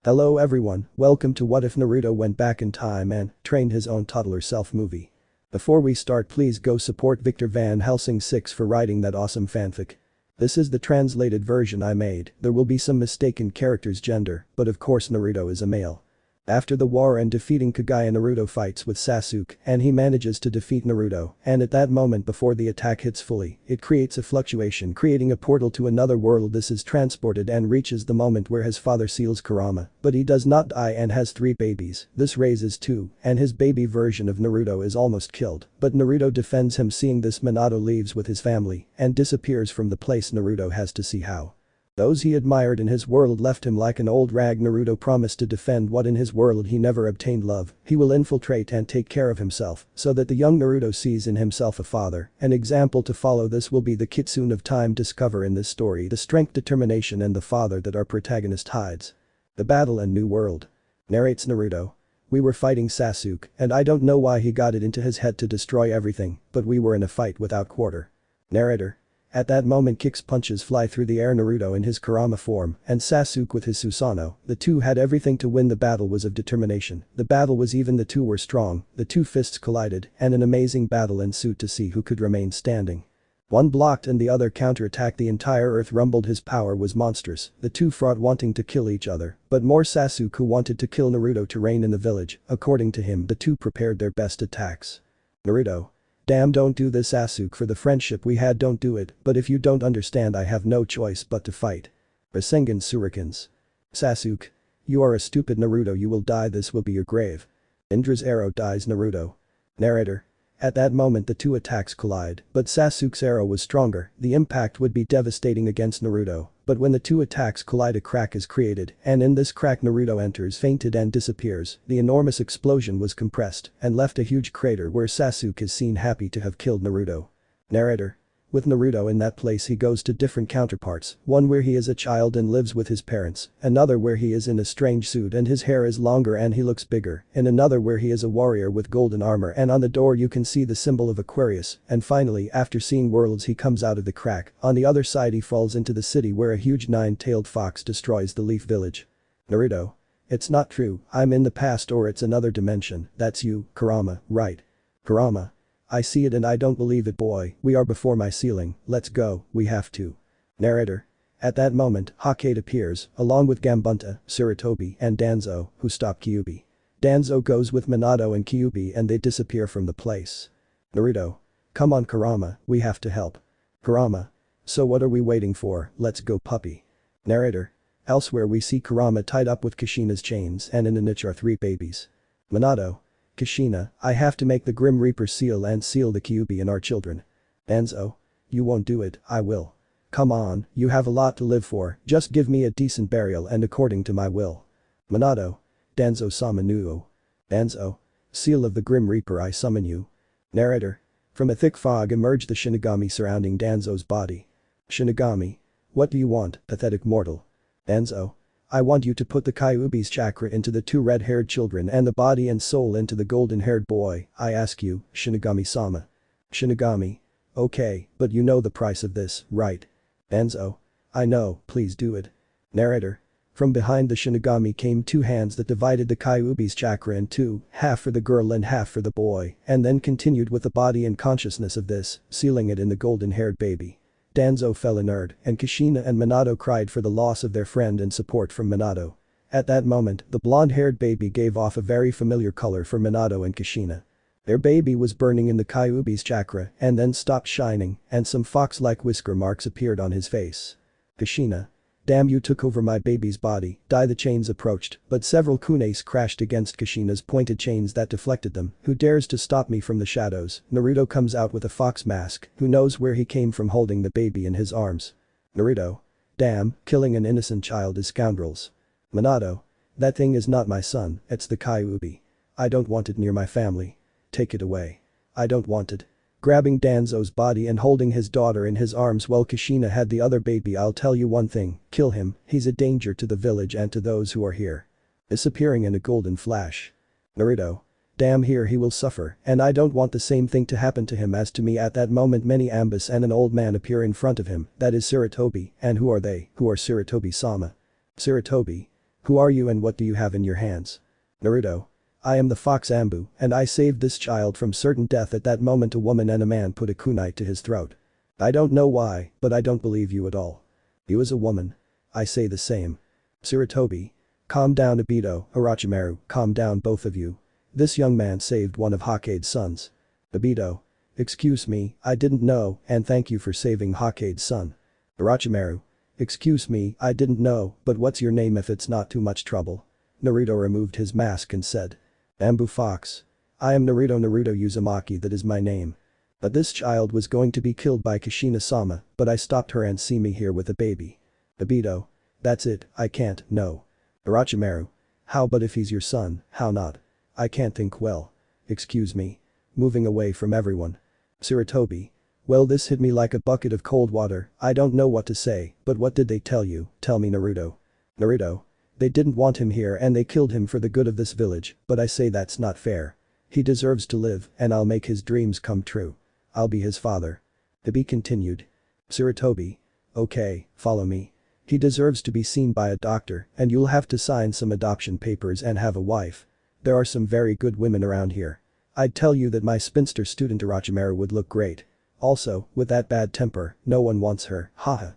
Hello everyone, welcome to What If Naruto Went Back in Time and Trained His Own Toddler Self movie. Before we start, please go support Victor Van Helsing 6 for writing that awesome fanfic. This is the translated version I made. There will be some mistaken characters' gender, but of course Naruto is a male. After the war and defeating Kagaya, Naruto fights with Sasuke and he manages to defeat Naruto, and at that moment before the attack hits fully, it creates a fluctuation creating a portal to another world. This is transported and reaches the moment where his father seals Kurama, but he does not die and has 3 babies. This raises 2, and his baby version of Naruto is almost killed, but Naruto defends him. Seeing this, Minato leaves with his family and disappears from the place. Naruto has to see how those he admired in his world left him like an old rag. Naruto promised to defend what in his world he never obtained: love. He will infiltrate and take care of himself so that the young Naruto sees in himself a father. An example to follow this will be the Kitsune of time. Discover in this story the strength, determination and the father that our protagonist hides. The battle and new world. Narrates Naruto. We were fighting Sasuke and I don't know why he got it into his head to destroy everything, but we were in a fight without quarter. Narrator. At that moment, kicks, punches fly through the air. Naruto in his Kurama form and Sasuke with his Susanoo. The two had everything to win. The battle was of determination. The battle was even. The two were strong. The two fists collided and an amazing battle ensued to see who could remain standing. One blocked and the other counterattacked. The entire earth rumbled. His power was monstrous. The two fought, wanting to kill each other, but more Sasuke who wanted to kill Naruto to reign in the village. According to him, the two prepared their best attacks. Naruto. Damn, don't do this, Sasuke, for the friendship we had, don't do it, but if you don't understand I have no choice but to fight. Rasengan Shurikens. Sasuke. You are a stupid Naruto, you will die, this will be your grave. Indra's arrow dies Naruto. Narrator. At that moment the two attacks collide, but Sasuke's arrow was stronger. The impact would be devastating against Naruto, but when the two attacks collide a crack is created, and in this crack Naruto enters, fainted and disappears. The enormous explosion was compressed and left a huge crater where Sasuke is seen happy to have killed Naruto. Narrator. With Naruto in that place he goes to different counterparts, one where he is a child and lives with his parents, another where he is in a strange suit and his hair is longer and he looks bigger, and another where he is a warrior with golden armor and on the door you can see the symbol of Aquarius, and finally after seeing worlds he comes out of the crack. On the other side he falls into the city where a huge 9-tailed fox destroys the Leaf Village. Naruto. It's not true, I'm in the past or it's another dimension. That's you, Kurama, right? Kurama. I see it and I don't believe it, boy, we are before my ceiling, let's go, we have to. Narrator. At that moment, Hokage appears, along with Gambunta, Sarutobi and Danzo, who stop Kyuubi. Danzo goes with Minato and Kyuubi and they disappear from the place. Naruto. Come on Kurama, we have to help. Kurama. So what are we waiting for, let's go puppy. Narrator. Elsewhere we see Kurama tied up with Kushina's chains and in the niche are 3 babies. Minato. Kushina, I have to make the Grim Reaper seal and seal the Kyuubi and our children. Danzo. You won't do it, I will. Come on, you have a lot to live for, just give me a decent burial and according to my will. Minato. Danzo Samanuo. Danzo. Seal of the Grim Reaper, I summon you. Narrator. From a thick fog emerge the Shinigami surrounding Danzo's body. Shinigami. What do you want, pathetic mortal? Danzo. I want you to put the Kyuubi's chakra into the 2 red-haired children and the body and soul into the golden-haired boy, I ask you, Shinigami-sama. Shinigami. Okay, but you know the price of this, right? Danzo. I know, please do it. Narrator. From behind the Shinigami came 2 hands that divided the Kyuubi's chakra in 2, half for the girl and half for the boy, and then continued with the body and consciousness of this, sealing it in the golden-haired baby. Danzo fell inert and Kushina and Minato cried for the loss of their friend and support from Minato. At that moment, the blonde-haired baby gave off a very familiar color for Minato and Kushina. Their baby was burning in the Kyuubi's chakra and then stopped shining and some fox-like whisker marks appeared on his face. Kushina. Damn, you took over my baby's body. The chains approached, but several kunes crashed against Kushina's pointed chains that deflected them. Who dares to stop me from the shadows? Naruto comes out with a fox mask, who knows where he came from holding the baby in his arms. Naruto. Damn, killing an innocent child is scoundrels. Minato. That thing is not my son, it's the Kyuubi. I don't want it near my family. Take it away. I don't want it. Grabbing Danzo's body and holding his daughter in his arms while Kushina had the other baby. I'll tell you one thing, kill him, he's a danger to the village and to those who are here. Disappearing in a golden flash. Naruto. Damn, here he will suffer and I don't want the same thing to happen to him as to me. At that moment many Ambus and an old man appear in front of him, that is Sarutobi, and who are they? Who are Sarutobi-sama? Sarutobi. Who are you and what do you have in your hands? Naruto. I am the fox Anbu, and I saved this child from certain death. At that moment a woman and a man put a kunai to his throat. I don't know why, but I don't believe you at all. You as a woman. I say the same. Sarutobi. Calm down Obito, Orochimaru, calm down both of you. This young man saved one of Hokage's sons. Obito. Excuse me, I didn't know, and thank you for saving Hokage's son. Orochimaru. Excuse me, I didn't know, but what's your name if it's not too much trouble? Naruto removed his mask and said. Anbu Fox. I am Naruto Uzumaki, that is my name. But this child was going to be killed by Kushina-sama, but I stopped her and see me here with a baby. Obito. That's it, I can't, no. Orochimaru. How but if he's your son, how not? I can't think well. Excuse me. Moving away from everyone. Sarutobi. Well this hit me like a bucket of cold water, I don't know what to say, but what did they tell you, tell me Naruto. Naruto. They didn't want him here and they killed him for the good of this village, but I say that's not fair. He deserves to live and I'll make his dreams come true. I'll be his father. To be continued. Sarutobi. Okay, follow me. He deserves to be seen by a doctor and you'll have to sign some adoption papers and have a wife. There are some very good women around here. I'd tell you that my spinster student Orochimaru would look great. Also, with that bad temper, no one wants her, haha.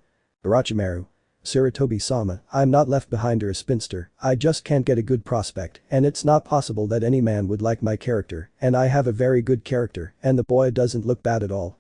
Orochimaru. Sarutobi-sama, I'm not left behind or a spinster, I just can't get a good prospect and it's not possible that any man would like my character and I have a very good character and the boy doesn't look bad at all,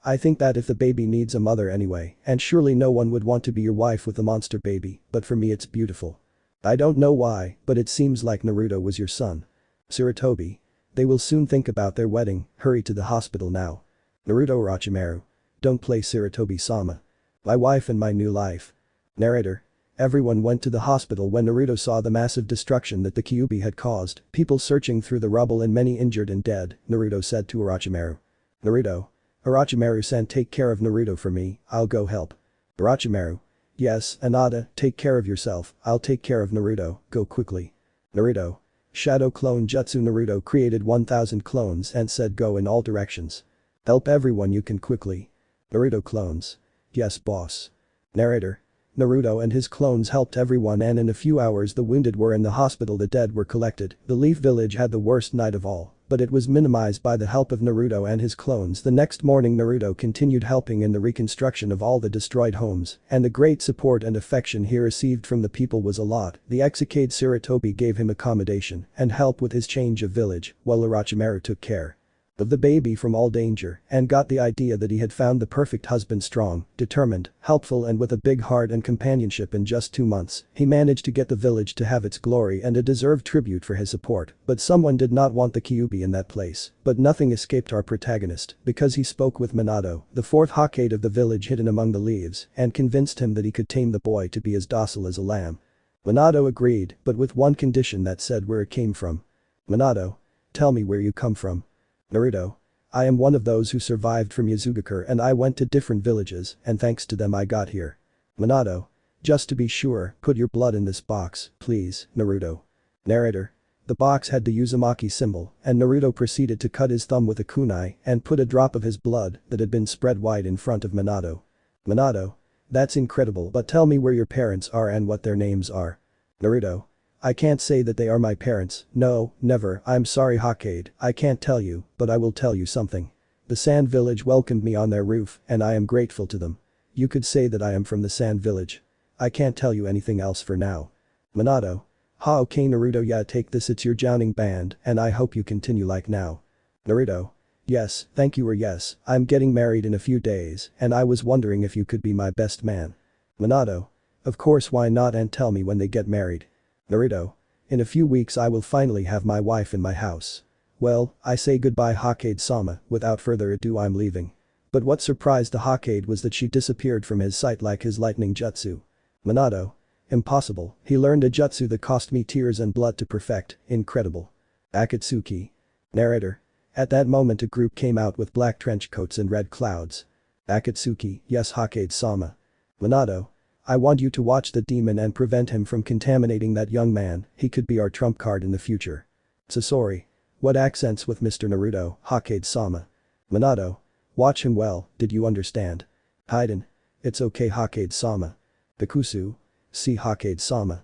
I think that if the baby needs a mother anyway and surely no one would want to be your wife with a monster baby, but for me it's beautiful. I don't know why, but it seems like Naruto was your son. Sarutobi. They will soon think about their wedding, hurry to the hospital now. Naruto Orochimaru. Don't play Sarutobi-sama. My wife and my new life. Narrator. Everyone went to the hospital when Naruto saw the massive destruction that the Kyuubi had caused, people searching through the rubble and many injured and dead, Naruto said to Orochimaru. Naruto. Orochimaru-san take care of Naruto for me, I'll go help. Orochimaru. Yes, Hinata, take care of yourself, I'll take care of Naruto, go quickly. Naruto. Shadow Clone Jutsu Naruto created 1000 clones and said go in all directions. Help everyone you can quickly. Naruto clones. Yes boss. Narrator. Naruto and his clones helped everyone and in a few hours the wounded were in the hospital, the dead were collected, the Leaf Village had the worst night of all, but it was minimized by the help of Naruto and his clones. The next morning Naruto continued helping in the reconstruction of all the destroyed homes, and the great support and affection he received from the people was a lot. The Exicade Sarutobi gave him accommodation and help with his change of village, while Orochimaru took care of the baby from all danger and got the idea that he had found the perfect husband, strong, determined, helpful and with a big heart and companionship. In just 2 months, he managed to get the village to have its glory and a deserved tribute for his support, but someone did not want the Kyuubi in that place. But nothing escaped our protagonist because he spoke with Minato, the 4th Hokage of the village hidden among the leaves, and convinced him that he could tame the boy to be as docile as a lamb. Minato agreed, but with one condition that said where it came from. Minato. Tell me where you come from. Naruto. I am one of those who survived from Yuzugakure and I went to different villages and thanks to them I got here. Minato. Just to be sure, put your blood in this box, please, Naruto. Narrator. The box had the Uzumaki symbol and Naruto proceeded to cut his thumb with a kunai and put a drop of his blood that had been spread wide in front of Minato. Minato. That's incredible, but tell me where your parents are and what their names are. Naruto. I can't say that they are my parents, no, never, I'm sorry Hokage, I can't tell you, but I will tell you something. The Sand Village welcomed me on their roof and I am grateful to them. You could say that I am from the Sand Village. I can't tell you anything else for now. Minato. Ha okay Naruto, yeah take this, it's your Jouning band and I hope you continue like now. Naruto. Yes, thank you or yes, I'm getting married in a few days and I was wondering if you could be my best man. Minato. Of course why not, and tell me when they get married. Naruto. In a few weeks I will finally have my wife in my house. Well, I say goodbye Hokage-sama, without further ado I'm leaving. But what surprised the Hokage was that she disappeared from his sight like his lightning jutsu. Minato. Impossible, he learned a jutsu that cost me tears and blood to perfect, incredible. Akatsuki. Narrator. At that moment a group came out with black trench coats and red clouds. Akatsuki, yes Hokage-sama. Minato. I want you to watch the demon and prevent him from contaminating that young man, he could be our trump card in the future. Sasori. What accents with Mr. Naruto, Hokage-sama. Minato. Watch him well, did you understand? Haiden. It's okay Hokage-sama. Bikusu. See Hokage-sama.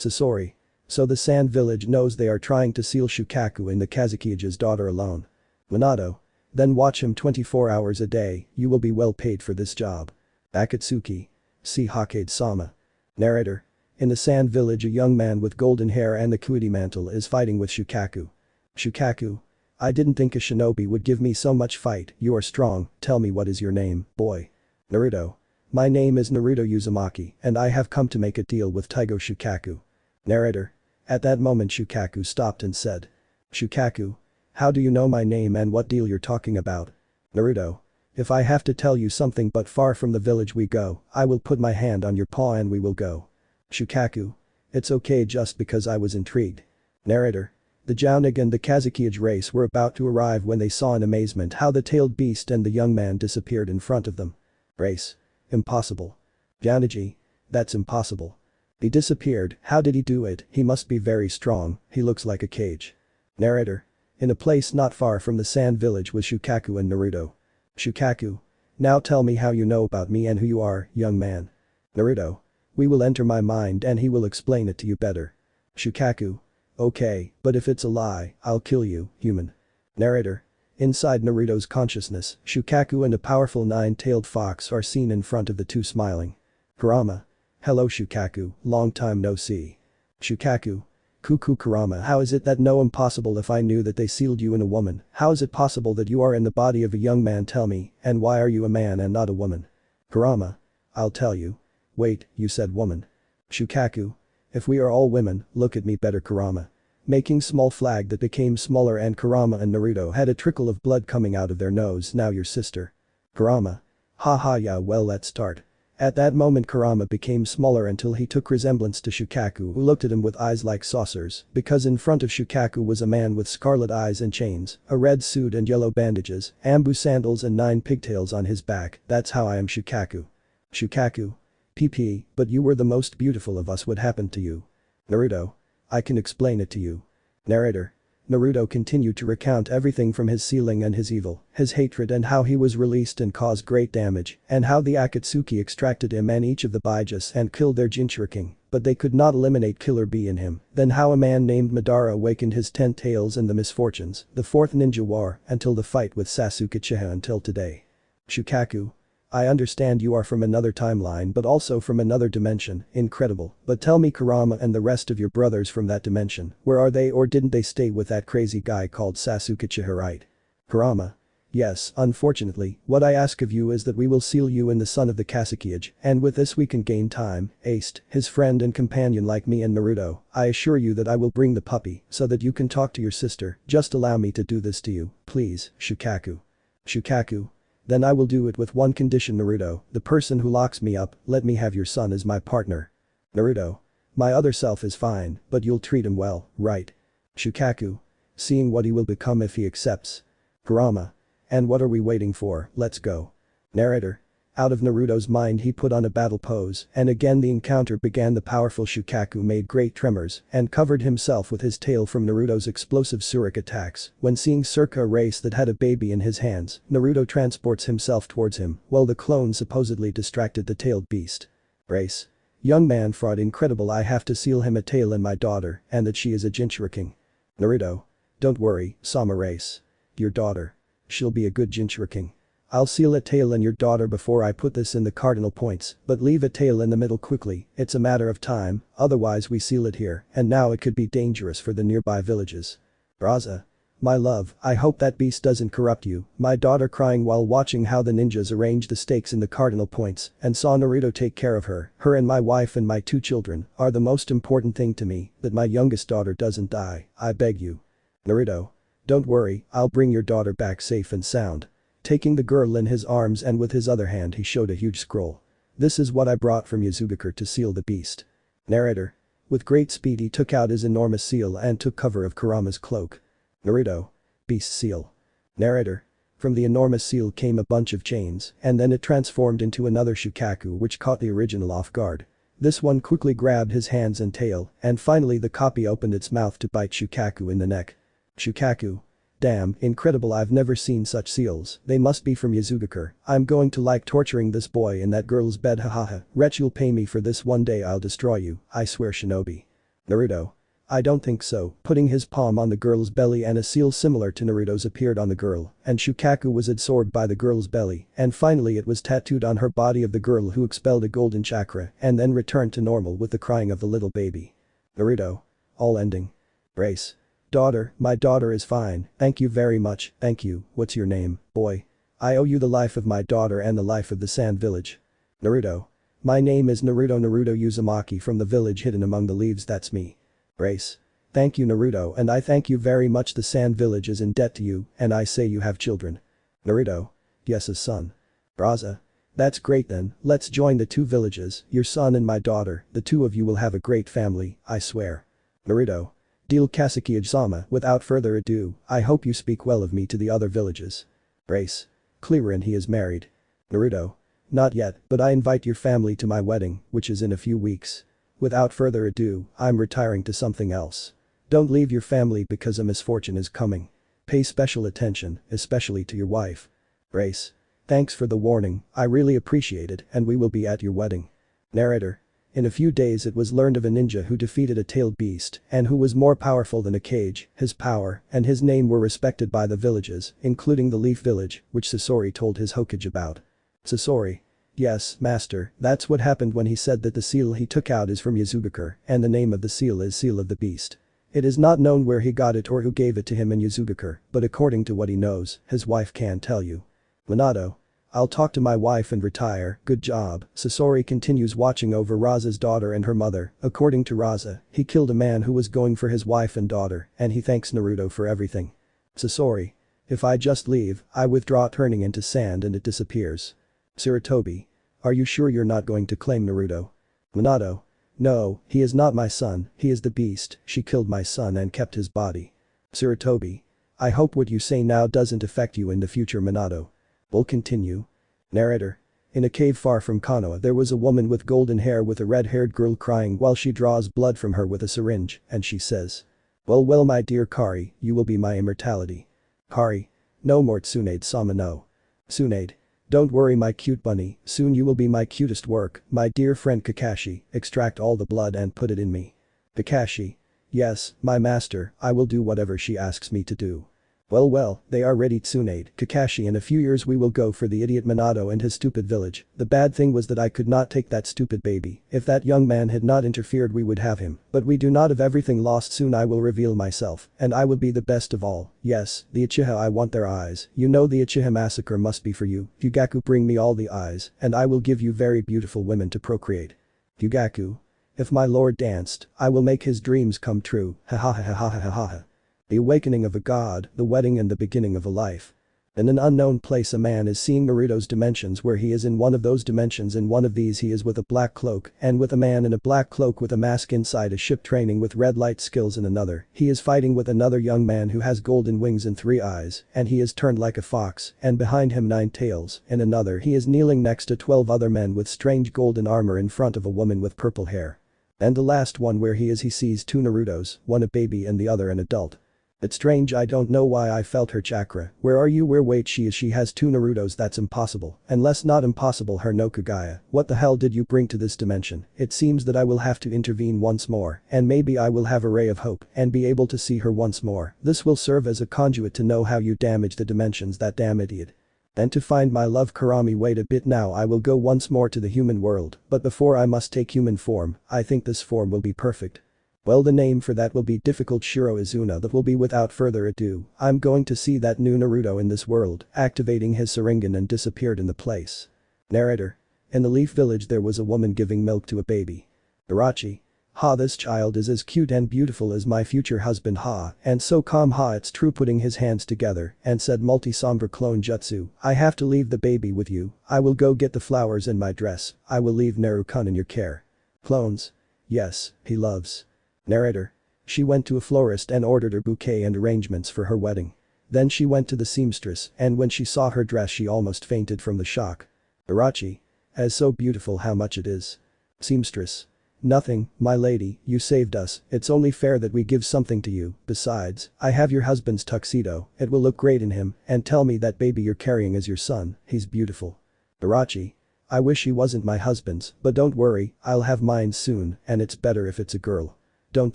Sasori. So the Sand Village knows they are trying to seal Shukaku and the Kazukiya's daughter alone. Minato. Then watch him 24 hours a day, you will be well paid for this job. Akatsuki. See Hokage-sama. Narrator. In the Sand Village, a young man with golden hair and the Kuti mantle is fighting with Shukaku. Shukaku. I didn't think a shinobi would give me so much fight, you are strong, tell me what is your name, boy. Naruto. My name is Naruto Uzumaki and I have come to make a deal with Taigo Shukaku. Narrator. At that moment Shukaku stopped and said. Shukaku. How do you know my name and what deal you're talking about? Naruto. If I have to tell you something but far from the village we go, I will put my hand on your paw and we will go. Shukaku. It's okay just because I was intrigued. Narrator. The Jounig and the Kazukiage race were about to arrive when they saw in amazement how the tailed beast and the young man disappeared in front of them. Race. Impossible. Jouniji. That's impossible. He disappeared, how did he do it? He must be very strong, he looks like a cage. Narrator. In a place not far from the Sand Village with Shukaku and Naruto. Shukaku. Now tell me how you know about me and who you are, young man. Naruto. We will enter my mind and he will explain it to you better. Shukaku. Okay, but if it's a lie, I'll kill you, human. Narrator. Inside Naruto's consciousness, Shukaku and a powerful nine-tailed fox are seen in front of the two smiling. Kurama. Hello Shukaku, long time no see. Shukaku. Cuckoo Kurama, how is it that no impossible if I knew that they sealed you in a woman, how is it possible that you are in the body of a young man, tell me, and why are you a man and not a woman? Kurama. I'll tell you. Wait, you said woman. Shukaku. If we are all women, look at me better Kurama. Making small flag that became smaller and Kurama and Naruto had a trickle of blood coming out of their nose, now your sister. Kurama. Haha yeah well let's start. At that moment Kurama became smaller until he took resemblance to Shukaku who looked at him with eyes like saucers because in front of Shukaku was a man with scarlet eyes and chains, a red suit and yellow bandages, Anbu sandals and 9 pigtails on his back, that's how I am Shukaku. Shukaku. PP, but you were the most beautiful of us, what happened to you? Naruto. I can explain it to you. Narrator. Naruto continued to recount everything from his sealing and his evil, his hatred and how he was released and caused great damage, and how the Akatsuki extracted him and each of the Bijas and killed their Jinchuriki, but they could not eliminate Killer Bee in him, then how a man named Madara awakened his 10 tails and the misfortunes, the 4th ninja war, until the fight with Sasuke Uchiha until today. Shukaku. I understand you are from another timeline but also from another dimension, incredible, but tell me Kurama and the rest of your brothers from that dimension, where are they or didn't they stay with that crazy guy called Sasuke Uchiha, right? Kurama. Yes, unfortunately, what I ask of you is that we will seal you in the son of the Kazukiage, and with this we can gain time, aced, his friend and companion like me and Naruto, I assure you that I will bring the puppy so that you can talk to your sister, just allow me to do this to you, please, Shukaku. Shukaku. Then I will do it with one condition Naruto, the person who locks me up, let me have your son as my partner. Naruto. My other self is fine, but you'll treat him well, right? Shukaku. Seeing what he will become if he accepts. Kurama. And what are we waiting for, let's go. Narrator. Out of Naruto's mind he put on a battle pose and again the encounter began. The powerful Shukaku made great tremors and covered himself with his tail from Naruto's explosive Surik attacks. When seeing Circa a race that had a baby in his hands, Naruto transports himself towards him while the clone supposedly distracted the tailed beast. Race. Young man fraud incredible, I have to seal him a tail in my daughter and that she is a Jinchuriki. Naruto. Don't worry, Sama race. Your daughter. She'll be a good Jinchuriki. I'll seal a tail in your daughter before I put this in the cardinal points, but leave a tail in the middle quickly, it's a matter of time, otherwise we seal it here, and now it could be dangerous for the nearby villages. Braza. My love, I hope that beast doesn't corrupt you, my daughter crying while watching how the ninjas arranged the stakes in the cardinal points and saw Naruto take care of her and my wife and my 2 children are the most important thing to me, that my youngest daughter doesn't die, I beg you. Naruto. Don't worry, I'll bring your daughter back safe and sound. Taking the girl in his arms and with his other hand he showed a huge scroll. This is what I brought from Yuzugakure to seal the beast. Narrator. With great speed he took out his enormous seal and took cover of Kurama's cloak. Naruto. Beast seal. Narrator. From the enormous seal came a bunch of chains and then it transformed into another Shukaku which caught the original off guard. This one quickly grabbed his hands and tail and finally the copy opened its mouth to bite Shukaku in the neck. Shukaku. Damn, incredible, I've never seen such seals, they must be from Yuzugakure, I'm going to like torturing this boy in that girl's bed, hahaha, wretch, you'll pay me for this, one day I'll destroy you, I swear shinobi. Naruto. I don't think so, putting his palm on the girl's belly and a seal similar to Naruto's appeared on the girl, and Shukaku was absorbed by the girl's belly, and finally it was tattooed on her body of the girl who expelled a golden chakra and then returned to normal with the crying of the little baby. Naruto. All ending. Brace. Daughter, my daughter is fine, thank you very much, thank you, what's your name, boy? I owe you the life of my daughter and the life of the Sand Village. Naruto. My name is Naruto Uzumaki from the village hidden among the leaves, that's me. Brace. Thank you Naruto, and I thank you very much, the Sand Village is in debt to you, and I say you have children. Naruto. Yes, a son. Braza. That's great then, let's join the two villages, your son and my daughter, the two of you will have a great family, I swear. Naruto. Deal Kasuki-sama, without further ado, I hope you speak well of me to the other villages. Brace. Clear, and he is married. Naruto. Not yet, but I invite your family to my wedding, which is in a few weeks. Without further ado, I'm retiring to something else. Don't leave your family because a misfortune is coming. Pay special attention, especially to your wife. Brace. Thanks for the warning, I really appreciate it, and we will be at your wedding. Narrator. In a few days it was learned of a ninja who defeated a tailed beast and who was more powerful than a cage, his power and his name were respected by the villages, including the Leaf Village, which Sasori told his Hokage about. Sasori. Yes, master, that's what happened when he said that the seal he took out is from Yuzugakure, and the name of the seal is Seal of the Beast. It is not known where he got it or who gave it to him in Yuzugakure, but according to what he knows, his wife can tell you. Minato. I'll talk to my wife and retire, good job. Sasori continues watching over Raza's daughter and her mother. According to Raza, he killed a man who was going for his wife and daughter, and he thanks Naruto for everything. Sasori. If I just leave, I withdraw, turning into sand and it disappears. Sarutobi. Are you sure you're not going to claim Naruto? Minato. No, he is not my son, he is the beast, she killed my son and kept his body. Sarutobi. I hope what you say now doesn't affect you in the future, Minato. We'll continue. Narrator. In a cave far from Konoha there was a woman with golden hair with a red-haired girl crying while she draws blood from her with a syringe, and she says. Well well my dear Kari, you will be my immortality. Kari. No more Tsunade-sama no. Tsunade. Don't worry my cute bunny, soon you will be my cutest work, my dear friend Kakashi, extract all the blood and put it in me. Kakashi. Yes, my master, I will do whatever she asks me to do. Well well, they are ready Tsunade, Kakashi, in a few years we will go for the idiot Minato and his stupid village, the bad thing was that I could not take that stupid baby, if that young man had not interfered we would have him, but we do not have everything lost, soon I will reveal myself, and I will be the best of all, yes, the Uchiha I want their eyes, you know the Uchiha massacre must be for you, Fugaku bring me all the eyes, and I will give you very beautiful women to procreate. Fugaku. If my lord danced, I will make his dreams come true, ha ha ha ha ha ha ha ha. The awakening of a god, the wedding and the beginning of a life. In an unknown place a man is seeing Naruto's dimensions where he is in one of those dimensions, in one of these he is with a black cloak and with a man in a black cloak with a mask inside a ship training with red light skills, in another he is fighting with another young man who has golden wings and 3 eyes and he is turned like a fox and behind him 9 tails, in another he is kneeling next to 12 other men with strange golden armor in front of a woman with purple hair. And the last one where he sees 2 Narutos, one a baby and the other an adult. It's strange, I don't know why I felt her chakra, where are you, where wait she has 2 Narutos, that's impossible, unless not impossible her no Kagaya, what the hell did you bring to this dimension, it seems that I will have to intervene once more, and maybe I will have a ray of hope and be able to see her once more, this will serve as a conduit to know how you damage the dimensions, that damn idiot. And to find my love Kurami, wait a bit now, I will go once more to the human world, but before I must take human form, I think this form will be perfect. Well, the name for that will be difficult, Shiro Izuna, that will be without further ado, I'm going to see that new Naruto in this world, activating his Sharigan and disappeared in the place. Narrator. In the Leaf Village there was a woman giving milk to a baby. Irachi. Ha, this child is as cute and beautiful as my future husband, ha, and so calm, ha, it's true, putting his hands together and said multi-somber clone jutsu, I have to leave the baby with you, I will go get the flowers in my dress, I will leave Naru-kun in your care. Clones. Yes, he loves. Narrator. She went to a florist and ordered her bouquet and arrangements for her wedding. Then she went to the seamstress and when she saw her dress she almost fainted from the shock. Irachi. As so beautiful, how much it is? Seamstress. Nothing, my lady, you saved us, it's only fair that we give something to you, besides, I have your husband's tuxedo, it will look great in him, and tell me that baby you're carrying is your son, he's beautiful. Irachi. I wish he wasn't my husband's, but don't worry, I'll have mine soon, and it's better if it's a girl. Don't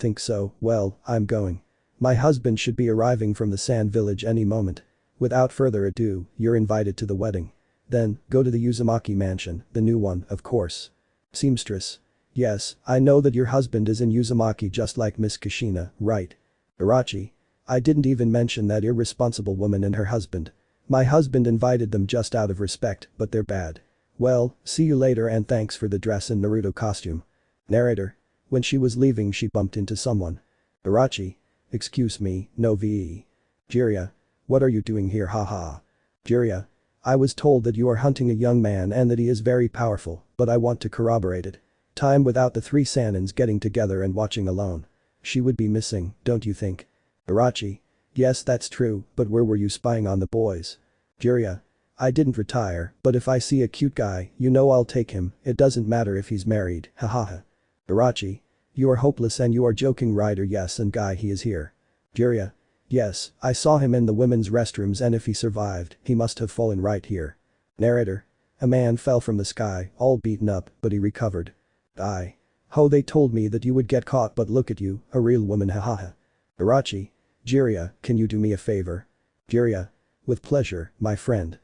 think so, well, I'm going. My husband should be arriving from the sand village any moment. Without further ado, you're invited to the wedding. Then, go to the Uzumaki mansion, the new one, of course. Seamstress. Yes, I know that your husband is in Uzumaki just like Miss Kushina, right? Irachi. I didn't even mention that irresponsible woman and her husband. My husband invited them just out of respect, but they're bad. Well, see you later and thanks for the dress and Naruto costume. Narrator. When she was leaving she bumped into someone. Irachi. Excuse me, no VE. Jiraiya. What are you doing here haha? Jiraiya. I was told that you are hunting a young man and that he is very powerful, but I want to corroborate it. Time without the three Sanins getting together and watching alone. She would be missing, don't you think? Irachi. Yes that's true, but where were you spying on the boys? Jiraiya. I didn't retire, but if I see a cute guy, you know I'll take him, it doesn't matter if he's married, hahaha. Irachi. You are hopeless and you are joking right or yes and guy he is here. Jiraiya. Yes, I saw him in the women's restrooms and if he survived, he must have fallen right here. Narrator. A man fell from the sky, all beaten up, but he recovered. Ho they told me that you would get caught but look at you, a real woman hahaha. Irachi. Jiraiya, can you do me a favor? Jiraiya. With pleasure, my friend.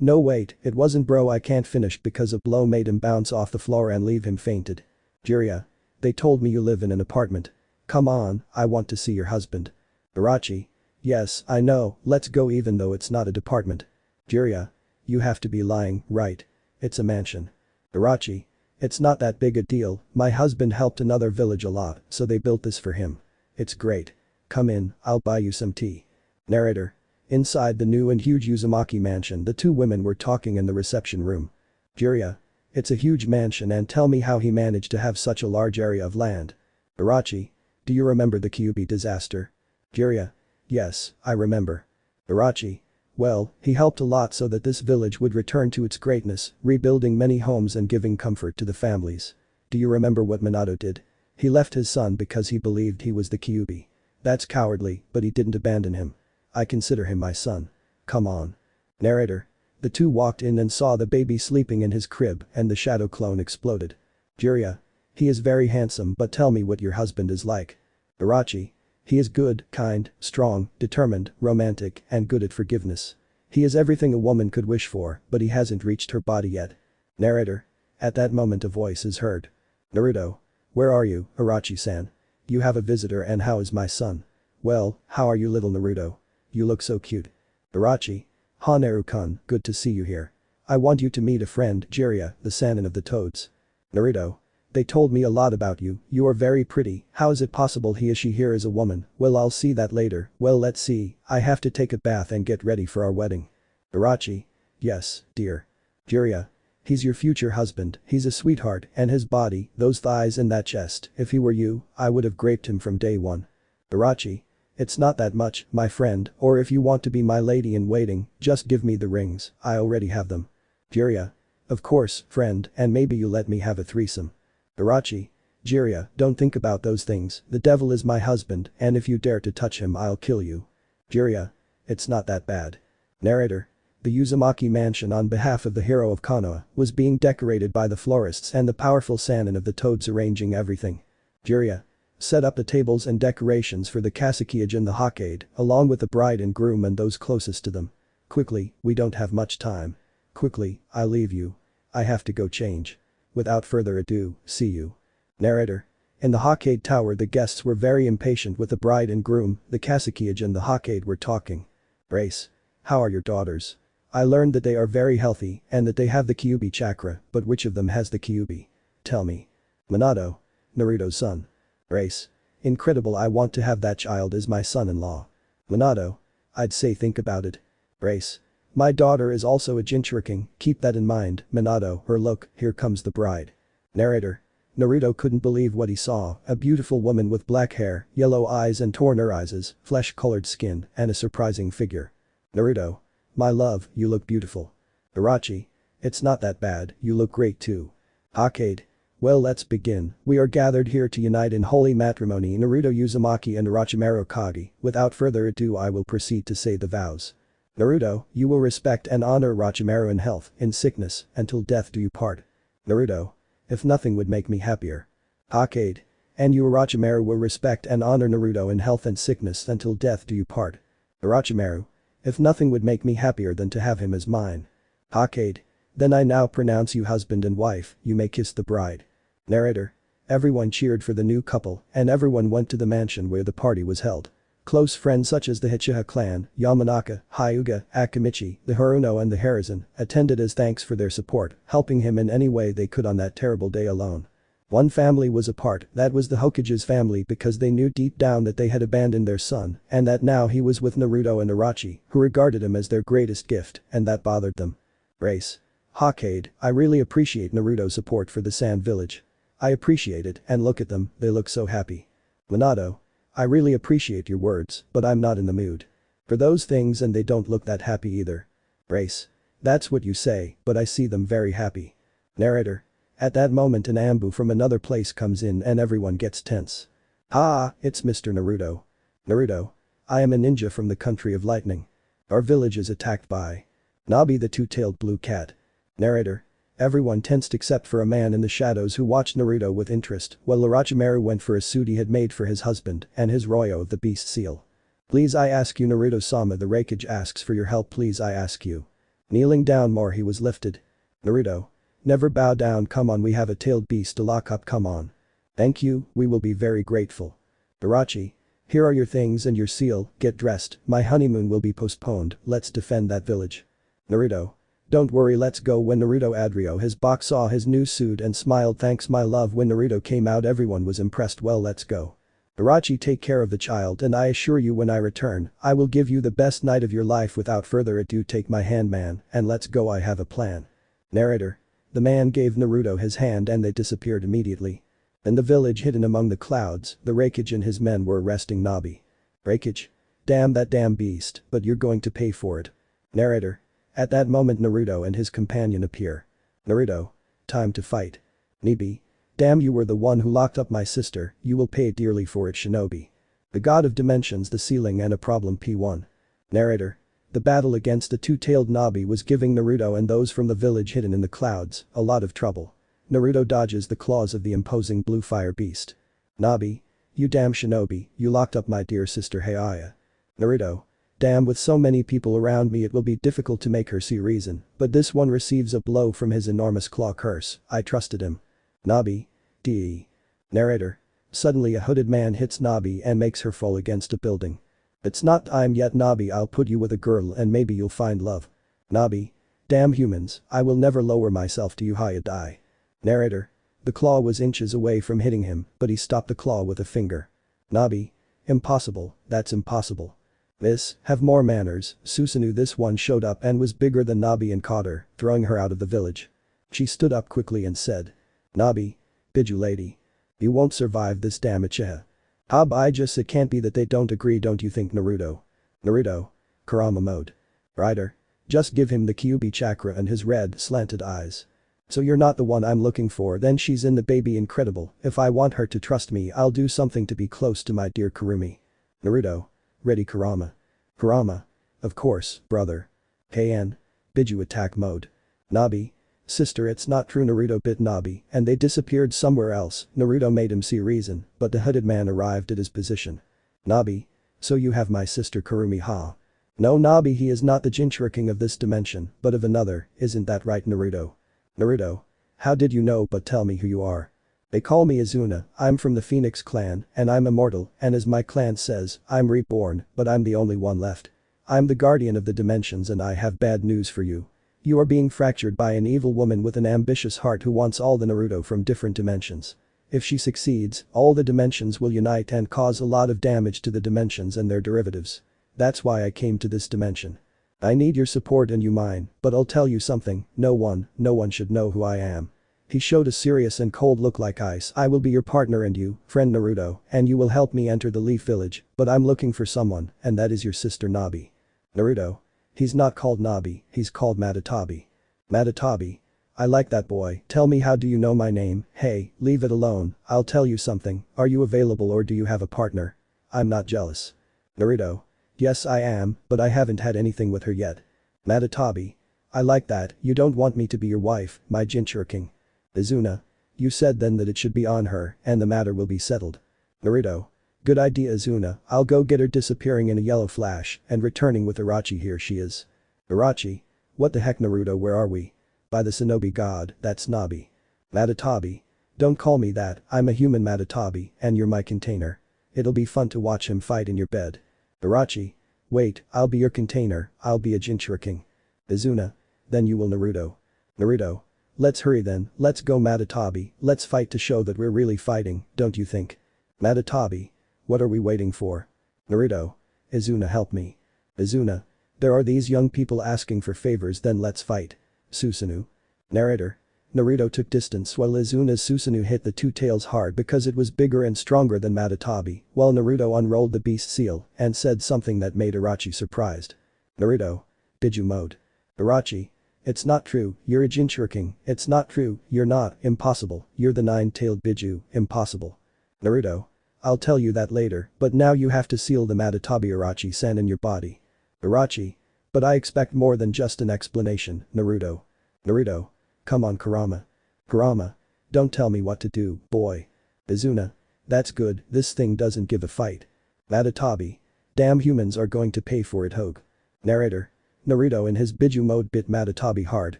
No wait, it wasn't bro I can't finish because a blow made him bounce off the floor and leave him fainted. Jiraiya. They told me you live in an apartment. Come on, I want to see your husband. Irachi. Yes, I know, let's go even though it's not a department. Jiraiya. You have to be lying, right? It's a mansion. Irachi. It's not that big a deal, my husband helped another village a lot, so they built this for him. It's great. Come in, I'll buy you some tea. Narrator. Inside the new and huge Uzumaki mansion the two women were talking in the reception room. Jiraiya. It's a huge mansion and tell me how he managed to have such a large area of land. Irachi. Do you remember the Kyuubi disaster? Jiraiya. Yes, I remember. Irachi. Well, he helped a lot so that this village would return to its greatness, rebuilding many homes and giving comfort to the families. Do you remember what Minato did? He left his son because he believed he was the Kyuubi. That's cowardly, but he didn't abandon him. I consider him my son. Come on. Narrator. The two walked in and saw the baby sleeping in his crib and the shadow clone exploded. Jiraiya. He is very handsome but tell me what your husband is like. Irachi. He is good, kind, strong, determined, romantic, and good at forgiveness. He is everything a woman could wish for, but he hasn't reached her body yet. Narrator. At that moment a voice is heard. Naruto. Where are you, Irachi-san? You have a visitor and how is my son? Well, how are you little Naruto? You look so cute. Irachi. Haneru-kun, good to see you here. I want you to meet a friend, Jiraiya, the Sannin of the Toads. Naruto. They told me a lot about you, you are very pretty, how is it possible he is she here is a woman, well I'll see that later, well let's see, I have to take a bath and get ready for our wedding. Irachi. Yes, dear. Jiraiya. He's your future husband, he's a sweetheart, and his body, those thighs and that chest, if he were you, I would have graped him from day one. Irachi. It's not that much, my friend, or if you want to be my lady in waiting, just give me the rings, I already have them. Jiraiya. Of course, friend, and maybe you let me have a threesome. Irachi. Jiraiya, don't think about those things, the devil is my husband and if you dare to touch him I'll kill you. Jiraiya. It's not that bad. Narrator. The Uzumaki mansion on behalf of the hero of Konoha was being decorated by the florists and the powerful Sannin of the Toads arranging everything. Jiraiya. Set up the tables and decorations for the Akatsuki and the Hokage, along with the bride and groom and those closest to them. Quickly, we don't have much time. Quickly, I'll leave you. I have to go change. Without further ado, see you. Narrator. In the Hokage tower the guests were very impatient with the bride and groom, the Akatsuki and the Hokage were talking. Brace. How are your daughters? I learned that they are very healthy and that they have the Kyuubi chakra, but which of them has the Kyuubi? Tell me. Minato. Naruto's son. Brace. Incredible I want to have that child as my son-in-law. Minato. I'd say think about it. Brace. My daughter is also a Jinchuriki, keep that in mind, Minato, or look, here comes the bride. Narrator. Naruto couldn't believe what he saw, a beautiful woman with black hair, yellow eyes and torn eyes, flesh-colored skin, and a surprising figure. Naruto. My love, you look beautiful. Irachi. It's not that bad, you look great too. Hokage. Well let's begin, we are gathered here to unite in holy matrimony Naruto Uzumaki and Orochimaru Hokage, without further ado I will proceed to say the vows. Naruto, you will respect and honor Orochimaru in health, in sickness, until death do you part. Naruto. If nothing would make me happier. Hokage. And you Orochimaru will respect and honor Naruto in health and sickness until death do you part. Orochimaru. If nothing would make me happier than to have him as mine. Hokage. Then I now pronounce you husband and wife, you may kiss the bride. Narrator. Everyone cheered for the new couple and everyone went to the mansion where the party was held. Close friends such as the Uchiha clan, Yamanaka, Hyuga, Akamichi, the Haruno and the Hiruzen attended as thanks for their support, helping him in any way they could on that terrible day alone. One family was apart, that was the Hokage's family because they knew deep down that they had abandoned their son and that now he was with Naruto and Orochi, who regarded him as their greatest gift, and that bothered them. Race. Hokage, I really appreciate Naruto's support for the Sand Village. I appreciate it, and look at them, they look so happy. Minato. I really appreciate your words, but I'm not in the mood for those things and they don't look that happy either. Race. That's what you say, but I see them very happy. Narrator. At that moment an Anbu from another place comes in and everyone gets tense. Ah, it's Mr. Naruto. Naruto. I am a ninja from the country of lightning. Our village is attacked by Nabi the two-tailed blue cat. Narrator. Everyone tensed except for a man in the shadows who watched Naruto with interest while Orochimaru went for a suit he had made for his husband and his Royo of the beast seal. Please I ask you Naruto-sama the Raikage asks for your help please I ask you. Kneeling down more he was lifted. Naruto. Never bow down come on we have a tailed beast to lock up come on. Thank you, we will be very grateful. Orochi. Here are your things and your seal, get dressed, my honeymoon will be postponed, let's defend that village. Naruto. Don't worry let's go when Naruto Adrio his box saw his new suit and smiled thanks my love when Naruto came out everyone was impressed well let's go. Orochi take care of the child and I assure you when I return, I will give you the best night of your life without further ado take my hand man and let's go I have a plan. Narrator. The man gave Naruto his hand and they disappeared immediately. In the village hidden among the clouds, the Raikage and his men were arresting Nabi. Raikage. Damn that damn beast, but you're going to pay for it. Narrator. At that moment Naruto and his companion appear. Naruto. Time to fight. Nibi. Damn you were the one who locked up my sister, you will pay dearly for it Shinobi. The god of dimensions the ceiling and a problem P1. Narrator. The battle against the two-tailed Nabi was giving Naruto and those from the village hidden in the clouds a lot of trouble. Naruto dodges the claws of the imposing blue fire beast. Nabi. You damn Shinobi, you locked up my dear sister Hayaya. Naruto. Damn with so many people around me it will be difficult to make her see reason, but this one receives a blow from his enormous claw curse, I trusted him. Nabi. D. Narrator. Suddenly a hooded man hits Nabi and makes her fall against a building. It's not time yet Nabi I'll put you with a girl and maybe you'll find love. Nabi. Damn humans, I will never lower myself to you Haya die. Narrator. The claw was inches away from hitting him, but he stopped the claw with a finger. Nabi. Impossible, that's impossible. Miss, have more manners, Susanoo this one showed up and was bigger than Nabi and caught her, throwing her out of the village. She stood up quickly and said. Nabi. Biju lady. You won't survive this damn Uchiha. I just it can't be that they don't agree don't you think Naruto? Naruto. Kurama mode. Rider. Just give him the Kyuubi chakra and his red, slanted eyes. So you're not the one I'm looking for then she's in the baby incredible, if I want her to trust me I'll do something to be close to my dear Kurumi. Naruto. Ready Kurama. Kurama. Of course, brother. KN. Biju attack mode. Nabi. Sister it's not true Naruto bit Nabi and they disappeared somewhere else, Naruto made him see reason, but the hooded man arrived at his position. Nabi. So you have my sister Kurumi ha? No Nabi he is not the Jinchuriki of this dimension, but of another, isn't that right Naruto? Naruto. How did you know but tell me who you are? They call me Izuna, I'm from the Phoenix clan, and I'm immortal, and as my clan says, I'm reborn, but I'm the only one left. I'm the guardian of the dimensions and I have bad news for you. You are being fractured by an evil woman with an ambitious heart who wants all the Naruto from different dimensions. If she succeeds, all the dimensions will unite and cause a lot of damage to the dimensions and their derivatives. That's why I came to this dimension. I need your support and you mine, but I'll tell you something, no one should know who I am. He showed a serious and cold look like ice. I will be your partner and you, friend Naruto, and you will help me enter the Leaf Village, but I'm looking for someone, and that is your sister Nabi. Naruto. He's not called Nabi, he's called Matatabi. Matatabi. I like that boy, tell me how do you know my name, hey, leave it alone, I'll tell you something, are you available or do you have a partner? I'm not jealous. Naruto. Yes I am, but I haven't had anything with her yet. Matatabi. I like that, you don't want me to be your wife, my Jinchuriki. Izuna. You said then that it should be on her and the matter will be settled. Naruto. Good idea Izuna, I'll go get her disappearing in a yellow flash and returning with Irachi here she is. Irachi. What the heck Naruto where are we? By the Shinobi god, that's Nabi. Matatabi. Don't call me that, I'm a human Matatabi and you're my container. It'll be fun to watch him fight in your bed. Irachi. Wait, I'll be your container, I'll be a Jinchuriki. Izuna. Then you will Naruto. Naruto. Let's hurry then, let's go Matatabi, let's fight to show that we're really fighting, don't you think? Matatabi. What are we waiting for? Naruto. Izuna help me. Izuna. There are these young people asking for favors then let's fight. Susanoo. Narrator. Naruto took distance while Izuna's Susanoo hit the two tails hard because it was bigger and stronger than Matatabi, while Naruto unrolled the beast seal and said something that made Irachi surprised. Naruto. Biju mode. Irachi. It's not true, you're a Jinchuriki, it's not true, you're not, impossible, you're the nine-tailed Biju, impossible. Naruto. I'll tell you that later, but now you have to seal the Matatabi Irachi-san in your body. Irachi. But I expect more than just an explanation, Naruto. Naruto. Come on Kurama. Kurama. Don't tell me what to do, boy. Izuna. That's good, this thing doesn't give a fight. Matatabi. Damn humans are going to pay for it Hogue. Narrator. Naruto in his Biju mode bit Matatabi hard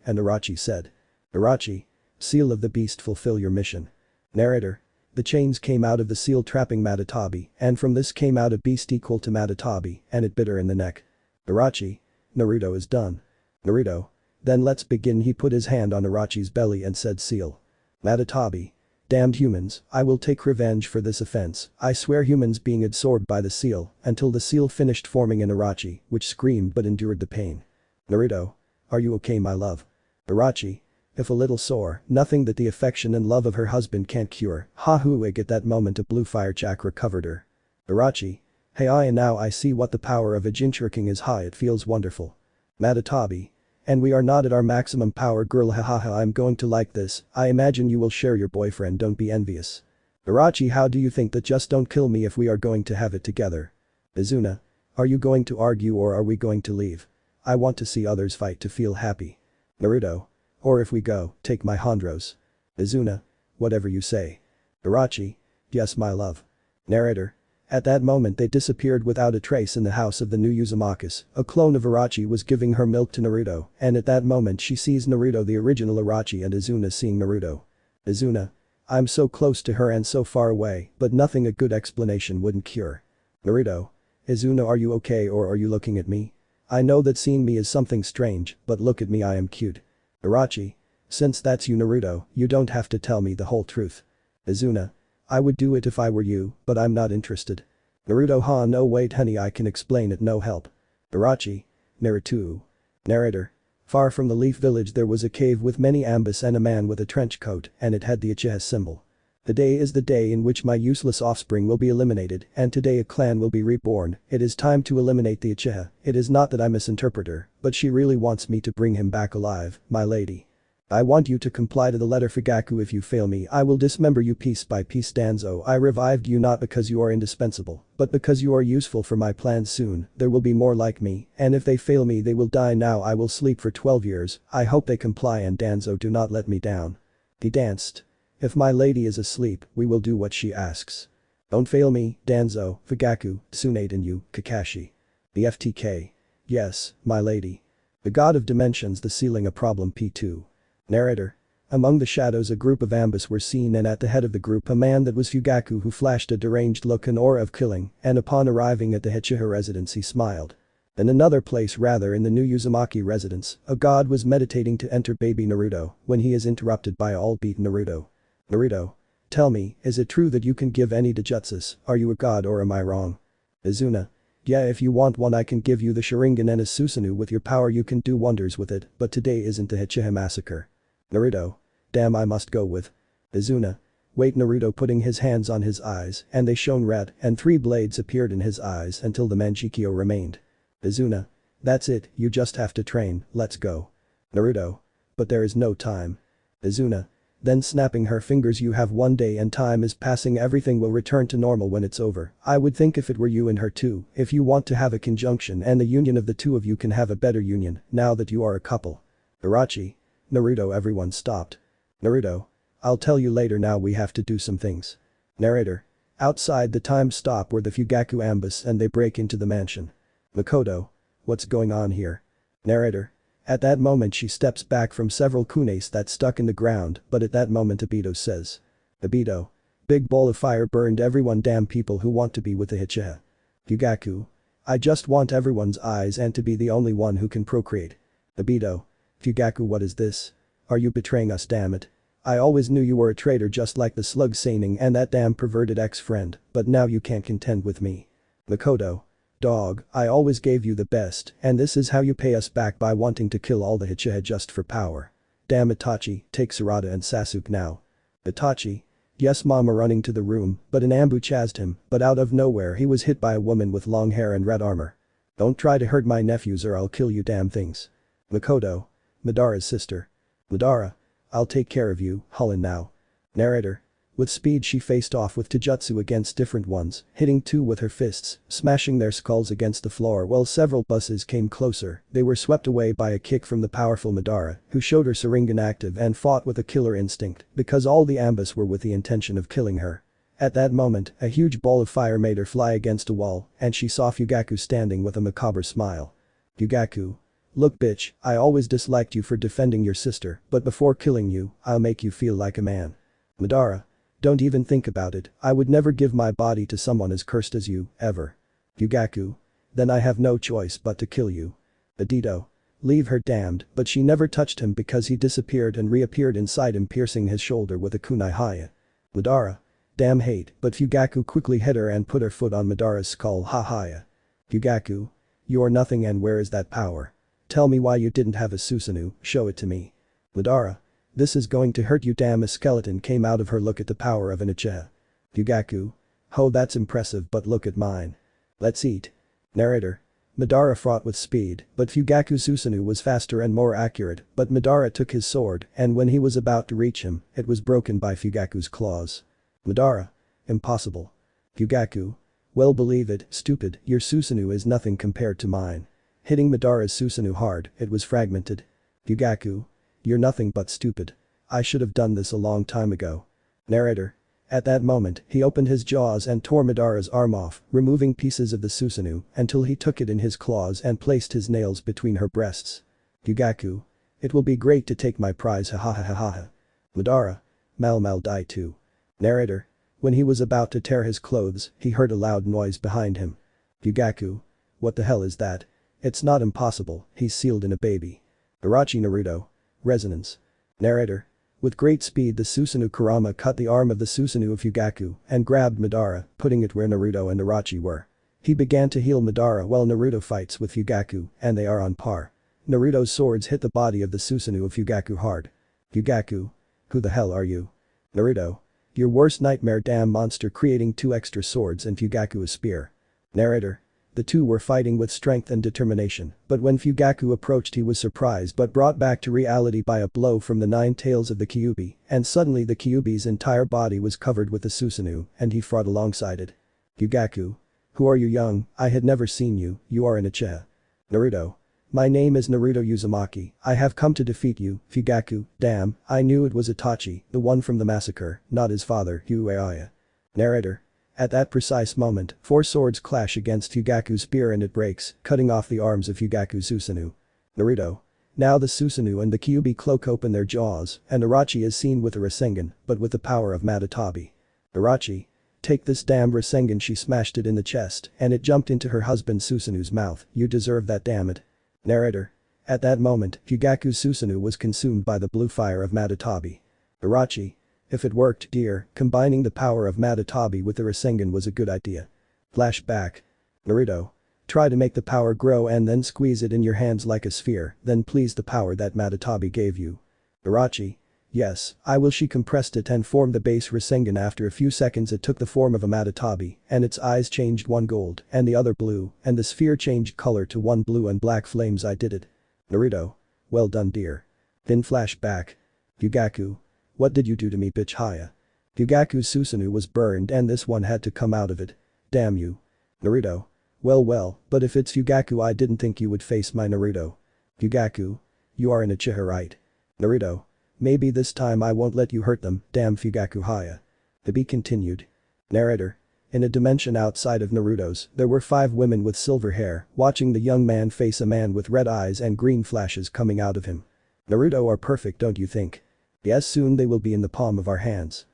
and Irachi said. Irachi. Seal of the beast fulfill your mission. Narrator. The chains came out of the seal trapping Matatabi and from this came out a beast equal to Matatabi and it bit her in the neck. Irachi. Naruto is done. Naruto. Then let's begin he put his hand on Irachi's belly and said seal. Matatabi. Damned humans, I will take revenge for this offense, I swear humans being absorbed by the seal until the seal finished forming in Irachi which screamed but endured the pain. Naruto. Are you okay my love? Irachi. If a little sore, nothing that the affection and love of her husband can't cure, ha-hoo-ig at that moment a blue fire chakra covered her. Irachi. Hey and now I see what the power of a Jinchuriki is it feels wonderful. Matatabi. And we are not at our maximum power girl hahaha I'm going to like this, I imagine you will share your boyfriend don't be envious. Irachi how do you think that just don't kill me if we are going to have it together? Izuna. Are you going to argue or are we going to leave? I want to see others fight to feel happy. Naruto. Or if we go, take my Hondros. Izuna. Whatever you say. Irachi. Yes my love. Narrator. At that moment they disappeared without a trace in the house of the new Uzumaki. A clone of Irachi was giving her milk to Naruto and at that moment she sees Naruto the original Irachi and Izuna seeing Naruto. Izuna. I'm so close to her and so far away but nothing a good explanation wouldn't cure. Naruto. Izuna are you okay or are you looking at me? I know that seeing me is something strange but look at me I am cute. Irachi. Since that's you Naruto, you don't have to tell me the whole truth. Izuna. I would do it if I were you, but I'm not interested. Naruto no wait honey I can explain it no help. Irachi. Naruto. Narrator. Far from the Leaf Village there was a cave with many ambus and a man with a trench coat and it had the Uchiha symbol. The day is the day in which my useless offspring will be eliminated and today a clan will be reborn, it is time to eliminate the Uchiha, it is not that I misinterpret her, but she really wants me to bring him back alive, my lady. I want you to comply to the letter Fugaku if you fail me I will dismember you piece by piece Danzo I revived you not because you are indispensable, but because you are useful for my plans soon, there will be more like me, and if they fail me they will die now I will sleep for 12 years, I hope they comply and Danzo do not let me down. He danced. If my lady is asleep, we will do what she asks. Don't fail me, Danzo, Fugaku, Tsunade and you, Kakashi. The FTK. Yes, my lady. The god of dimensions the ceiling a problem P2. Narrator. Among the shadows a group of ambus were seen and at the head of the group a man that was Fugaku who flashed a deranged look and aura of killing and upon arriving at the Uchiha residence he smiled. In another place rather in the new Uzumaki residence, a god was meditating to enter baby Naruto when he is interrupted by all beat Naruto. Naruto. Tell me, is it true that you can give any Jujutsus, are you a god or am I wrong? Izuna. Yeah if you want one I can give you the Sharigan and a Susanoo with your power you can do wonders with it but today isn't the Uchiha massacre. Naruto. Damn I must go with. Izuna. Wait Naruto putting his hands on his eyes and they shone red and 3 blades appeared in his eyes until the Manjikyo remained. Izuna. That's it, you just have to train, let's go. Naruto. But there is no time. Izuna. Then snapping her fingers you have 1 day and time is passing everything will return to normal when it's over, I would think if it were you and her too, if you want to have a conjunction and the union of the two of you can have a better union, now that you are a couple. Irachi. Naruto everyone stopped. Naruto. I'll tell you later, now we have to do some things. Narrator. Outside, the time stop where the Fugaku ambush and they break into the mansion. Makoto. What's going on here? Narrator. At that moment she steps back from several kunes that stuck in the ground, but at that moment Obito says. Obito. Big ball of fire burned everyone, damn people who want to be with the Uchiha. Fugaku. I just want everyone's eyes and to be the only one who can procreate. Obito. Fugaku, what is this? Are you betraying us, damn it? I always knew you were a traitor, just like the slug Seining and that damn perverted ex-friend, but now you can't contend with me. Makoto. Dog, I always gave you the best, and this is how you pay us back, by wanting to kill all the Uchiha just for power. Damn, Itachi, take Sarada and Sasuke now. Itachi. Yes, mama, running to the room, but an Anbu chased him, but out of nowhere he was hit by a woman with long hair and red armor. Don't try to hurt my nephews or I'll kill you, damn things. Makoto. Madara's sister. Madara. I'll take care of you, Hullen now. Narrator. With speed she faced off with Taijutsu against different ones, hitting two with her fists, smashing their skulls against the floor while several buses came closer. They were swept away by a kick from the powerful Madara, who showed her Sharingan active and fought with a killer instinct, because all the ambush were with the intention of killing her. At that moment, a huge ball of fire made her fly against a wall, and she saw Fugaku standing with a macabre smile. Fugaku. Look, bitch, I always disliked you for defending your sister, but before killing you, I'll make you feel like a man. Madara. Don't even think about it, I would never give my body to someone as cursed as you, ever. Fugaku. Then I have no choice but to kill you. Obito. Leave her, damned, but she never touched him because he disappeared and reappeared inside him, piercing his shoulder with a kunai haya. Madara. Damn hate, but Fugaku quickly hit her and put her foot on Madara's skull, ha haya. Fugaku. You are nothing, and where is that power? Tell me why you didn't have a Susanoo, show it to me. Madara. This is going to hurt you, damn. A skeleton came out of her. Look at the power of an Uchiha. Fugaku. Oh, that's impressive, but look at mine. Let's eat. Narrator. Madara fought with speed, but Fugaku's Susanoo was faster and more accurate, but Madara took his sword, and when he was about to reach him, it was broken by Fugaku's claws. Madara. Impossible. Fugaku. Well, believe it, stupid, your Susanoo is nothing compared to mine. Hitting Madara's Susanoo hard, it was fragmented. Fugaku. You're nothing but stupid. I should have done this a long time ago. Narrator. At that moment, he opened his jaws and tore Madara's arm off, removing pieces of the Susanoo until he took it in his claws and placed his nails between her breasts. Fugaku. It will be great to take my prize, ha ha ha ha ha. Madara. Mal die too. Narrator. When he was about to tear his clothes, he heard a loud noise behind him. Fugaku. What the hell is that? It's not impossible, he's sealed in a baby. Irachi Naruto. Resonance. Narrator. With great speed the Susanoo Kurama cut the arm of the Susanoo of Fugaku and grabbed Madara, putting it where Naruto and Irachi were. He began to heal Madara while Naruto fights with Fugaku, and they are on par. Naruto's swords hit the body of the Susanoo of Fugaku hard. Fugaku. Who the hell are you? Naruto. Your worst nightmare, damn monster, creating two extra swords and Fugaku's spear. Narrator. The two were fighting with strength and determination, but when Fugaku approached he was surprised but brought back to reality by a blow from the nine tails of the Kyuubi, and suddenly the Kyuubi's entire body was covered with the Susanoo, and he fought alongside it. Fugaku. Who are you, young? I had never seen you, you are an Uchiha. Naruto. My name is Naruto Uzumaki, I have come to defeat you, Fugaku. Damn, I knew it was Itachi, the one from the massacre, not his father, Uchiha. Narrator. At that precise moment, four swords clash against Fugaku's spear and it breaks, cutting off the arms of Fugaku's Susanoo. Naruto. Now the Susanoo and the Kyuubi cloak open their jaws, and Irachi is seen with a Rasengan, but with the power of Madatabi. Irachi. Take this damn Rasengan, she smashed it in the chest, and it jumped into her husband Susanoo's mouth, you deserve that, damn it. Narrator. At that moment, Fugaku's Susanoo was consumed by the blue fire of Madatabi. Irachi. If it worked, dear, combining the power of Madatabi with the Rasengan was a good idea. Flashback. Naruto. Try to make the power grow and then squeeze it in your hands like a sphere, then please the power that Madatabi gave you. Irachi. Yes, I will. She compressed it and formed the base Rasengan. After a few seconds it took the form of a Madatabi, and its eyes changed, one gold and the other blue, and the sphere changed color to one blue and black flames. I did it. Naruto. Well done, dear. Then flashback. Fugaku. What did you do to me, bitch? Haya. Fugaku's Susanoo was burned and this one had to come out of it. Damn you. Naruto. Well, but if it's Fugaku, I didn't think you would face my Naruto. Fugaku. You are an Uchiha, right? Naruto. Maybe this time I won't let you hurt them, damn Fugaku Haya. To be continued. Narrator. In a dimension outside of Naruto's, there were 5 women with silver hair, watching the young man face a man with red eyes and green flashes coming out of him. Naruto are perfect, don't you think? Yes, soon they will be in the palm of our hands.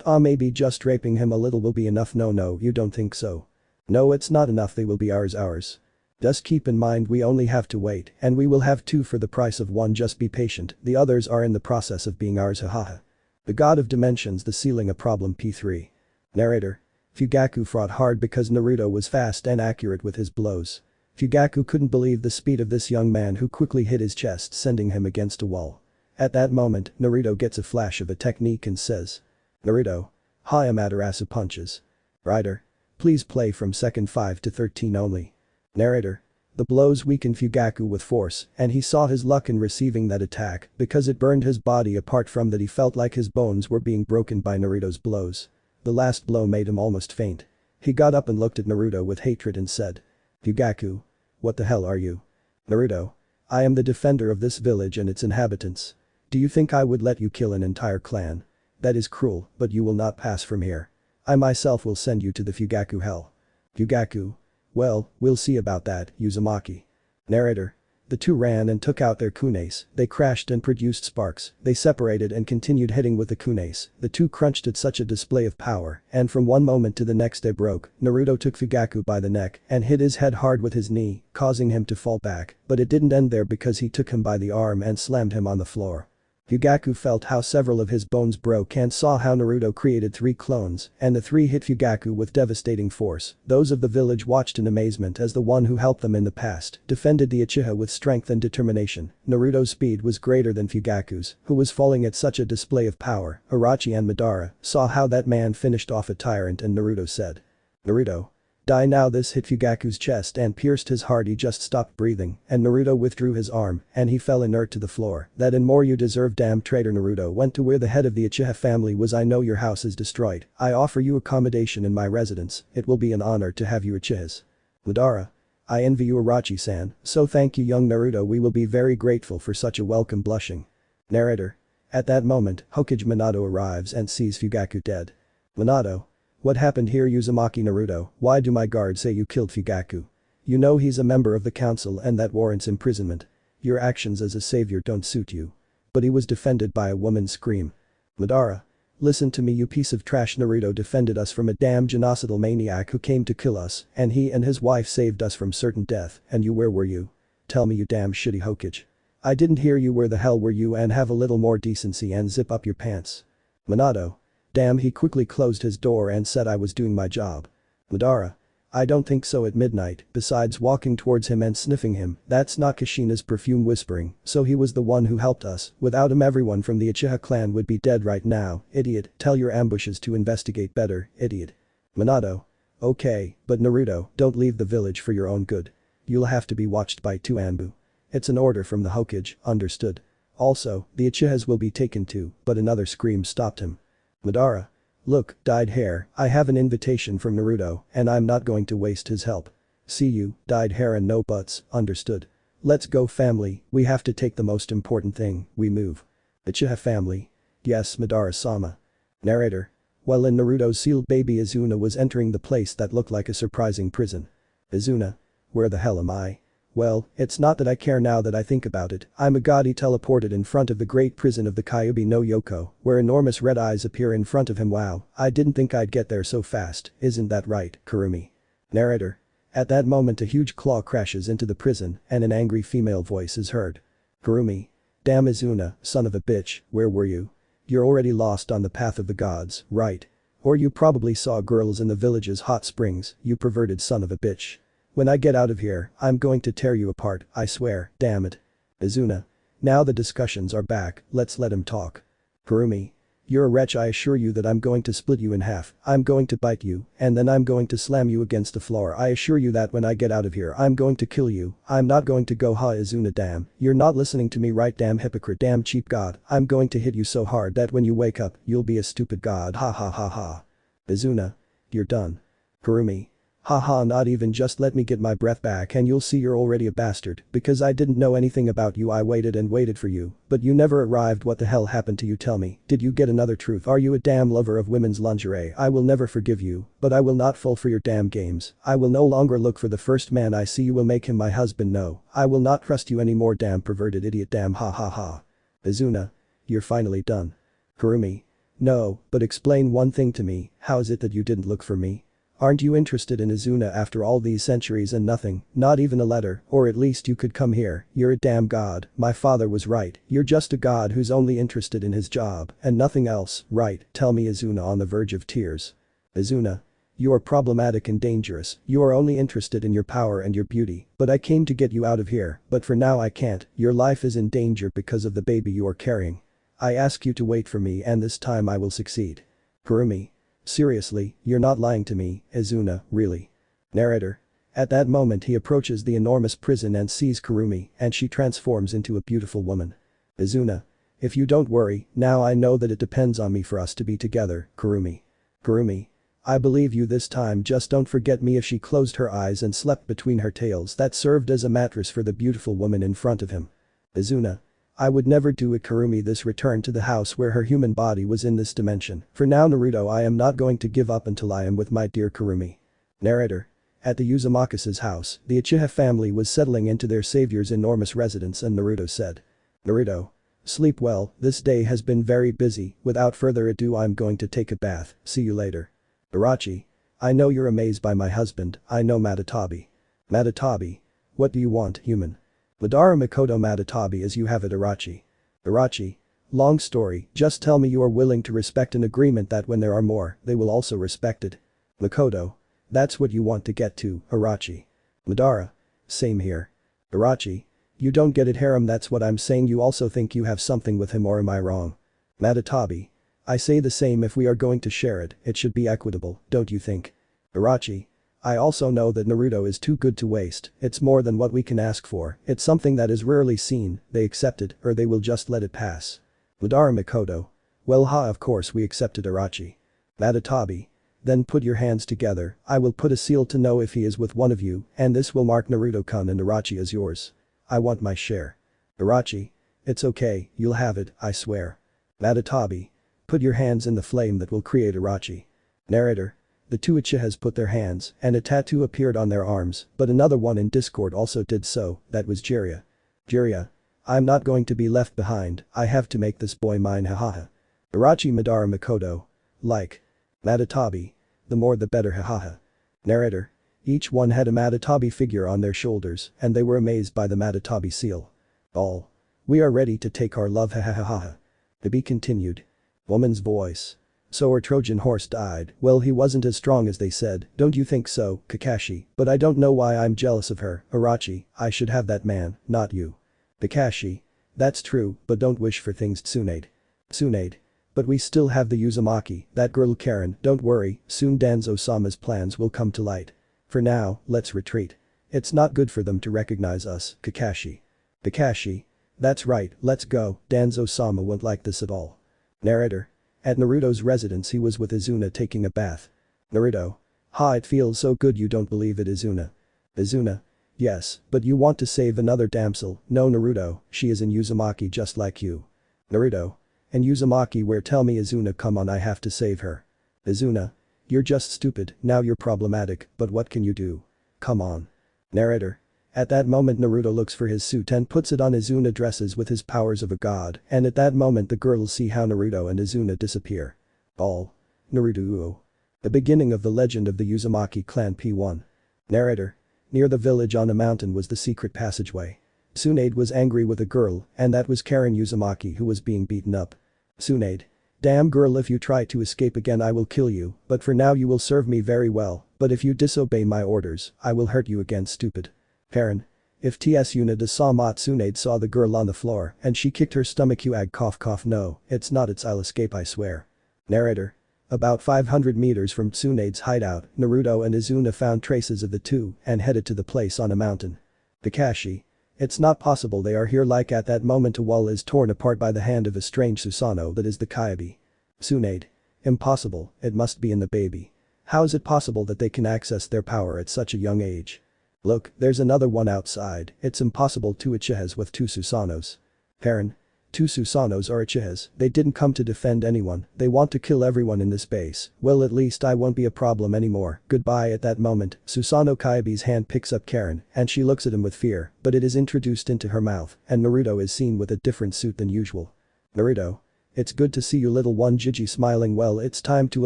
Maybe just raping him a little will be enough. No, you don't think so. No, it's not enough, they will be ours. Just keep in mind we only have to wait, and we will have 2 for the price of 1, just be patient, the others are in the process of being ours, hahaha. The god of dimensions, the ceiling a problem P3. Narrator. Fugaku fought hard because Naruto was fast and accurate with his blows. Fugaku couldn't believe the speed of this young man who quickly hit his chest, sending him against a wall. At that moment, Naruto gets a flash of a technique and says. Naruto. Haya Madarasu punches. Writer. Please play from second 5 to 13 only. Narrator. The blows weakened Fugaku with force, and he saw his luck in receiving that attack because it burned his body. Apart from that, he felt like his bones were being broken by Naruto's blows. The last blow made him almost faint. He got up and looked at Naruto with hatred and said. Fugaku. What the hell are you? Naruto. I am the defender of this village and its inhabitants. Do you think I would let you kill an entire clan? That is cruel, but you will not pass from here. I myself will send you to the Fugaku hell. Fugaku. Well, we'll see about that, Uzumaki. Narrator. The 2 ran and took out their kunes, they crashed and produced sparks, they separated and continued hitting with the kunes, the 2 crunched at such a display of power, and from one moment to the next they broke. Naruto took Fugaku by the neck and hit his head hard with his knee, causing him to fall back, but it didn't end there because he took him by the arm and slammed him on the floor. Fugaku felt how several of his bones broke and saw how Naruto created 3 clones, and the 3 hit Fugaku with devastating force. Those of the village watched in amazement as the one who helped them in the past defended the Uchiha with strength and determination. Naruto's speed was greater than Fugaku's, who was falling at such a display of power. Orochi and Madara saw how that man finished off a tyrant and Naruto said. Naruto. Die now. This hit Fugaku's chest and pierced his heart. He just stopped breathing and Naruto withdrew his arm and he fell inert to the floor. That and more you deserve, damn traitor. Naruto went to where the head of the Uchiha family was. I know your house is destroyed. I offer you accommodation in my residence. It will be an honor to have you Uchihas. Madara. I envy you, Orochi-san, so thank you, young Naruto, we will be very grateful for such a welcome. Blushing. Narrator. At that moment, Hokage Minato arrives and sees Fugaku dead. Minato. What happened here, Uzumaki? Naruto, why do my guards say you killed Fugaku? You know he's a member of the council and that warrants imprisonment. Your actions as a savior don't suit you. But he was defended by a woman's scream. Madara. Listen to me, you piece of trash. Naruto defended us from a damn genocidal maniac who came to kill us, and he and his wife saved us from certain death, and you, where were you? Tell me, you damn shitty Hokage. I didn't hear you. Where the hell were you? And have a little more decency and zip up your pants. Minato. Damn, he quickly closed his door and said I was doing my job. Madara. I don't think so. At midnight, besides walking towards him and sniffing him, that's not Kushina's perfume whispering, so he was the one who helped us. Without him everyone from the Uchiha clan would be dead right now. Idiot, tell your ambushes to investigate better, idiot. Minato. Okay, but Naruto, don't leave the village for your own good. You'll have to be watched by 2 Anbu. It's an order from the Hokage, understood. Also, the Uchihas will be taken too, but another scream stopped him. Madara. Look, dyed hair, I have an invitation from Naruto, and I'm not going to waste his help. See you, dyed hair and no buts, understood. Let's go, family, we have to take the most important thing, we move. Uchiha family. Yes, Madara-sama. Narrator. While in Naruto's sealed baby Izuna was entering the place that looked like a surprising prison. Izuna. Where the hell am I? Well, it's not that I care now that I think about it. I'm a god. He teleported in front of the great prison of the Kyuubi no Yoko, where enormous red eyes appear in front of him. Wow, I didn't think I'd get there so fast, isn't that right, Kurumi? Narrator. At that moment a huge claw crashes into the prison and an angry female voice is heard. Kurumi. Damn Izuna, son of a bitch, where were you? You're already lost on the path of the gods, right? Or you probably saw girls in the village's hot springs, you perverted son of a bitch. When I get out of here, I'm going to tear you apart, I swear, damn it. Izuna. Now the discussions are back, let's let him talk. Kurumi. You're a wretch. I assure you that I'm going to split you in half, I'm going to bite you, and then I'm going to slam you against the floor. I assure you that when I get out of here I'm going to kill you, I'm not going to go. Ha Izuna. Damn, you're not listening to me, right? Damn hypocrite, damn cheap god, I'm going to hit you so hard that when you wake up, you'll be a stupid god. Ha ha ha ha. Izuna. You're done. Kurumi. Haha, not even, just let me get my breath back and you'll see you're already a bastard, because I didn't know anything about you. I waited and waited for you, but you never arrived. What the hell happened to you? Tell me, did you get another truth? Are you a damn lover of women's lingerie? I will never forgive you, but I will not fall for your damn games. I will no longer look for the first man I see. You will make him my husband. No, I will not trust you anymore, damn perverted idiot, damn ha ha ha. Izuna. You're finally done. Kurumi. No, but explain one thing to me, how is it that you didn't look for me? Aren't you interested in Izuna after all these centuries and nothing, not even a letter, or at least you could come here? You're a damn god, my father was right, you're just a god who's only interested in his job and nothing else, right? Tell me. Izuna on the verge of tears. Izuna. You are problematic and dangerous, you are only interested in your power and your beauty, but I came to get you out of here, but for now I can't, your life is in danger because of the baby you are carrying. I ask you to wait for me and this time I will succeed. Kurumi. Seriously, you're not lying to me, Izuna, really? Narrator. At that moment he approaches the enormous prison and sees Kurumi and she transforms into a beautiful woman. Izuna. If you don't worry, now I know that it depends on me for us to be together, Kurumi. Kurumi. I believe you this time, just don't forget me. If she closed her eyes and slept between her tails that served as a mattress for the beautiful woman in front of him. Izuna. I would never do it. Kurumi. This returned to the house where her human body was in this dimension. For now, Naruto, I am not going to give up until I am with my dear Kurumi. Narrator. At the Uzumaki's house, the Uchiha family was settling into their savior's enormous residence and Naruto said. Naruto. Sleep well, this day has been very busy, without further ado I'm going to take a bath, see you later. Irachi. I know you're amazed by my husband, I know Madatabi. Madatabi. What do you want, human? Madara Makoto. Madatabi, as you have it, Irachi. Irachi. Long story, just tell me you are willing to respect an agreement that when there are more, they will also respect it. Makoto. That's what you want to get to, Irachi. Madara. Same here. Irachi. You don't get it, Harem, that's what I'm saying. You also think you have something with him, or am I wrong? Madatabi. I say the same. If we are going to share it, it should be equitable, don't you think? Irachi. I also know that Naruto is too good to waste, it's more than what we can ask for, it's something that is rarely seen, they accept it or they will just let it pass. Madara Makoto. Well of course we accepted, Irachi. Madatabi. Then put your hands together, I will put a seal to know if he is with one of you and this will mark Naruto-kun and Irachi as yours. I want my share. Irachi. It's okay, you'll have it, I swear. Madatabi. Put your hands in the flame that will create Irachi. Narrator. The two Uchihas put their hands and a tattoo appeared on their arms, but another one in Discord also did so, that was Jiraiya. Jiraiya. I'm not going to be left behind, I have to make this boy mine, hahaha. Irachi. Madara Makoto. Like. Madatabi. The more the better, hahaha. Narrator. Each one had a Madatabi figure on their shoulders and they were amazed by the Madatabi seal. All. We are ready to take our love, hahaha. To be continued. Woman's voice. So our Trojan horse died, well he wasn't as strong as they said, don't you think so, Kakashi, but I don't know why I'm jealous of her, Irachi, I should have that man, not you. Kakashi. That's true, but don't wish for things, Tsunade. Tsunade. But we still have the Uzumaki, that girl Karen, don't worry, soon Danzo-sama's plans will come to light. For now, let's retreat. It's not good for them to recognize us, Kakashi. Kakashi. That's right, let's go, Danzo-sama won't like this at all. Narrator. At Naruto's residence he was with Izuna taking a bath. Naruto. It feels so good, you don't believe it, Izuna. Izuna. Yes, but you want to save another damsel, no Naruto, she is in Uzumaki just like you. Naruto. And Uzumaki where? Tell me, Izuna, come on, I have to save her. Izuna. You're just stupid, now you're problematic, but what can you do? Come on. Narrator. At that moment Naruto looks for his suit and puts it on. Izuna dresses with his powers of a god and at that moment the girls see how Naruto and Izuna disappear. All. Naruto. The beginning of the legend of the Uzumaki clan P1. Narrator. Near the village on a mountain was the secret passageway. Tsunade was angry with a girl and that was Karen Uzumaki who was being beaten up. Tsunade. Damn girl, if you try to escape again I will kill you, but for now you will serve me very well, but if you disobey my orders, I will hurt you again, stupid. Karen. If ts Unida saw Tsunade saw the girl on the floor and she kicked her stomach. Cough no, it's not, it's I'll escape, I swear. Narrator. About 500 meters from Tsunade's hideout, Naruto and Izuna found traces of the two and headed to the place on a mountain. Kakashi. It's not possible they are here. Like at that moment a wall is torn apart by the hand of a strange Susanoo that is the Kyuubi. Tsunade. Impossible, it must be in the baby. How is it possible that they can access their power at such a young age? Look, there's another one outside, it's impossible, 2 Uchihas with 2 Susanos. Harem. 2 Susanos are Uchihas, they didn't come to defend anyone, they want to kill everyone in this base, well at least I won't be a problem anymore, goodbye. At that moment, Susanoo Kaibi's hand picks up Karen, and she looks at him with fear, but it is introduced into her mouth, and Naruto is seen with a different suit than usual. Naruto. It's good to see you, little one. Gigi smiling. Well, it's time to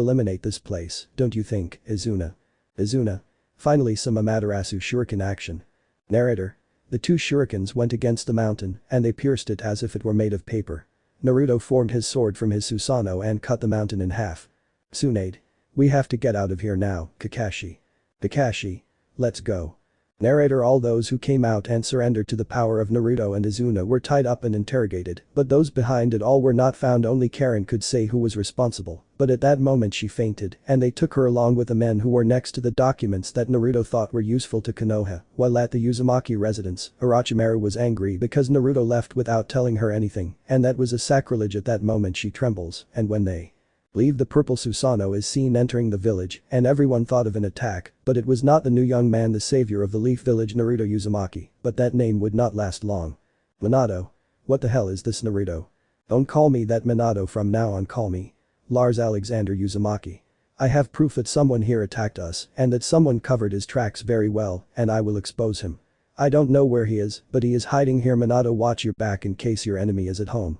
eliminate this place, don't you think, Izuna? Izuna. Finally some Amaterasu shuriken action. Narrator. The 2 shurikens went against the mountain, and they pierced it as if it were made of paper. Naruto formed his sword from his Susanoo and cut the mountain in half. Tsunade. We have to get out of here now, Kakashi. Kakashi. Let's go. Narrator. All those who came out and surrendered to the power of Naruto and Izuna were tied up and interrogated, but those behind it all were not found. Only Karen could say who was responsible, but at that moment she fainted, and they took her along with the men who were next to the documents that Naruto thought were useful to Konoha. While at the Uzumaki residence, Orochimaru was angry because Naruto left without telling her anything, and that was a sacrilege. At that moment she trembles, and when they leave, the purple Susanoo is seen entering the village, and everyone thought of an attack, but it was not the new young man, the savior of the Leaf Village, Naruto Uzumaki, but that name would not last long. Minato. What the hell is this, Naruto? Don't call me that, Minato, from now on call me Lars Alexander Uzumaki. I have proof that someone here attacked us and that someone covered his tracks very well, and I will expose him. I don't know where he is, but he is hiding here. Minato, watch your back in case your enemy is at home.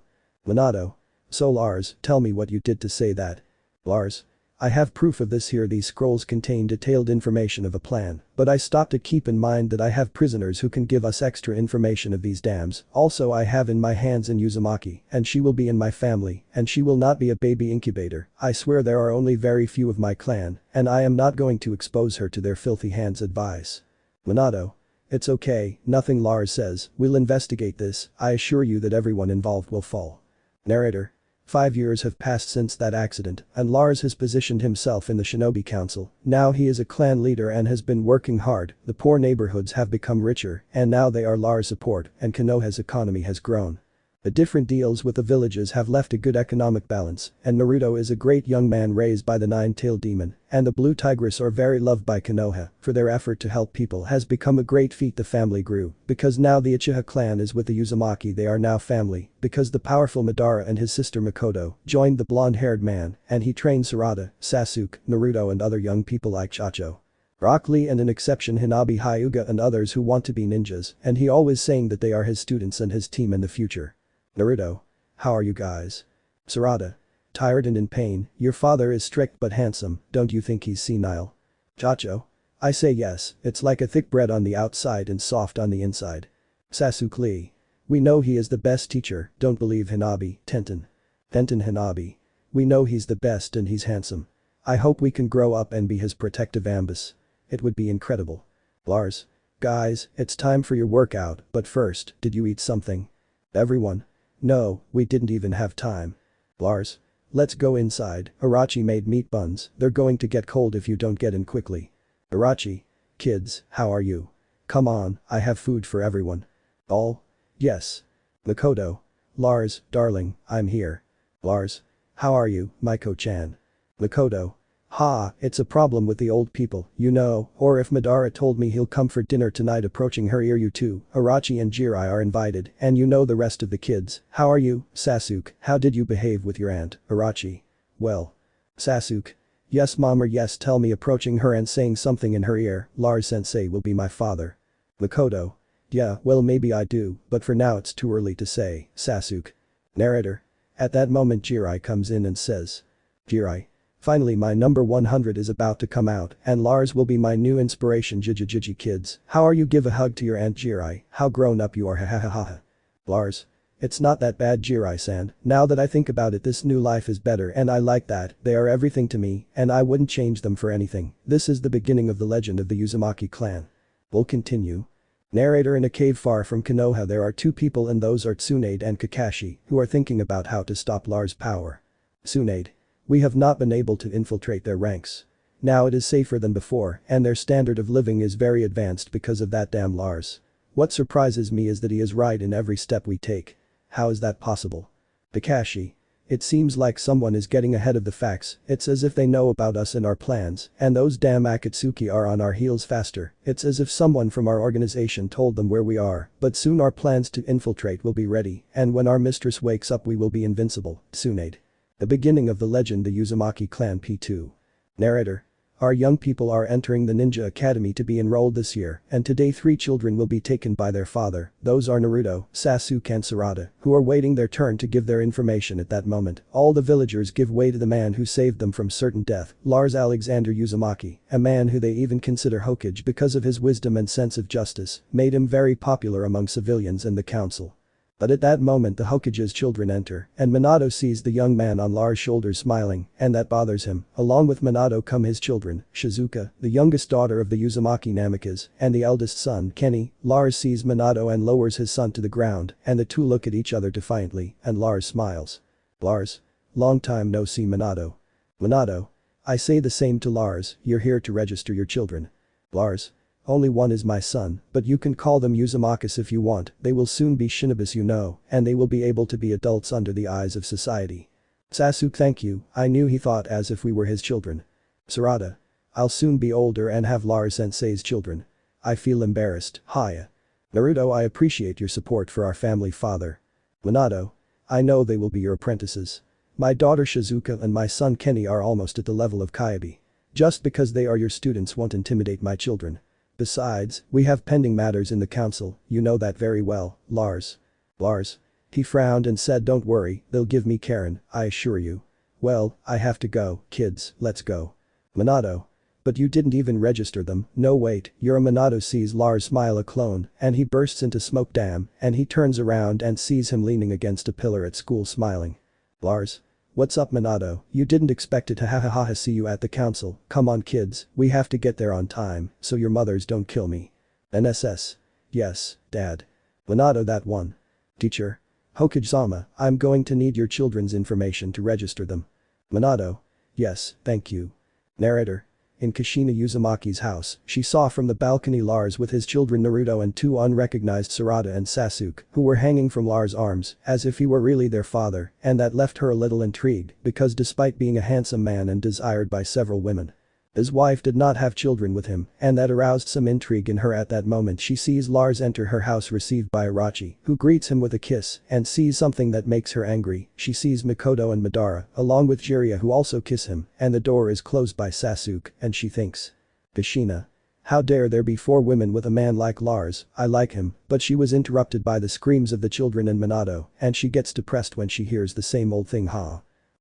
Minato. So Lars, tell me what you did to say that. Lars. I have proof of this here. These scrolls contain detailed information of a plan, but I stopped to keep in mind that I have prisoners who can give us extra information of these dams. Also I have in my hands in Uzumaki, and she will be in my family, and she will not be a baby incubator. I swear there are only very few of my clan, and I am not going to expose her to their filthy hands. Advice. Minato. It's okay, nothing. Lars says, we'll investigate this, I assure you that everyone involved will fall. Narrator. 5 years have passed since that accident, and Lars has positioned himself in the Shinobi Council. Now he is a clan leader and has been working hard. The poor neighborhoods have become richer, and now they are Lars' support, and Konoha's economy has grown. The different deals with the villages have left a good economic balance, and Naruto is a great young man raised by the nine-tailed demon, and the blue tigress are very loved by Konoha, for their effort to help people has become a great feat. The family grew, because now the Uchiha clan is with the Uzumaki. They are now family, because the powerful Madara and his sister Makoto joined the blonde-haired man, and he trained Sarada, Sasuke, Naruto and other young people like Chacho, Rock Lee, and an exception Hinabi, Hyuga and others who want to be ninjas, and he always saying that they are his students and his team in the future. Naruto. How are you guys? Sarada. Tired and in pain. Your father is strict but handsome, don't you think he's senile? Chacho. I say yes, it's like a thick bread on the outside and soft on the inside. Sasuke Lee. We know he is the best teacher, don't believe Hinabi. Tenten. Hinabi. We know he's the best and he's handsome. I hope we can grow up and be his protective ambus. It would be incredible. Lars. Guys, it's time for your workout, but first, did you eat something? Everyone. No, we didn't even have time. Lars. Let's go inside. Orochi made meat buns, they're going to get cold if you don't get in quickly. Orochi. Kids, how are you? Come on, I have food for everyone. All? Yes. Makoto. Lars, darling, I'm here. Lars. How are you, Maiko-chan? Makoto. Ha, it's a problem with the old people, you know, or if Madara told me he'll come for dinner tonight. Approaching her ear. You too, Orochi and Jirai are invited, and you know the rest of the kids. How are you, Sasuke? How did you behave with your aunt, Orochi? Well. Sasuke. Yes mom, or yes tell me. Approaching her and saying something in her ear. Lars sensei will be my father. Makoto. Yeah, well maybe I do, but for now it's too early to say, Sasuke. Narrator. At that moment Jirai comes in and says. Jirai. Finally my number 100 is about to come out, and Lars will be my new inspiration. Jiji kids, how are you? Give a hug to your aunt Jirai, how grown up you are. Ha. Lars. It's not that bad Jirai-san, now that I think about it this new life is better and I like that, they are everything to me, and I wouldn't change them for anything. This is the beginning of the legend of the Uzumaki clan. We'll continue. Narrator. In a cave far from Konoha there are 2 people, and those are Tsunade and Kakashi, who are thinking about how to stop Lars' power. Tsunade. We have not been able to infiltrate their ranks. Now it is safer than before, and their standard of living is very advanced because of that damn Lars. What surprises me is that he is right in every step we take. How is that possible? Kakashi. It seems like someone is getting ahead of the facts, it's as if they know about us and our plans, and those damn Akatsuki are on our heels faster, it's as if someone from our organization told them where we are, but soon our plans to infiltrate will be ready, and when our mistress wakes up we will be invincible. Tsunade. The beginning of the legend the Uzumaki clan P2. Narrator. Our young people are entering the ninja academy to be enrolled this year, and today 3 children will be taken by their father, those are Naruto, Sasuke and Sarada, who are waiting their turn to give their information at that moment. All the villagers give way to the man who saved them from certain death, Lars Alexander Uzumaki, a man who they even consider Hokage because of his wisdom and sense of justice, made him very popular among civilians and the council. But at that moment the Hokage's children enter, and Minato sees the young man on Lars' shoulders smiling, and that bothers him. Along with Minato come his children, Shizuka, the youngest daughter of the Uzumaki Namikaze, and the eldest son, Kenny. Lars sees Minato and lowers his son to the ground, and the two look at each other defiantly, and Lars smiles. Lars. Long time no see Minato. Minato. I say the same to Lars, you're here to register your children. Lars. Only one is my son, but you can call them Uzumakis if you want, they will soon be shinobis you know, and they will be able to be adults under the eyes of society. Sasuke thank you, I knew he thought as if we were his children. Sarada. I'll soon be older and have Lars sensei's children. I feel embarrassed, Haya. Naruto I appreciate your support for our family father. Minato. I know they will be your apprentices. My daughter Shizuka and my son Kenny are almost at the level of Kyuubi. Just because they are your students won't intimidate my children. Besides, we have pending matters in the council, you know that very well, Lars. Lars. He frowned and said don't worry, they'll give me Karen, I assure you. Well, I have to go, kids, let's go. Minato. But you didn't even register them, no wait, you're a Minato sees Lars smile a clone, and he bursts into smoke damn, and he turns around and sees him leaning against a pillar at school smiling. Lars. What's up Minato, you didn't expect it to ha see you at the council, come on kids, we have to get there on time, so your mothers don't kill me. NSS. Yes, Dad. Minato that one. Teacher. Hokage-sama, I'm going to need your children's information to register them. Minato. Yes, thank you. Narrator. In Kushina Uzumaki's house, she saw from the balcony Lars with his children Naruto and 2 unrecognized Sarada and Sasuke, who were hanging from Lars' arms, as if he were really their father, and that left her a little intrigued, because despite being a handsome man and desired by several women, his wife did not have children with him, and that aroused some intrigue in her at that moment she sees Lars enter her house received by Irachi, who greets him with a kiss, and sees something that makes her angry, she sees Mikoto and Madara, along with Jiraiya who also kiss him, and the door is closed by Sasuke, and she thinks. Kushina. How dare there be 4 women with a man like Lars, I like him, but she was interrupted by the screams of the children and Minato, and she gets depressed when she hears the same old thing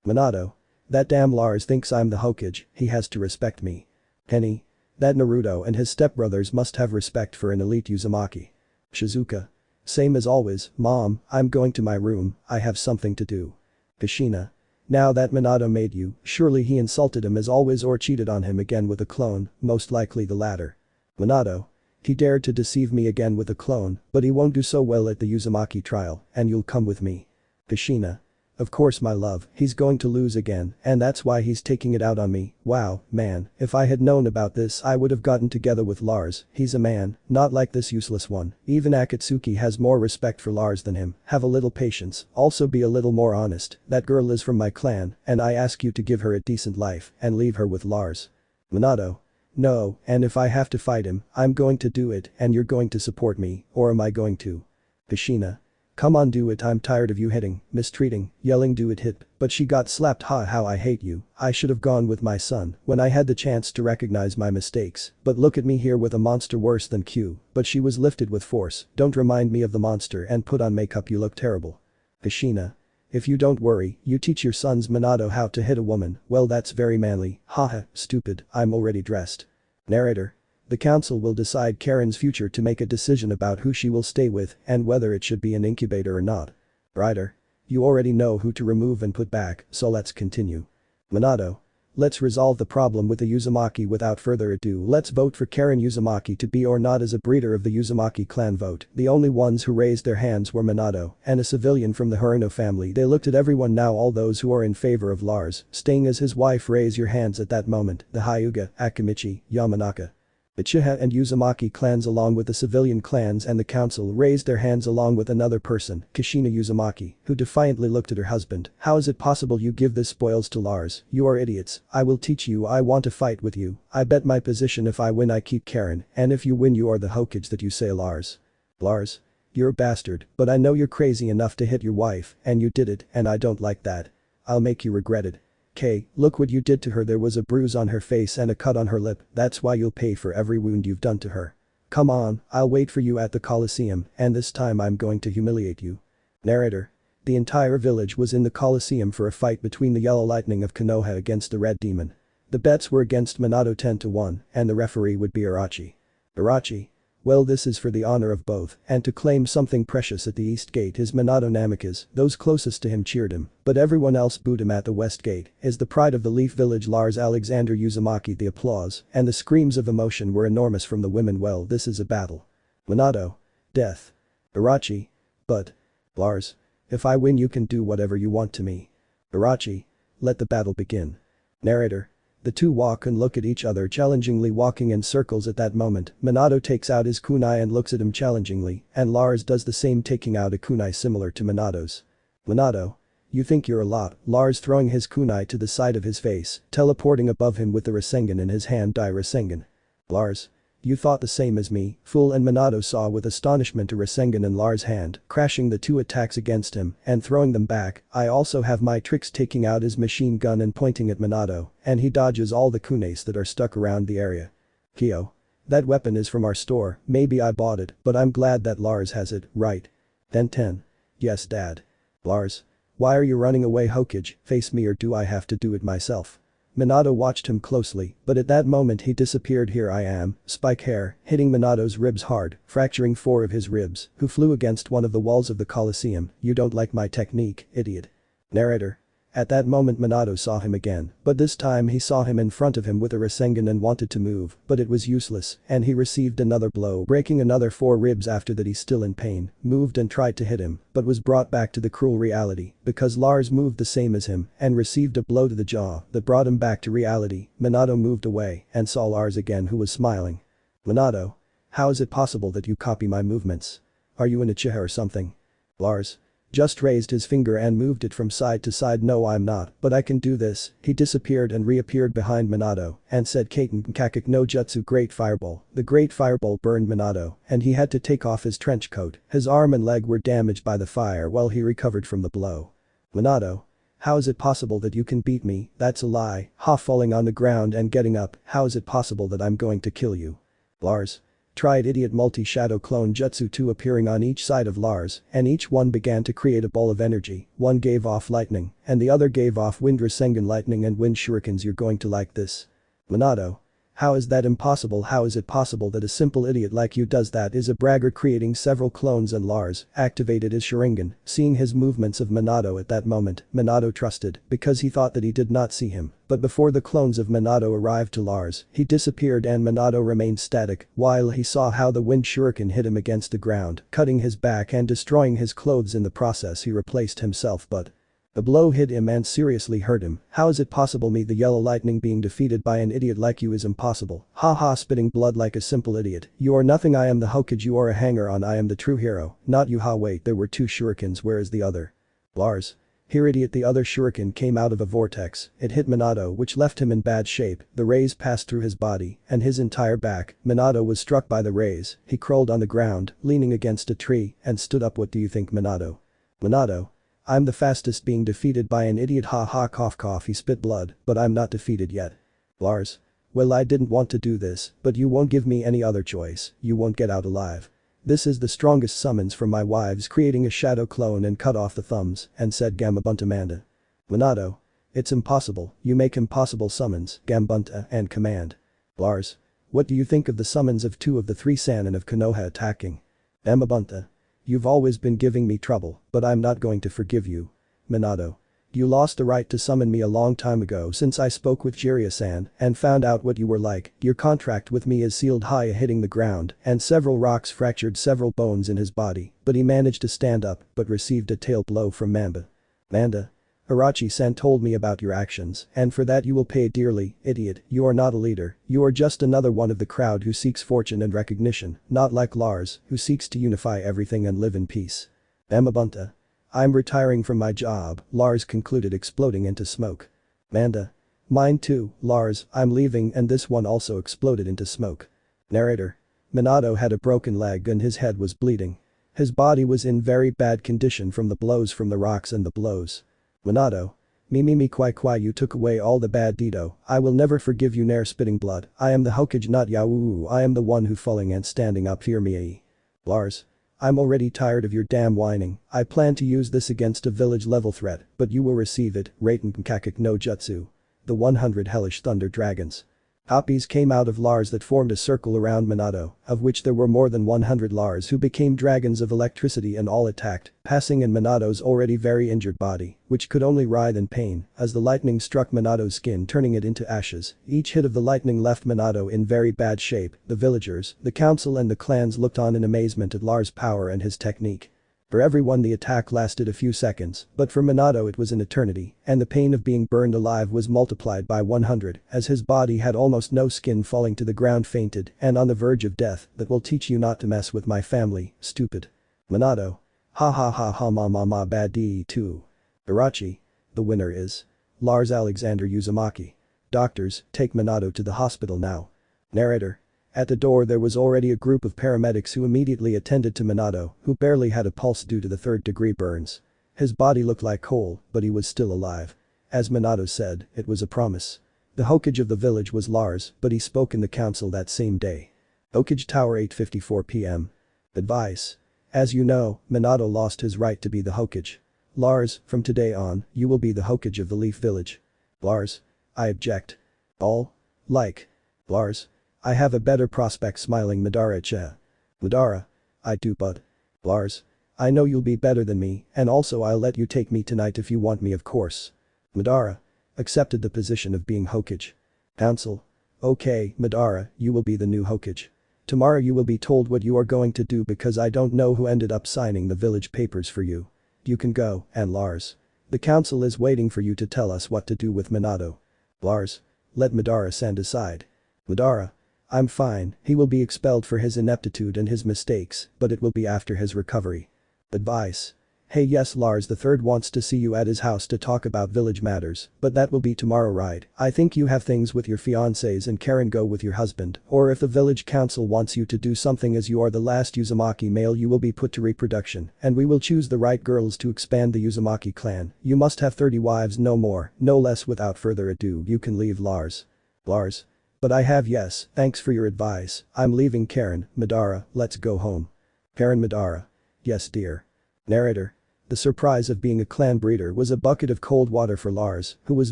Minato. That damn Lars thinks I'm the Hokage, he has to respect me. Kenny. That Naruto and his stepbrothers must have respect for an elite Uzumaki. Shizuka. Same as always, Mom, I'm going to my room, I have something to do. Kushina. Now that Minato made you, surely he insulted him as always or cheated on him again with a clone, most likely the latter. Minato. He dared to deceive me again with a clone, but he won't do so well at the Uzumaki trial, and you'll come with me. Kushina. Of course my love, he's going to lose again, and that's why he's taking it out on me. Wow, man, if I had known about this I would have gotten together with Lars, he's a man, not like this useless one. Even Akatsuki has more respect for Lars than him, have a little patience, also be a little more honest, that girl is from my clan, and I ask you to give her a decent life, and leave her with Lars. Minato. No, and if I have to fight him, I'm going to do it, and you're going to support me, or am I going to? Kushina. Come on do it I'm tired of you hitting, mistreating, yelling do it hit, but she got slapped how I hate you, I should have gone with my son when I had the chance to recognize my mistakes, but look at me here with a monster worse than Q, but she was lifted with force, don't remind me of the monster and put on makeup you look terrible. Kushina. If you don't worry, you teach your sons Minato how to hit a woman, well that's very manly, haha, stupid, I'm already dressed. Narrator. The council will decide Karen's future to make a decision about who she will stay with and whether it should be an incubator or not. Writer. You already know who to remove and put back, so let's continue. Minato. Let's resolve the problem with the Uzumaki without further ado let's vote for Karen Uzumaki to be or not as a breeder of the Uzumaki clan vote. The only ones who raised their hands were Minato and a civilian from the Harem family they looked at everyone now all those who are in favor of Lars staying as his wife raise your hands at that moment the Hyuga, Akamichi, Yamanaka. Uchiha and Uzumaki clans along with the civilian clans and the council raised their hands along with another person, Kushina Uzumaki, who defiantly looked at her husband. How is it possible you give this spoils to Lars? You are idiots. I will teach you. I want to fight with you. I bet my position if I win I keep Karen, and if you win you are the Hokage that you say Lars. Lars? You're a bastard, but I know you're crazy enough to hit your wife, and you did it, and I don't like that. I'll make you regret it. Kay, look what you did to her. There was a bruise on her face and a cut on her lip. That's why you'll pay for every wound you've done to her. Come on, I'll wait for you at the Colosseum, and this time I'm going to humiliate you. Narrator. The entire village was in the Colosseum for a fight between the Yellow Lightning of Konoha against the Red Demon. The bets were against Minato 10-1, and the referee would be Irachi. Irachi? Well, this is for the honor of both, and to claim something precious at the East Gate. His Minato Namikaze, those closest to him cheered him, but everyone else booed him at the West Gate. Is the pride of the Leaf Village Lars Alexander Uzumaki. The applause and the screams of emotion were enormous from the women. Well, this is a battle. Minato. Death. Irachi. But. Lars. If I win you can do whatever you want to me. Irachi. Let the battle begin. Narrator. The two walk and look at each other challengingly, walking in circles. At that moment, Minato takes out his kunai and looks at him challengingly, and Lars does the same, taking out a kunai similar to Minato's. Minato. You think you're a lot, Lars throwing his kunai to the side of his face, teleporting above him with the Rasengan in his hand. Rasengan. Lars. You thought the same as me, fool. And Minato saw with astonishment a Rasengan in Lars' hand, crashing the two attacks against him and throwing them back. I also have my tricks, taking out his machine gun and pointing at Minato, and he dodges all the kunais that are stuck around the area. Kyo. That weapon is from our store, maybe I bought it, but I'm glad that Lars has it, right? Then 10. Yes, Dad. Lars. Why are you running away, Hokage? Face me or do I have to do it myself? Minato watched him closely, but at that moment he disappeared. Here I am, spike hair, hitting Minato's ribs hard, fracturing 4 of his ribs, who flew against one of the walls of the Colosseum. You don't like my technique, idiot. Narrator. At that moment Minato saw him again, but this time he saw him in front of him with a Rasengan and wanted to move, but it was useless, and he received another blow, breaking another 4 ribs. After that, he's still in pain, moved and tried to hit him, but was brought back to the cruel reality, because Lars moved the same as him and received a blow to the jaw that brought him back to reality. Minato moved away and saw Lars again, who was smiling. Minato. How is it possible that you copy my movements? Are you an Uchiha or something? Lars. Just raised his finger and moved it from side to side. No, I'm not, but I can do this. He disappeared and reappeared behind Minato and said Kaiten Kakak no Jutsu. Great Fireball. The Great Fireball burned Minato and he had to take off his trench coat. His arm and leg were damaged by the fire while he recovered from the blow. Minato. How is it possible that you can beat me? That's a lie. Ha, falling on the ground and getting up. How is it possible that I'm going to kill you? Lars. Try it, idiot. Multi-shadow clone jutsu 2 appearing on each side of Lars, and each one began to create a ball of energy. One gave off lightning, and the other gave off wind Rasengan lightning and wind shurikens. You're going to like this. Minato. How is that impossible? How is it possible that a simple idiot like you does that? Is a braggart, creating several clones, and Lars activated his Sharingan, seeing his movements of Minato. At that moment, Minato trusted, because he thought that he did not see him, but before the clones of Minato arrived to Lars, he disappeared and Minato remained static while he saw how the wind shuriken hit him against the ground, cutting his back and destroying his clothes. In the process he replaced himself, but the blow hit him and seriously hurt him. How is it possible? Me, the Yellow Lightning, being defeated by an idiot like you is impossible. Ha ha, spitting blood like a simple idiot. You are nothing. I am the Hokage. You are a hanger-on. I am the true hero, not you. Ha, wait, there were 2 shurikens. Where is the other? Lars. Here, idiot. The other shuriken came out of a vortex. It hit Minato, which left him in bad shape. The rays passed through his body and his entire back. Minato was struck by the rays. He crawled on the ground, leaning against a tree, and stood up. What do you think, Minato? Minato. I'm the fastest, being defeated by an idiot. Ha ha, cough cough. He spit blood, but I'm not defeated yet. Lars. Well, I didn't want to do this, but you won't give me any other choice. You won't get out alive. This is the strongest summons from my wives, creating a shadow clone and cut off the thumbs, and said Gamabuntamanda. Minato. It's impossible. You make impossible summons, Gambunta and command. Lars. What do you think of the summons of 2 of the 3 Sannin of Konoha attacking? Gamabunta. You've always been giving me trouble, but I'm not going to forgive you. Minato. You lost the right to summon me a long time ago, since I spoke with Jiraiya-san and found out what you were like. Your contract with me is sealed. Haya hitting the ground, and several rocks fractured several bones in his body, but he managed to stand up but received a tail blow from Mamba. Manda. Orochi-san told me about your actions, and for that you will pay dearly, idiot, you are not a leader, you are just another one of the crowd who seeks fortune and recognition, not like Lars, who seeks to unify everything and live in peace. Amabunta. I'm retiring from my job, Lars concluded, exploding into smoke. Manda. Mine too, Lars, I'm leaving, and this one also exploded into smoke. Narrator. Minato had a broken leg and his head was bleeding. His body was in very bad condition from the blows from the rocks and the blows. Minato. Me kwai kwai, you took away all the bad Dido, I will never forgive you, Nair spitting blood, I am the Hokage not Yahoo, I am the one who falling and standing up, hear me. Lars. I'm already tired of your damn whining, I plan to use this against a village level threat, but you will receive it, Raiten Kakak no Jutsu. The 100 hellish thunder dragons. Copies came out of Lars that formed a circle around Minato, of which there were more than 100 Lars who became dragons of electricity and all attacked, passing in Minato's already very injured body, which could only writhe in pain, as the lightning struck Minato's skin, turning it into ashes. Each hit of the lightning left Minato in very bad shape. The villagers, the council and the clans looked on in amazement at Lars' power and his technique. For everyone the attack lasted a few seconds, but for Minato it was an eternity, and the pain of being burned alive was multiplied by 100, as his body had almost no skin, falling to the ground fainted and on the verge of death. That will teach you not to mess with my family, stupid. Minato. Ha ha ha ha ma bad D too. Orochi. The winner is Lars Alexander Uzumaki. Doctors, take Minato to the hospital now. Narrator. At the door there was already a group of paramedics who immediately attended to Minato, who barely had a pulse due to the third-degree burns. His body looked like coal, but he was still alive. As Minato said, it was a promise. The Hokage of the village was Lars, but he spoke in the council that same day. Hokage Tower 8:54 p.m. Advice. As you know, Minato lost his right to be the Hokage. Lars, from today on, you will be the Hokage of the Leaf Village. Lars. I object. All. Like. Lars. I have a better prospect, smiling Madara. Madara. I do, but. Lars. I know you'll be better than me, and also I'll let you take me tonight if you want me, of course. Madara. Accepted the position of being Hokage. Council. Okay, Madara, you will be the new Hokage. Tomorrow you will be told what you are going to do because I don't know who ended up signing the village papers for you. You can go, and Lars. The council is waiting for you to tell us what to do with Minato. Lars. Let Madara-san decide. Madara. I'm fine, he will be expelled for his ineptitude and his mistakes, but it will be after his recovery. Advice. Hey, yes, Lars III wants to see you at his house to talk about village matters, but that will be tomorrow, right? I think you have things with your fiancés and Karen, go with your husband, or if the village council wants you to do something, as you are the last Uzumaki male, you will be put to reproduction, and we will choose the right girls to expand the Uzumaki clan. You must have 30 wives, no more, no less. Without further ado, you can leave, Lars. Lars. But I have, yes, thanks for your advice, I'm leaving. Karen. Madara, let's go home. Karen. Madara. Yes, dear. Narrator. The surprise of being a clan breeder was a bucket of cold water for Lars, who was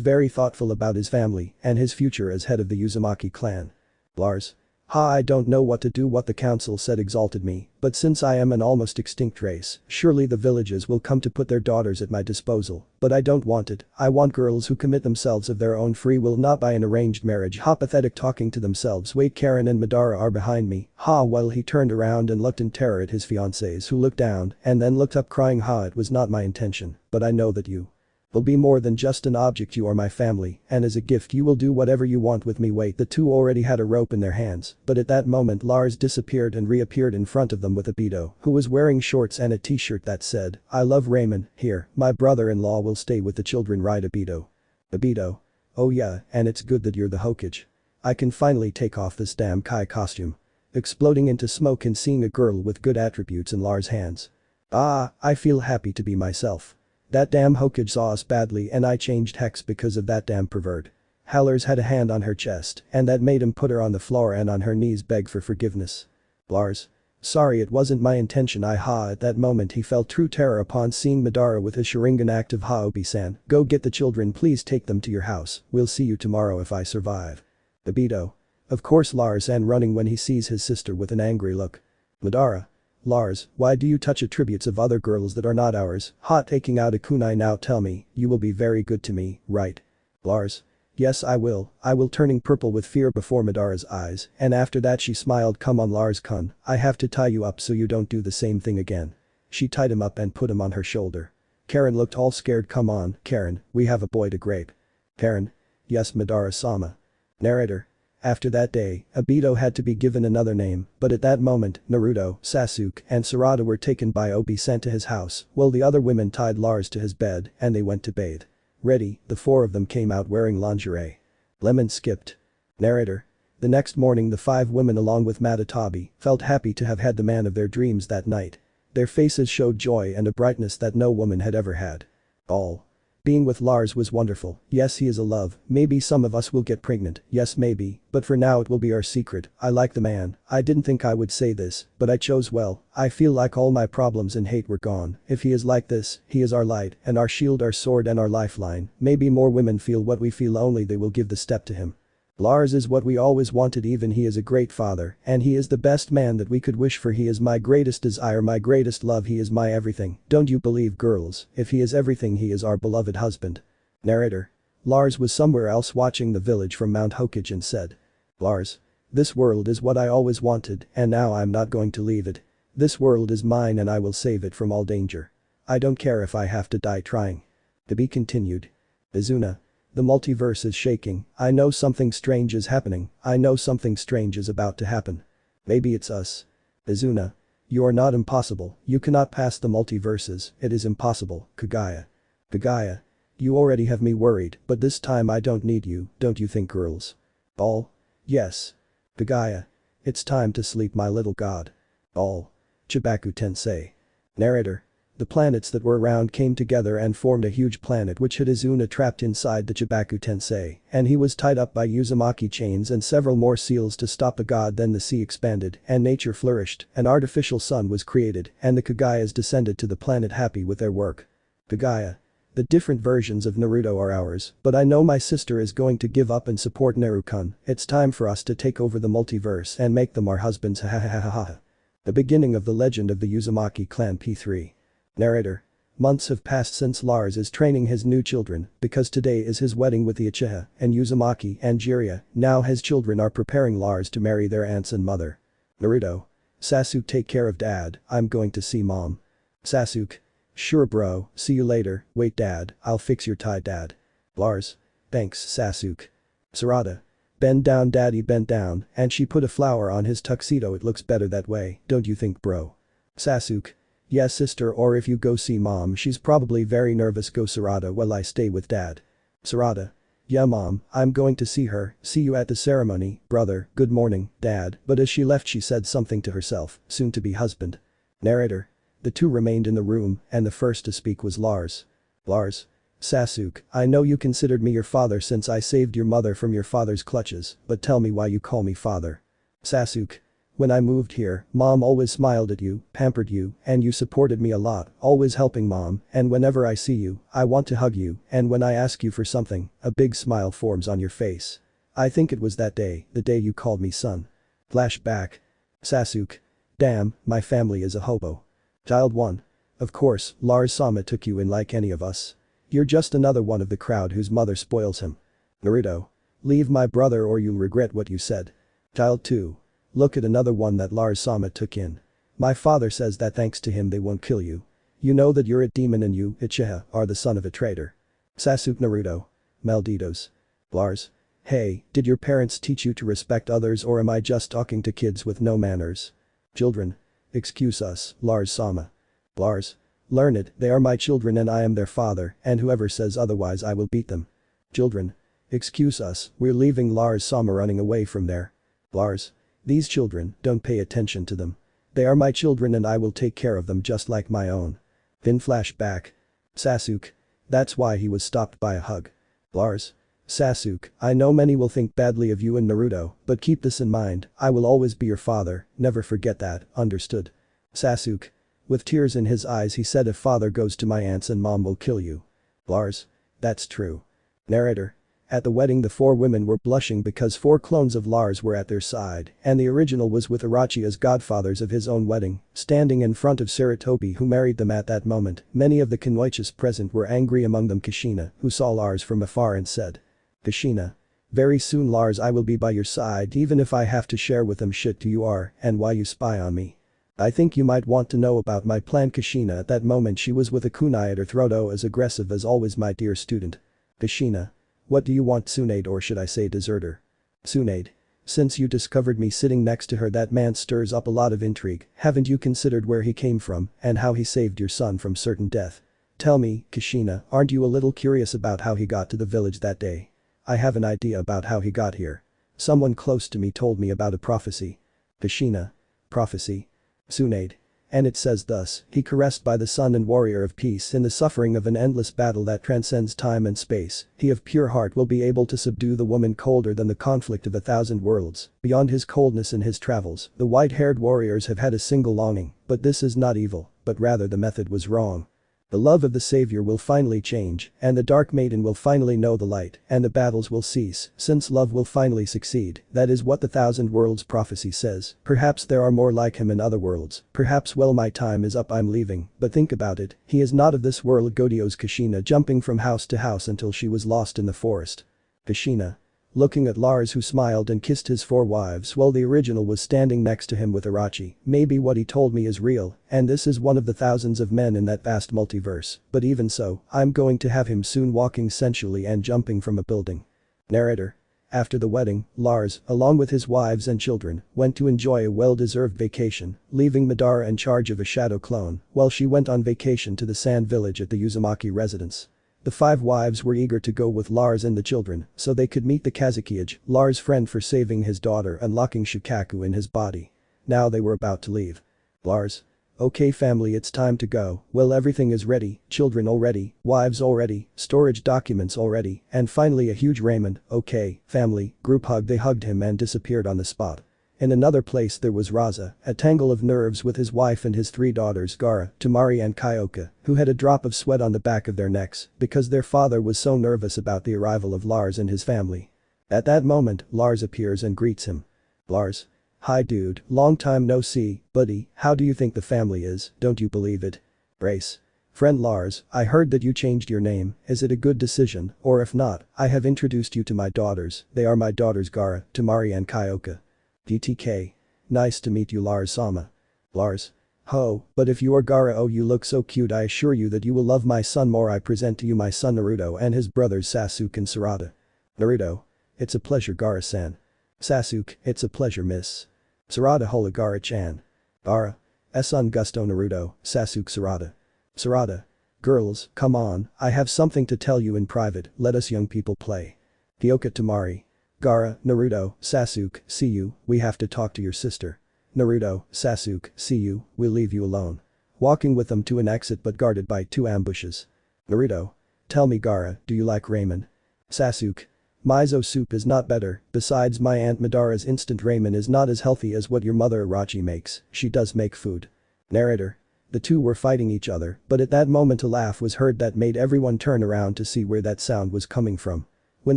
very thoughtful about his family and his future as head of the Uzumaki clan. Lars. I don't know what to do. What the council said exalted me, but since I am an almost extinct race, surely the villages will come to put their daughters at my disposal, but I don't want it. I want girls who commit themselves of their own free will, not by an arranged marriage. Pathetic, talking to themselves. Wait, Karen and Madara are behind me. While he turned around and looked in terror at his fiancés, who looked down and then looked up, crying, it was not my intention, but I know that you will be more than just an object. You are my family, and as a gift you will do whatever you want with me. Wait, the two already had a rope in their hands, but at that moment Lars disappeared and reappeared in front of them with Abito, who was wearing shorts and a t-shirt that said, I love Raymond. Here, my brother-in-law will stay with the children, right, Abito? Abito. Oh yeah, and it's good that you're the Hokage. I can finally take off this damn Kai costume. Exploding into smoke and seeing a girl with good attributes in Lars' hands. I feel happy to be myself. That damn Hokage saw us badly and I changed hex because of that damn pervert. Lars had a hand on her chest and that made him put her on the floor and on her knees beg for forgiveness. Lars. Sorry, it wasn't my intention. At that moment he felt true terror upon seeing Madara with his Sharingan active. Obi-san, go get the children, please take them to your house, we'll see you tomorrow if I survive. Abito. Of course, Lars, and running when he sees his sister with an angry look. Madara. Lars, why do you touch attributes of other girls that are not ours? Taking out a kunai. Now tell me, you will be very good to me, right? Lars. Yes, I will, turning purple with fear before Madara's eyes, and after that she smiled. Come on, Lars-kun, I have to tie you up so you don't do the same thing again. She tied him up and put him on her shoulder. Karen looked all scared. Come on, Karen, we have a boy to grape. Karen. Yes, Madara-sama. Narrator. After that day, Obito had to be given another name, but at that moment, Naruto, Sasuke, and Sarada were taken by Obi sent to his house, while the other women tied Lars to his bed and they went to bathe. Ready, the four of them came out wearing lingerie. Lemon skipped. Narrator. The next morning the five women along with Matatabi felt happy to have had the man of their dreams that night. Their faces showed joy and a brightness that no woman had ever had. All. Being with Lars was wonderful. Yes, he is a love. Maybe some of us will get pregnant. Yes, maybe, but for now it will be our secret. I like the man. I didn't think I would say this, but I chose well. I feel like all my problems and hate were gone. If he is like this, he is our light and our shield, our sword and our lifeline. Maybe more women feel what we feel, only they will give the step to him. Lars is what we always wanted, even he is a great father, and he is the best man that we could wish for. He is my greatest desire, my greatest love, he is my everything. Don't you believe, girls? If he is everything, he is our beloved husband. Narrator. Lars was somewhere else watching the village from Mount Hokage and said. Lars. This world is what I always wanted, and now I'm not going to leave it. This world is mine and I will save it from all danger. I don't care if I have to die trying. To be continued. Izuna. The multiverse is shaking. I know something strange is happening. I know something strange is about to happen. Maybe it's us. Izuna. You are not impossible. You cannot pass the multiverses. It is impossible, Kagaya. Kagaya. You already have me worried, but this time I don't need you, don't you think, girls? All. Yes. Kagaya. It's time to sleep, my little god. All. Chibaku Tensei. Narrator. The planets that were around came together and formed a huge planet which had Izuna trapped inside the Chibaku Tensei, and he was tied up by Uzumaki chains and several more seals to stop the god. Then the sea expanded and nature flourished, an artificial sun was created, and the Kagayas descended to the planet happy with their work. Kagaya. The different versions of Naruto are ours, but I know my sister is going to give up and support Naruto-kun. It's time for us to take over the multiverse and make them our husbands. Ha ha ha ha ha. The beginning of the legend of the Uzumaki clan P3. Narrator. Months have passed since Lars is training his new children, because today is his wedding with the Uchiha and Uzumaki and Jiraiya. Now his children are preparing Lars to marry their aunts and mother. Naruto. Sasuke, take care of dad, I'm going to see mom. Sasuke. Sure bro, see you later. Wait dad, I'll fix your tie dad. Lars. Thanks Sasuke. Sarada. Bend down daddy, bend down, and she put a flower on his tuxedo. It looks better that way, don't you think bro? Sasuke. Yeah sister, or if you go see mom, she's probably very nervous. Go Sarada while I stay with dad. Sarada. Yeah mom, I'm going to see her. See you at the ceremony, brother. Good morning, dad. But as she left she said something to herself, soon to be husband. Narrator. The two remained in the room and the first to speak was Lars. Lars. Sasuke, I know you considered me your father since I saved your mother from your father's clutches, but tell me why you call me father. Sasuke. When I moved here, mom always smiled at you, pampered you, and you supported me a lot, always helping mom, and whenever I see you, I want to hug you, and when I ask you for something, a big smile forms on your face. I think it was that day, the day you called me son. Flashback. Sasuke. Damn, my family is a hobo. Child 1. Of course, Lars-sama took you in like any of us. You're just another one of the crowd whose mother spoils him. Naruto. Leave my brother or you'll regret what you said. Child 2. Look at another one that Lars-sama took in. My father says that thanks to him they won't kill you. You know that you're a demon and you, Uchiha, are the son of a traitor. Sasuke. Naruto. Malditos. Lars. Hey, did your parents teach you to respect others or am I just talking to kids with no manners? Children. Excuse us, Lars-sama. Lars. Learn it, they are my children and I am their father, and whoever says otherwise I will beat them. Children. Excuse us, we're leaving Lars-sama running away from there. Lars. These children, don't pay attention to them. They are my children and I will take care of them just like my own. Then flashback. Sasuke. That's why he was stopped by a hug. Lars. Sasuke, I know many will think badly of you and Naruto, but keep this in mind, I will always be your father, never forget that, understood? Sasuke. With tears in his eyes he said if father goes to my aunts and mom will kill you. Lars. That's true. Narrator. At the wedding the four women were blushing because four clones of Lars were at their side, and the original was with Orochi as godfathers of his own wedding, standing in front of Sarutobi who married them at that moment. Many of the Kunoichis present were angry, among them Kushina, who saw Lars from afar and said. Kushina. Very soon Lars, I will be by your side even if I have to share with them shit who you are and why you spy on me. I think you might want to know about my plan. Kushina at that moment she was with a kunai at her throat. Oh, as aggressive as always my dear student. Kushina. What do you want, Tsunade, or should I say deserter? Tsunade. Since you discovered me sitting next to her, that man stirs up a lot of intrigue. Haven't you considered where he came from and how he saved your son from certain death? Tell me, Kushina, aren't you a little curious about how he got to the village that day? I have an idea about how he got here. Someone close to me told me about a prophecy. Kushina. Prophecy. Tsunade. And it says thus, he caressed by the sun and warrior of peace in the suffering of an endless battle that transcends time and space, he of pure heart will be able to subdue the woman colder than the conflict of 1,000 worlds. Beyond his coldness in his travels, the white-haired warriors have had a single longing, but this is not evil, but rather the method was wrong. The love of the savior will finally change, and the dark maiden will finally know the light, and the battles will cease, since love will finally succeed. That is what the 1,000 worlds prophecy says. Perhaps there are more like him in other worlds, perhaps. Well, my time is up, I'm leaving, but think about it, he is not of this world. Godio's Kushina jumping from house to house until she was lost in the forest. Kushina. Looking at Lars, who smiled and kissed his 4 wives while the original was standing next to him with Irachi. Maybe what he told me is real, and this is one of the thousands of men in that vast multiverse, but even so, I'm going to have him soon walking sensually and jumping from a building. Narrator. After the wedding, Lars, along with his wives and children, went to enjoy a well-deserved vacation, leaving Madara in charge of a shadow clone, while she went on vacation to the sand village at the Uzumaki residence. The 5 wives were eager to go with Lars and the children so they could meet the Kazukiage, Lars' friend, for saving his daughter and locking Shukaku in his body. Now they were about to leave. Lars. Okay family, it's time to go. Well, everything is ready, children already, wives already, storage documents already, and finally a huge Raymond. Okay, family, group hug. They hugged him and disappeared on the spot. In another place there was Raza, a tangle of nerves with his wife and his 3 daughters Gaara, Temari and Kyoka, who had a drop of sweat on the back of their necks because their father was so nervous about the arrival of Lars and his family. At that moment, Lars appears and greets him. Lars. Hi dude, long time no see, buddy, how do you think the family is, don't you believe it? Brace. Friend Lars, I heard that you changed your name, is it a good decision, or if not, I have introduced you to my daughters, they are my daughters Gaara, Temari and Kyoka. DTK. Nice to meet you Lars-sama. Lars. Ho, but if you are Gaara, oh you look so cute, I assure you that you will love my son more. I present to you my son Naruto and his brothers Sasuke and Sarada. Naruto. It's a pleasure Gaara-san. Sasuke, it's a pleasure miss. Sarada. Hola Gaara-chan. Gaara. Son gusto Naruto, Sasuke Sarada. Sarada. Girls, come on, I have something to tell you in private, let us young people play. Kyoka Temari. Gaara, Naruto, Sasuke, see you, we have to talk to your sister. Naruto, Sasuke, see you, we'll leave you alone. Walking with them to an exit but guarded by 2 ambushes. Naruto. Tell me Gaara, do you like ramen? Sasuke. Miso soup is not better, besides my aunt Madara's instant ramen is not as healthy as what your mother Irachi makes, she does make food. Narrator. The 2 were fighting each other, but at that moment a laugh was heard that made everyone turn around to see where that sound was coming from. When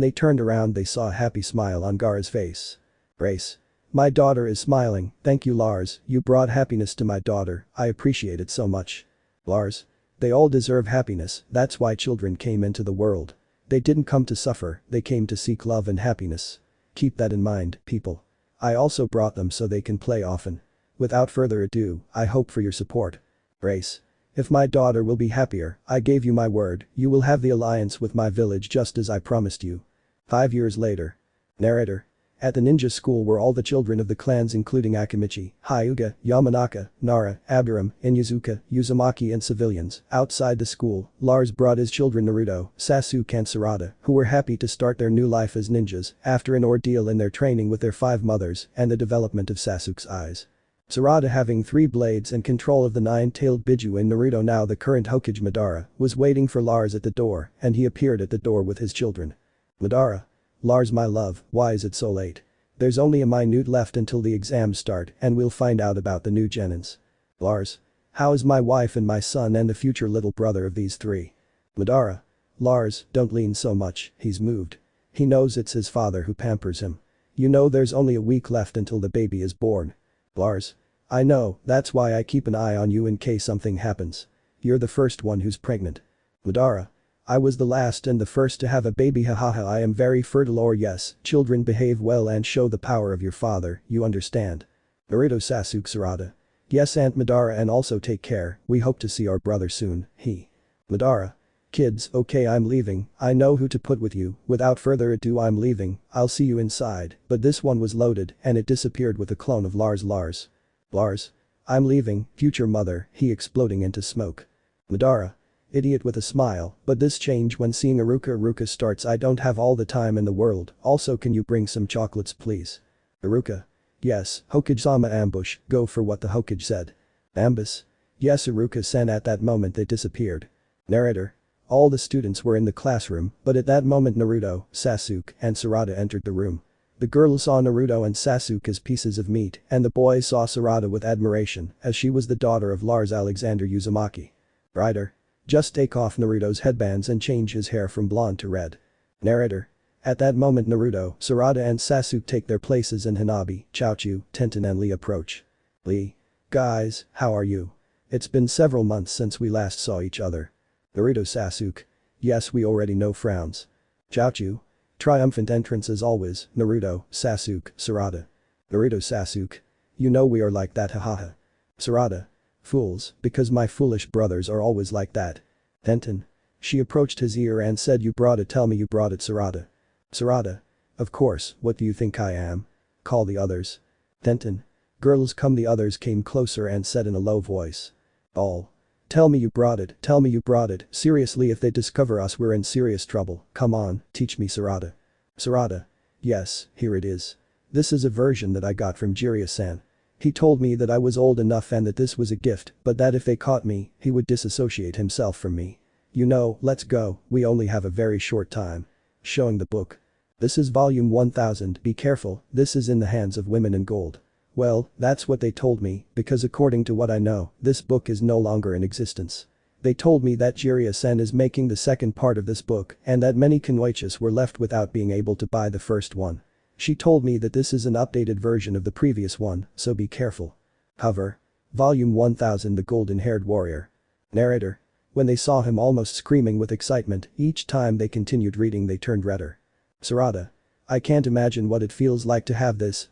they turned around they saw a happy smile on Gaara's face. Brace. My daughter is smiling, thank you Lars, you brought happiness to my daughter, I appreciate it so much. Lars. They all deserve happiness, that's why children came into the world. They didn't come to suffer, they came to seek love and happiness. Keep that in mind, people. I also brought them so they can play often. Without further ado, I hope for your support. Brace. If my daughter will be happier, I gave you my word, you will have the alliance with my village just as I promised you. 5 years later. Narrator. At the ninja school were all the children of the clans including Akimichi, Hyuga, Yamanaka, Nara, Abiram, Inyazuka, Uzumaki and civilians. Outside the school, Lars brought his children Naruto, Sasuke and Sarada, who were happy to start their new life as ninjas after an ordeal in their training with their 5 mothers and the development of Sasuke's eyes. Sarada, having 3 blades and control of the 9-tailed Biju in Naruto, now the current Hokage Madara, was waiting for Lars at the door and he appeared at the door with his children. Madara. Lars my love, why is it so late? There's only a minute left until the exams start and we'll find out about the new genins. Lars. How is my wife and my son and the future little brother of these 3? Madara. Lars, don't lean so much, he's moved. He knows it's his father who pampers him. You know there's only a week left until the baby is born. Lars. I know, that's why I keep an eye on you in case something happens. You're the first one who's pregnant. Madara. I was the last and the first to have a baby, hahaha. I am very fertile, or yes, children behave well and show the power of your father, you understand. Naruto. Sasuke Sarada. Yes, Aunt Madara, and also take care, we hope to see our brother soon, he. Madara. Kids, okay, I'm leaving, I know who to put with you, without further ado I'm leaving, I'll see you inside, but this one was loaded and it disappeared with a clone of Lars. Lars. I'm leaving, future mother, he exploding into smoke. Madara. Idiot with a smile, but this changed when seeing Iruka starts, I don't have all the time in the world, also can you bring some chocolates please? Iruka. Yes, Hokage-sama ambush, go for what the Hokage said. Ambush. Yes, Iruka-san. At that moment they disappeared. Narrator. All the students were in the classroom, but at that moment Naruto, Sasuke, and Sarada entered the room. The girls saw Naruto and Sasuke as pieces of meat, and the boys saw Sarada with admiration, as she was the daughter of Lars Alexander Uzumaki. Writer. Just take off Naruto's headbands and change his hair from blonde to red. Narrator. At that moment Naruto, Sarada and Sasuke take their places and Hanabi, Chaochu, Tenten and Lee approach. Lee. Guys, how are you? It's been several months since we last saw each other. Naruto. Sasuke. Yes, we already know. Frowns. Chaochu. Triumphant entrance as always, Naruto, Sasuke, Sarada. Naruto. Sasuke. You know we are like that, hahaha. Sarada. Fools, because my foolish brothers are always like that. Tenten. She approached his ear and said, you brought it, tell me you brought it, Sarada. Sarada. Of course, what do you think I am? Call the others. Tenten. Girls come. The others came closer and said in a low voice. All. Tell me you brought it, tell me you brought it, seriously if they discover us we're in serious trouble, come on, teach me Sarada. Sarada. Yes, here it is. This is a version that I got from Jiraiya-san. He told me that I was old enough and that this was a gift, but that if they caught me, he would disassociate himself from me. You know, let's go, we only have a very short time. Showing the book. This is volume 1000, be careful, this is in the hands of women in gold. Well, that's what they told me, because according to what I know, this book is no longer in existence. They told me that Jiraiya-san is making the second part of this book and that many Kunoichis were left without being able to buy the first one. She told me that this is an updated version of the previous one, so be careful. Hover. Volume 1000. The Golden-Haired Warrior. Narrator. When they saw him almost screaming with excitement, each time they continued reading they turned redder. Sarada. I can't imagine what it feels like to have this,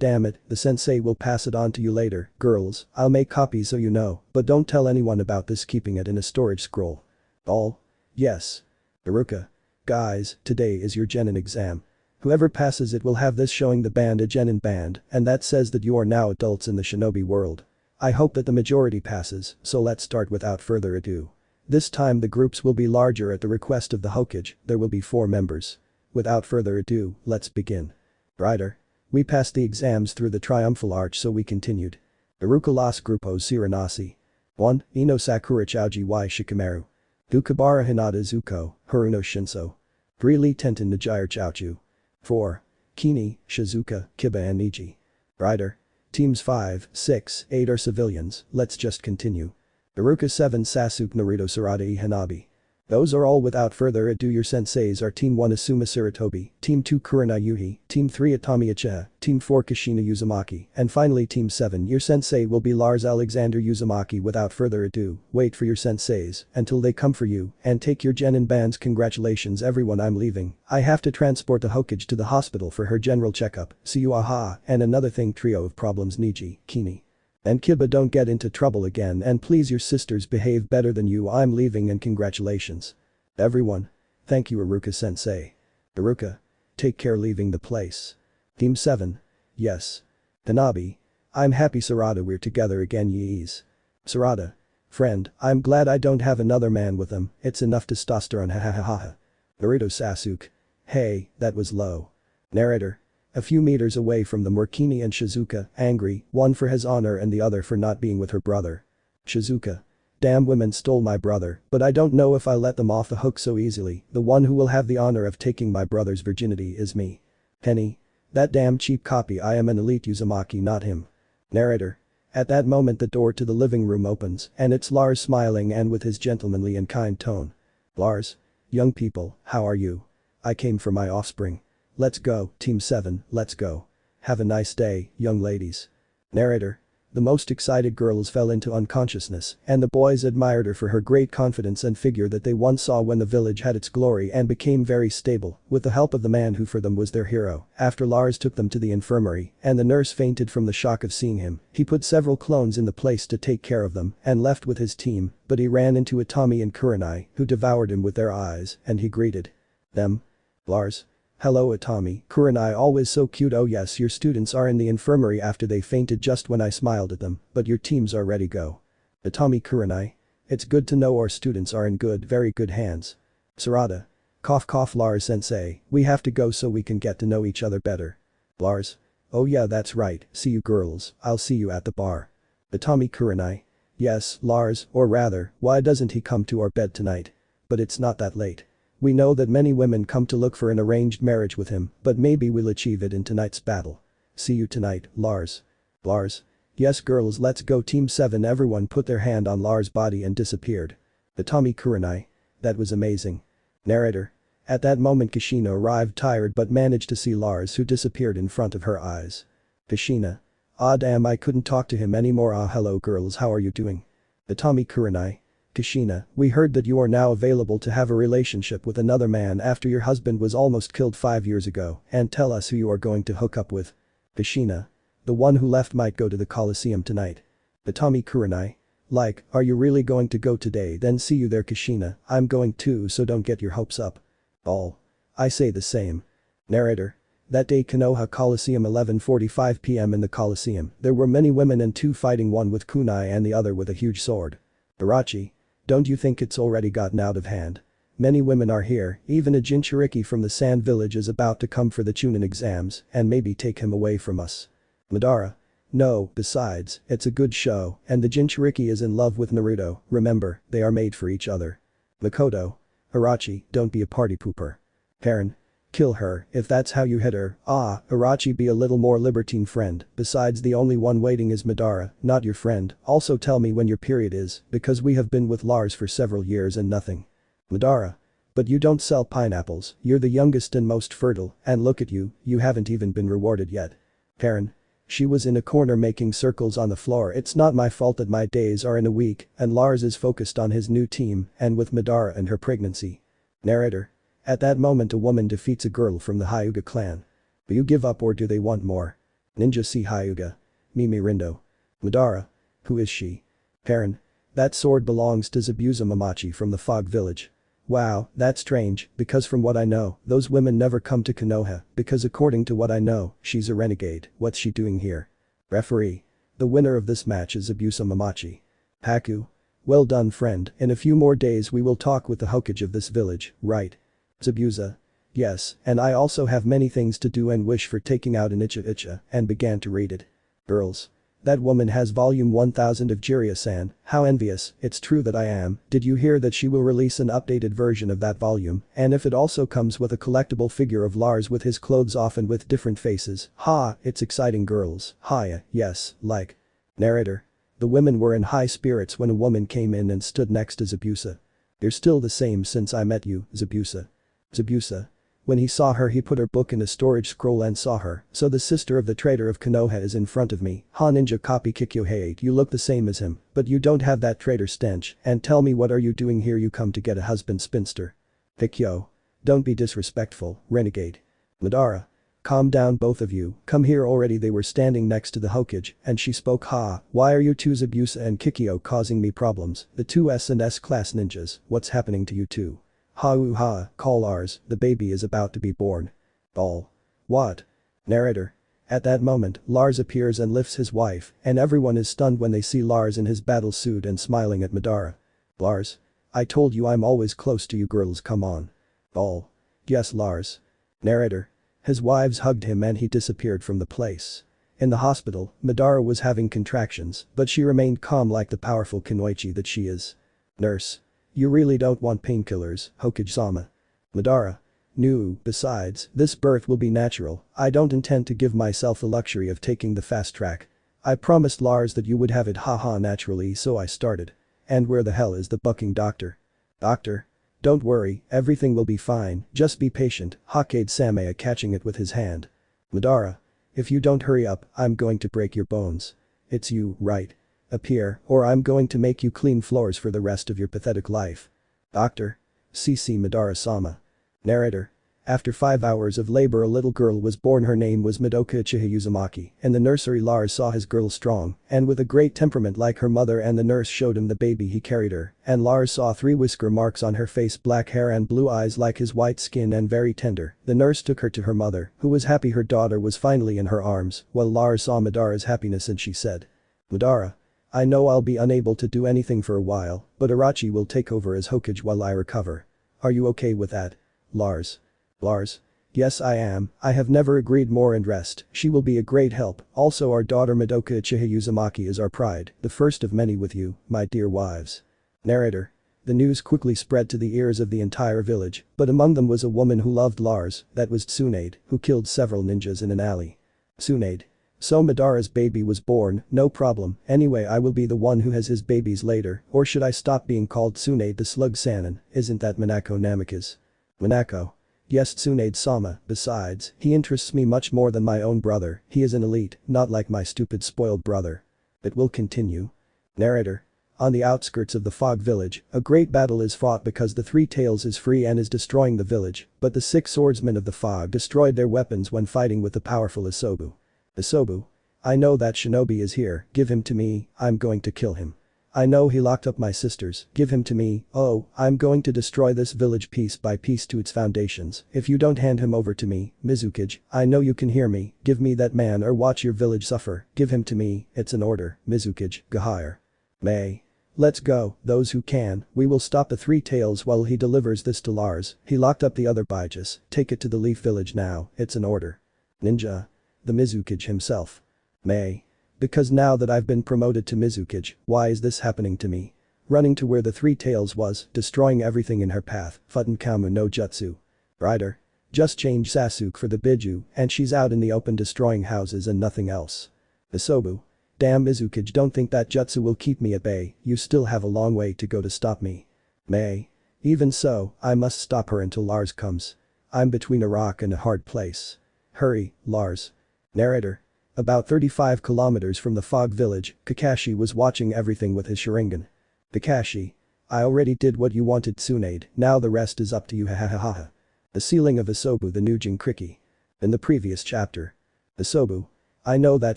damn it, the sensei will pass it on to you later, girls, I'll make copies so you know, but don't tell anyone about this, keeping it in a storage scroll. All? Yes. Iruka. Guys, today is your genin exam. Whoever passes it will have this showing the band a genin band, and that says that you are now adults in the shinobi world. I hope that the majority passes, so let's start without further ado. This time the groups will be larger at the request of the Hokage, there will be 4 members. Without further ado, let's begin. Writer. We passed the exams through the triumphal arch so we continued. Iruka los grupos Siranasi. 1. Ino Sakura Chauji y Shikamaru. Dukabara Hinata Zuko, Haruno Shinso. 3. Lee Tenten Najire Chaochu. 4. Kini, Shizuka, Kiba and Niji. Writer. Teams 5, 6, 8 are civilians, let's just continue. Iruka 7 Sasuke Naruto Sarada Hanabi. Those are all. Without further ado, your senseis are Team 1 Asuma Saratobi, Team 2 Kurana Yuhi, Team 3 Atami Uchiha, Team 4 Kushina Uzumaki, and finally Team 7 your sensei will be Lars Alexander Uzumaki. Without further ado, wait for your senseis until they come for you and take your genin bands. Congratulations everyone, I'm leaving, I have to transport the Hokage to the hospital for her general checkup, see you, aha, and another thing, trio of problems, Niji, Kini. And Kiba, don't get into trouble again and please your sisters behave better than you. I'm leaving and congratulations. Everyone. Thank you Iruka sensei. Iruka. Take care leaving the place. Team 7. Yes. Hanabi. I'm happy Sarada we're together again yees. Sarada. Friend, I'm glad I don't have another man with him, it's enough testosterone hahaha. Naruto Sasuke. Hey, that was low. Narrator. A few meters away from them were Kini and Shizuka, angry, one for his honor and the other for not being with her brother. Shizuka. Damn women stole my brother, but I don't know if I let them off the hook so easily, the one who will have the honor of taking my brother's virginity is me. Penny. That damn cheap copy, I am an elite Uzumaki, not him. Narrator. At that moment the door to the living room opens and it's Lars smiling and with his gentlemanly and kind tone. Lars. Young people, how are you? I came for my offspring. Let's go, Team 7, let's go. Have a nice day, young ladies. Narrator. The most excited girls fell into unconsciousness, and the boys admired her for her great confidence and figure that they once saw when the village had its glory and became very stable, with the help of the man who for them was their hero. After Lars took them to the infirmary and the nurse fainted from the shock of seeing him, he put several clones in the place to take care of them and left with his team, but he ran into Itami and Kurenai, who devoured him with their eyes, and he greeted them. Lars. Hello Itami, Kurenai always so cute. Oh yes, your students are in the infirmary after they fainted just when I smiled at them, but your teams are ready go. Itami Kurenai. It's good to know our students are in very good hands. Sarada. Cough cough Lars sensei, we have to go so we can get to know each other better. Lars. Oh yeah that's right, see you girls, I'll see you at the bar. Itami Kurenai. Yes, Lars, or rather, why doesn't he come to our bed tonight? But it's not that late. We know that many women come to look for an arranged marriage with him, but maybe we'll achieve it in tonight's battle. See you tonight, Lars. Lars. Yes girls let's go Team 7 everyone put their hand on Lars' body and disappeared. Itami Kurenai. That was amazing. Narrator. At that moment Kushina arrived tired but managed to see Lars who disappeared in front of her eyes. Kushina. Ah damn I couldn't talk to him anymore. Ah hello girls how are you doing? Itami Kurenai. Kushina, we heard that you are now available to have a relationship with another man after your husband was almost killed 5 years ago, and tell us who you are going to hook up with. Kushina. The one who left might go to the Coliseum tonight. Itami Kurenai. Like, are you really going to go today? Then see you there Kushina, I'm going too so don't get your hopes up. All. I say the same. Narrator. That day Konoha Coliseum 11:45 p.m. in the Coliseum, there were many women and two fighting one with kunai and the other with a huge sword. Irachi. Don't you think it's already gotten out of hand? Many women are here, even a Jinchuriki from the Sand Village is about to come for the Chunin exams and maybe take him away from us. Madara. No, besides, it's a good show, and the Jinchuriki is in love with Naruto, remember, they are made for each other. Makoto. Irachi, don't be a party pooper. Karen. Kill her, if that's how you hit her. Ah, Irachi be a little more libertine friend, besides the only one waiting is Madara, not your friend, also tell me when your period is, because we have been with Lars for several years and nothing. Madara. But you don't sell pineapples, you're the youngest and most fertile, and look at you, you haven't even been rewarded yet. Karen. She was in a corner making circles on the floor. It's not my fault that my days are in a week, and Lars is focused on his new team and with Madara and her pregnancy. Narrator. At that moment a woman defeats a girl from the Hyuga clan. Do you give up or do they want more? Ninja see Hyuga. Mimi Rindo. Madara. Who is she? Karen. That sword belongs to Zabuza Momoshiki from the Fog Village. Wow, that's strange, because from what I know, those women never come to Konoha, because according to what I know, she's a renegade. What's she doing here? Referee. The winner of this match is Zabuza Momoshiki. Haku. Well done friend, in a few more days we will talk with the Hokage of this village, right? Zabuza. Yes, and I also have many things to do and wish for taking out an Ichiha and began to read it. Girls. That woman has volume 1000 of Jiraiya-san, how envious, it's true that I am. Did you hear that she will release an updated version of that volume, and if it also comes with a collectible figure of Lars with his clothes off and with different faces, ha, it's exciting girls, ha yes, like. Narrator. The women were in high spirits when a woman came in and stood next to Zabuza. You're still the same since I met you, Zabuza. Zabuza. When he saw her he put her book in a storage scroll and saw her, so the sister of the traitor of Konoha is in front of me, ha ninja copy Kikyo hate you look the same as him, but you don't have that traitor stench, and tell me what are you doing here you come to get a husband spinster. Kikyo. Don't be disrespectful, renegade. Madara. Calm down both of you, come here already they were standing next to the Hokage, and she spoke ha, why are you two Zabuza and Kikyo causing me problems, the two S and S class ninjas, what's happening to you two? Ha, call Lars, the baby is about to be born. All. What? Narrator. At that moment, Lars appears and lifts his wife, and everyone is stunned when they see Lars in his battle suit and smiling at Madara. Lars. I told you I'm always close to you girls come on. All. Yes Lars. Narrator. His wives hugged him and he disappeared from the place. In the hospital, Madara was having contractions, but she remained calm like the powerful Kunoichi that she is. Nurse. You really don't want painkillers, Hokage-sama. Madara. No, besides, this birth will be natural, I don't intend to give myself the luxury of taking the fast track. I promised Lars that you would have it haha naturally so I started. And where the hell is the bucking doctor? Doctor? Don't worry, everything will be fine, just be patient, Hokage-sama catching it with his hand. Madara. If you don't hurry up, I'm going to break your bones. It's you, right? Appear, or I'm going to make you clean floors for the rest of your pathetic life. Doctor. CC Madara-sama. Narrator. After 5 hours of labor a little girl was born. Her name was Madoka Uchiha Uzumaki. In the nursery Lars saw his girl strong and with a great temperament like her mother, and the nurse showed him the baby he carried her, and Lars saw 3 whisker marks on her face, black hair and blue eyes like his white skin, and very tender. The nurse took her to her mother, who was happy her daughter was finally in her arms, while Lars saw Madara's happiness and she said. Madara. I know I'll be unable to do anything for a while, but Irachi will take over as Hokage while I recover. Are you okay with that? Lars. Lars. Yes I am, I have never agreed more, and rest, she will be a great help. Also our daughter Madoka Uchiha Uzumaki is our pride, the first of many with you, my dear wives. Narrator. The news quickly spread to the ears of the entire village, but among them was a woman who loved Lars, that was Tsunade, who killed several ninjas in an alley. Tsunade. So Madara's baby was born, no problem, anyway I will be the one who has his babies later, or should I stop being called Tsunade the Slug Sannin, isn't that Minako Namikaze? Minako. Yes Tsunade-sama, besides, he interests me much more than my own brother, he is an elite, not like my stupid spoiled brother. It will continue. Narrator. On the outskirts of the Fog Village, a great battle is fought because the Three Tails is free and is destroying the village, but the 6 swordsmen of the Fog destroyed their weapons when fighting with the powerful Isobu. Isobu. I know that shinobi is here, give him to me, I'm going to kill him. I know he locked up my sisters, give him to me, oh, I'm going to destroy this village piece by piece to its foundations, if you don't hand him over to me, Mizukage, I know you can hear me, give me that man or watch your village suffer, give him to me, it's an order, Mizukage, Gahire. May. Let's go, those who can, we will stop the Three Tails while he delivers this to Lars, he locked up the other Bijas, take it to the Leaf Village now, it's an order. Ninja. The Mizukage himself. May. Because now that I've been promoted to Mizukage, why is this happening to me? Running to where the Three Tails was, destroying everything in her path, Futenkamu no Jutsu. Rider. Just change Sasuke for the Biju, and she's out in the open destroying houses and nothing else. Isobu. Damn Mizukage, don't think that Jutsu will keep me at bay, you still have a long way to go to stop me. May. Even so, I must stop her until Lars comes. I'm between a rock and a hard place. Hurry, Lars. Narrator. About 35 kilometers from the Fog Village, Kakashi was watching everything with his Sharingan. Kakashi. I already did what you wanted Tsunade, now the rest is up to you hahaha. The ceiling of Isobu the new Jinkriki. In the previous chapter. Isobu. I know that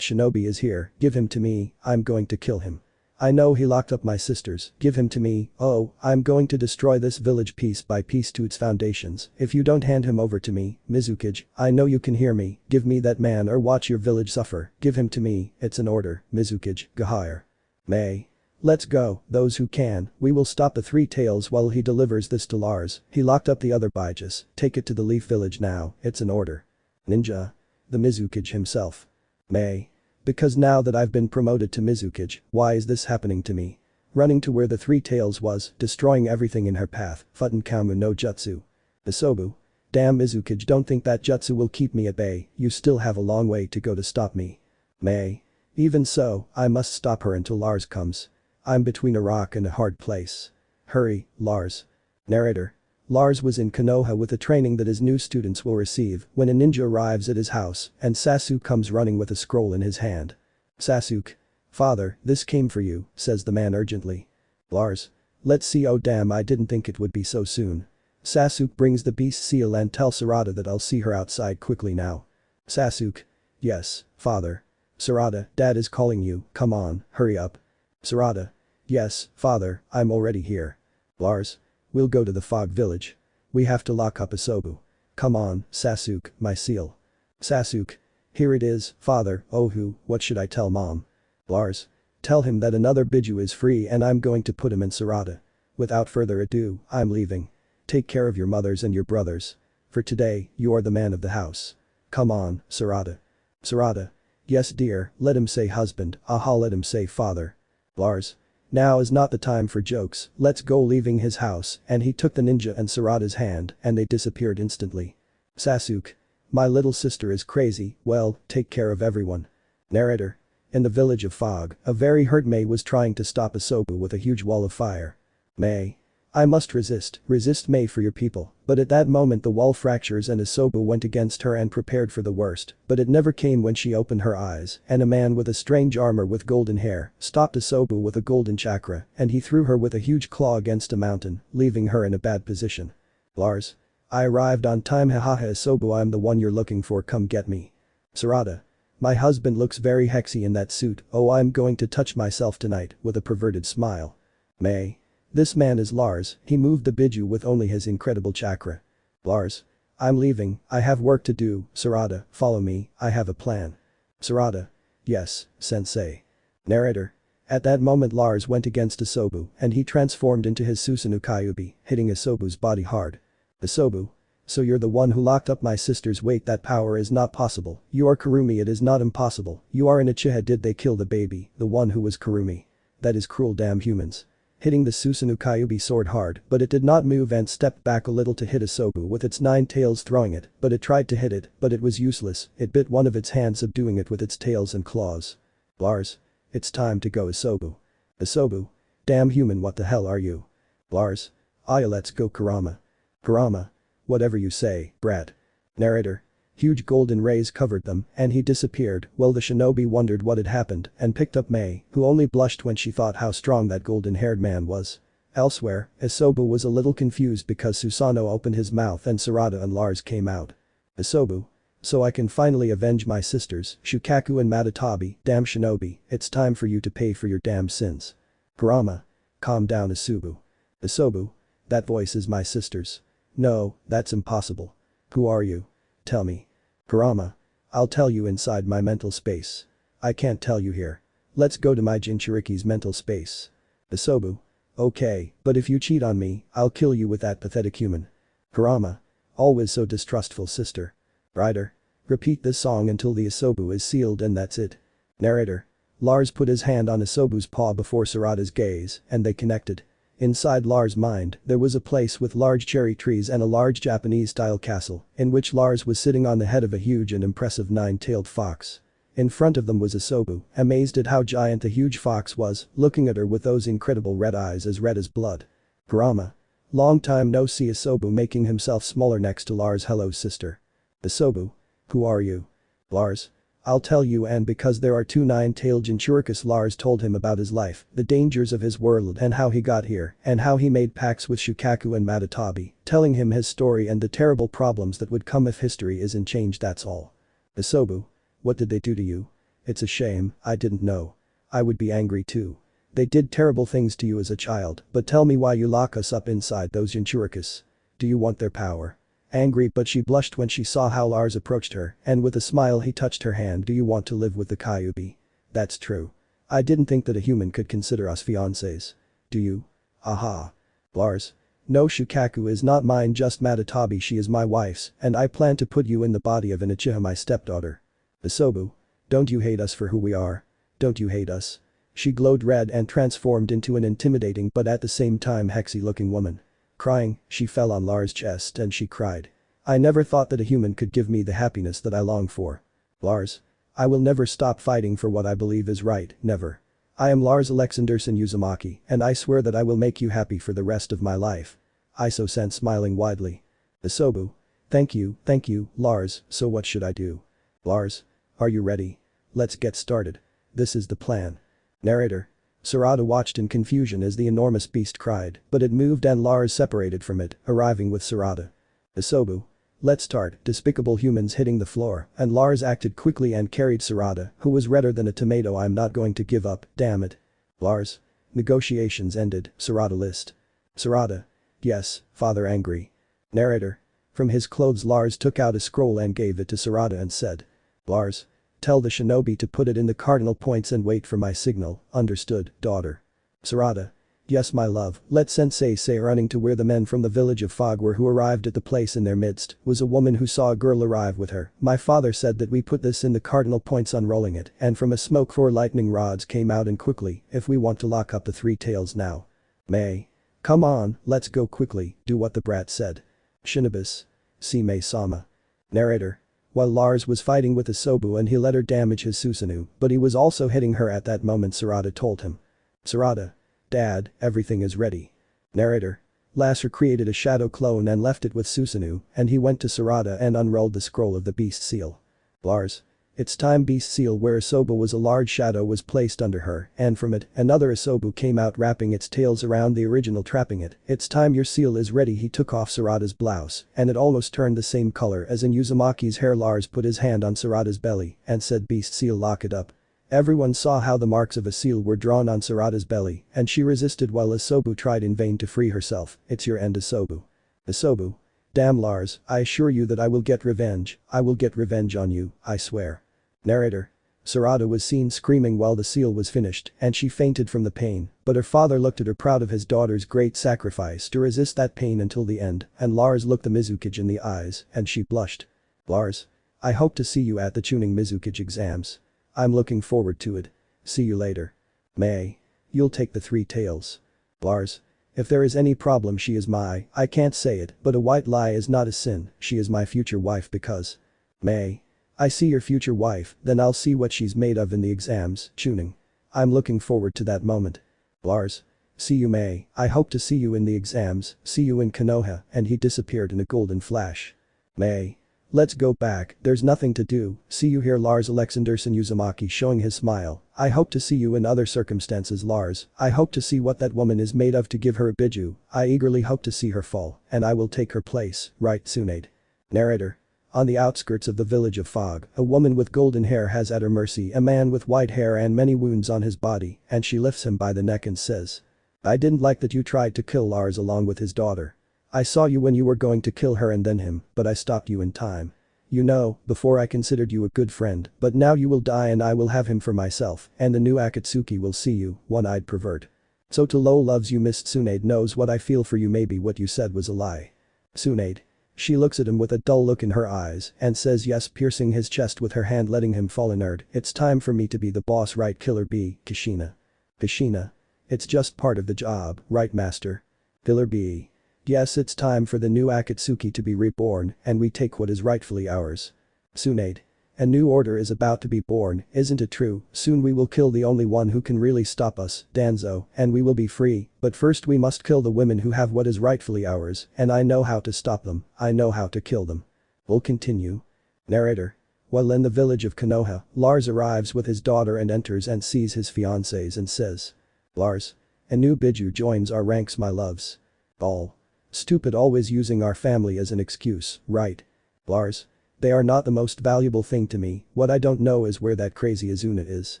shinobi is here, give him to me, I'm going to kill him. I know he locked up my sisters, give him to me, oh, I'm going to destroy this village piece by piece to its foundations, if you don't hand him over to me, Mizukage, I know you can hear me, give me that man or watch your village suffer, give him to me, it's an order, Mizukage, Gahire. May. Let's go, those who can, we will stop the Three Tails while he delivers this to Lars, he locked up the other Bijas, take it to the Leaf Village now, it's an order. Ninja. The Mizukage himself. May. Because now that I've been promoted to Mizukage, why is this happening to me? Running to where the Three Tails was, destroying everything in her path, Futenkamu no Jutsu. Isobu. Damn Mizukage, don't think that Jutsu will keep me at bay, you still have a long way to go to stop me. May. Even so, I must stop her until Lars comes. I'm between a rock and a hard place. Hurry, Lars. Narrator. Lars was in Konoha with the training that his new students will receive when a ninja arrives at his house and Sasuke comes running with a scroll in his hand. Sasuke. Father, this came for you, says the man urgently. Lars. Let's see, oh damn, I didn't think it would be so soon. Sasuke brings the beast seal and tells Sarada that I'll see her outside quickly now. Sasuke. Yes, father. Sarada, dad is calling you, come on, hurry up. Sarada. Yes, father, I'm already here. Lars. We'll go to the Fog Village. We have to lock up Isobu. Come on, Sasuke, my seal. Sasuke. Here it is, father, oh what should I tell mom? Lars. Tell him that another Biju is free and I'm going to put him in Sarada. Without further ado, I'm leaving. Take care of your mothers and your brothers. For today, you are the man of the house. Come on, Sarada. Sarada. Yes dear, let him say husband, aha let him say father. Lars. Now is not the time for jokes, let's go, leaving his house, and he took the ninja and Sarada's hand and they disappeared instantly. Sasuke. My little sister is crazy, well, take care of everyone. Narrator. In the village of Fog, a very hurt May was trying to stop Isobu with a huge wall of fire. May. I must resist May for your people. But at that moment the wall fractures and Asobu went against her and prepared for the worst, but it never came when she opened her eyes, and a man with a strange armor with golden hair stopped Asobu with a golden chakra, and he threw her with a huge claw against a mountain, leaving her in a bad position. Lars. I arrived on time, hahaha. Asobu, I'm the one you're looking for, come get me. Sarada. My husband looks very hexy in that suit, oh I'm going to touch myself tonight, with a perverted smile. May. This man is Lars, he moved the biju with only his incredible chakra. Lars. I'm leaving, I have work to do, Sarada, follow me, I have a plan. Sarada. Yes, sensei. Narrator. At that moment Lars went against Asobu and he transformed into his Susanoo Kyuubi, hitting Asobu's body hard. Asobu. So you're the one who locked up my sisters, wait, that power is not possible, you are Kurumi, it is not impossible, you are an Uchiha, did they kill the baby, the one who was Kurumi? That is cruel, damn humans. Hitting the Susanoo Kyuubi sword hard, but it did not move and stepped back a little to hit Asobu with its 9 tails, throwing it, but it tried to hit it, but it was useless, it bit one of its hands, subduing it with its tails and claws. Lars. It's time to go, Asobu. Asobu. Damn human, what the hell are you? Lars. Aya, let's go, Kurama. Kurama. Whatever you say, brat. Narrator. Huge golden rays covered them and he disappeared. Well, the shinobi wondered what had happened and picked up May, who only blushed when she thought how strong that golden-haired man was. Elsewhere, Asobu was a little confused because Susanoo opened his mouth and Sarada and Lars came out. Asobu. So I can finally avenge my sisters, Shukaku and Matatabi, damn shinobi, it's time for you to pay for your damn sins. Kurama. Calm down, Asobu. Asobu. That voice is my sister's. No, that's impossible. Who are you? Tell me. Kurama. I'll tell you inside my mental space. I can't tell you here. Let's go to my Jinchuriki's mental space. Asobu. Okay, but if you cheat on me, I'll kill you with that pathetic human. Kurama. Always so distrustful, sister. Writer. Repeat this song until the Asobu is sealed and that's it. Narrator. Lars put his hand on Asobu's paw before Sarada's gaze and they connected. Inside Lars' mind, there was a place with large cherry trees and a large Japanese-style castle, in which Lars was sitting on the head of a huge and impressive 9-tailed fox. In front of them was Asobu, amazed at how giant the huge fox was, looking at her with those incredible red eyes as red as blood. Kurama. Long time no see, Asobu making himself smaller next to Lars. Hello, sister. Asobu. Who are you? Lars. I'll tell you, and because there are 2 9-tailed Jinchurikis. Lars told him about his life, the dangers of his world and how he got here and how he made pacts with Shukaku and Matatabi, telling him his story and the terrible problems that would come if history isn't changed, that's all. Asobu. What did they do to you? It's a shame, I didn't know. I would be angry too. They did terrible things to you as a child, but tell me why you lock us up inside those Jinchurikis. Do you want their power? Angry, but she blushed when she saw how Lars approached her, and with a smile he touched her hand. Do you want to live with the Kyuubi? That's true. I didn't think that a human could consider us fiancés. Do you? Aha. Lars. No, Shukaku is not mine, just Matatabi, she is my wife's, and I plan to put you in the body of an Uchiha, my stepdaughter. Asobu. Don't you hate us for who we are? Don't you hate us? She glowed red and transformed into an intimidating but at the same time hexy-looking woman. Crying, she fell on Lars' chest and she cried. I never thought that a human could give me the happiness that I long for. Lars. I will never stop fighting for what I believe is right, never. I am Lars Alexanderson Uzumaki, and I swear that I will make you happy for the rest of my life. Iso sent, smiling widely. Asobu. Thank you, Lars, so what should I do? Lars. Are you ready? Let's get started. This is the plan. Narrator. Sarada watched in confusion as the enormous beast cried, but it moved and Lars separated from it, arriving with Sarada. Asobu. Let's start, despicable humans hitting the floor, and Lars acted quickly and carried Sarada, who was redder than a tomato. I'm not going to give up, damn it. Lars. Negotiations ended, Sarada list. Sarada. Yes, father angry. Narrator. From his clothes Lars took out a scroll and gave it to Sarada and said. Lars. Tell the shinobi to put it in the cardinal points and wait for my signal, understood, daughter. Sarada. Yes, my love, let sensei say. Running to where the men from the village of Fog were, who arrived at the place. In their midst was a woman who saw a girl arrive with her. My father said that we put this in the cardinal points, unrolling it, and from a smoke 4 lightning rods came out, and quickly, if we want to lock up the 3 tails now. May. Come on, let's go quickly, do what the brat said. Shinobis. See May-sama. Narrator. While Lars was fighting with Asobu and he let her damage his Susanoo, but he was also hitting her at that moment, Sarada told him. Sarada. Dad, everything is ready. Narrator. Lasser created a shadow clone and left it with Susanoo, and he went to Sarada and unrolled the scroll of the beast seal. Lars. It's time beast seal where Asobu was a large shadow was placed under her, and from it, another Asobu came out wrapping its tails around the original trapping it. It's time your seal is ready. He took off Sarada's blouse, and it almost turned the same color as in Uzumaki's hair. Lars put his hand on Sarada's belly and said beast seal lock it up. Everyone saw how the marks of a seal were drawn on Sarada's belly, and she resisted while Asobu tried in vain to free herself. It's your end Asobu. Asobu. Damn Lars, I assure you that I will get revenge. I will get revenge on you, I swear. Narrator. Sarada was seen screaming while the seal was finished and she fainted from the pain, but her father looked at her proud of his daughter's great sacrifice to resist that pain until the end, and Lars looked the Mizukage in the eyes and she blushed. Lars. I hope to see you at the tuning Mizukage exams. I'm looking forward to it. See you later. May. You'll take the 3 tails. Lars. If there is any problem she is I can't say it, but a white lie is not a sin, she is my future wife because. May. I see your future wife, then I'll see what she's made of in the exams, tuning. I'm looking forward to that moment. Lars. See you May, I hope to see you in the exams, see you in Konoha, and he disappeared in a golden flash. May. Let's go back, there's nothing to do, see you here Lars. Alexanderson Uzumaki showing his smile, I hope to see you in other circumstances Lars, I hope to see what that woman is made of to give her a biju, I eagerly hope to see her fall, and I will take her place, right Tsunade. Narrator. On the outskirts of the village of Fog, a woman with golden hair has at her mercy a man with white hair and many wounds on his body, and she lifts him by the neck and says. I didn't like that you tried to kill Lars along with his daughter. I saw you when you were going to kill her and then him, but I stopped you in time. You know, before I considered you a good friend, but now you will die and I will have him for myself, and the new Akatsuki will see you, one-eyed pervert. So Tolo loves you Miss Tsunade knows what I feel for you maybe what you said was a lie. Tsunade. She looks at him with a dull look in her eyes and says yes piercing his chest with her hand letting him fall inert. It's time for me to be the boss right Killer B, Kushina. Kushina. It's just part of the job, right master? Killer B. Yes it's time for the new Akatsuki to be reborn and we take what is rightfully ours. Tsunade. A new order is about to be born, isn't it true? Soon we will kill the only one who can really stop us, Danzo, and we will be free, but first we must kill the women who have what is rightfully ours, and I know how to stop them, I know how to kill them. We'll continue. Narrator. While in the village of Konoha, Lars arrives with his daughter and enters and sees his fiancés and says. Lars. A new biju joins our ranks my loves. All. Stupid always using our family as an excuse, right? Lars. They are not the most valuable thing to me, what I don't know is where that crazy Azuna is.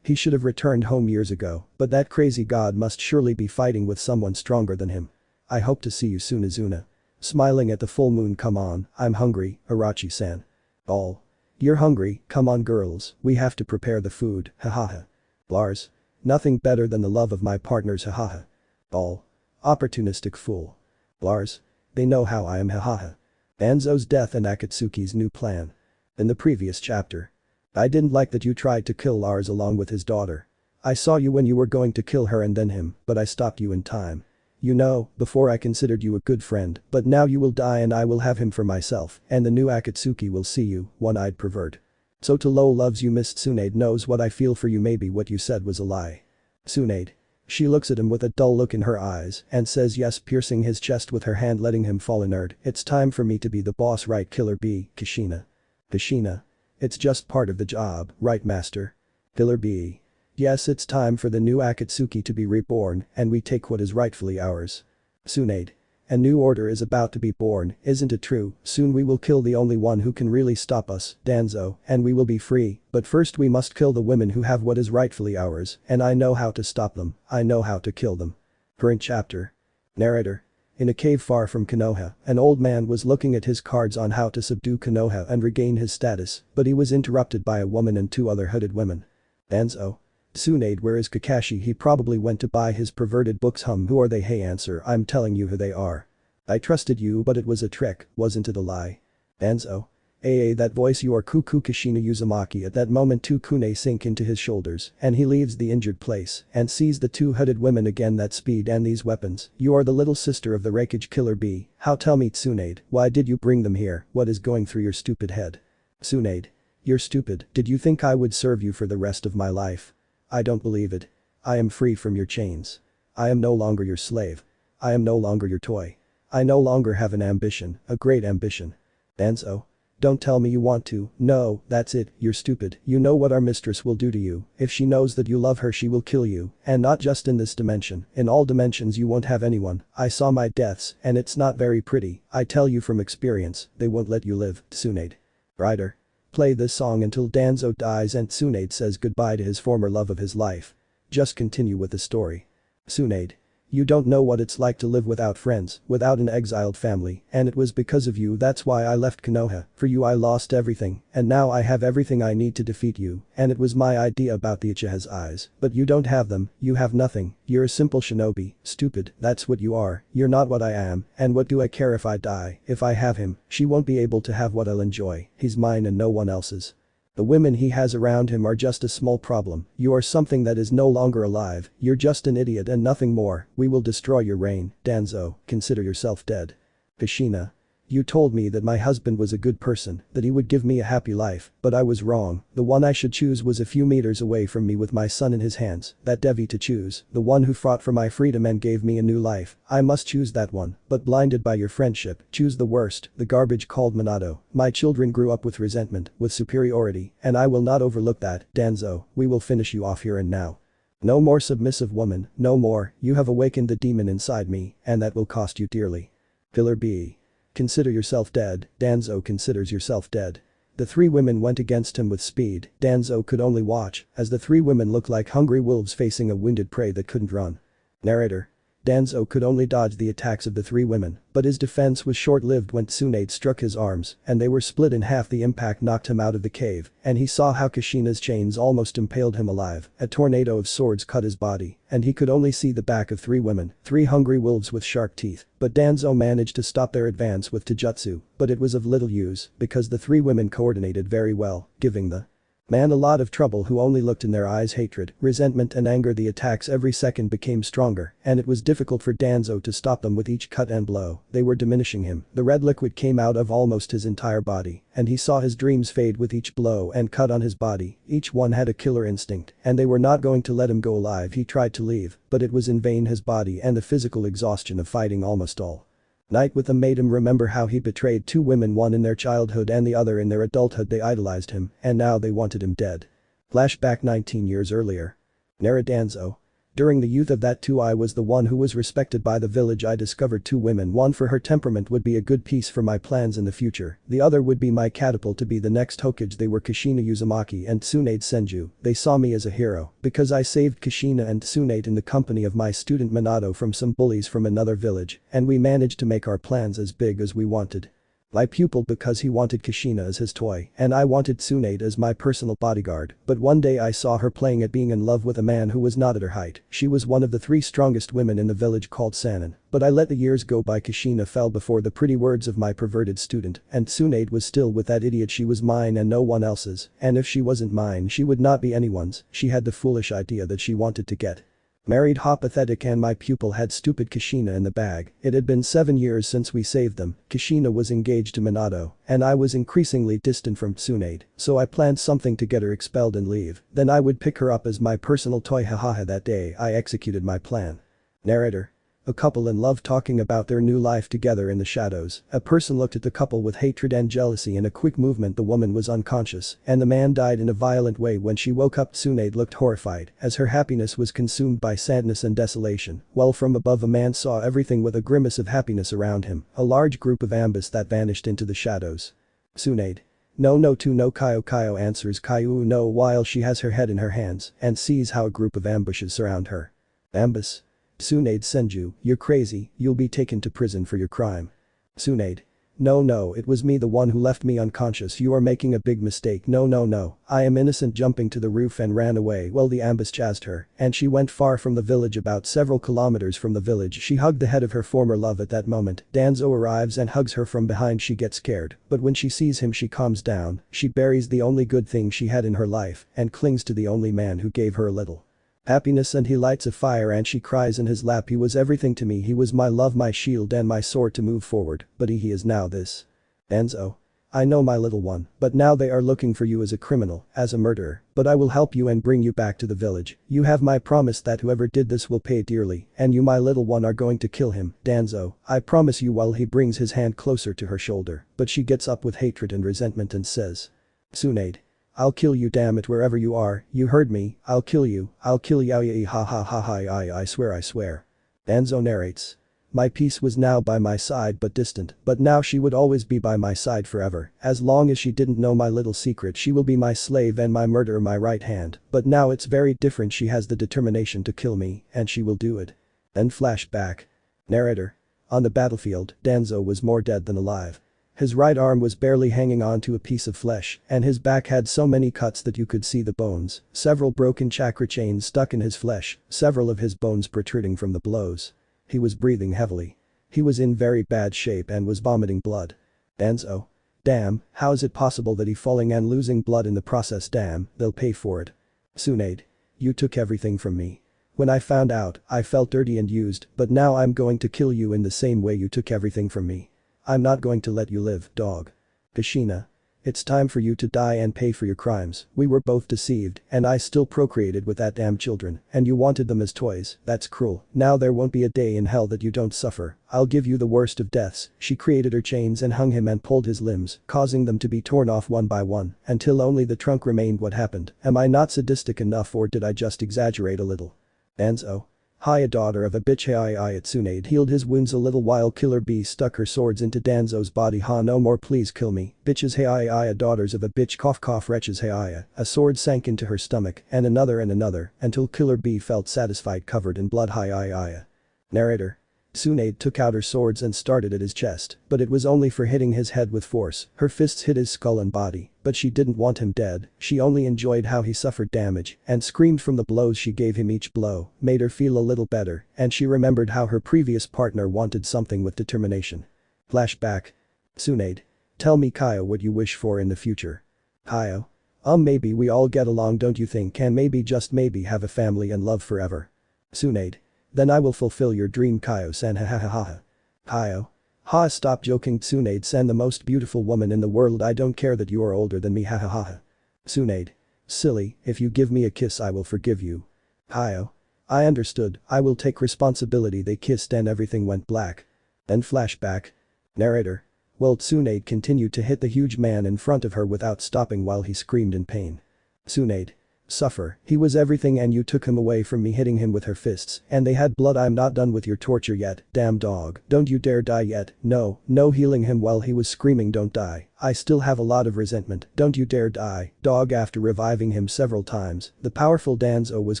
He should have returned home years ago, but that crazy god must surely be fighting with someone stronger than him. I hope to see you soon Azuna. Smiling at the full moon come on, I'm hungry, Arachi-san. All. You're hungry, come on girls, we have to prepare the food, hahaha. Lars. Nothing better than the love of my partners hahaha. All. Opportunistic fool. Lars. They know how I am hahaha. Danzo's death and Akatsuki's new plan. In the previous chapter. I didn't like that you tried to kill Lars along with his daughter. I saw you when you were going to kill her and then him, but I stopped you in time. You know, before I considered you a good friend, but now you will die and I will have him for myself, and the new Akatsuki will see you, one-eyed pervert. So Tolo loves you Miss Tsunade knows what I feel for you maybe what you said was a lie. Tsunade. She looks at him with a dull look in her eyes and says yes piercing his chest with her hand letting him fall inert. It's time for me to be the boss right Killer B, Kushina. Kushina. It's just part of the job, right master? Killer B. Yes it's time for the new Akatsuki to be reborn and we take what is rightfully ours. Tsunade. A new order is about to be born, isn't it true? Soon we will kill the only one who can really stop us, Danzo, and we will be free, but first we must kill the women who have what is rightfully ours, and I know how to stop them, I know how to kill them. Current chapter. Narrator. In a cave far from Konoha, an old man was looking at his cards on how to subdue Konoha and regain his status, but he was interrupted by a woman and 2 other hooded women. Danzo. Tsunade where is Kakashi he probably went to buy his perverted books who are they hey answer I'm telling you who they are. I trusted you but it was a trick, wasn't it a lie? Danzo. That voice you are Kuku Kushina Uzumaki at that moment 2 kune sink into his shoulders and he leaves the injured place and sees the 2 hooded women again that speed and these weapons, you are the little sister of the Reikage Killer B, how tell me Tsunade, why did you bring them here, what is going through your stupid head? Tsunade. You're stupid, did you think I would serve you for the rest of my life? I don't believe it. I am free from your chains. I am no longer your slave. I am no longer your toy. I no longer have an ambition, a great ambition. Danzo. Don't tell me you want to, no, that's it, you're stupid, you know what our mistress will do to you, if she knows that you love her she will kill you, and not just in this dimension, in all dimensions you won't have anyone, I saw my deaths, and it's not very pretty, I tell you from experience, they won't let you live, Tsunade. Writer. Play this song until Danzo dies and Tsunade says goodbye to his former love of his life. Just continue with the story. Tsunade. You don't know what it's like to live without friends, without an exiled family, and it was because of you that's why I left Konoha, for you I lost everything, and now I have everything I need to defeat you, and it was my idea about the Uchiha's eyes, but you don't have them, you have nothing, you're a simple shinobi, stupid, that's what you are, you're not what I am, and what do I care if I die, if I have him, she won't be able to have what I'll enjoy, he's mine and no one else's. The women he has around him are just a small problem, you are something that is no longer alive, you're just an idiot and nothing more, we will destroy your reign, Danzo, consider yourself dead. Kushina. You told me that my husband was a good person, that he would give me a happy life, but I was wrong, the one I should choose was a few meters away from me with my son in his hands, that Devi to choose, the one who fought for my freedom and gave me a new life, I must choose that one, but blinded by your friendship, choose the worst, the garbage called Minato, my children grew up with resentment, with superiority, and I will not overlook that, Danzo, we will finish you off here and now. No more submissive woman, no more, you have awakened the demon inside me, and that will cost you dearly. Pillar B. Consider yourself dead, Danzo considers yourself dead. The three women went against him with speed, Danzo could only watch, as the three women looked like hungry wolves facing a wounded prey that couldn't run. Narrator. Danzo could only dodge the attacks of the three women, but his defense was short-lived when Tsunade struck his arms, and they were split in half. The impact knocked him out of the cave, and he saw how Kushina's chains almost impaled him alive, a tornado of swords cut his body, and he could only see the back of three women, three hungry wolves with sharp teeth, but Danzo managed to stop their advance with Taijutsu, but it was of little use, because the three women coordinated very well, giving the man a lot of trouble who only looked in their eyes hatred, resentment and anger. The attacks every second became stronger, and it was difficult for Danzo to stop them with each cut and blow, they were diminishing him, the red liquid came out of almost his entire body, and he saw his dreams fade with each blow and cut on his body, each one had a killer instinct, and they were not going to let him go alive. He tried to leave, but it was in vain. His body and the physical exhaustion of fighting almost all night with them made him remember how he betrayed two women, one in their childhood and the other in their adulthood. They idolized him, and now they wanted him dead. Flashback 19 years earlier. Nara Danzo. During the youth of that too I was the one who was respected by the village. I discovered two women, one for her temperament would be a good piece for my plans in the future, the other would be my catapult to be the next Hokage. They were Kushina Uzumaki and Tsunade Senju. They saw me as a hero, because I saved Kushina and Tsunade in the company of my student Minato from some bullies from another village, and we managed to make our plans as big as we wanted. My pupil because he wanted Kushina as his toy, and I wanted Tsunade as my personal bodyguard, but one day I saw her playing at being in love with a man who was not at her height. She was one of the three strongest women in the village called Sanin, but I let the years go by. Kushina fell before the pretty words of my perverted student, and Tsunade was still with that idiot. She was mine and no one else's, and if she wasn't mine she would not be anyone's. She had the foolish idea that she wanted to get married. Ha, pathetic, and my pupil had stupid Kushina in the bag. It had been 7 years since we saved them. Kushina was engaged to Minato, and I was increasingly distant from Tsunade, so I planned something to get her expelled and leave, then I would pick her up as my personal toy. Hahaha, that day I executed my plan. Narrator. A couple in love talking about their new life together in the shadows. A person looked at the couple with hatred and jealousy. In a quick movement the woman was unconscious, and the man died in a violent way. When she woke up Tsunade looked horrified, as her happiness was consumed by sadness and desolation, while from above a man saw everything with a grimace of happiness around him, a large group of Ambus that vanished into the shadows. Tsunade. No to no Kaio. Kaio answers Kaio no while she has her head in her hands and sees how a group of ambushes surround her. Ambus. Tsunade Senju, you're crazy, you'll be taken to prison for your crime. Tsunade. No, it was me, the one who left me unconscious. You are making a big mistake. No, I am innocent. Jumping to the roof and ran away. Well, the Ambus chased her, and she went far from the village, about several kilometers from the village. She hugged the head of her former love. At that moment, Danzo arrives and hugs her from behind. She gets scared, but when she sees him she calms down. She buries the only good thing she had in her life and clings to the only man who gave her a little happiness, and he lights a fire and she cries in his lap. He was everything to me. He was my love, my shield and my sword to move forward, but he is now this. Danzo. I know my little one, but now they are looking for you as a criminal, as a murderer, but I will help you and bring you back to the village. You have my promise that whoever did this will pay dearly, and you my little one are going to kill him, Danzo, I promise you while he brings his hand closer to her shoulder, but she gets up with hatred and resentment and says. Tsunade. I'll kill you damn it wherever you are, you heard me, I'll kill you ha ha ha ha I swear. Danzo narrates. My peace was now by my side but distant, but now she would always be by my side forever, as long as she didn't know my little secret she will be my slave and my murderer my right hand, but now it's very different she has the determination to kill me, and she will do it. Then flashback. Narrator. On the battlefield, Danzo was more dead than alive. His right arm was barely hanging on to a piece of flesh, and his back had so many cuts that you could see the bones, several broken chakra chains stuck in his flesh, several of his bones protruding from the blows. He was breathing heavily. He was in very bad shape and was vomiting blood. Danzo. Damn, how is it possible that he falling and losing blood in the process damn, they'll pay for it. Tsunade. You took everything from me. When I found out, I felt dirty and used, but now I'm going to kill you in the same way you took everything from me. I'm not going to let you live, dog. Kushina. It's time for you to die and pay for your crimes, we were both deceived, and I still procreated with that damn children, and you wanted them as toys, that's cruel, now there won't be a day in hell that you don't suffer, I'll give you the worst of deaths. She created her chains and hung him and pulled his limbs, causing them to be torn off one by one, until only the trunk remained. What happened? Am I not sadistic enough or did I just exaggerate a little? Danzo. Hiya daughter of a bitch Hiya Tsunade healed his wounds a little while Killer Bee stuck her swords into Danzo's body ha no more please kill me, bitches Hiya daughters of a bitch cough wretches Hiya, a sword sank into her stomach and another, until Killer Bee felt satisfied covered in blood Hiya. Narrator. Tsunade took out her swords and started at his chest, but it was only for hitting his head with force, her fists hit his skull and body, but she didn't want him dead, she only enjoyed how he suffered damage and screamed from the blows she gave him. Each blow made her feel a little better, and she remembered how her previous partner wanted something with determination. Flashback. Tsunade. Tell me Kaio what you wish for in the future. Kaio. Maybe we all get along don't you think and maybe just maybe have a family and love forever. Tsunade. Then I will fulfill your dream Kaio-san ha ha ha ha. Kaio. Ha stop joking Tsunade-san the most beautiful woman in the world I don't care that you are older than me ha ha ha ha. Tsunade. Silly, if you give me a kiss I will forgive you. Kaio. I understood, I will take responsibility. They kissed and everything went black. Then flashback. Narrator. Well Tsunade continued to hit the huge man in front of her without stopping while he screamed in pain. Tsunade. Suffer, he was everything and you took him away from me hitting him with her fists and they had blood. I'm not done with your torture yet, damn dog, don't you dare die yet, no healing him while he was screaming don't die, I still have a lot of resentment, don't you dare die, dog. After reviving him several times, the powerful Danzo was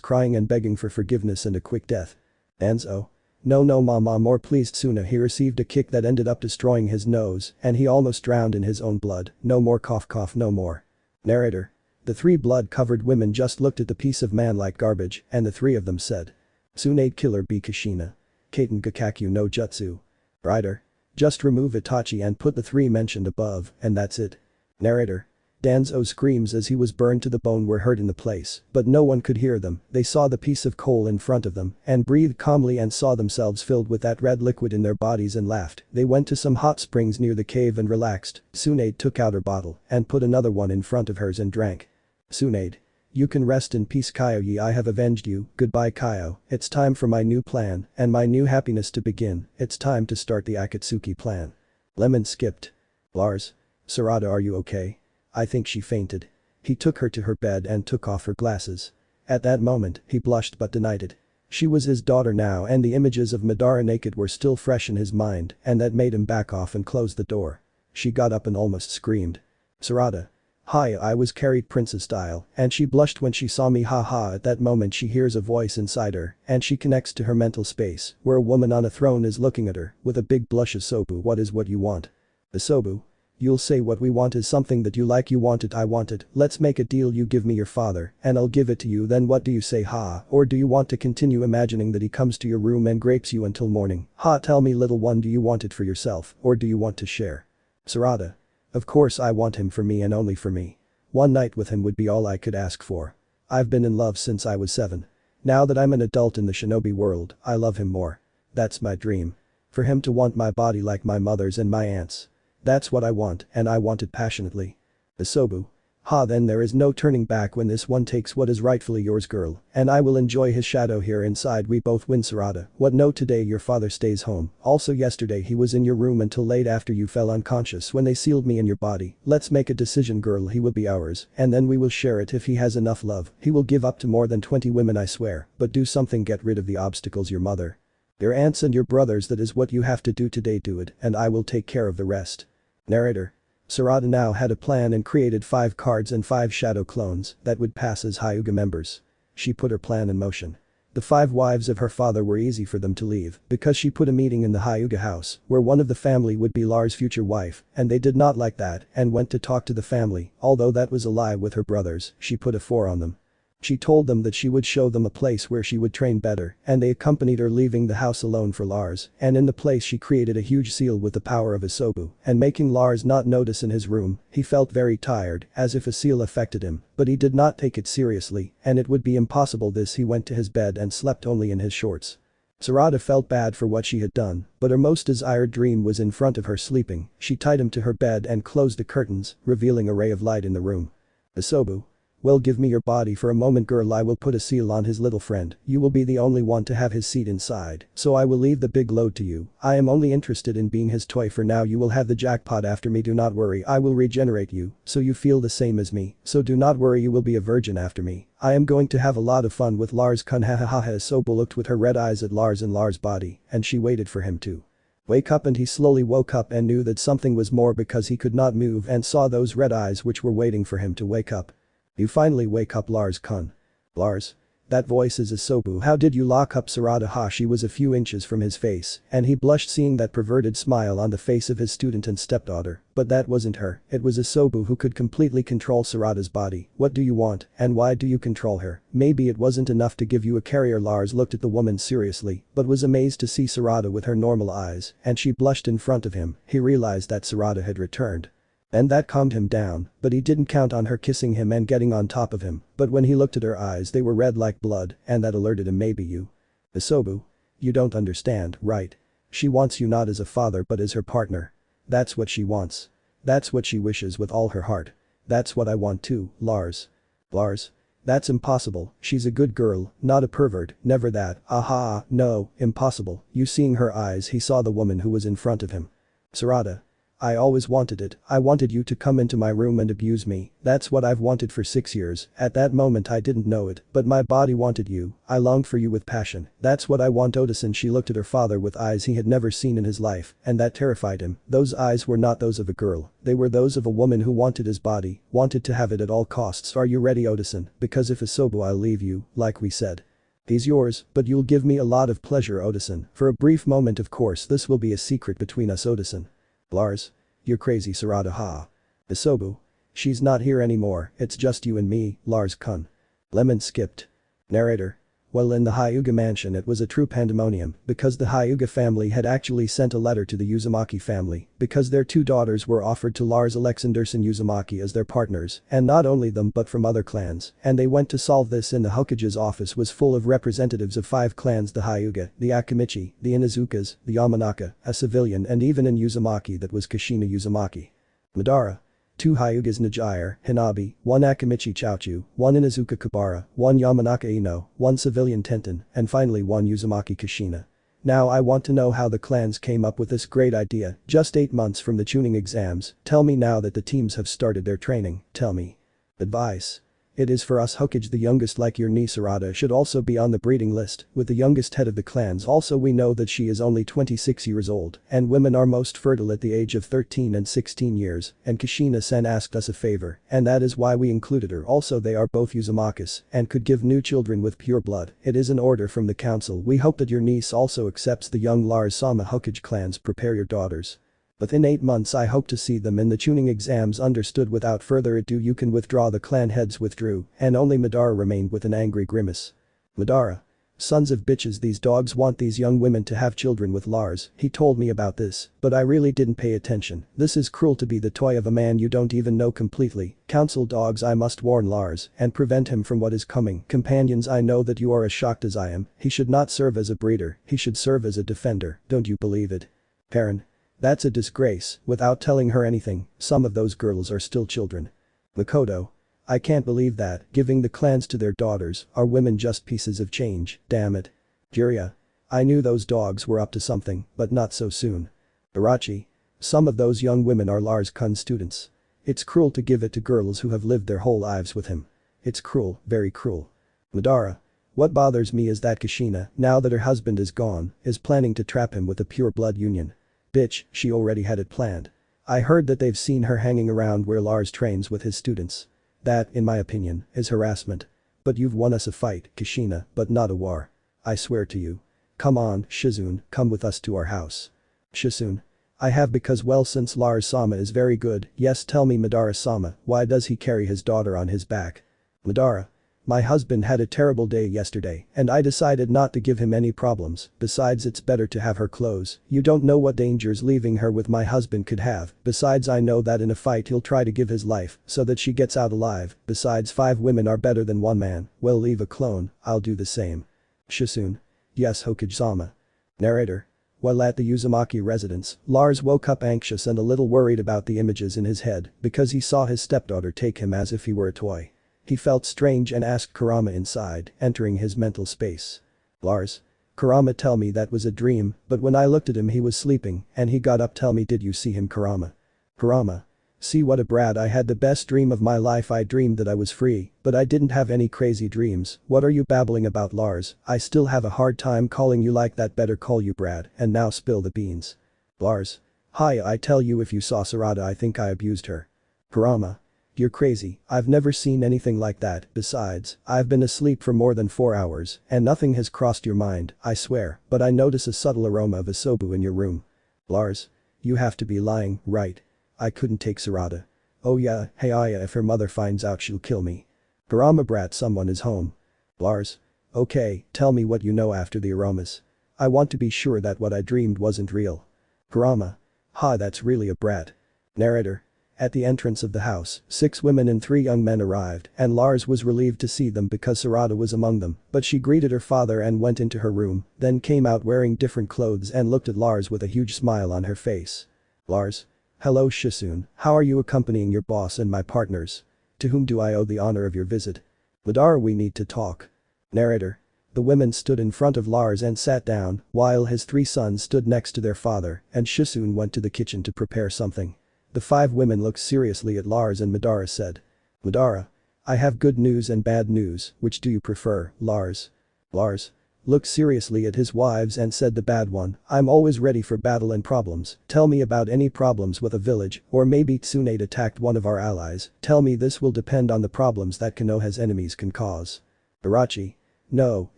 crying and begging for forgiveness and a quick death. Danzo. No mama more please Tsuna. He received a kick that ended up destroying his nose and he almost drowned in his own blood, no more cough no more. Narrator. The three blood-covered women just looked at the piece of man like garbage and the three of them said. Tsunade Killer Bee Kushina. Kaiten Gakakyu no Jutsu. Writer. Just remove Itachi and put the three mentioned above and that's it. Narrator. Danzo's screams as he was burned to the bone were heard in the place, but no one could hear them. They saw the piece of coal in front of them and breathed calmly and saw themselves filled with that red liquid in their bodies and laughed. They went to some hot springs near the cave and relaxed. Tsunade took out her bottle and put another one in front of hers and drank. Tsunade. You can rest in peace Kaio. I have avenged you, goodbye Kaio, it's time for my new plan and my new happiness to begin, it's time to start the Akatsuki plan. Lemon skipped. Lars. Sarada are you okay? I think she fainted. He took her to her bed and took off her glasses. At that moment, he blushed but denied it. She was his daughter now and the images of Madara naked were still fresh in his mind and that made him back off and close the door. She got up and almost screamed. Sarada. Hi, I was carried princess style and she blushed when she saw me haha. At that moment she hears a voice inside her and she connects to her mental space where a woman on a throne is looking at her with a big blush of Sobu. What is what you want? The Sobu. You'll say what we want is something that you like, you want it, I want it, let's make a deal, you give me your father and I'll give it to you, then what do you say ha, or do you want to continue imagining that he comes to your room and grapes you until morning? Ha, tell me little one, do you want it for yourself or do you want to share? Sarada. Of course I want him for me and only for me. One night with him would be all I could ask for. I've been in love since I was 7. Now that I'm an adult in the shinobi world, I love him more. That's my dream. For him to want my body like my mother's and my aunt's. That's what I want, and I want it passionately. Isobu. Ha, then there is no turning back when this one takes what is rightfully yours, girl, and I will enjoy his shadow here inside. We both win, Sarada. What? No, today your father stays home. Also yesterday he was in your room until late after you fell unconscious when they sealed me in your body. Let's make a decision, girl. He will be ours, and then we will share it if he has enough love. He will give up to more than 20 women, I swear. But do something, get rid of the obstacles. Your mother, your aunts and your brothers, that is what you have to do today. Do it, and I will take care of the rest. Narrator. Sarada now had a plan and created 5 cards and 5 shadow clones that would pass as Hyuga members. She put her plan in motion. The 5 wives of her father were easy for them to leave because she put a meeting in the Hyuga house where one of the family would be Lars' future wife, and they did not like that and went to talk to the family. Although that was a lie with her brothers, she put a 4 on them. She told them that she would show them a place where she would train better, and they accompanied her, leaving the house alone for Lars, and in the place she created a huge seal with the power of Isobu and making Lars not notice in his room. He felt very tired, as if a seal affected him, but he did not take it seriously, and it would be impossible. This he went to his bed and slept only in his shorts. Sarada felt bad for what she had done, but her most desired dream was in front of her sleeping. She tied him to her bed and closed the curtains, revealing a ray of light in the room. Isobu. Well, give me your body for a moment, girl. I will put a seal on his little friend. You will be the only one to have his seat inside, so I will leave the big load to you. I am only interested in being his toy for now. You will have the jackpot after me. Do not worry, I will regenerate you so you feel the same as me, so do not worry, you will be a virgin after me. I am going to have a lot of fun with Lars Kun. Ha ha ha. Isobu looked with her red eyes at Lars and Lars' body, and she waited for him to wake up, and he slowly woke up and knew that something was more because he could not move and saw those red eyes which were waiting for him to wake up. You finally wake up, Lars Kun. Lars? That voice is Isobu. How did you lock up Sarada? Ha, she was a few inches from his face, and he blushed seeing that perverted smile on the face of his student and stepdaughter, but that wasn't her. It was Isobu who could completely control Sarada's body. What do you want, and why do you control her? Maybe it wasn't enough to give you a carrier. Lars looked at the woman seriously, but was amazed to see Sarada with her normal eyes, and she blushed in front of him. He realized that Sarada had returned. And that calmed him down, but he didn't count on her kissing him and getting on top of him, but when he looked at her eyes they were red like blood, and that alerted him. Maybe you. Isobu. You don't understand, right? She wants you not as a father but as her partner. That's what she wants. That's what she wishes with all her heart. That's what I want too, Lars. Lars? That's impossible. She's a good girl, not a pervert, never that. Aha, no, impossible. You seeing her eyes, he saw the woman who was in front of him. Sarada. I always wanted it. I wanted you to come into my room and abuse me. That's what I've wanted for 6 years. At that moment I didn't know it, but my body wanted you. I longed for you with passion. That's what I want, Otosan. She looked at her father with eyes he had never seen in his life, and that terrified him. Those eyes were not those of a girl. They were those of a woman who wanted his body, wanted to have it at all costs. Are you ready, Otosan? Because if Isobu, I'll leave you, like we said. He's yours, but you'll give me a lot of pleasure, Otosan. For a brief moment, of course this will be a secret between us, Otosan. Lars? You're crazy, Sarada. Ha. Isobu. She's not here anymore, it's just you and me, Lars Kun. Lemon skipped. Narrator. Well, in the Hyuga mansion it was a true pandemonium because the Hyuga family had actually sent a letter to the Uzumaki family because their 2 daughters were offered to Lars Alexanderson Uzumaki as their partners, and not only them but from other clans, and they went to solve this. In the Hokage's office was full of representatives of 5 clans: the Hyuga, the Akamichi, the Inazukas, the Yamanaka, a civilian, and even in Uzumaki that was Kushina Uzumaki. Madara. 2 Hyugas Najire, Hinabi, 1 Akamichi Chaochu, 1 Inazuka Kabara, 1 Yamanaka Ino, 1 civilian Tenten, and finally 1 Uzumaki Kushina. Now I want to know how the clans came up with this great idea. Just 8 months from the tuning exams, tell me now that the teams have started their training, tell me. Advice. It is for us Hokage. The youngest like your niece Sarada should also be on the breeding list with the youngest head of the clans. Also we know that she is only 26 years old and women are most fertile at the age of 13 and 16 years, and Kushina-san asked us a favor and that is why we included her. Also they are both Uzumakis and could give new children with pure blood. It is an order from the council. We hope that your niece also accepts the young Lars-sama Hokage clans. Prepare your daughters. Within 8 months I hope to see them in the tuning exams. Understood. Without further ado you can withdraw. The clan heads withdrew and only Madara remained with an angry grimace. Madara. Sons of bitches, these dogs want these young women to have children with Lars. He told me about this, but I really didn't pay attention. This is cruel to be the toy of a man you don't even know completely. Council dogs, I must warn Lars and prevent him from what is coming. Companions, I know that you are as shocked as I am. He should not serve as a breeder, he should serve as a defender. Don't you believe it? Perrin. That's a disgrace, without telling her anything, some of those girls are still children. Makoto. I can't believe that, giving the clans to their daughters, are women just pieces of change, damn it. Jiraiya. I knew those dogs were up to something, but not so soon. Irachi. Some of those young women are Lars-kun students. It's cruel to give it to girls who have lived their whole lives with him. It's cruel, very cruel. Madara. What bothers me is that Kushina, now that her husband is gone, is planning to trap him with a pure blood union. Bitch, she already had it planned. I heard that they've seen her hanging around where Lars trains with his students. That, in my opinion, is harassment. But you've won us a fight, Kushina, but not a war. I swear to you. Come on, Shizune, come with us to our house. Shizune. I have because well since Lars-sama is very good, yes tell me Madara-sama, why does he carry his daughter on his back? Madara. My husband had a terrible day yesterday and I decided not to give him any problems, besides it's better to have her close, you don't know what dangers leaving her with my husband could have, besides I know that in a fight he'll try to give his life so that she gets out alive, besides 5 women are better than 1 man, well leave a clone, I'll do the same. Shizune. Yes Hokage-sama. Narrator. While at the Uzumaki residence, Lars woke up anxious and a little worried about the images in his head because he saw his stepdaughter take him as if he were a toy. He felt strange and asked Kurama inside, entering his mental space. Lars. Kurama tell me that was a dream, but when I looked at him he was sleeping and he got up tell me did you see him Kurama? Kurama. See what a brat I had the best dream of my life I dreamed that I was free, but I didn't have any crazy dreams, what are you babbling about Lars, I still have a hard time calling you like that better call you Brad and now spill the beans. Lars. Hi I tell you if you saw Sarada I think I abused her. Kurama. You're crazy, I've never seen anything like that, besides, I've been asleep for more than 4 hours and nothing has crossed your mind, I swear, but I notice a subtle aroma of asobu in your room. Lars. You have to be lying, right? I couldn't take Sarada. Oh yeah, hey Aya if her mother finds out she'll kill me. Kurama brat someone is home. Lars. Okay, tell me what you know after the aromas. I want to be sure that what I dreamed wasn't real. Kurama. Ha that's really a brat. Narrator. At the entrance of the house, 6 women and 3 young men arrived and Lars was relieved to see them because Sarada was among them, but she greeted her father and went into her room, then came out wearing different clothes and looked at Lars with a huge smile on her face. Lars. Hello Shizune, how are you accompanying your boss and my partners? To whom do I owe the honor of your visit? Madara we need to talk. Narrator. The women stood in front of Lars and sat down, while his 3 sons stood next to their father and Shizune went to the kitchen to prepare something. The 5 women looked seriously at Lars and Madara said. Madara. I have good news and bad news, which do you prefer, Lars? Lars. Looked seriously at his wives and said the bad one, I'm always ready for battle and problems, tell me about any problems with a village, or maybe Kitsune attacked one of our allies, tell me this will depend on the problems that Konoha's enemies can cause. Irachi. No,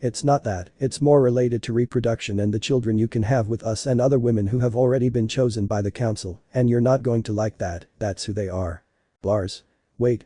it's not that, it's more related to reproduction and the children you can have with us and other women who have already been chosen by the council, and you're not going to like that, that's who they are. Lars. Wait,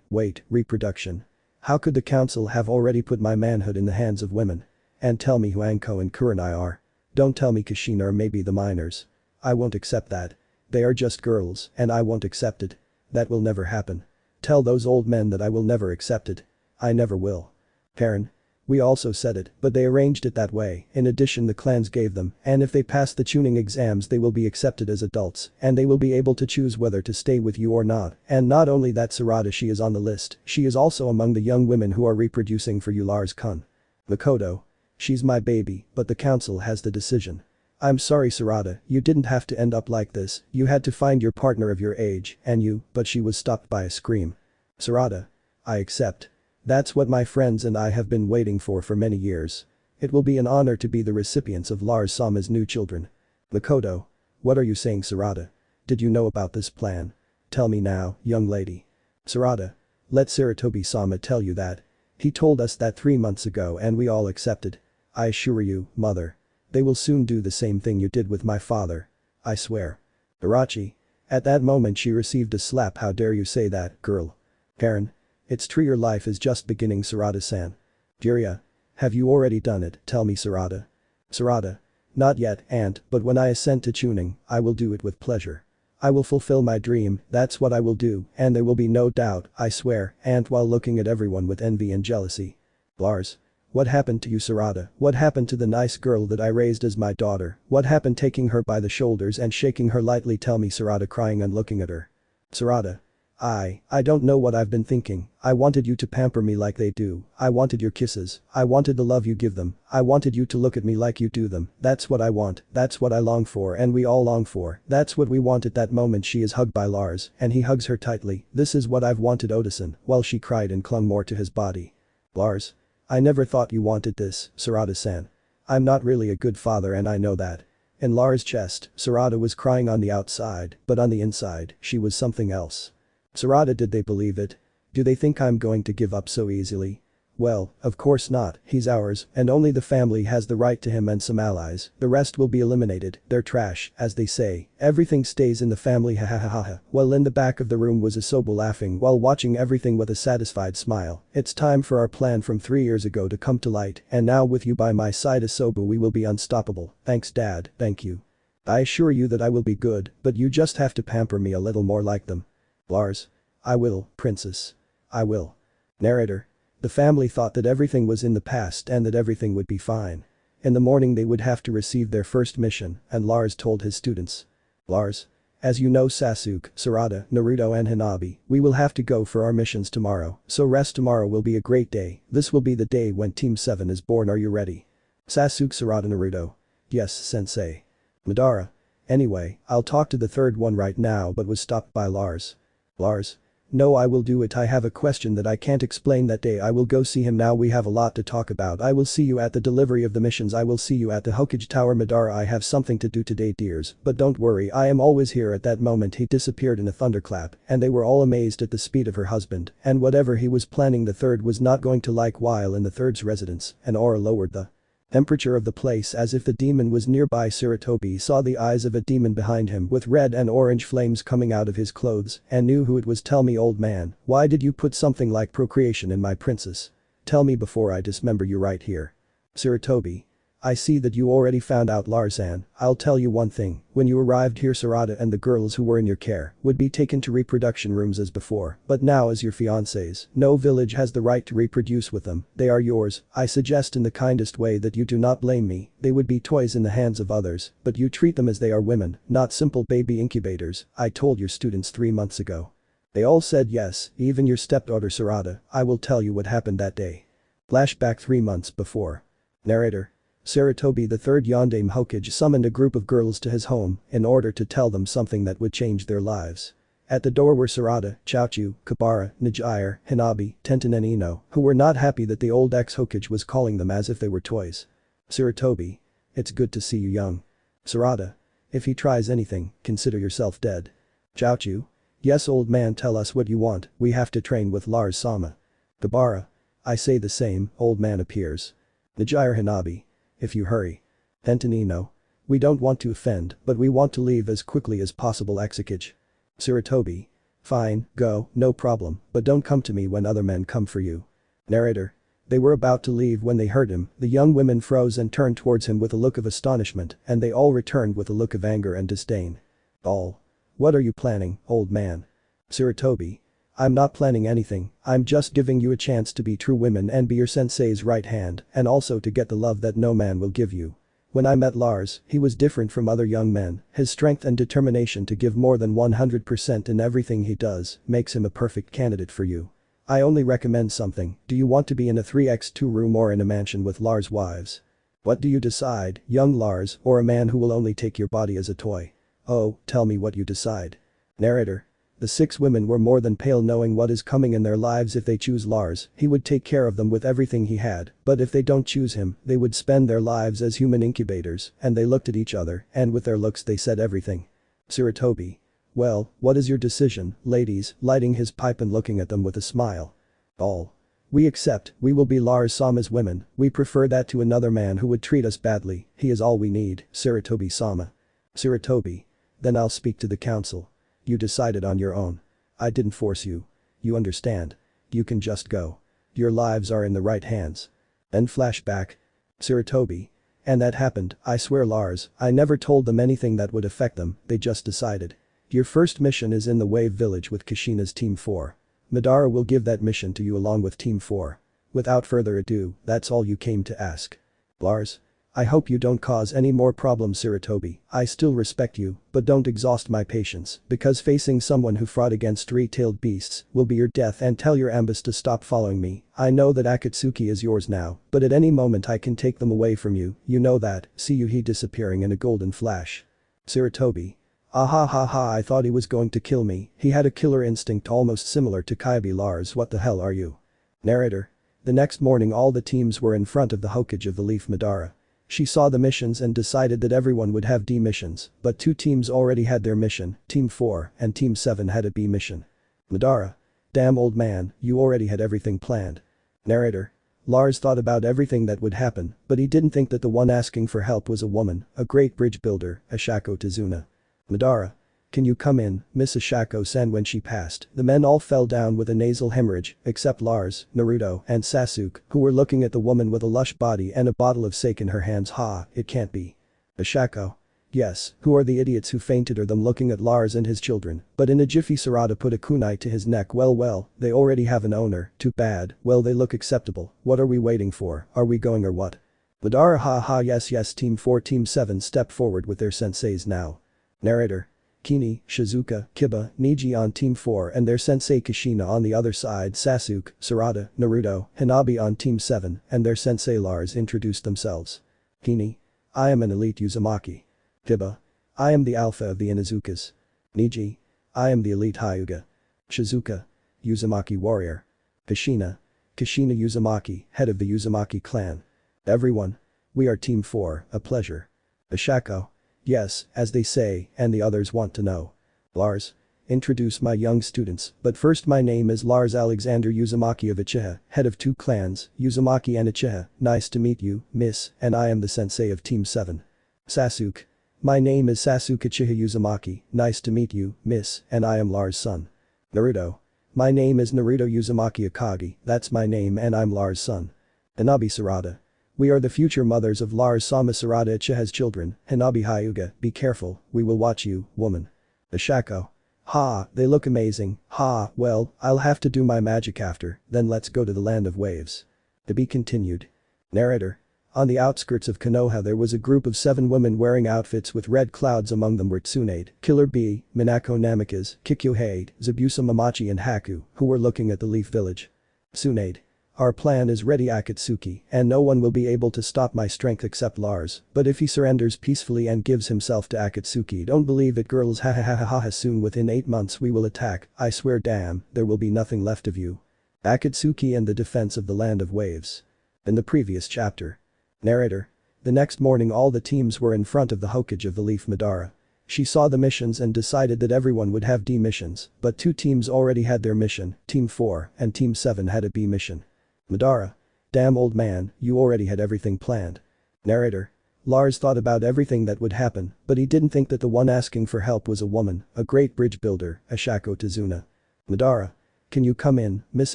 reproduction. How could the council have already put my manhood in the hands of women? And tell me who Anko and Kurenai are. Don't tell me Kushina or maybe the minors. I won't accept that. They are just girls and I won't accept it. That will never happen. Tell those old men that I will never accept it. I never will. Karen. We also said it, but they arranged it that way, in addition the clans gave them, and if they pass the tuning exams they will be accepted as adults, and they will be able to choose whether to stay with you or not, and not only that Sarada she is on the list, she is also among the young women who are reproducing for you Lars-kun. Makoto. She's my baby, but the council has the decision. I'm sorry Sarada, you didn't have to end up like this, you had to find your partner of your age, and you, but she was stopped by a scream. Sarada. I accept. That's what my friends and I have been waiting for many years. It will be an honor to be the recipients of Lars-sama's new children. Makoto. What are you saying Sarada? Did you know about this plan? Tell me now, young lady. Sarada. Let Saratobi-sama tell you that. He told us that 3 months ago and we all accepted. I assure you, mother. They will soon do the same thing you did with my father. I swear. Irachi. At that moment she received a slap. How dare you say that, girl. Karen. It's true your life is just beginning Sarada-san. Jiraiya. Have you already done it, tell me Sarada. Sarada. Not yet, aunt, but when I ascend to tuning, I will do it with pleasure. I will fulfill my dream, that's what I will do, and there will be no doubt, I swear, aunt while looking at everyone with envy and jealousy. Lars. What happened to you, Sarada? What happened to the nice girl that I raised as my daughter? What happened taking her by the shoulders and shaking her lightly? Tell me, Sarada, crying and looking at her. Sarada. I don't know what I've been thinking. I wanted you to pamper me like they do. I wanted your kisses. I wanted the love you give them. I wanted you to look at me like you do them. That's what I want. That's what I long for and we all long for. That's what we want. At that moment she is hugged by Lars and he hugs her tightly. This is what I've wanted, Otosan, while she cried and clung more to his body. Lars. I never thought you wanted this, Sarada-san. I'm not really a good father and I know that. In Lars' chest, Sarada was crying on the outside, but on the inside, she was something else. Sarada, did they believe it? Do they think I'm going to give up so easily? Well, of course not, he's ours, and only the family has the right to him and some allies, the rest will be eliminated, they're trash, as they say, everything stays in the family, ha ha ha ha ha. Well, in the back of the room was Asobu laughing while watching everything with a satisfied smile. It's time for our plan from 3 years ago to come to light, and now with you by my side, Asobu, we will be unstoppable. Thanks, Dad, thank you. I assure you that I will be good, but you just have to pamper me a little more like them. Lars. I will, princess. I will. Narrator. The family thought that everything was in the past and that everything would be fine. In the morning they would have to receive their first mission, and Lars told his students. Lars. As you know, Sasuke, Sarada, Naruto and Hanabi, we will have to go for our missions tomorrow, so rest. Tomorrow will be a great day. This will be the day when Team 7 is born. Are you ready? Sasuke, Sarada, Naruto. Yes, sensei. Madara. Anyway, I'll talk to the third one right now, but was stopped by Lars. Lars. No, I will do it. I have a question that I can't explain that day. I will go see him now. We have a lot to talk about. I will see you at the delivery of the missions. I will see you at the Hokage Tower. Madara, I have something to do today, dears, but don't worry, I am always here. At that moment he disappeared in a thunderclap, and they were all amazed at the speed of her husband, and whatever he was planning the third was not going to like. While in the third's residence, an aura lowered the temperature of the place as if the demon was nearby. Sarutobi saw the eyes of a demon behind him with red and orange flames coming out of his clothes and knew who it was. Tell me, old man, why did you put something like procreation in my princess? Tell me before I dismember you right here. Sarutobi. I see that you already found out, Larsan. I'll tell you one thing, when you arrived here, Sarada and the girls who were in your care would be taken to reproduction rooms as before, but now as your fiancés, no village has the right to reproduce with them. They are yours. I suggest in the kindest way that you do not blame me. They would be toys in the hands of others, but you treat them as they are women, not simple baby incubators. I told your students 3 months ago. They all said yes, even your stepdaughter Sarada. I will tell you what happened that day. Flashback 3 months before. Narrator. Sarutobi III Yondaime Hokage summoned a group of girls to his home in order to tell them something that would change their lives. At the door were Sarada, Chaochu, Kabara, Nijire, Hinabi, Tenten and Ino, who were not happy that the old ex-Hokage was calling them as if they were toys. Sarutobi. It's good to see you, young. Sarada. If he tries anything, consider yourself dead. Chaochu. Yes, old man, tell us what you want, we have to train with Lars-sama. Kabara. I say the same, old man appears. Nijire Hinabi. If you hurry. Tentenino. We don't want to offend, but we want to leave as quickly as possible. Exekage. Sarutobi. Fine, go, no problem, but don't come to me when other men come for you. Narrator. They were about to leave when they heard him. The young women froze and turned towards him with a look of astonishment, and they all returned with a look of anger and disdain. All. What are you planning, old man? Sarutobi. I'm not planning anything, I'm just giving you a chance to be true women and be your sensei's right hand, and also to get the love that no man will give you. When I met Lars, he was different from other young men. His strength and determination to give more than 100% in everything he does makes him a perfect candidate for you. I only recommend something. Do you want to be in a 3x2 room or in a mansion with Lars' wives? What do you decide, young Lars, or a man who will only take your body as a toy? Oh, tell me what you decide. Narrator. The 6 women were more than pale, knowing what is coming in their lives. If they choose Lars, he would take care of them with everything he had, but if they don't choose him, they would spend their lives as human incubators, and they looked at each other, and with their looks they said everything. Sarutobi. Well, what is your decision, ladies, lighting his pipe and looking at them with a smile. All. We accept, we will be Lars-sama's women, we prefer that to another man who would treat us badly, he is all we need, Sarutobi-sama. Sarutobi. Then I'll speak to the council. You decided on your own. I didn't force you. You understand. You can just go. Your lives are in the right hands. Then flashback. Sarutobi. And that happened, I swear, Lars, I never told them anything that would affect them, they just decided. Your first mission is in the Wave Village with Kushina's Team 4. Madara will give that mission to you along with Team 4. Without further ado, that's all you came to ask. Lars? I hope you don't cause any more problems, Sarutobi. I still respect you, but don't exhaust my patience, because facing someone who fought against three-tailed beasts will be your death, and tell your Ambus to stop following me. I know that Akatsuki is yours now, but at any moment I can take them away from you, you know that. See you, he disappearing in a golden flash. Sarutobi. Ah ha ha ha, I thought he was going to kill me. He had a killer instinct almost similar to Kaibi. Lars, what the hell are you? Narrator. The next morning all the teams were in front of the Hokage of the Leaf, Madara. She saw the missions and decided that everyone would have D missions, but 2 teams already had their mission, Team 4 and Team 7 had a B mission. Madara. Damn old man, you already had everything planned. Narrator. Lars thought about everything that would happen, but he didn't think that the one asking for help was a woman, a great bridge builder, Ashako Tazuna. Madara. Can you come in, Miss Ashako-san? When she passed, the men all fell down with a nasal hemorrhage, except Lars, Naruto, and Sasuke, who were looking at the woman with a lush body and a bottle of sake in her hands. Ha, it can't be. Ashako. Yes, who are the idiots who fainted? Or them looking at Lars and his children, but in a jiffy Sarada put a kunai to his neck. Well, they already have an owner, too bad, well they look acceptable, what are we waiting for, are we going or what? Madara. Ha ha, yes, Team 4 Team 7 step forward with their senseis now. Narrator. Kini, Shizuka, Kiba, Niji on Team 4 and their sensei Kushina on the other side. Sasuke, Sarada, Naruto, Hanabi on Team 7 and their sensei Lars introduced themselves. Kini. I am an elite Uzumaki. Kiba. I am the alpha of the Inuzukas. Niji. I am the elite Hyuga. Shizuka. Uzumaki warrior. Kushina. Kushina Uzumaki, head of the Uzumaki clan. Everyone. We are Team 4, a pleasure. Ashako. Yes, as they say, and the others want to know. Lars. Introduce my young students, but first my name is Lars Alexander Uzumaki of Uchiha, head of 2 clans, Uzumaki and Uchiha. Nice to meet you, miss, and I am the sensei of Team 7. Sasuke. My name is Sasuke Uchiha Uzumaki, nice to meet you, miss, and I am Lars' son. Naruto. My name is Naruto Uzumaki Hokage, that's my name and I'm Lars' son. Hanabi Sarada. We are the future mothers of Lars Sama Sarada Uchiha's children, Hanabi Hyuga, be careful, we will watch you, woman. Ashako. Ha, they look amazing, ha, well, I'll have to do my magic after, then let's go to the land of waves. To be continued. Narrator. On the outskirts of Konoha there was a group of 7 women wearing outfits with red clouds, among them were Tsunade, Killer Bee, Minako Namikaze, Kikyohade, Zabusa Mamachi and Haku, who were looking at the Leaf Village. Tsunade. Our plan is ready, Akatsuki, and no one will be able to stop my strength except Lars, but if he surrenders peacefully and gives himself to Akatsuki, don't believe it, girls, ha ha ha ha ha. Soon within 8 months we will attack, I swear, damn, there will be nothing left of you. Akatsuki and the defense of the land of waves. In the previous chapter. Narrator. The next morning all the teams were in front of the Hokage of the Leaf, Madara. She saw the missions and decided that everyone would have D missions, but 2 teams already had their mission, Team 4 and Team 7 had a B mission. Madara. Damn old man, you already had everything planned. Narrator. Lars thought about everything that would happen, but he didn't think that the one asking for help was a woman, a great bridge builder, Ashako Tazuna. Madara. Can you come in, Miss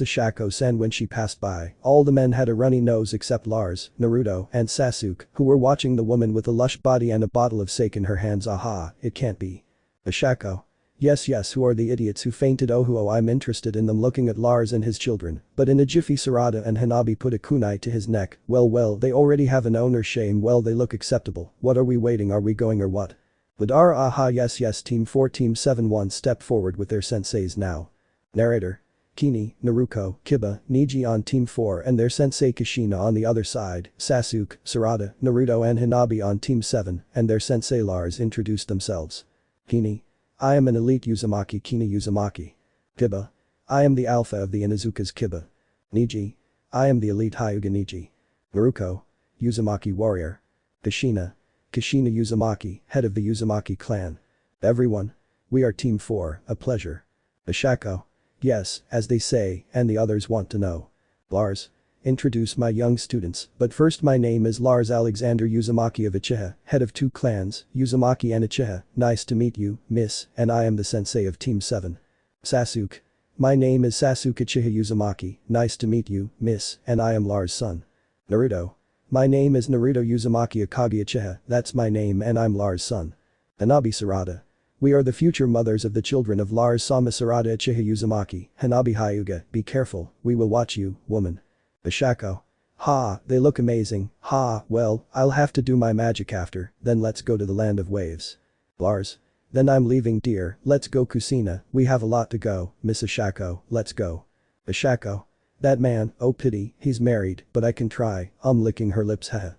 Ashako-san? When she passed by, all the men had a runny nose except Lars, Naruto, and Sasuke, who were watching the woman with a lush body and a bottle of sake in her hands. Aha, it can't be. Ashako. Yes, who are the idiots who fainted? Oh, I'm interested in them, looking at Lars and his children, but in a jiffy Sarada and Hanabi put a kunai to his neck. Well, they already have an owner. Shame, well they look acceptable, what are we waiting, are we going or what? Madara. Aha, yes, Team 4 Team 7 1 step forward with their senseis now. Narrator. Kini, Naruto, Kiba, Niji on Team 4 and their sensei Kushina on the other side, Sasuke, Sarada, Naruto and Hanabi on Team 7 and their sensei Lars introduced themselves. Kini. I am an elite Uzumaki. Kini Uzumaki. Kiba. I am the alpha of the Inuzuka's. Kiba. Niji. I am the elite Hyuga. Niji. Naruto. Uzumaki warrior. Kushina. Kushina Uzumaki, head of the Uzumaki clan. Everyone. We are Team 4, a pleasure. Ashako. Yes, as they say, and the others want to know. Lars. Introduce my young students, but first my name is Lars Alexander Uzumaki of Uchiha, head of 2 clans, Uzumaki and Uchiha. Nice to meet you, miss, and I am the sensei of Team 7. Sasuke. My name is Sasuke Uchiha Uzumaki, nice to meet you, miss, and I am Lars' son. Naruto. My name is Naruto Uzumaki Hokage Uchiha, that's my name and I'm Lars' son. Hanabi Sarada. We are the future mothers of the children of Lars Sama Sarada Uchiha Uzumaki, Hanabi Hyuga, be careful, we will watch you, woman. Ashako. Ha, they look amazing, ha, well, I'll have to do my magic after, then let's go to the land of waves. Lars. Then I'm leaving dear, let's go Kushina, we have a lot to go, Miss Ashako, let's go. Ashako. That man, oh pity, he's married, but I can try, licking her lips haha.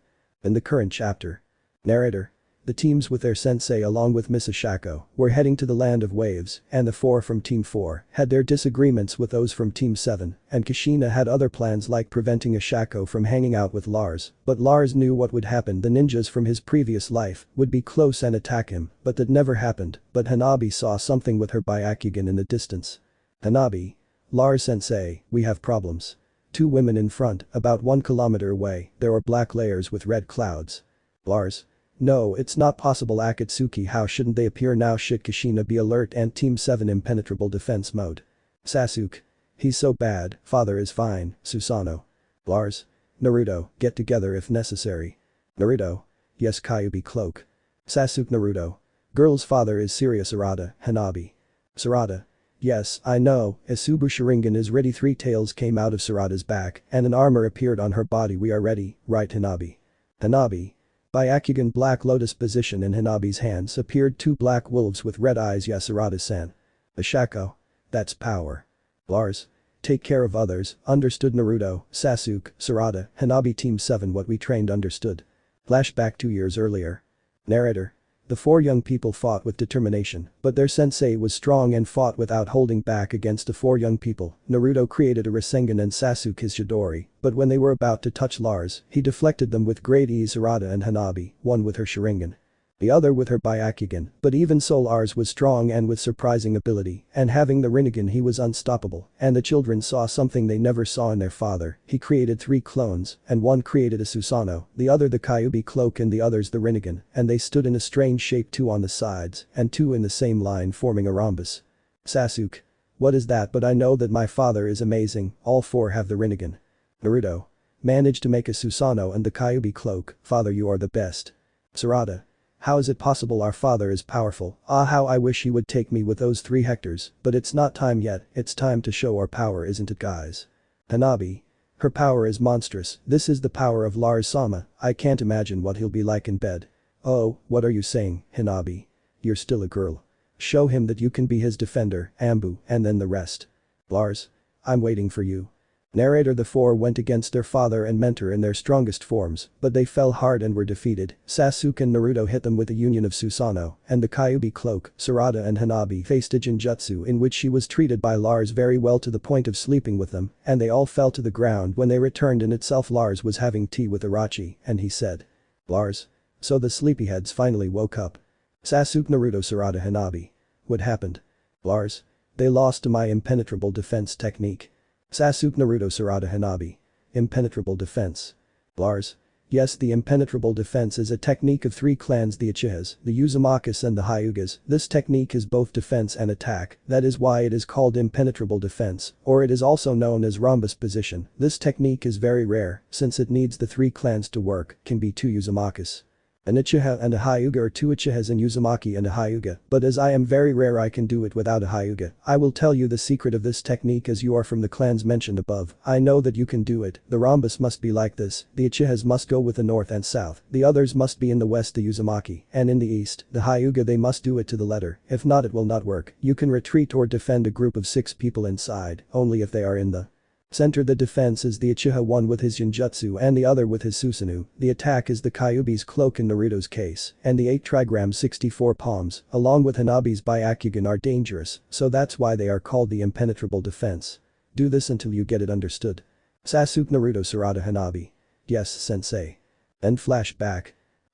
In the current chapter. Narrator. The teams with their sensei along with Miss Ashako were heading to the land of waves, and the 4 from Team 4 had their disagreements with those from Team 7, and Kushina had other plans like preventing Ashako from hanging out with Lars, but Lars knew what would happen. The ninjas from his previous life would be close and attack him, but that never happened, but Hanabi saw something with her Byakugan in the distance. Hanabi. Lars sensei, we have problems. 2 women in front, about 1 kilometer away, there are black layers with red clouds. Lars. No, it's not possible Akatsuki, how shouldn't they appear now? Should Kushina be alert and Team 7 impenetrable defense mode? Sasuke. He's so bad, father is fine, Susanoo. Lars. Naruto, get together if necessary. Naruto. Yes Kyuubi cloak. Sasuke Naruto. Girl's father is serious Arata, Hanabi. Sarada. Yes, I know, Isubu Sharingan is ready. 3 tails came out of Sarada's back and an armor appeared on her body. We are ready, right Hanabi? Hanabi. Byakugan Black Lotus position in Hanabi's hands appeared 2 black wolves with red eyes. Yes Arata-san. Ashako. That's power. Lars. Take care of others, understood Naruto, Sasuke, Sarada, Hanabi Team 7 what we trained understood. Flashback 2 years earlier. Narrator. The 4 young people fought with determination, but their sensei was strong and fought without holding back against the 4 young people. Naruto created a Rasengan and Sasuke his Chidori, but when they were about to touch Lars, he deflected them with great ease. Arata and Hanabi, one with her Sharingan. The other with her Byakugan, but even so Lars was strong and with surprising ability, and having the Rinnegan he was unstoppable, and the children saw something they never saw in their father. He created 3 clones, and one created a Susanoo, the other the Kyuubi cloak and the others the Rinnegan, and they stood in a strange shape 2 on the sides, and 2 in the same line forming a rhombus. Sasuke. What is that? But I know that my father is amazing, all 4 have the Rinnegan. Naruto. Managed to make a Susanoo and the Kyuubi cloak, father you are the best. Sarada. How is it possible? Our father is powerful, ah how I wish he would take me with those 3 hectares, but it's not time yet, it's time to show our power isn't it guys? Hanabi. Her power is monstrous, this is the power of Lars-sama, I can't imagine what he'll be like in bed. Oh, what are you saying, Hanabi? You're still a girl. Show him that you can be his defender, Anbu, and then the rest. Lars. I'm waiting for you. Narrator. The 4 went against their father and mentor in their strongest forms, but they fell hard and were defeated. Sasuke and Naruto hit them with a union of Susanoo, and the Kyuubi cloak. Sarada and Hanabi faced a Genjutsu in which she was treated by Lars very well to the point of sleeping with them, and they all fell to the ground when they returned. In itself Lars was having tea with Irachi, and he said. Lars. So the sleepyheads finally woke up. Sasuke Naruto Sarada Hanabi. What happened? Lars. They lost to my impenetrable defense technique. Sasuke Naruto Sarada Hanabi. Impenetrable defense. Lars. Yes, the impenetrable defense is a technique of 3 clans, the Uchihas, the Uzumakis and the Hyugas. This technique is both defense and attack, that is why it is called impenetrable defense, or it is also known as rhombus position. This technique is very rare, since it needs the 3 clans to work, can be 2 Uzumakis. An Uchiha and a Hyuga or 2 Uchihas and Uzumaki and a Hyuga, but as I am very rare I can do it without a Hyuga. I will tell you the secret of this technique as you are from the clans mentioned above. I know that you can do it, the rhombus must be like this, the Uchihas must go with the north and south, the others must be in the west the Uzumaki, and in the east, the Hyuga they must do it to the letter, if not it will not work. You can retreat or defend a group of 6 people inside, only if they are in the center. The defense is the Uchiha, one with his Genjutsu and the other with his Susanoo. The attack is the Kyuubi's cloak in Naruto's case, and the 8 trigrams 64 palms, along with Hanabi's Byakugan are dangerous, so that's why they are called the impenetrable defense. Do this until you get it understood. Sasuke Naruto Sarada Hanabi. Yes, sensei. Then flashback.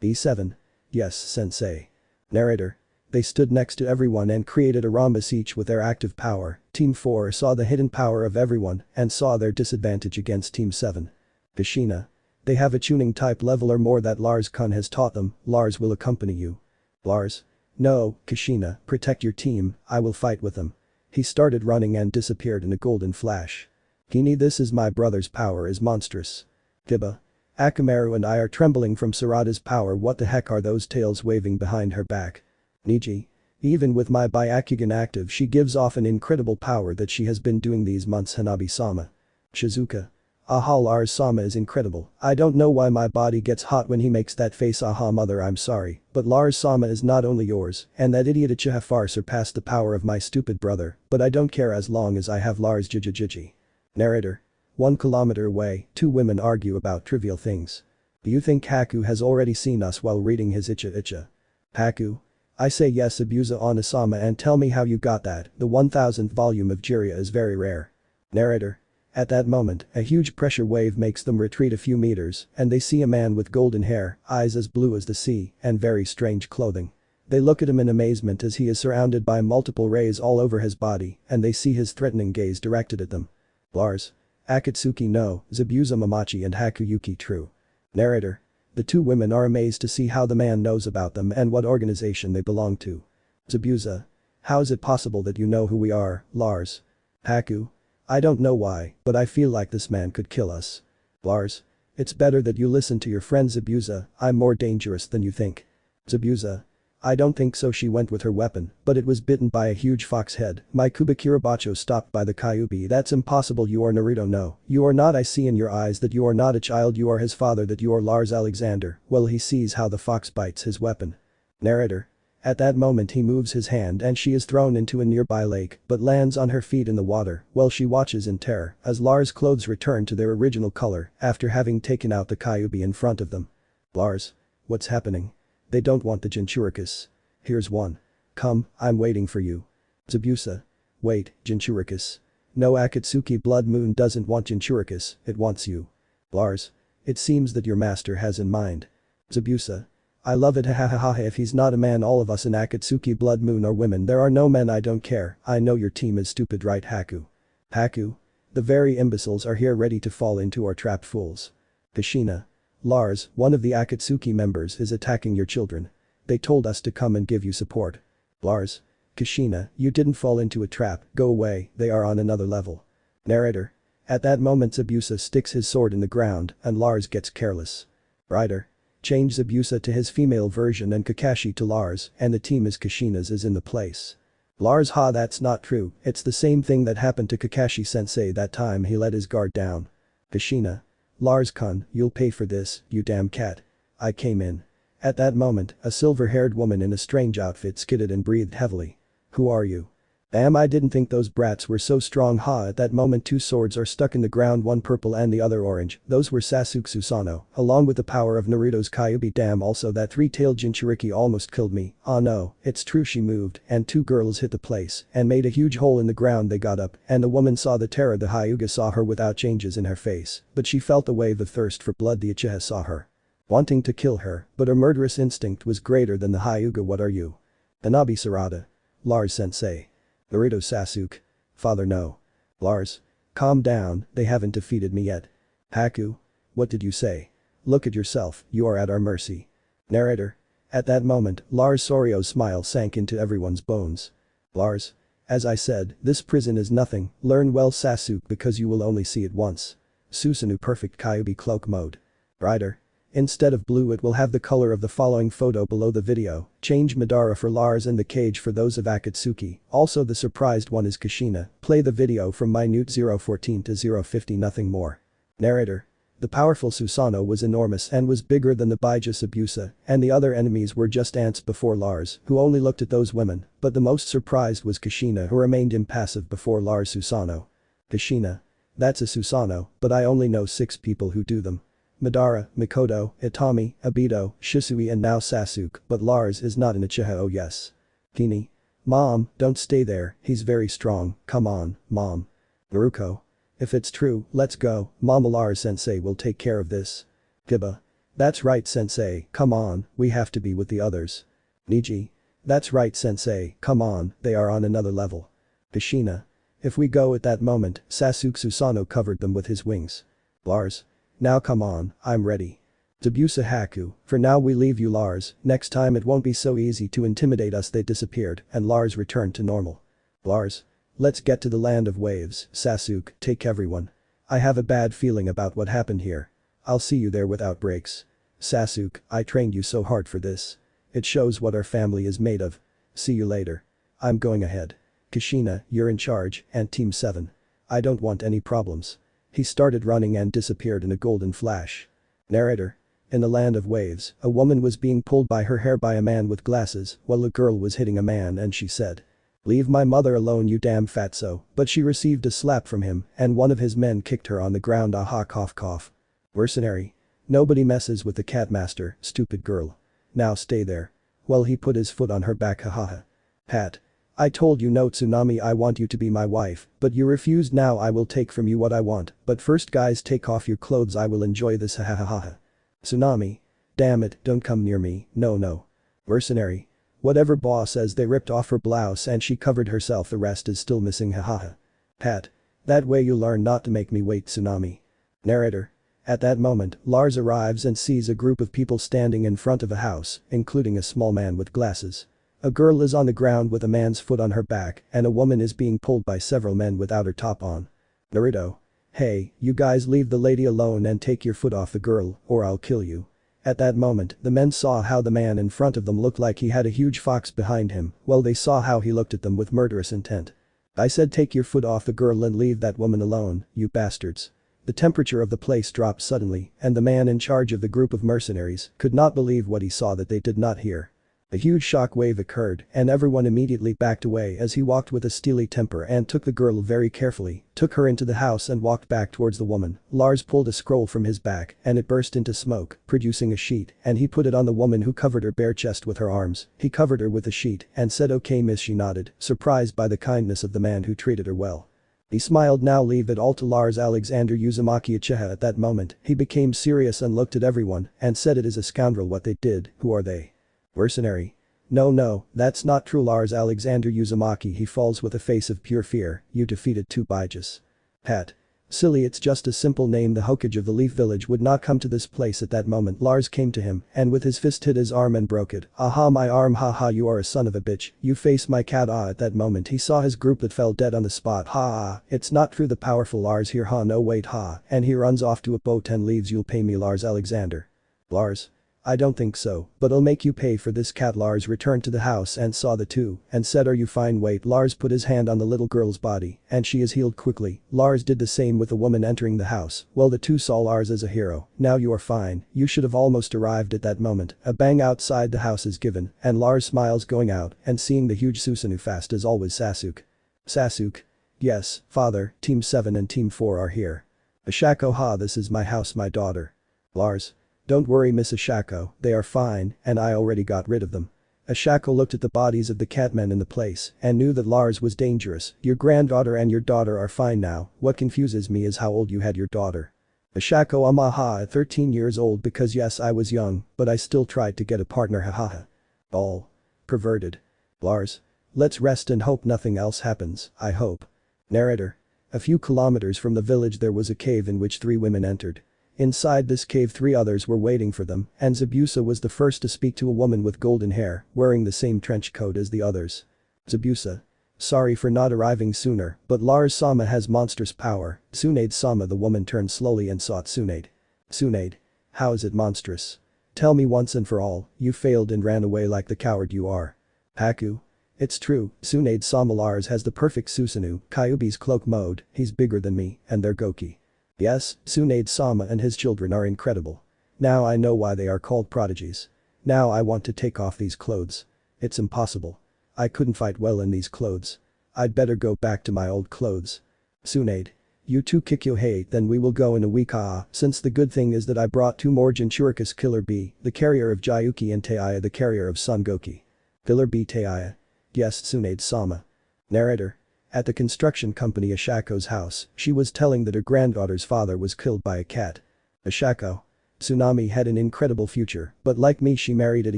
B7. Yes, sensei. Narrator. They stood next to everyone and created a rhombus each with their active power. Team 4 saw the hidden power of everyone and saw their disadvantage against Team 7. Kushina. They have a tuning type level or more that Lars-kun has taught them. Lars will accompany you. Lars. No, Kushina, protect your team, I will fight with them. He started running and disappeared in a golden flash. Kini, this is my brother's power is monstrous. Kiba. Akamaru and I are trembling from Sarada's power. What the heck are those tails waving behind her back? Niji. Even with my Byakugan active she gives off an incredible power that she has been doing these months. Hanabi-sama. Shizuka. Aha, Lars-sama is incredible. I don't know why my body gets hot when he makes that face. Aha, mother, I'm sorry, but Lars-sama is not only yours, and that idiot Uchiha far surpassed the power of my stupid brother, but I don't care as long as I have Lars Jujujiji. Narrator. 1 kilometer away, two women argue about trivial things. Do you think Haku has already seen us while reading his Icha? Haku? I say yes, Abusa Onasama, and tell me how you got that. The 1000th volume of Jiraiya is very rare. Narrator. At that moment, a huge pressure wave makes them retreat a few meters, and they see a man with golden hair, eyes as blue as the sea, and very strange clothing. They look at him in amazement as he is surrounded by multiple rays all over his body, and they see his threatening gaze directed at them. Lars. Akatsuki no, Zabuza Momochi and Hakuyuki true. Narrator. The two women are amazed to see how the man knows about them and what organization they belong to. Zabuza. How is it possible that you know who we are, Lars? Haku. I don't know why, but I feel like this man could kill us. Lars. It's better that you listen to your friend Zabuza, I'm more dangerous than you think. Zabuza. I don't think so, she went with her weapon, but it was bitten by a huge fox head. My Kubakirabacho stopped by the Kyuubi. That's impossible, you are Naruto, no. You are not, I see in your eyes that you are not a child, you are his father, that you are Lars Alexander. Well, he sees how the fox bites his weapon. Narrator. At that moment he moves his hand and she is thrown into a nearby lake but lands on her feet in the water while she watches in terror as Lars' clothes return to their original color after having taken out the Kyuubi in front of them. Lars. What's happening? They don't want the Jinchuricus. Here's one. Come, I'm waiting for you. Zabuza. Wait, Jinchuricus. No, Akatsuki Blood Moon doesn't want Jinchuricus, it wants you. Lars. It seems that your master has in mind. Zabuza. I love it, hahaha, if he's not a man, all of us in Akatsuki Blood Moon are women. There are no men, I don't care. I know your team is stupid, right, Haku? Haku. The very imbeciles are here ready to fall into our trap, fools. Kushina. Lars, one of the Akatsuki members is attacking your children. They told us to come and give you support. Lars. Kushina, you didn't fall into a trap, go away, they are on another level. Narrator. At that moment Zabuza sticks his sword in the ground and Lars gets careless. Writer. Change Zabuza to his female version and Kakashi to Lars, and the team is Kushina's is in the place. Lars. Ha, that's not true, it's the same thing that happened to Kakashi sensei that time he let his guard down. Kushina. Lars-kun, you'll pay for this, you damn cat. I came in. At that moment, a silver-haired woman in a strange outfit skidded and breathed heavily. Who are you? Damn, I didn't think those brats were so strong. Ha, at that moment two swords are stuck in the ground, one purple and the other orange. Those were Sasuke Susanoo, along with the power of Naruto's Kyuubi. Damn, also that three-tailed Jinchuriki almost killed me. Ah no, it's true, she moved and two girls hit the place and made a huge hole in the ground. They got up and the woman saw the terror. The Hyuga saw her without changes in her face, but she felt a wave of thirst for blood. The Uchiha saw her wanting to kill her, but her murderous instinct was greater than the Hyuga. What are you? Anabi Sarada. Lars sensei. Naruto. Sasuke. Father, no. Lars. Calm down, they haven't defeated me yet. Haku. What did you say? Look at yourself, you are at our mercy. Narrator. At that moment, Lars Sorio's smile sank into everyone's bones. Lars. As I said, this prison is nothing, learn well, Sasuke, because you will only see it once. Susanoo. Perfect Kyuubi cloak mode. Writer. Instead of blue it will have the color of the following photo below the video. Change Madara for Lars and the cage for those of Akatsuki. Also the surprised one is Kushina. Play the video from minute 014 to 050, nothing more. Narrator. The powerful Susanoo was enormous and was bigger than the Baija Zabuza, and the other enemies were just ants before Lars, who only looked at those women, but the most surprised was Kushina, who remained impassive before Lars. Susanoo. Kushina. That's a Susanoo, but I only know 6 people who do them. Madara, Mikoto, Itami, Obito, Shisui and now Sasuke, but Lars is not an Uchiha. Oh yes. Kini. Mom, don't stay there, he's very strong, come on, Mom. Naruko. If it's true, let's go, Mama. Lars sensei will take care of this. Kiba. That's right, sensei, come on, we have to be with the others. Niji. That's right, sensei, come on, they are on another level. Kushina. If we go. At that moment, Sasuke Susanoo covered them with his wings. Lars. Now come on, I'm ready. Zabuza. Haku, for now we leave you, Lars, next time it won't be so easy to intimidate us. They disappeared and Lars returned to normal. Lars. Let's get to the land of waves. Sasuke, take everyone. I have a bad feeling about what happened here. I'll see you there without breaks. Sasuke, I trained you so hard for this. It shows what our family is made of. See you later. I'm going ahead. Kushina, you're in charge, and Team 7. I don't want any problems. He started running and disappeared in a golden flash. Narrator. In the land of waves, a woman was being pulled by her hair by a man with glasses while a girl was hitting a man and she said, "Leave my mother alone you damn fatso," but she received a slap from him and one of his men kicked her on the ground aha cough cough. Mercenary. Nobody messes with the cat master, stupid girl. Now stay there. Well he put his foot on her back hahaha. Hat. I told you no Tsunami I want you to be my wife, but you refused now I will take from you what I want, but first guys take off your clothes I will enjoy this hahaha. Tsunami. Damn it, don't come near me, no. Mercenary. Whatever boss says they ripped off her blouse and she covered herself the rest is still missing hahaha. Hat. That way you learn not to make me wait Tsunami. Narrator. At that moment, Lars arrives and sees a group of people standing in front of a house, including a small man with glasses. A girl is on the ground with a man's foot on her back and a woman is being pulled by several men without her top on. Naruto. Hey, you guys leave the lady alone and take your foot off the girl or I'll kill you. At that moment, the men saw how the man in front of them looked like he had a huge fox behind him, while they saw how he looked at them with murderous intent. I said take your foot off the girl and leave that woman alone, you bastards. The temperature of the place dropped suddenly and the man in charge of the group of mercenaries could not believe what he saw that they did not hear. A huge shock wave occurred and everyone immediately backed away as he walked with a steely temper and took the girl very carefully, took her into the house and walked back towards the woman. Lars pulled a scroll from his back and it burst into smoke, producing a sheet and he put it on the woman who covered her bare chest with her arms. He covered her with the sheet and said okay miss she nodded, surprised by the kindness of the man who treated her well. He smiled now leave it all to Lars Alexander Uzumaki Uchiha at that moment, he became serious and looked at everyone and said it is a scoundrel what they did, who are they? Mercenary. No, that's not true Lars Alexander Uzumaki he falls with a face of pure fear, you defeated two Bijas. Hat. Silly it's just a simple name the Hokage of the Leaf Village would not come to this place at that moment Lars came to him and with his fist hit his arm and broke it, aha my arm haha you are a son of a bitch, you face my cat at that moment he saw his group that fell dead on the spot it's not true the powerful Lars here no wait and he runs off to a boat and leaves you'll pay me Lars Alexander. Lars. I don't think so, but I'll make you pay for this cat Lars returned to the house and saw the two and said are you fine wait Lars put his hand on the little girl's body and she is healed quickly. Lars did the same with the woman entering the house, well the two saw Lars as a hero, now you are fine, you should have almost arrived at that moment, a bang outside the house is given and Lars smiles going out and seeing the huge Susanoo fast as always Sasuke. Yes, father, team 7 and team 4 are here. Ashako this is my house my daughter. Lars. Don't worry Miss Ashako, they are fine and I already got rid of them. Ashako looked at the bodies of the catmen in the place and knew that Lars was dangerous, your granddaughter and your daughter are fine now, what confuses me is how old you had your daughter. Ashako at 13 years old because yes I was young, but I still tried to get a partner hahaha. All. Perverted. Lars. Let's rest and hope nothing else happens, I hope. Narrator. A few kilometers from the village there was a cave in which 3 women entered. Inside this cave 3 others were waiting for them and Zabusa was the first to speak to a woman with golden hair, wearing the same trench coat as the others. Zabusa. Sorry for not arriving sooner, but Lars-sama has monstrous power. Tsunade-sama the woman turned slowly and sought Tsunade. Tsunade. How is it monstrous? Tell me once and for all, you failed and ran away like the coward you are. Haku. It's true, Tsunade-sama Lars has the perfect Susanoo, Kyuubi's cloak mode, he's bigger than me, and they're Goki. Yes, Tsunade-sama and his children are incredible. Now I know why they are called prodigies. Now I want to take off these clothes. It's impossible. I couldn't fight well in these clothes. I'd better go back to my old clothes. Tsunade. You two Kikyo then we will go in a week since the good thing is that I brought 2 more Jinchuricus Killer Bee, the carrier of Jayuki and Teiya the carrier of Son Goki. Killer Bee Teiya. Yes Tsunade-sama. Narrator. At the construction company Ashako's house, she was telling that her granddaughter's father was killed by a cat. Ashako. Tsunami had an incredible future, but like me she married at a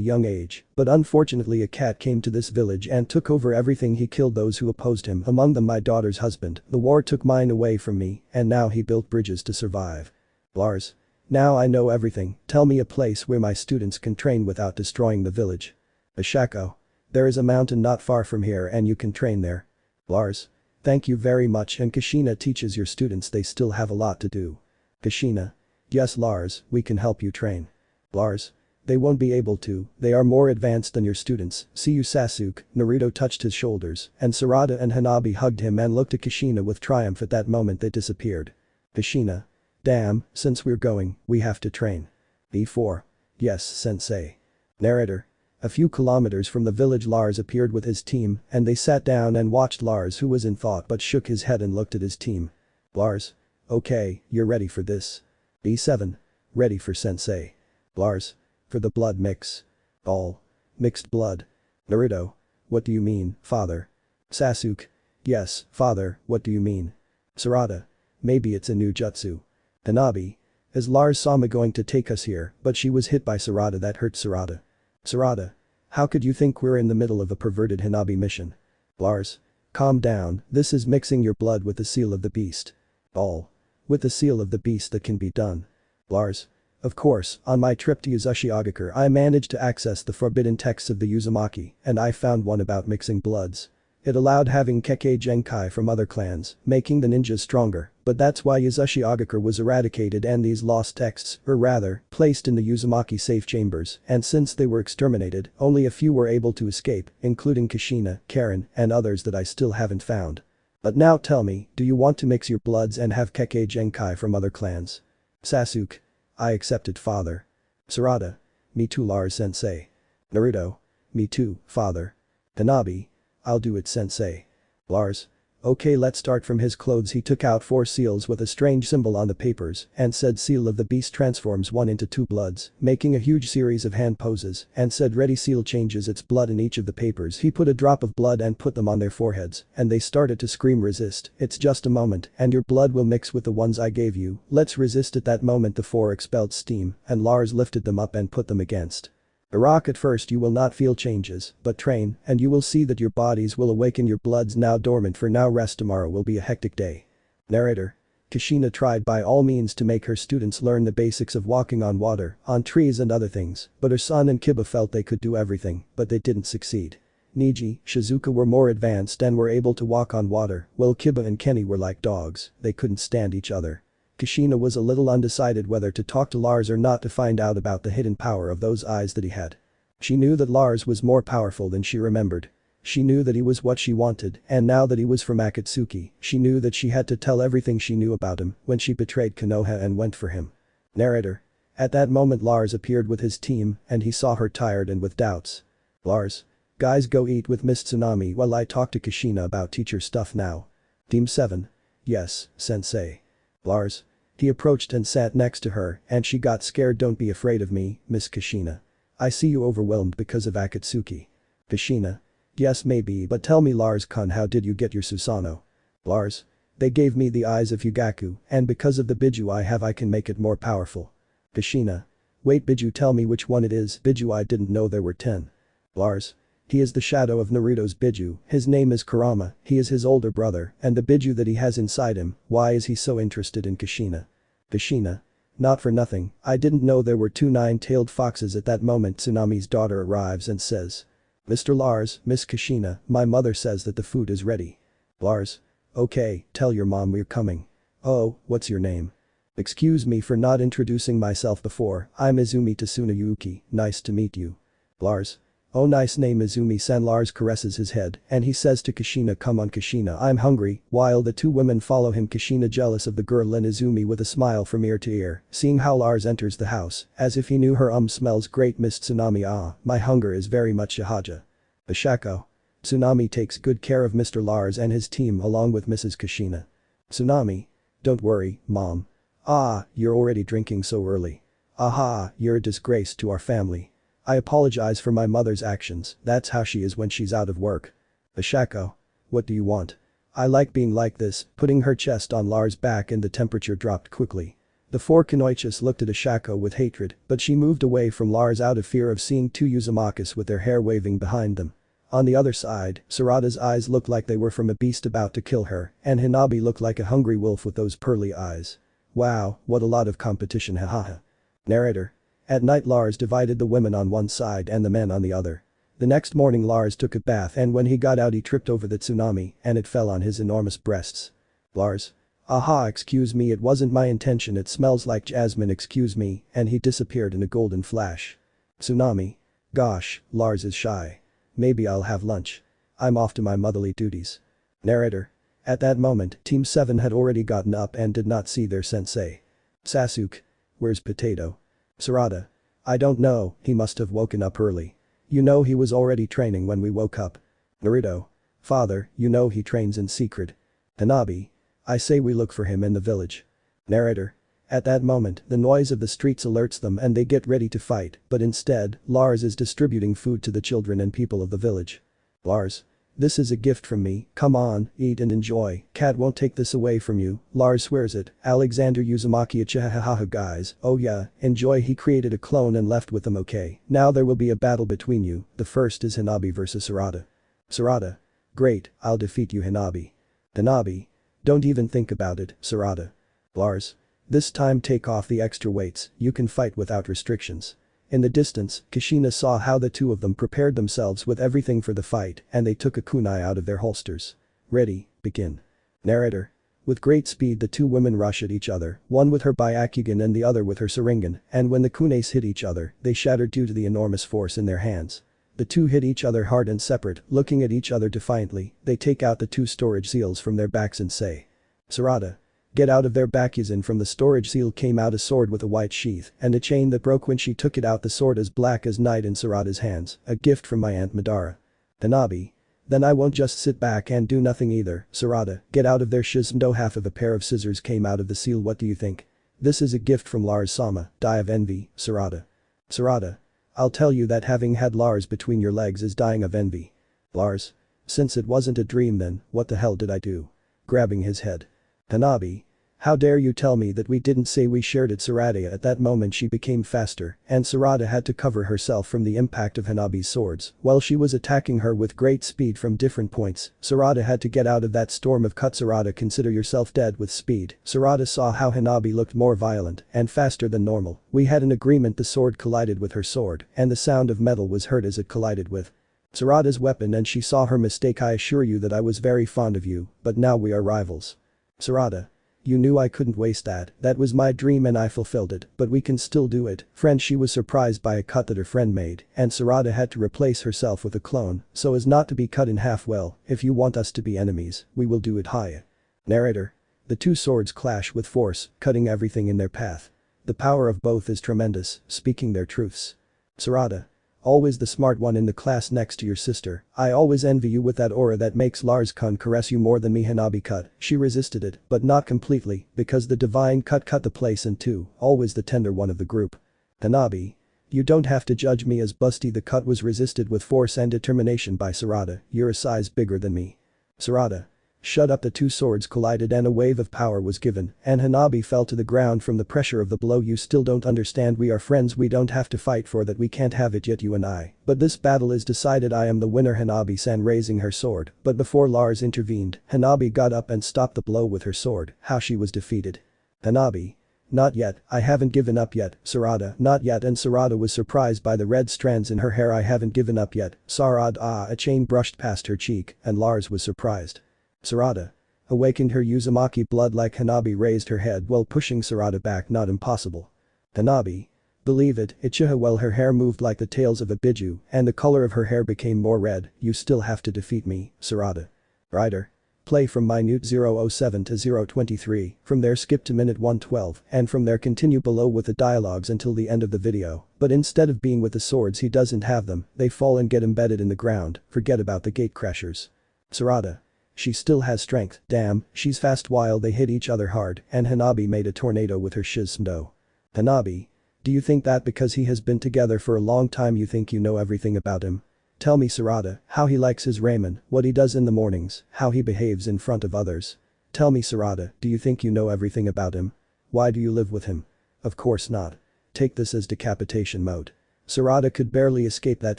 young age, but unfortunately a cat came to this village and took over everything he killed those who opposed him among them my daughter's husband, the war took mine away from me and now he built bridges to survive. Lars. Now I know everything, tell me a place where my students can train without destroying the village. Ashako. There is a mountain not far from here and you can train there. Lars. Thank you very much and Kushina teaches your students they still have a lot to do. Kushina. Yes Lars, we can help you train. Lars. They won't be able to, they are more advanced than your students, see you Sasuke, Naruto touched his shoulders and Sarada and Hanabi hugged him and looked at Kushina with triumph at that moment they disappeared. Kushina. Damn, since we're going, we have to train. B4. Yes, sensei. Narrator. A few kilometers from the village Lars appeared with his team and they sat down and watched Lars who was in thought but shook his head and looked at his team. Lars. Okay, you're ready for this. B7. Ready for sensei. Lars. For the blood mix. All. Mixed blood. Naruto. What do you mean, father? Sasuke. Yes, father, what do you mean? Sarada. Maybe it's a new jutsu. Hanabi. Is Lars Sama going to take us here, but she was hit by Sarada that hurt Sarada. Sarada. How could you think we're in the middle of a perverted Hanabi mission? Lars. Calm down, this is mixing your blood with the seal of the beast. All. With the seal of the beast that can be done. Lars. Of course, on my trip to Uzumaki I managed to access the forbidden texts of the Uzumaki and I found one about mixing bloods. It allowed having Kekkei Genkai from other clans, making the ninjas stronger, but that's why Uzumaki was eradicated and these lost texts, or rather, placed in the Uzumaki safe chambers, and since they were exterminated, only a few were able to escape, including Kushina, Karen, and others that I still haven't found. But now tell me, do you want to mix your bloods and have Kekkei Genkai from other clans? Sasuke. I accepted, father. Sarada. Me too, Lars sensei. Naruto. Me too, father. Hanabi. I'll do it, sensei. Lars. Okay, let's start from his clothes. He took out 4 seals with a strange symbol on the papers and said seal of the beast transforms one into 2 bloods, making a huge series of hand poses and said ready seal changes its blood in each of the papers. He put a drop of blood and put them on their foreheads and they started to scream resist, it's just a moment and your blood will mix with the ones I gave you, let's resist. At that moment the 4 expelled steam and Lars lifted them up and put them against. Iraq, at first you will not feel changes, but train, and you will see that your bodies will awaken. Your bloods now dormant for now rest. Tomorrow will be a hectic day. Narrator. Kushina tried by all means to make her students learn the basics of walking on water, on trees and other things, but her son and Kiba felt they could do everything, but they didn't succeed. Niji, Shizuka were more advanced and were able to walk on water, while Kiba and Kenny were like dogs, they couldn't stand each other. Kushina was a little undecided whether to talk to Lars or not to find out about the hidden power of those eyes that he had. She knew that Lars was more powerful than she remembered. She knew that he was what she wanted, and now that he was from Akatsuki, she knew that she had to tell everything she knew about him when she betrayed Konoha and went for him. Narrator. At that moment Lars appeared with his team and he saw her tired and with doubts. Lars. Guys, go eat with Miss Tsunami while I talk to Kushina about teacher stuff now. Team 7. Yes, sensei. Lars. He approached and sat next to her and she got scared. Don't be afraid of me, Miss Kushina. I see you overwhelmed because of Akatsuki. Kushina. Yes maybe, but tell me Lars-kun, how did you get your Susanoo? Lars. They gave me the eyes of Yugaku and because of the Biju I have I can make it more powerful. Kushina. Wait, Biju, tell me which one it is. Biju, I didn't know there were 10. Lars. He is the shadow of Naruto's Biju, his name is Kurama, he is his older brother, and the Biju that he has inside him, why is he so interested in Kushina? Kushina. Not for nothing, I didn't know there were 2 9-tailed foxes. At that moment Tsunami's daughter arrives and says. Mr. Lars, Miss Kushina, my mother says that the food is ready. Lars. Okay, tell your mom we're coming. Oh, what's your name? Excuse me for not introducing myself before, I'm Izumi Tsunayuki, nice to meet you. Lars. Oh, nice name Izumi-san. Lars caresses his head and he says to Kushina, come on Kushina, I'm hungry, while the 2 women follow him. Kushina jealous of the girl and Izumi with a smile from ear to ear, seeing how Lars enters the house, as if he knew her. Smells great Miss Tsunami. Ah, my hunger is very much Shahaja. Bashako. Tsunami takes good care of Mr. Lars and his team along with Mrs. Kushina. Tsunami. Don't worry, mom. Ah, you're already drinking so early. Aha, you're a disgrace to our family. I apologize for my mother's actions, that's how she is when she's out of work. Bashako. What do you want? I like being like this, putting her chest on Lars' back and the temperature dropped quickly. The 4 Kunoichis looked at Ashako with hatred, but she moved away from Lars out of fear of seeing 2 Uzumakis with their hair waving behind them. On the other side, Sarada's eyes looked like they were from a beast about to kill her, and Hanabi looked like a hungry wolf with those pearly eyes. Wow, what a lot of competition, hahaha. Narrator. At night Lars divided the women on one side and the men on the other. The next morning Lars took a bath and when he got out he tripped over the tsunami and it fell on his enormous breasts. Lars. Aha, excuse me, it wasn't my intention, it smells like jasmine, excuse me, and he disappeared in a golden flash. Tsunami. Gosh, Lars is shy. Maybe I'll have lunch. I'm off to my motherly duties. Narrator. At that moment, Team 7 had already gotten up and did not see their sensei. Sasuke. Where's Potato? Sarada. I don't know, he must have woken up early. You know he was already training when we woke up. Naruto. Father, you know he trains in secret. Hanabi. I say we look for him in the village. Narrator. At that moment, the noise of the streets alerts them and they get ready to fight, but instead, Lars is distributing food to the children and people of the village. Lars. This is a gift from me, come on, eat and enjoy, Cat won't take this away from you, Lars swears it, Alexander Uzumaki Uchiha guys, oh yeah, enjoy he created a clone and left with them okay, now there will be a battle between you, the first is Hanabi vs Sarada. Sarada. Great, I'll defeat you Hanabi. Hanabi. Don't even think about it, Sarada. Lars. This time take off the extra weights, you can fight without restrictions. In the distance, Kushina saw how the two of them prepared themselves with everything for the fight and they took a kunai out of their holsters. Ready, begin. Narrator. With great speed the two women rush at each other, one with her Byakugan and the other with her Sharingan, and when the kunais hit each other, they shattered due to the enormous force in their hands. The two hit each other hard and separate, looking at each other defiantly, they take out the two storage seals from their backs and say. Sarada. Get out of their Bakugan from the storage seal came out a sword with a white sheath and a chain that broke when she took it out the sword as black as night in Sarada's hands, a gift from my aunt Madara. Hanabi. Then I won't just sit back and do nothing either, Sarada, get out of there Shizendo half of a pair of scissors came out of the seal what do you think? This is a gift from Lars Sama, die of envy, Sarada. Sarada. I'll tell you that having had Lars between your legs is dying of envy. Lars. Since it wasn't a dream then, what the hell did I do? Grabbing his head. Hanabi. How dare you tell me that we didn't say we shared it Sarada at that moment she became faster and Sarada had to cover herself from the impact of Hanabi's swords while she was attacking her with great speed from different points, Sarada had to get out of that storm of cut Sarada consider yourself dead with speed, Sarada saw how Hanabi looked more violent and faster than normal, we had an agreement the sword collided with her sword and the sound of metal was heard as it collided with Sarada's weapon and she saw her mistake I assure you that I was very fond of you, but now we are rivals. Sarada. You knew I couldn't waste that was my dream and I fulfilled it, but we can still do it, friend she was surprised by a cut that her friend made and Sarada had to replace herself with a clone, so as not to be cut in half well, if you want us to be enemies, we will do it Haya. Narrator. The two swords clash with force, cutting everything in their path. The power of both is tremendous, speaking their truths. Sarada. Always the smart one in the class next to your sister, I always envy you with that aura that makes Lars-kun caress you more than me Hanabi cut, she resisted it, but not completely, because the divine cut the place in two, always the tender one of the group. Hanabi. You don't have to judge me as busty the cut was resisted with force and determination by Sarada, you're a size bigger than me. Sarada. Shut up the two swords collided and a wave of power was given and Hanabi fell to the ground from the pressure of the blow you still don't understand we are friends we don't have to fight for that we can't have it yet you and I, but this battle is decided I am the winner Hanabi-san raising her sword, but before Lars intervened, Hanabi got up and stopped the blow with her sword, how she was defeated. Hanabi. Not yet, I haven't given up yet, Sarada not yet and Sarada was surprised by the red strands in her hair I haven't given up yet, Sarada a chain brushed past her cheek and Lars was surprised. Sarada. Awakened her Uzumaki blood like Hanabi raised her head while pushing Sarada back not impossible. Hanabi. Believe it, Uchiha well her hair moved like the tails of a biju and the color of her hair became more red, you still have to defeat me, Sarada. Writer. Play from minute 007 to 023, from there skip to minute 112 and from there continue below with the dialogues until the end of the video, but instead of being with the swords he doesn't have them, they fall and get embedded in the ground, forget about the gate crashers. Sarada. She still has strength, damn, she's fast while they hit each other hard and Hanabi made a tornado with her Shizendo. Hanabi. Do you think that because he has been together for a long time you think you know everything about him? Tell me Sarada, how he likes his ramen, what he does in the mornings, how he behaves in front of others. Tell me Sarada, do you think you know everything about him? Why do you live with him? Of course not. Take this as decapitation mode. Sarada could barely escape that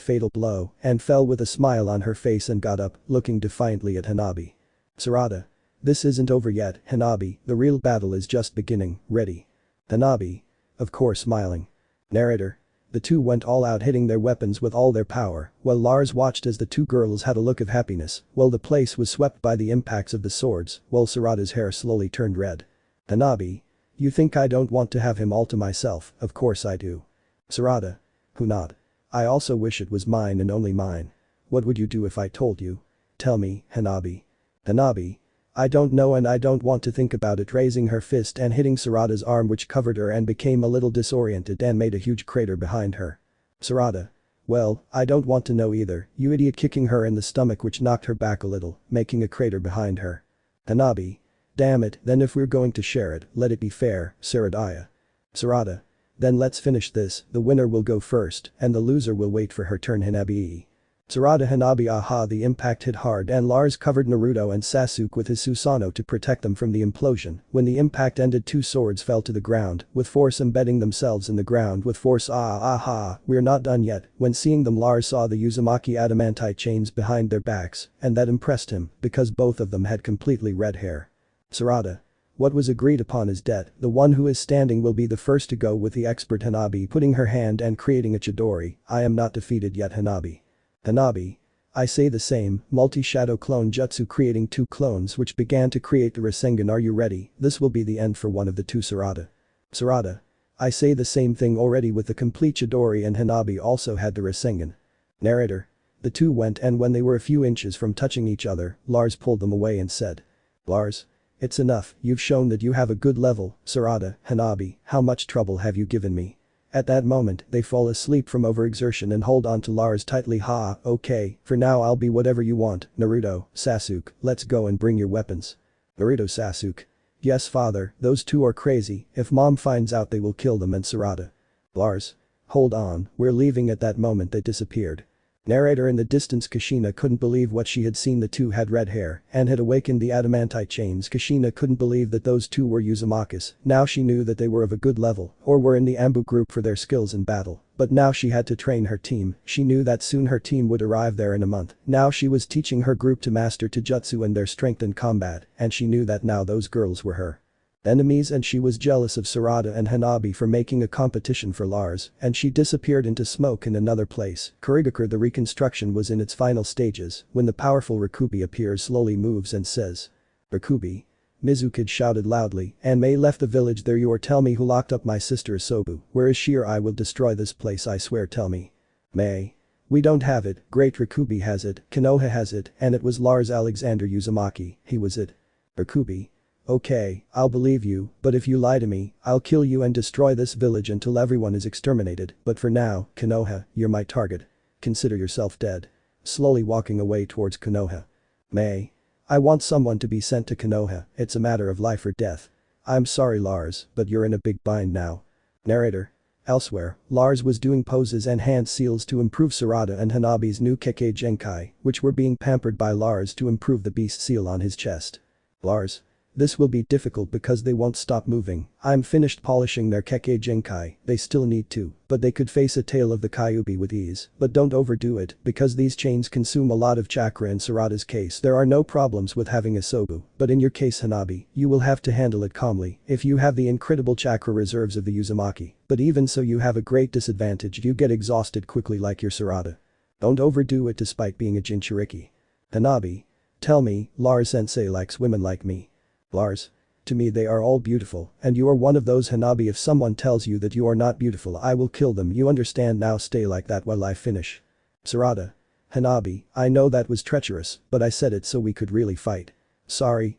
fatal blow and fell with a smile on her face and got up, looking defiantly at Hanabi. Sarada. This isn't over yet, Hanabi, the real battle is just beginning, ready. Hanabi. Of course smiling. Narrator. The two went all out hitting their weapons with all their power, while Lars watched as the two girls had a look of happiness, while the place was swept by the impacts of the swords, while Sarada's hair slowly turned red. Hanabi. You think I don't want to have him all to myself, of course I do. Sarada. Who not? I also wish it was mine and only mine. What would you do if I told you? Tell me, Hanabi. Hanabi. I don't know and I don't want to think about it, raising her fist and hitting Sarada's arm which covered her and became a little disoriented and made a huge crater behind her. Sarada. Well, I don't want to know either, you idiot, kicking her in the stomach which knocked her back a little, making a crater behind her. Hanabi. Damn it, then if we're going to share it, let it be fair, Saradaya. Sarada. Then let's finish this, the winner will go first, and the loser will wait for her turn. Hanabi. Sarada Hanabi. Aha, the impact hit hard and Lars covered Naruto and Sasuke with his Susanoo to protect them from the implosion. When the impact ended, two swords fell to the ground, with force embedding themselves in the ground with force. Aha, we're not done yet. When seeing them, Lars saw the Uzumaki adamantite chains behind their backs, and that impressed him, because both of them had completely red hair. Sarada. What was agreed upon is dead, the one who is standing will be the first to go with the expert. Hanabi putting her hand and creating a Chidori. I am not defeated yet. Hanabi. Hanabi. I say the same, multi-shadow clone jutsu creating two clones which began to create the Rasengan. Are you ready? This will be the end for one of the two. Sarada. Sarada. I say the same thing already with the complete Chidori, and Hanabi also had the Rasengan. Narrator. The two went, and when they were a few inches from touching each other, Lars pulled them away and said. Lars. It's enough, you've shown that you have a good level, Sarada. Hanabi, how much trouble have you given me? At that moment, they fall asleep from overexertion and hold on to Lars tightly. Okay, for now I'll be whatever you want. Naruto, Sasuke, let's go and bring your weapons. Naruto. Sasuke. Yes father, those two are crazy, if mom finds out they will kill them. And Sarada. Lars. Hold on, we're leaving. At that moment they disappeared. Narrator. In the distance, Kushina couldn't believe what she had seen. The two had red hair and had awakened the adamantite chains. Kushina couldn't believe that those two were Uzumakis. Now she knew that they were of a good level or were in the Anbu group for their skills in battle. But now she had to train her team. She knew that soon her team would arrive there in a month. Now she was teaching her group to master Taijutsu and their strength in combat, and she knew that now those girls were her enemies, and she was jealous of Sarada and Hanabi for making a competition for Lars, and she disappeared into smoke in another place. Kurigakure. The reconstruction was in its final stages when the powerful Rakubi appears, slowly moves and says. Rakubi. Mizukid shouted loudly, and Mei left the village. There you are. Tell me who locked up my sister Isobu. Where is she, or I will destroy this place, I swear. Tell me. Mei. We don't have it, Great Rakubi has it, Konoha has it, and it was Lars Alexander Uzumaki, he was it. Rakubi. Okay, I'll believe you, but if you lie to me, I'll kill you and destroy this village until everyone is exterminated. But for now, Konoha, you're my target. Consider yourself dead. Slowly walking away towards Konoha. Mei. I want someone to be sent to Konoha, it's a matter of life or death. I'm sorry Lars, but you're in a big bind now. Narrator. Elsewhere, Lars was doing poses and hand seals to improve Sarada and Hanabi's new Kekkei Genkai, which were being pampered by Lars to improve the beast seal on his chest. Lars. This will be difficult because they won't stop moving. I'm finished polishing their Kekkei Genkai, they still need to, but they could face a tail of the Kyuubi with ease, but don't overdo it because these chains consume a lot of chakra. In Sarada's case there are no problems with having a Sobu, but in your case Hanabi, you will have to handle it calmly if you have the incredible chakra reserves of the Uzumaki, but even so you have a great disadvantage, you get exhausted quickly like your Sarada. Don't overdo it despite being a Jinchuriki. Hanabi. Tell me, Lars sensei likes women like me. Lars. To me they are all beautiful, and you are one of those. Hanabi. If someone tells you that you are not beautiful I will kill them, you understand? Now stay like that while I finish. Sarada. Hanabi, I know that was treacherous, but I said it so we could really fight. Sorry,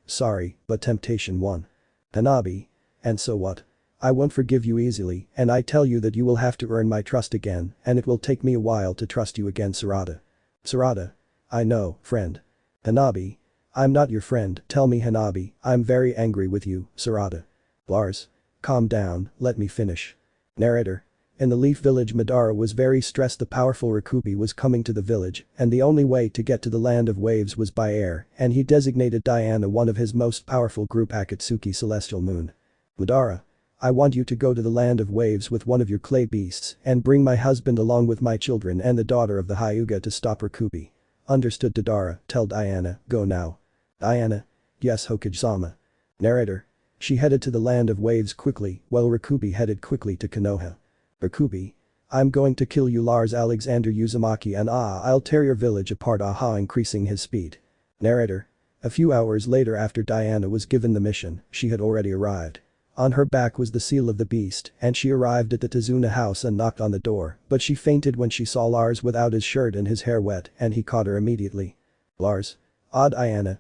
but temptation won. Hanabi. And so what? I won't forgive you easily, and I tell you that you will have to earn my trust again, and it will take me a while to trust you again. Sarada. Sarada. I know, friend. Hanabi. I'm not your friend, tell me. Hanabi, I'm very angry with you, Sarada. Lars. Calm down, let me finish. Narrator. In the Leaf Village, Madara was very stressed. The powerful Rakubi was coming to the village, and the only way to get to the Land of Waves was by air, and he designated Diana one of his most powerful group, Akatsuki Celestial Moon. Madara. I want you to go to the Land of Waves with one of your clay beasts and bring my husband along with my children and the daughter of the Hyuga to stop Rakubi. Understood. Madara, tell Diana, go now. Diana. Yes Hokage-sama. Narrator. She headed to the Land of Waves quickly, while Rakubi headed quickly to Konoha. Rakubi. I'm going to kill you, Lars Alexander Uzumaki, and I'll tear your village apart. Increasing his speed. Narrator. A few hours later, after Diana was given the mission, she had already arrived. On her back was the seal of the beast, and she arrived at the Tazuna house and knocked on the door, but she fainted when she saw Lars without his shirt and his hair wet, and he caught her immediately. Lars. Odd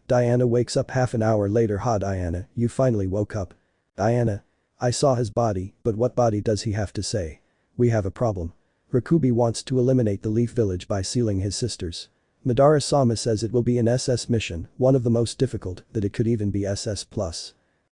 Diana wakes up half an hour later. Diana, you finally woke up. Diana. I saw his body, but what body does he have to say? We have a problem. Rakubi wants to eliminate the Leaf Village by sealing his sisters. Madara-sama says it will be an SS mission, one of the most difficult, that it could even be SS+.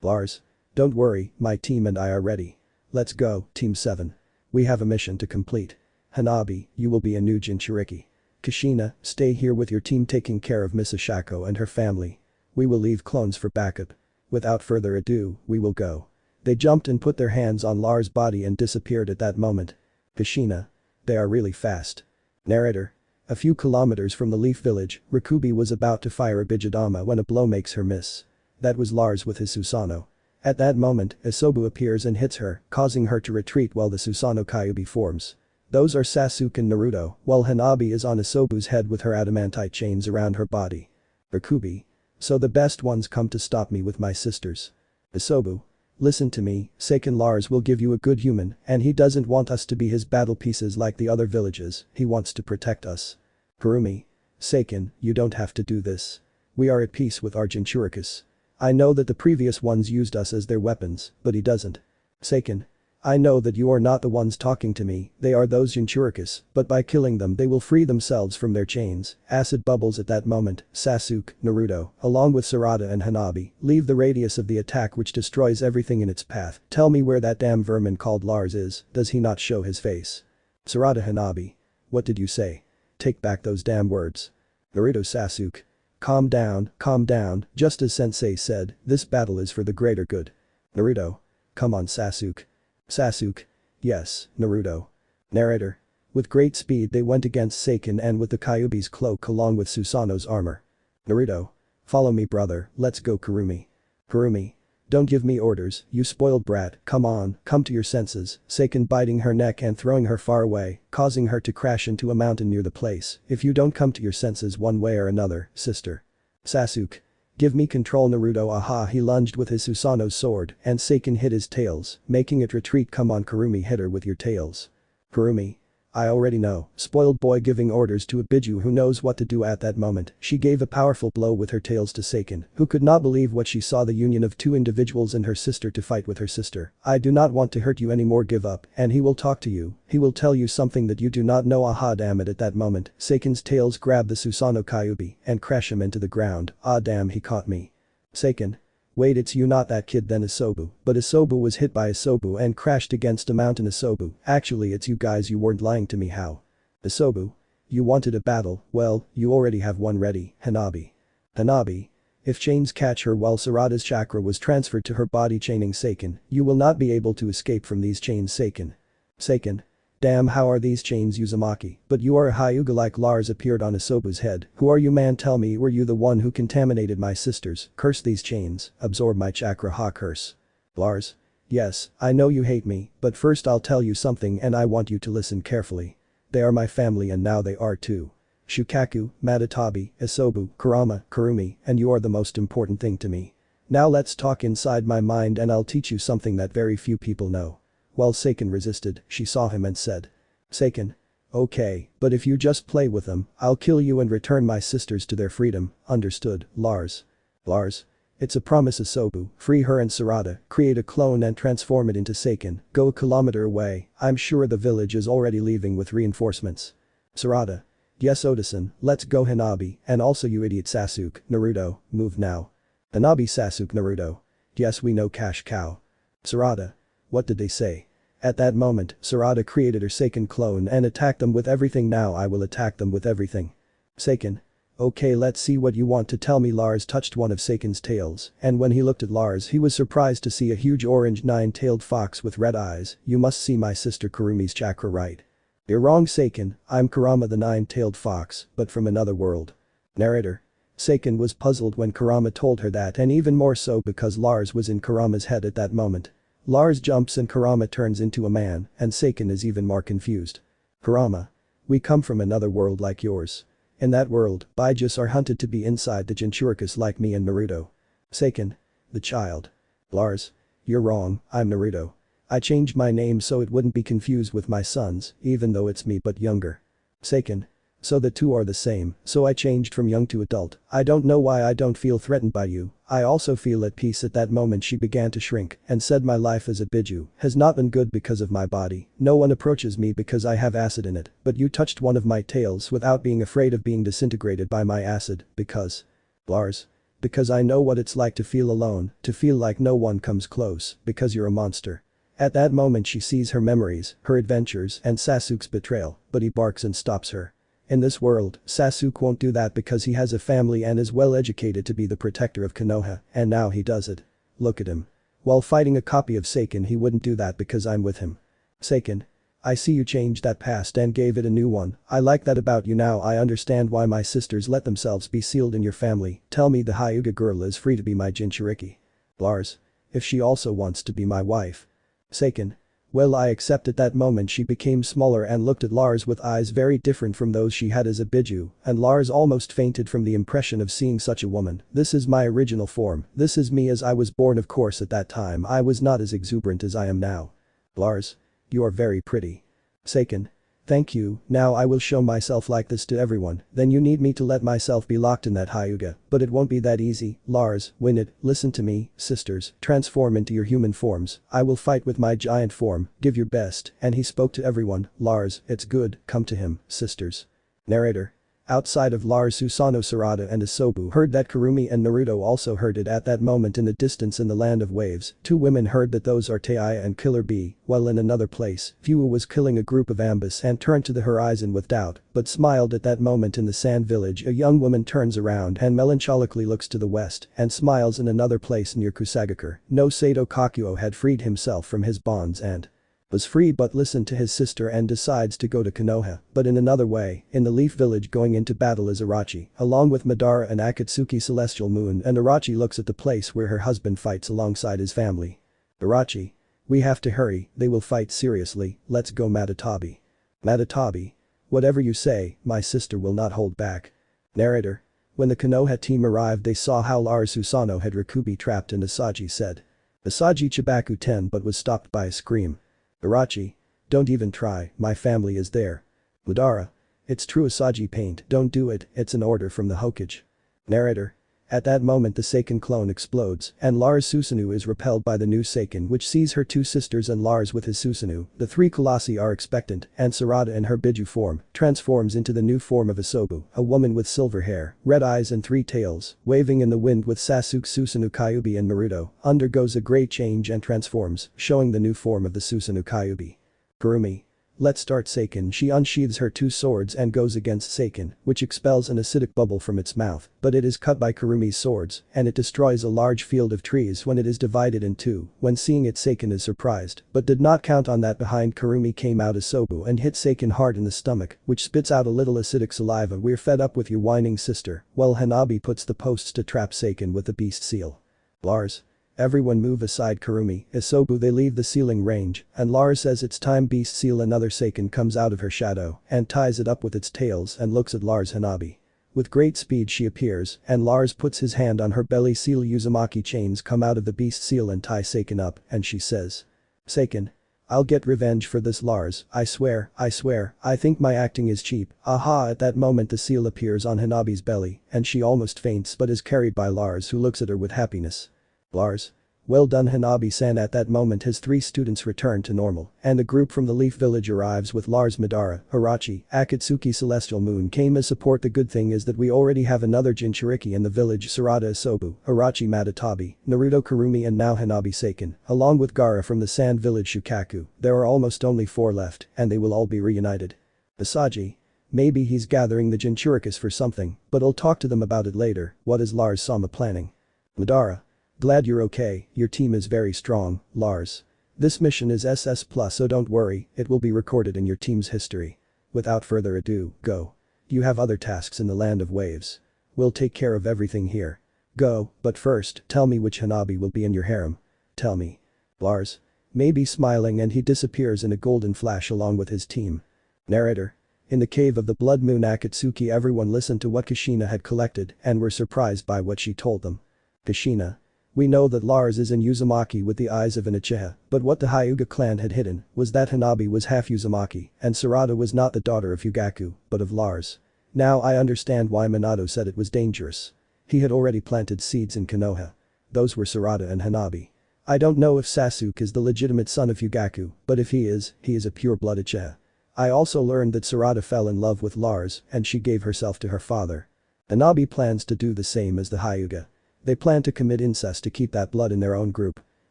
Lars. Don't worry, my team and I are ready. Let's go, Team 7. We have a mission to complete. Hanabi, you will be a new Jinchuriki. Kushina, stay here with your team taking care of Miss Ashako and her family. We will leave clones for backup. Without further ado, we will go. They jumped and put their hands on Lars' body and disappeared at that moment. Kushina. They are really fast. Narrator. A few kilometers from the Leaf Village, Rakubi was about to fire a Bijidama when a blow makes her miss. That was Lars with his Susanoo. At that moment, Isobu appears and hits her, causing her to retreat while the Susanoo Kyuubi forms. Those are Sasuke and Naruto, while Hanabi is on Isobu's head with her adamantite chains around her body. Rakubi. So the best ones come to stop me with my sisters. Isobu. Listen to me, Seiken. Lars will give you a good human, and he doesn't want us to be his battle pieces like the other villages, he wants to protect us. Kurumi. Seiken, you don't have to do this. We are at peace with our Jinchuricus. I know that the previous ones used us as their weapons, but he doesn't. Seiken. I know that you are not the ones talking to me, they are those Jinchuricus, but by killing them they will free themselves from their chains. Acid bubbles at that moment. Sasuke, Naruto, along with Sarada and Hanabi, leave the radius of the attack which destroys everything in its path. Tell me where that damn vermin called Lars is, does he not show his face? Sarada. Hanabi. What did you say? Take back those damn words. Naruto. Sasuke. Calm down, just as sensei said, this battle is for the greater good. Naruto. Come on Sasuke. Sasuke. Yes, Naruto. Narrator. With great speed they went against Seiken and with the Kyuubi's cloak along with Susanoo's armor. Naruto. Follow me brother, let's go Kurumi. Kurumi. Don't give me orders, you spoiled brat, come on, come to your senses, Seiken biting her neck and throwing her far away, causing her to crash into a mountain near the place. If you don't come to your senses one way or another, sister. Sasuke. Give me control Naruto. Aha, he lunged with his Susanoo's sword and Seiken hit his tails, making it retreat. Come on Kurumi, hit her with your tails. Kurumi. I already know, spoiled boy giving orders to a Biju who knows what to do at that moment. She gave a powerful blow with her tails to Seiken, who could not believe what she saw, the union of two individuals and her sister to fight with her sister. I do not want to hurt you anymore, give up, and he will talk to you, he will tell you something that you do not know. Aha damn it, at that moment, Seiken's tails grab the Susanoo Kyuubi and crash him into the ground. Ah damn, he caught me. Seiken. Wait, it's you, not that kid. Then Isobu, but Isobu was hit by Isobu and crashed against a mountain. Isobu, actually it's you guys, you weren't lying to me. How? Isobu. You wanted a battle, well, you already have one ready. Hanabi. Hanabi. If chains catch her while Sarada's chakra was transferred to her body chaining Seiken, you will not be able to escape from these chains. Seiken. Seiken. Damn, how are these chains? Uzumaki, but you are a Hyuga like Lars appeared on Isobu's head. Who are you, man? Tell me, were you the one who contaminated my sisters? Curse these chains, absorb my chakra. Ha, curse. Lars. Yes, I know you hate me, but first I'll tell you something and I want you to listen carefully. They are my family and now they are too. Shukaku, Madatabi, Isobu, Kurama, Kurumi, and you are the most important thing to me. Now let's talk inside my mind and I'll teach you something that very few people know. While Seiken resisted, she saw him and said. Seiken. Okay, but if you just play with them, I'll kill you and return my sisters to their freedom, understood, Lars? Lars. It's a promise. Isobu, free her and Sarada, create a clone and transform it into Seiken, go a kilometer away, I'm sure the village is already leaving with reinforcements. Sarada. Yes Oda-san, let's go Hanabi, and also you idiot Sasuke, Naruto, move now. Hanabi. Sasuke. Naruto. Yes we know, cash cow. Sarada. What did they say? At that moment, Sarada created her Seiken clone and attacked them with everything. Now I will attack them with everything. Seiken. Okay, let's see what you want to tell me. Lars touched one of Seiken's tails, and when he looked at Lars he was surprised to see a huge orange nine-tailed fox with red eyes. You must see my sister Kurumi's chakra, right? You're wrong Seiken, I'm Kurama the nine-tailed fox, but from another world. Narrator. Seiken was puzzled when Kurama told her that, and even more so because Lars was in Kurama's head at that moment. Lars jumps and Kurama turns into a man, and Seiken is even more confused. Kurama. We come from another world like yours. In that world, Bijus are hunted to be inside the Jinchuricus like me and Naruto. Seiken. The child. Lars. You're wrong, I'm Naruto. I changed my name so it wouldn't be confused with my sons, even though it's me but younger. Seiken. So the two are the same, so I changed from young to adult. I don't know why I don't feel threatened by you. I also feel at peace. At that moment she began to shrink and said my life as a biju has not been good because of my body. No one approaches me because I have acid in it, but you touched one of my tails without being afraid of being disintegrated by my acid, because. Lars. Because I know what it's like to feel alone, to feel like no one comes close, because you're a monster. At that moment she sees her memories, her adventures and Sasuke's betrayal, but he barks and stops her. In this world, Sasuke won't do that because he has a family and is well educated to be the protector of Konoha, and now he does it. Look at him. While fighting a copy of Seiken he wouldn't do that because I'm with him. Seiken. I see you changed that past and gave it a new one. I like that about you now. I understand why my sisters let themselves be sealed in your family. Tell me the Hyuga girl is free to be my Jinchuriki. Lars. If she also wants to be my wife. Seiken. Well, I accept. At that moment she became smaller and looked at Lars with eyes very different from those she had as a biju, and Lars almost fainted from the impression of seeing such a woman. This is my original form. This is me as I was born. Of course at that time I was not as exuberant as I am now. Lars. You are very pretty. Seiken. Thank you, now I will show myself like this to everyone, then you need me to let myself be locked in that Hyuga, but it won't be that easy. Lars, win it, listen to me, sisters, transform into your human forms. I will fight with my giant form, give your best, and he spoke to everyone. Lars, it's good, come to him, sisters. Narrator. Outside of Lars, Susanoo, Sarada and Isobu heard that Kurumi and Naruto also heard it. At that moment in the distance in the land of waves, two women heard that those are Taiya and Killer Bee, while in another place, Fuwa was killing a group of Ambus and turned to the horizon with doubt, but smiled. At that moment in the sand village a young woman turns around and melancholically looks to the west and smiles. In another place near Kusagakure, no Sato Kakuo had freed himself from his bonds and was free but listened to his sister and decides to go to Konoha, but in another way, in the Leaf Village going into battle is Arachi, along with Madara and Akatsuki Celestial Moon, and Arachi looks at the place where her husband fights alongside his family. Arachi. We have to hurry, they will fight seriously, let's go Matatabi. Matatabi. Whatever you say, my sister will not hold back. Narrator. When the Konoha team arrived they saw how Lars Susanoo had Rakubi trapped and Asaji said. Asaji Chibaku 10 but was stopped by a scream. Arachi. Don't even try, my family is there. Madara. It's true Asaji paint, don't do it, it's an order from the Hokage. Narrator. At that moment the Seiken clone explodes and Lars Susanoo is repelled by the new Seiken which sees her two sisters and Lars with his Susanoo. The three Colossi are expectant and Sarada in her Biju form transforms into the new form of Isobu, a woman with silver hair, red eyes and three tails, waving in the wind with Sasuke Susanoo Kyuubi, and Naruto undergoes a great change and transforms, showing the new form of the Susanoo Kyuubi. Kurumi. Let's start Seiken. She unsheathes her two swords and goes against Seiken, which expels an acidic bubble from its mouth, but it is cut by Kurumi's swords, and it destroys a large field of trees when it is divided in two. When seeing it Seiken is surprised, but did not count on that. Behind Kurumi came out Isobu and hit Seiken hard in the stomach, which spits out a little acidic saliva. We're fed up with your whining sister, while Hanabi puts the posts to trap Seiken with the beast seal. Lars. Everyone move aside. Kurumi, Isobu, they leave the sealing range, and Lars says it's time. Beast seal. Another Seiken comes out of her shadow and ties it up with its tails and looks at Lars. Hanabi. With great speed she appears and Lars puts his hand on her belly. Seal Uzumaki chains come out of the beast seal and tie Seiken up and she says. Seiken. I'll get revenge for this Lars, I swear, I think my acting is cheap, aha. At that moment the seal appears on Hanabi's belly and she almost faints but is carried by Lars who looks at her with happiness. Lars. Well done Hanabi-san. At that moment his three students return to normal and a group from the Leaf Village arrives with Lars, Madara, Arachi, Akatsuki Celestial Moon came as support. The good thing is that we already have another Jinchuriki in the village. Sarada, Isobu, Arachi, Matatabi, Naruto, Kurumi and now Hanabi Seiken, along with Gaara from the Sand Village Shukaku. There are almost only 4 left and they will all be reunited. Asaji. Maybe he's gathering the Jinchurikis for something, but I'll talk to them about it later. What is Lars Sama planning? Madara. Glad you're okay, your team is very strong, Lars. This mission is SS+, so don't worry, it will be recorded in your team's history. Without further ado, go. You have other tasks in the land of waves. We'll take care of everything here. Go, but first, tell me which Hanabi will be in your harem. Tell me. Lars. Maybe smiling and he disappears in a golden flash along with his team. Narrator. In the cave of the Blood Moon Akatsuki everyone listened to what Kushina had collected and were surprised by what she told them. Kushina. We know that Lars is in Uzumaki with the eyes of an Uchiha, but what the Hyuga clan had hidden was that Hanabi was half Uzumaki and Sarada was not the daughter of Hyugaku, but of Lars. Now I understand why Minato said it was dangerous. He had already planted seeds in Konoha. Those were Sarada and Hanabi. I don't know if Sasuke is the legitimate son of Fugaku, but if he is a pure-blood Uchiha. I also learned that Sarada fell in love with Lars and she gave herself to her father. Hanabi plans to do the same as the Hyuga. They plan to commit incest to keep that blood in their own group.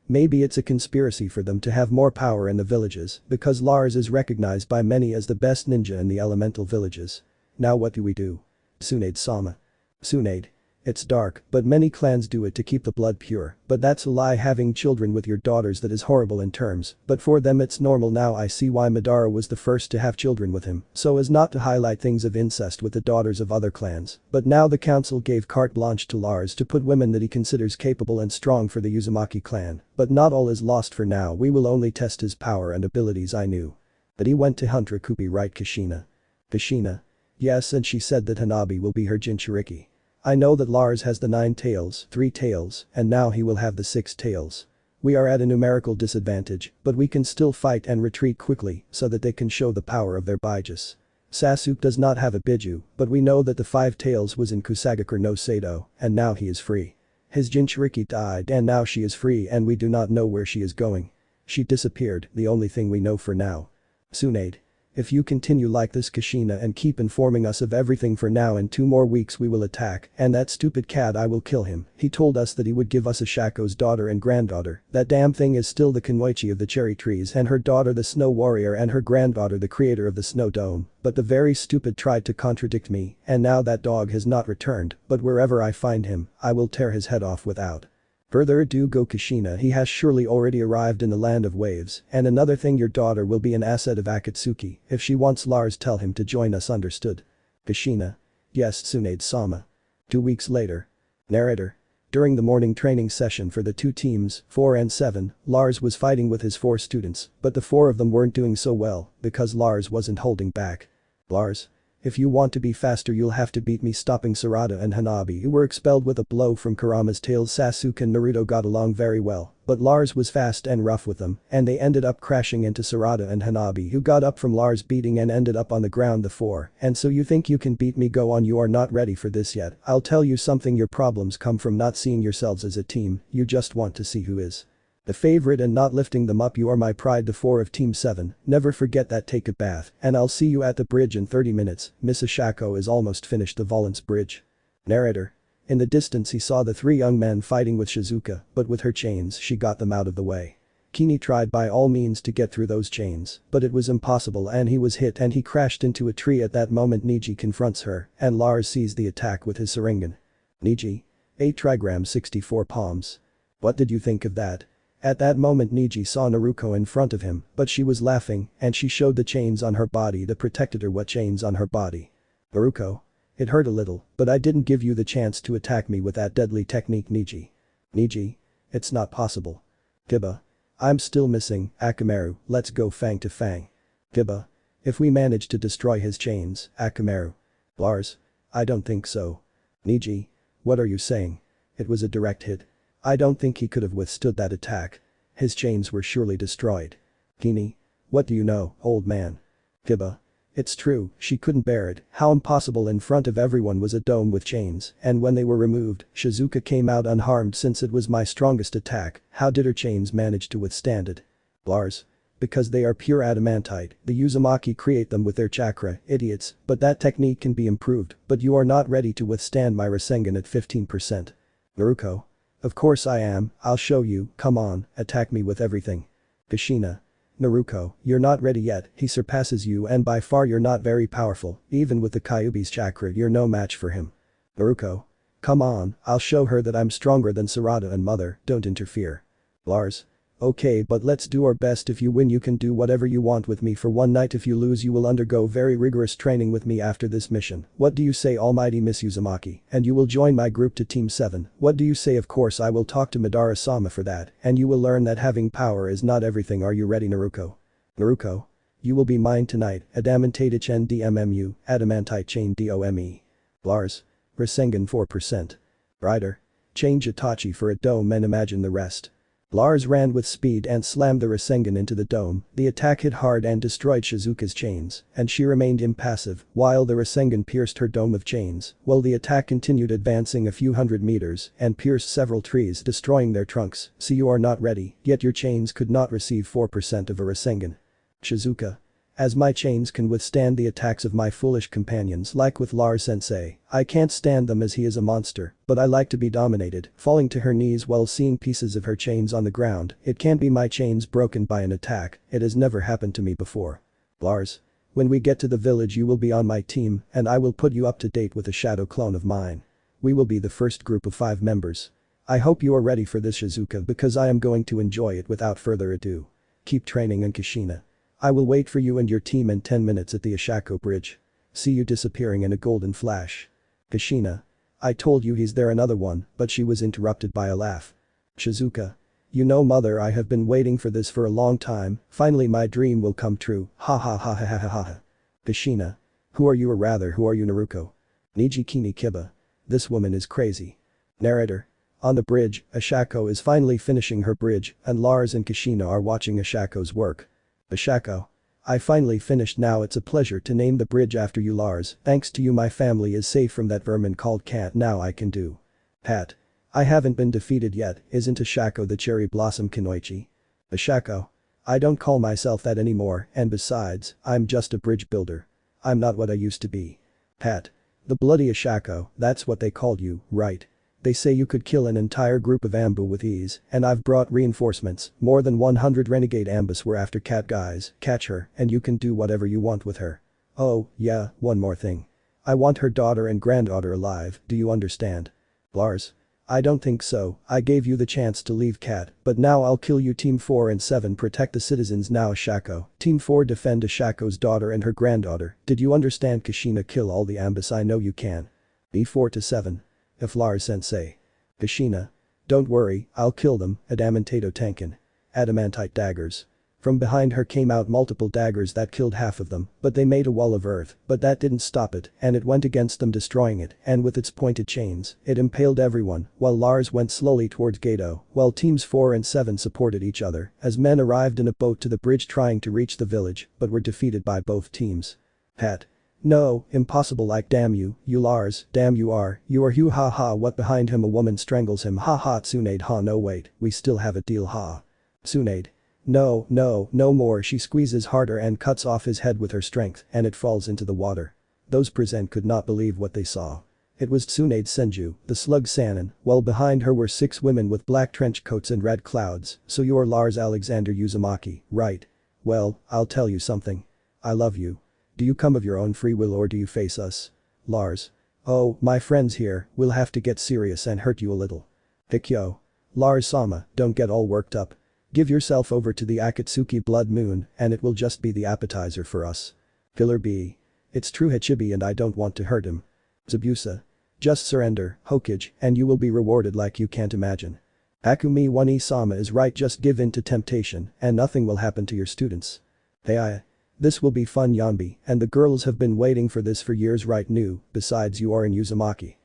Maybe it's a conspiracy for them to have more power in the villages because Lars is recognized by many as the best ninja in the elemental villages. Now what do we do? Tsunade-sama. Tsunade. It's dark, but many clans do it to keep the blood pure, but that's a lie. Having children with your daughters, that is horrible in terms, but for them it's normal. Now I see why Madara was the first to have children with him, so as not to highlight things of incest with the daughters of other clans, but now the council gave carte blanche to Lars to put women that he considers capable and strong for the Uzumaki clan, but not all is lost for now. We will only test his power and abilities. I knew that he went to hunt Rakupi, right Kushina? Kushina? Yes, and she said that Hanabi will be her Jinchuriki. I know that Lars has the 9 tails, 3 tails, and now he will have the 6 tails. We are at a numerical disadvantage, but we can still fight and retreat quickly so that they can show the power of their Bijus. Sasuke does not have a Biju, but we know that the 5 tails was in Kusagakure no Sado, and now he is free. His Jinchuriki died and now she is free and we do not know where she is going. She disappeared, the only thing we know for now. Tsunade. If you continue like this, Kushina, and keep informing us of everything for now, in 2 more weeks we will attack, and that stupid cat, I will kill him. He told us that he would give us Ashako's daughter and granddaughter. That damn thing is still the Kunoichi of the cherry trees, and her daughter the snow warrior, and her granddaughter the creator of the snow dome. But the very stupid tried to contradict me, and now that dog has not returned, but wherever I find him, I will tear his head off without further ado. Go Kushina, he has surely already arrived in the land of waves, and another thing, your daughter will be an asset of Akatsuki. If she wants Lars, tell him to join us, understood? Kushina. Yes, Tsunade-sama. 2 weeks later. Narrator. During the morning training session for the 2 teams, 4 and 7, Lars was fighting with his 4 students, but the 4 of them weren't doing so well because Lars wasn't holding back. Lars. If you want to be faster, you'll have to beat me. Stopping Sarada and Hanabi, who were expelled with a blow from Kurama's tail. Sasuke and Naruto got along very well, but Lars was fast and rough with them, and they ended up crashing into Sarada and Hanabi, who got up from Lars' beating and ended up on the ground. The 4. And so you think you can beat me? Go on, you are not ready for this yet. I'll tell you something, your problems come from not seeing yourselves as a team, you just want to see who is the favorite and not lifting them up. You are my pride. The 4 of Team 7, never forget that. Take a bath, and I'll see you at the bridge in 30 minutes. Miss Ashako is almost finished the Valence bridge. Narrator. In the distance he saw the 3 young men fighting with Shizuka, but with her chains she got them out of the way. Kini tried by all means to get through those chains, but it was impossible and he was hit and he crashed into a tree. At that moment Niji confronts her, and Lars sees the attack with his Sharingan. Niji. 8 trigrams 64 palms. What did you think of that? At that moment Niji saw Naruto in front of him, but she was laughing and she showed the chains on her body that protected her. What chains on her body? Naruto. It hurt a little, but I didn't give you the chance to attack me with that deadly technique. Niji. Niji. It's not possible. Kiba. I'm still missing, Akamaru, let's go fang to fang. Kiba. If we manage to destroy his chains, Akamaru. Lars. I don't think so. Niji. What are you saying? It was a direct hit. I don't think he could have withstood that attack. His chains were surely destroyed. Kini. What do you know, old man? Kiba. It's true, she couldn't bear it. How impossible! In front of everyone was a dome with chains, and when they were removed, Shizuka came out unharmed. Since it was my strongest attack, how did her chains manage to withstand it? Lars. Because they are pure adamantite, the Uzumaki create them with their chakra, idiots, but that technique can be improved, but you are not ready to withstand my Rasengan at 15%. Naruto. Of course I am, I'll show you, come on, attack me with everything. Kushina. Naruto, you're not ready yet, he surpasses you and by far you're not very powerful, even with the Kyuubi's chakra you're no match for him. Naruto. Come on, I'll show her that I'm stronger than Sarada and Mother, don't interfere. Lars. Okay, but let's do our best. If you win you can do whatever you want with me for one night. If you lose you will undergo very rigorous training with me after this mission. What do you say, almighty Miss Uzumaki? And you will join my group to Team 7. What do you say? Of course I will talk to Madara-sama for that, and you will learn that having power is not everything. Are you ready, Naruto? Naruto. You will be mine tonight, Adamantite Chen DMMU, Adamantite Chain DOME. Lars. Rasengan 4%. Rider. Change Itachi for a dome and imagine the rest. Lars ran with speed and slammed the Rasengan into the dome. The attack hit hard and destroyed Shizuka's chains, and she remained impassive while the Rasengan pierced her dome of chains. While the attack continued advancing a few hundred meters and pierced several trees, destroying their trunks. See, you are not ready, yet your chains could not receive 4% of a Rasengan. Shizuka. As my chains can withstand the attacks of my foolish companions like with Lars sensei, I can't stand them as he is a monster, but I like to be dominated, falling to her knees while seeing pieces of her chains on the ground. It can't be my chains broken by an attack, it has never happened to me before. Lars. When we get to the village you will be on my team and I will put you up to date with a shadow clone of mine. We will be the first group of 5 members. I hope you are ready for this, Shizuka, because I am going to enjoy it. Without further ado. Keep training in Kushina. I will wait for you and your team in 10 minutes at the Ashako bridge. See you disappearing in a golden flash. Kushina. I told you he's there, another one, but she was interrupted by a laugh. Shizuka. You know, mother, I have been waiting for this for a long time, finally my dream will come true, ha ha ha ha ha ha ha ha. Kushina. Who are you, or rather who are you, Naruto? Nijikini Kiba. This woman is crazy. Narrator. On the bridge, Ashako is finally finishing her bridge and Lars and Kushina are watching Ashako's work. Ashako. I finally finished, now it's a pleasure to name the bridge after you, Lars. Thanks to you my family is safe from that vermin called Cat. Now I can do. Pat. I haven't been defeated yet, isn't Ashako the cherry blossom Kinoichi? Ashako. I don't call myself that anymore, and besides, I'm just a bridge builder. I'm not what I used to be. Pat. The bloody Ashako, that's what they called you, right? They say you could kill an entire group of Anbu with ease, and I've brought reinforcements. More than 100 renegade Ambus were after Cat guys. Catch her, and you can do whatever you want with her. Oh, yeah, one more thing. I want her daughter and granddaughter alive, do you understand? Lars. I don't think so, I gave you the chance to leave Cat, but now I'll kill you. Team 4 and 7 protect the citizens now. Ashako. Team 4 defend Ashako's daughter and her granddaughter. Did you understand? Kushina. Kill all the Ambus, I know you can. B4 to 7. If Lars sensei. Kushina. Don't worry, I'll kill them. Adamantato Tenkin. Adamantite daggers. From behind her came out multiple daggers that killed half of them, but they made a wall of earth, but that didn't stop it, and it went against them, destroying it, and with its pointed chains, it impaled everyone, while Lars went slowly towards Gato, while teams 4 and 7 supported each other, as men arrived in a boat to the bridge trying to reach the village, but were defeated by both teams. Pat. No, impossible, like damn you, you Lars, damn you are you ha ha. What, behind him a woman strangles him, ha ha. Tsunade. Ha, no wait, we still have a deal, ha. Tsunade. No, no, no more. She squeezes harder and cuts off his head with her strength and it falls into the water. Those present could not believe what they saw. It was Tsunade Senju, the slug Sannin, while behind her were 6 women with black trench coats and red clouds. So you're Lars Alexander Uzumaki, right? Well, I'll tell you something. I love you. Do you come of your own free will or do you face us? Lars. Oh, my friends here, we'll have to get serious and hurt you a little. Hikyo. Lars-sama, don't get all worked up. Give yourself over to the Akatsuki Blood Moon and it will just be the appetizer for us. Filler B. It's true, Hachibi, and I don't want to hurt him. Zabusa. Just surrender, Hokage, and you will be rewarded like you can't imagine. Akumi Wani-sama is right, just give in to temptation and nothing will happen to your students. Hey, this will be fun, Yanbi, and the girls have been waiting for this for years, right? New, besides you are in Uzumaki.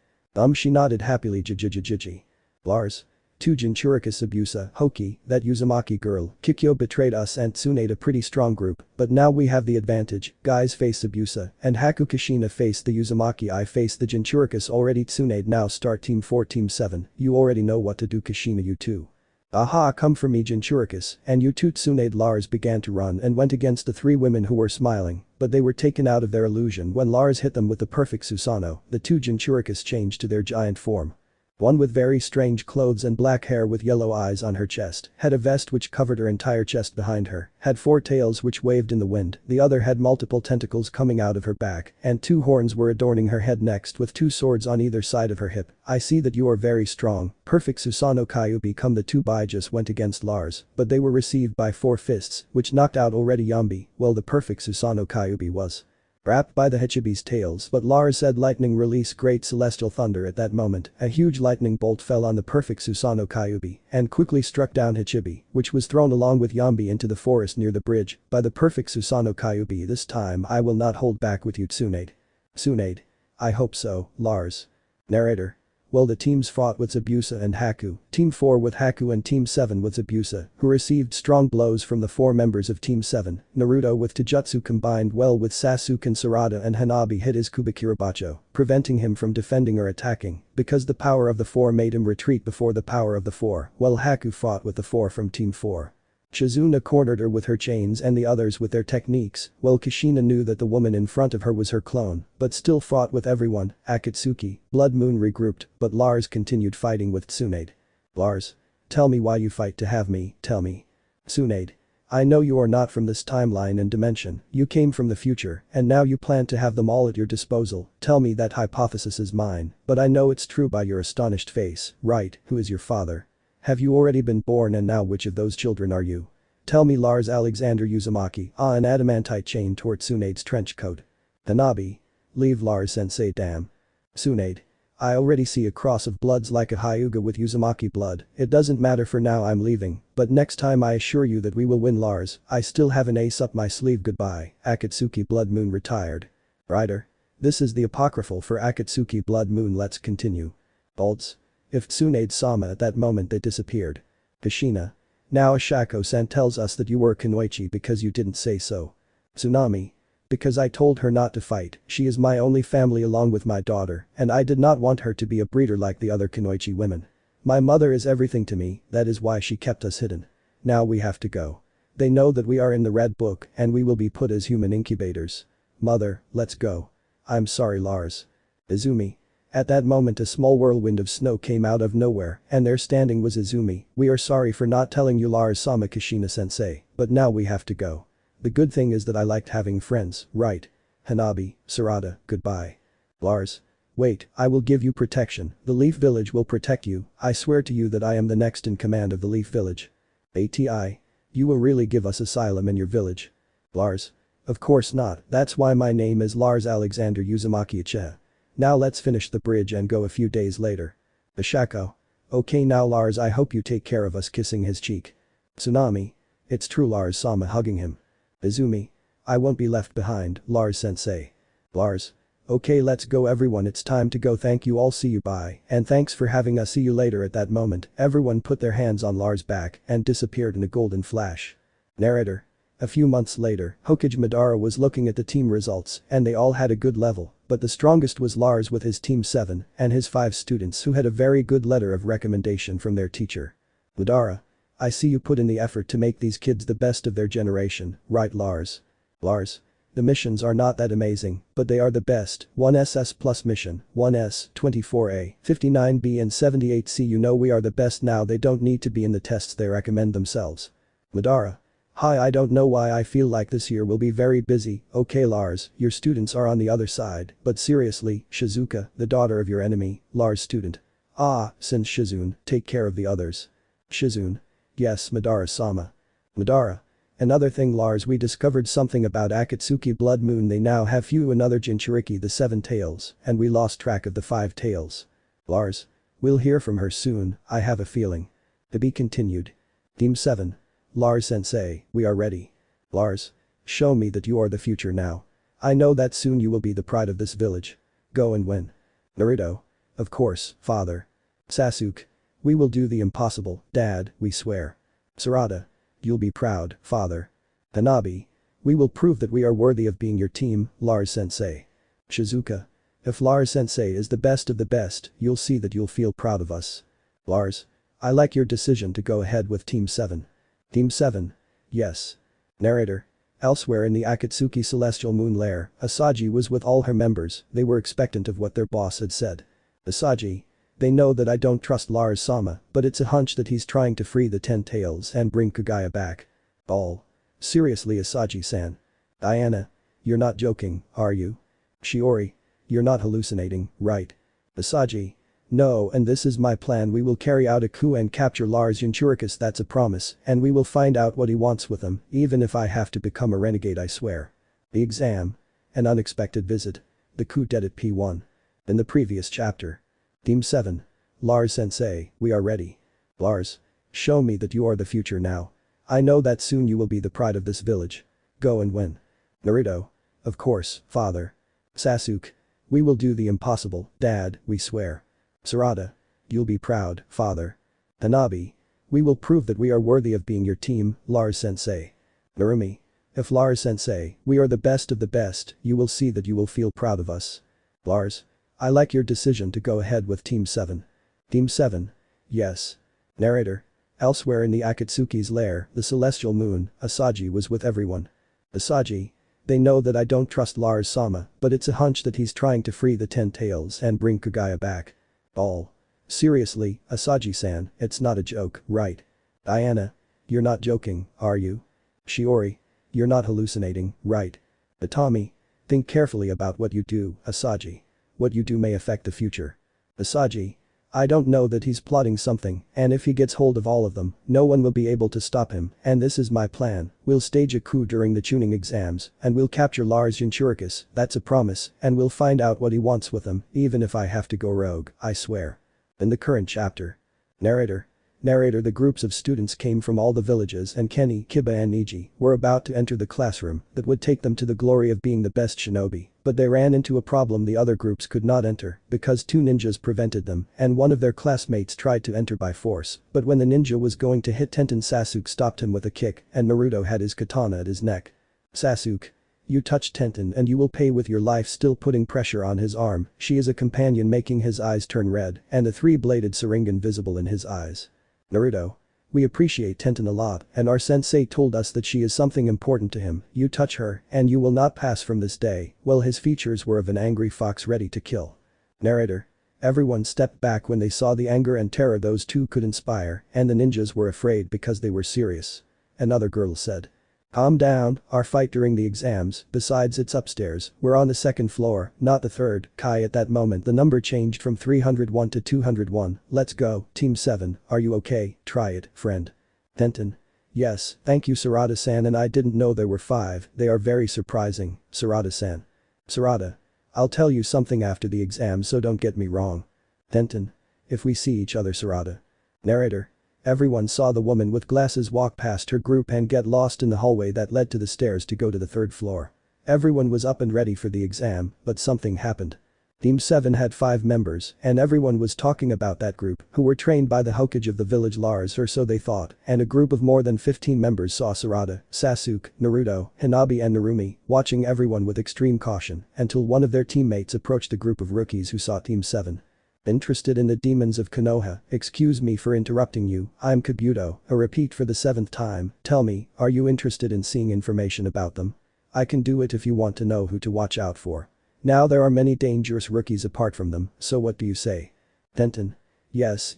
She nodded happily. Jijijijiji. Lars. To Jinchurika Sabusa, Hoki, that Uzumaki girl, Kikyo betrayed us and Tsunade, a pretty strong group, but now we have the advantage. Guys face Sabusa, and Haku Kushina face the Uzumaki, I face the Jinchurikas already. Tsunade. Now start team 4 team 7, you already know what to do. Kushina. You too. Aha, come for me, Jinchurikis, and you too. Tsunade. Lars began to run and went against the 3 women who were smiling, but they were taken out of their illusion when Lars hit them with the perfect Susanoo. The 2 Jinchurikis changed to their giant form. One with very strange clothes and black hair with yellow eyes on her chest, had a vest which covered her entire chest behind her, had 4 tails which waved in the wind, the other had multiple tentacles coming out of her back, and 2 horns were adorning her head, next with 2 swords on either side of her hip. I see that you are very strong. Perfect Susanoo Kyubi. Come, the 2 Baijas went against Lars, but they were received by 4 fists, which knocked out already Yambi, while the perfect Susanoo Kyubi was wrapped by the Hachibi's tails, but Lars said lightning, release great celestial thunder. At that moment, a huge lightning bolt fell on the perfect Susanoo Kyubi and quickly struck down Hachibi, which was thrown along with Yambi into the forest near the bridge by the perfect Susanoo Kyubi. This time I will not hold back with you, Tsunade. Tsunade. I hope so, Lars. Narrator. Well, the teams fought with Zabuza and Haku, Team 4 with Haku and Team 7 with Zabuza, who received strong blows from the 4 members of Team 7. Naruto with Taijutsu combined well with Sasuke and Sarada, and Hanabi hit his Kubikirabacho, preventing him from defending or attacking, because the power of the 4 made him retreat before the power of the 4, while Haku fought with the 4 from Team 4. Shizuna cornered her with her chains and the others with their techniques, while Kushina knew that the woman in front of her was her clone, but still fought with everyone. Akatsuki, Blood Moon regrouped, but Lars continued fighting with Tsunade. Lars. Tell me why you fight to have me, tell me. Tsunade. I know you are not from this timeline and dimension, you came from the future, and now you plan to have them all at your disposal. Tell me that hypothesis is mine, but I know it's true by your astonished face, right? Who is your father? Have you already been born, and now which of those children are you? Tell me. Lars Alexander Uzumaki, an adamantite chain toward Tsunade's trench coat. Hanabi. Leave Lars sensei, damn. Tsunade. I already see a cross of bloods like a Hyuga with Uzumaki blood. It doesn't matter for now, I'm leaving, but next time I assure you that we will win. Lars, I still have an ace up my sleeve. Goodbye. Akatsuki Blood Moon retired. Writer. This is the apocryphal for Akatsuki Blood Moon. Let's continue. Bolts. If Tsunade sama at that moment they disappeared. Kushina. Now Ashako-san tells us that you were Kunoichi because you didn't say so. Tsunami. Because I told her not to fight, she is my only family along with my daughter, and I did not want her to be a breeder like the other Kunoichi women. My mother is everything to me, that is why she kept us hidden. Now we have to go. They know that we are in the Red Book and we will be put as human incubators. Mother, let's go. I'm sorry, Lars. Izumi. At that moment a small whirlwind of snow came out of nowhere, and there standing was Izumi. We are sorry for not telling you, Lars-sama. Kushina-sensei, but now we have to go. The good thing is that I liked having friends, right? Hanabi, Sarada, goodbye. Lars. Wait, I will give you protection, the Leaf Village will protect you, I swear to you that I am the next in command of the Leaf Village. ATI. You will really give us asylum in your village? Lars. Of course not, that's why my name is Lars Alexander Uzumaki Uchiha. Now let's finish the bridge and go a few days later. Ashako. Okay now Lars, I hope you take care of us, kissing his cheek. Tsunami. It's true, Lars-sama, hugging him. Izumi. I won't be left behind, Lars-sensei. Lars. Okay, let's go everyone, it's time to go, thank you all, see you, bye, and thanks for having us, see you later. At that moment, everyone put their hands on Lars' back and disappeared in a golden flash. Narrator. A few months later, Hokage Madara was looking at the team results and they all had a good level, but the strongest was Lars with his team 7 and his 5 students who had a very good letter of recommendation from their teacher. Madara. I see you put in the effort to make these kids the best of their generation, right Lars? Lars. The missions are not that amazing, but they are the best. 1SS plus mission, 1S, 24A, 59B and 78C, you know we are the best now, they don't need to be in the tests, they recommend themselves. Madara. Hi, I don't know why I feel like this year will be very busy. Okay Lars, your students are on the other side, but seriously, Shizuka, the daughter of your enemy, Lars' student. Ah, since Shizune, take care of the others. Shizune. Yes, Madara-sama. Madara. Another thing Lars, we discovered something about Akatsuki Blood Moon, they now have few another Jinchuriki, the 7 tails, and we lost track of the 5 tails. Lars. We'll hear from her soon, I have a feeling. To be continued. Team 7. Lars-sensei, we are ready. Lars. Show me that you are the future now. I know that soon you will be the pride of this village. Go and win. Naruto. Of course, father. Sasuke. We will do the impossible, dad, we swear. Sarada. You'll be proud, father. Hanabi. We will prove that we are worthy of being your team, Lars-sensei. Shizuka. If Lars-sensei is the best of the best, you'll see that you'll feel proud of us. Lars. I like your decision to go ahead with Team 7. Team 7. Yes. Narrator. Elsewhere in the Akatsuki Celestial Moon Lair, Asagi was with all her members, they were expectant of what their boss had said. Asagi. They know that I don't trust Lars-sama, but it's a hunch that he's trying to free the 10 tails and bring Kagaya back. All. Seriously, Asagi-san. Diana. You're not joking, are you? Shiori. You're not hallucinating, right? Asagi. No, and this is my plan, we will carry out a coup and capture Lars Jinchurikis, that's a promise, and we will find out what he wants with him, even if I have to become a renegade, I swear. The exam. An unexpected visit. The coup d'etat P1. In the previous chapter. Team 7. Lars-sensei, we are ready. Lars. Show me that you are the future now. I know that soon you will be the pride of this village. Go and win. Naruto. Of course, father. Sasuke. We will do the impossible, dad, we swear. Sarada. You'll be proud, father. Hanabi. We will prove that we are worthy of being your team, Lars-sensei. Narumi. If Lars-sensei, we are the best of the best, you will see that you will feel proud of us. Lars. I like your decision to go ahead with Team 7. Team 7? Yes. Narrator. Elsewhere in the Akatsuki's lair, the celestial moon, Asagi was with everyone. Asagi. They know that I don't trust Lars-sama, but it's a hunch that he's trying to free the 10 tails and bring Kagaya back. All. Seriously, Asagi-san, it's not a joke, right? Diana. You're not joking, are you? Shiori. You're not hallucinating, right? Itami. Think carefully about what you do, Asagi. What you do may affect the future. Asagi. I don't know that he's plotting something, and if he gets hold of all of them, no one will be able to stop him, and this is my plan. We'll stage a coup during the tuning exams, and we'll capture Lars Jinchurikis, that's a promise, and we'll find out what he wants with them, even if I have to go rogue, I swear. In the current chapter. Narrator. The groups of students came from all the villages and Kenny, Kiba and Niji were about to enter the classroom that would take them to the glory of being the best shinobi, but they ran into a problem. The other groups could not enter because 2 ninjas prevented them and one of their classmates tried to enter by force, but when the ninja was going to hit Tenten, Sasuke stopped him with a kick and Naruto had his katana at his neck. Sasuke. You touched Tenten and you will pay with your life. Still putting pressure on his arm, she is a companion making his eyes turn red and the 3-bladed Sharingan visible in his eyes. Naruto. We appreciate Tenten a lot and our sensei told us that she is something important to him. You touch her and you will not pass from this day. Well, his features were of an angry fox ready to kill. Narrator. Everyone stepped back when they saw the anger and terror those 2 could inspire and the ninjas were afraid because they were serious. Another girl said. Calm down, our fight during the exams, besides it's upstairs, we're on the 2nd floor, not the 3rd. Kai. At that moment the number changed from 301 to 201, let's go, Team 7, are you okay? Try it, friend. Tenten. Yes, thank you Sarada-san, and I didn't know there were 5, they are very surprising, Sarada-san. Sarada. I'll tell you something after the exam so don't get me wrong. Tenten. If we see each other Sarada. Narrator. Everyone saw the woman with glasses walk past her group and get lost in the hallway that led to the stairs to go to the 3rd floor. Everyone was up and ready for the exam, but something happened. Team 7 had 5 members, and everyone was talking about that group, who were trained by the Hokage of the village Lars, or so they thought, and a group of more than 15 members saw Sarada, Sasuke, Naruto, Hanabi and Narumi, watching everyone with extreme caution, until one of their teammates approached the group of rookies who saw Team 7. Interested in the demons of Konoha, excuse me for interrupting you, I'm Kabuto, a repeat for the 7th time, tell me, are you interested in seeing information about them? I can do it if you want to know who to watch out for. Now there are many dangerous rookies apart from them, so what do you say? Tenten. Yes,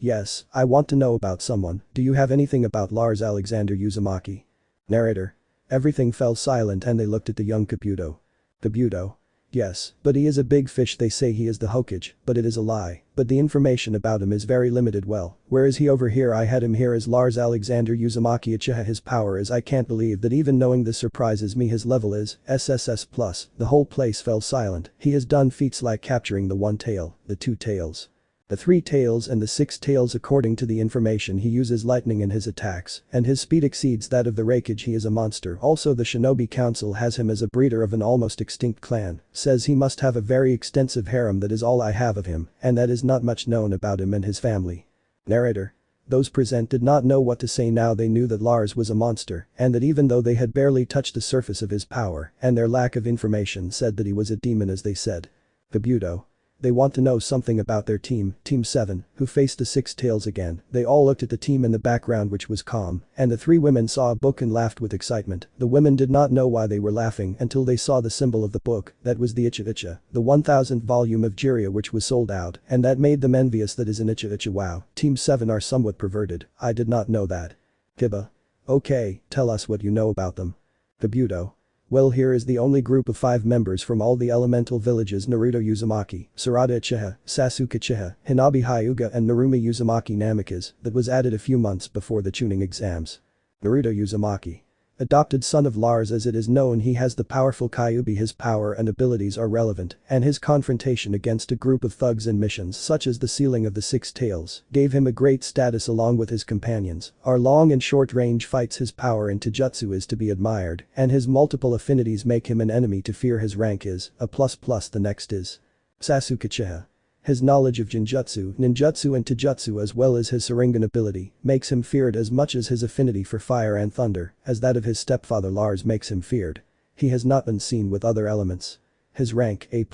I want to know about someone, do you have anything about Lars Alexander Uzumaki? Narrator. Everything fell silent and they looked at the young Kabuto. Kabuto. Yes, but he is a big fish. They say he is the Hokage, but it is a lie, but the information about him is very limited. Well, where is he? Over here. I had him here as Lars Alexander Uzumaki Uchiha. His power is, I can't believe that even knowing this surprises me. His level is SSS+. The whole place fell silent. He has done feats like capturing the 1 tail, the 2 tails, the 3 tails and the 6 tails. According to the information, he uses lightning in his attacks, and his speed exceeds that of the Raikage. He is a monster. Also the Shinobi Council has him as a breeder of an almost extinct clan, says he must have a very extensive harem. That is all I have of him, and that is not much known about him and his family. Narrator. Those present did not know what to say now. They knew that Lars was a monster, and that even though they had barely touched the surface of his power, and their lack of information said that he was a demon as they said. Kabuto. They want to know something about their team, Team 7, who faced the 6 tails again. They all looked at the team in the background, which was calm, and the 3 women saw a book and laughed with excitement. The women did not know why they were laughing until they saw the symbol of the book, that was the Ichiha, the 1000th volume of Jiraiya, which was sold out, and that made them envious. That is an Ichiha. Wow, Team 7 are somewhat perverted, I did not know that. Kiba. Okay, tell us what you know about them. Kabuto. Well, here is the only group of 5 members from all the elemental villages: Naruto Uzumaki, Sarada Uchiha, Sasuke Uchiha, Hanabi Hyuga and Narumi Uzumaki Namikaze that was added a few months before the tuning exams. Naruto Uzumaki. Adopted son of Lars. As it is known, he has the powerful Kyuubi. His power and abilities are relevant, and his confrontation against a group of thugs in missions such as the sealing of the 6 tails gave him a great status along with his companions. Our long and short range fights. His power in Taijutsu is to be admired, and his multiple affinities make him an enemy to fear. His rank is A++. The next is Sasuke Uchiha. His knowledge of Genjutsu, Ninjutsu and Taijutsu as well as his Sharingan ability makes him feared as much as his affinity for fire and thunder, as that of his stepfather Lars makes him feared. He has not been seen with other elements. His rank, A+,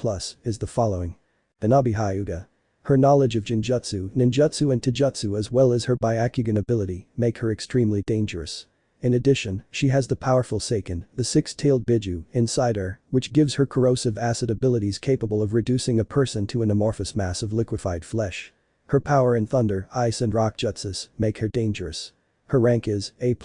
is the following. Hanabi Hyuga. Her knowledge of Genjutsu, Ninjutsu and Taijutsu as well as her Byakugan ability make her extremely dangerous. In addition, she has the powerful Seiken, the six-tailed Biju, inside her, which gives her corrosive acid abilities capable of reducing a person to an amorphous mass of liquefied flesh. Her power in thunder, ice and rock jutsus make her dangerous. Her rank is A++,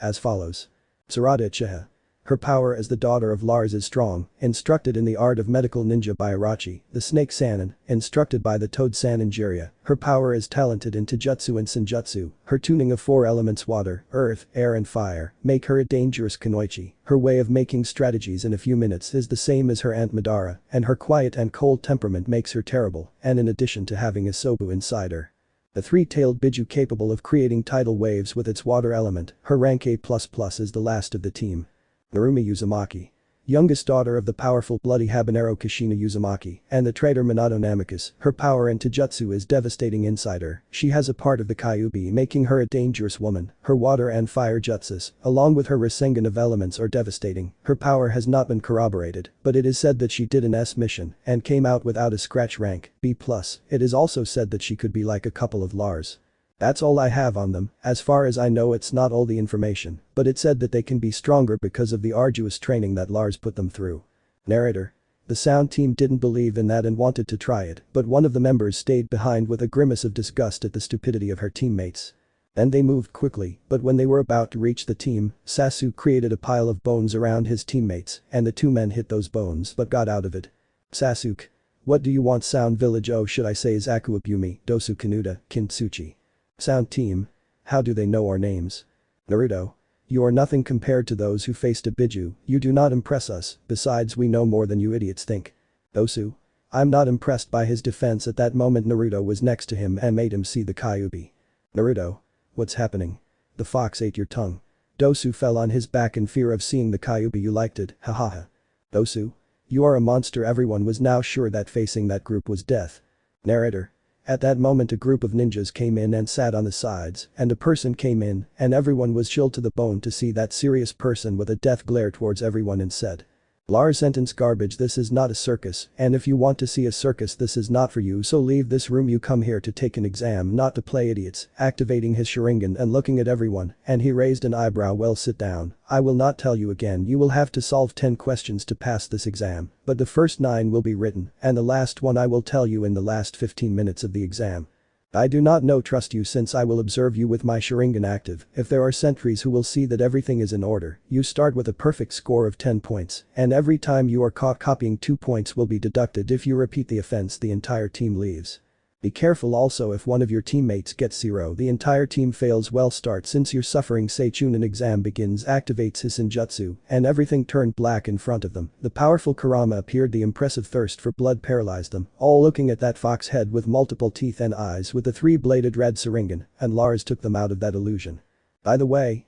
as follows. Sarada Uchiha. Her power as the daughter of Lars is strong, instructed in the art of medical ninja by Irachi, the snake Sannin, instructed by the toad Sannin Jiraiya. Her power is talented in Taijutsu and Senjutsu. Her tuning of four elements water, earth, air and fire make her a dangerous kunoichi. Her way of making strategies in a few minutes is the same as her aunt Madara, and her quiet and cold temperament makes her terrible, and in addition to having a Sobu inside her. The three-tailed Biju capable of creating tidal waves with its water element, her rank A++ is the last of the team. Narumi Uzumaki. Youngest daughter of the powerful bloody habanero Kushina Uzumaki and the traitor Minato Namikaze, her power in Taijutsu is devastating inside her. She has a part of the Kyuubi making her a dangerous woman. Her water and fire jutsus, along with her Rasengan of elements are devastating. Her power has not been corroborated, but it is said that she did an S mission and came out without a scratch rank, B+. It is also said that she could be like a couple of Lars. That's all I have on them. As far as I know it's not all the information, but it said that they can be stronger because of the arduous training that Lars put them through. Narrator. The sound team didn't believe in that and wanted to try it, but one of the members stayed behind with a grimace of disgust at the stupidity of her teammates. Then they moved quickly, but when they were about to reach the team, Sasuke created a pile of bones around his teammates, and the two men hit those bones but got out of it. Sasuke. What do you want Sound Village? Oh, should I say Zakuabumi, Dosu Kanuta, Kintsuchi. Sound team. How do they know our names? Naruto. You are nothing compared to those who faced a Biju, you do not impress us, besides we know more than you idiots think. Dosu. I'm not impressed by his defense. At that moment Naruto was next to him and made him see the Kyuubi. Naruto. What's happening? The fox ate your tongue. Dosu fell on his back in fear of seeing the Kyuubi. You liked it, hahaha. Dosu. You are a monster. Everyone was now sure that facing that group was death. Narrator. At that moment a group of ninjas came in and sat on the sides, and a person came in, and everyone was chilled to the bone to see that serious person with a death glare towards everyone and said. Lars sentence garbage. This is not a circus, and if you want to see a circus this is not for you, so leave this room. You come here to take an exam, not to play idiots. Activating his Sharingan and looking at everyone, and he raised an eyebrow. Well, sit down. I will not tell you again. You will have to solve 10 questions to pass this exam, but the first 9 will be written, and the last one I will tell you in the last 15 minutes of the exam. I do not trust you since I will observe you with my Sharingan active. If there are sentries who will see that everything is in order, you start with a perfect score of 10 points, and every time you are caught copying 2 points will be deducted. If you repeat the offense the entire team leaves. Be careful also if one of your teammates gets 0 the entire team fails. Well, start since you're suffering. Seichunin exam begins. Activates his Senjutsu, and everything turned black in front of them. The powerful Kurama appeared. The impressive thirst for blood paralyzed them, all looking at that fox head with multiple teeth and eyes with the 3-bladed red Sharingan, and Lars took them out of that illusion. By the way,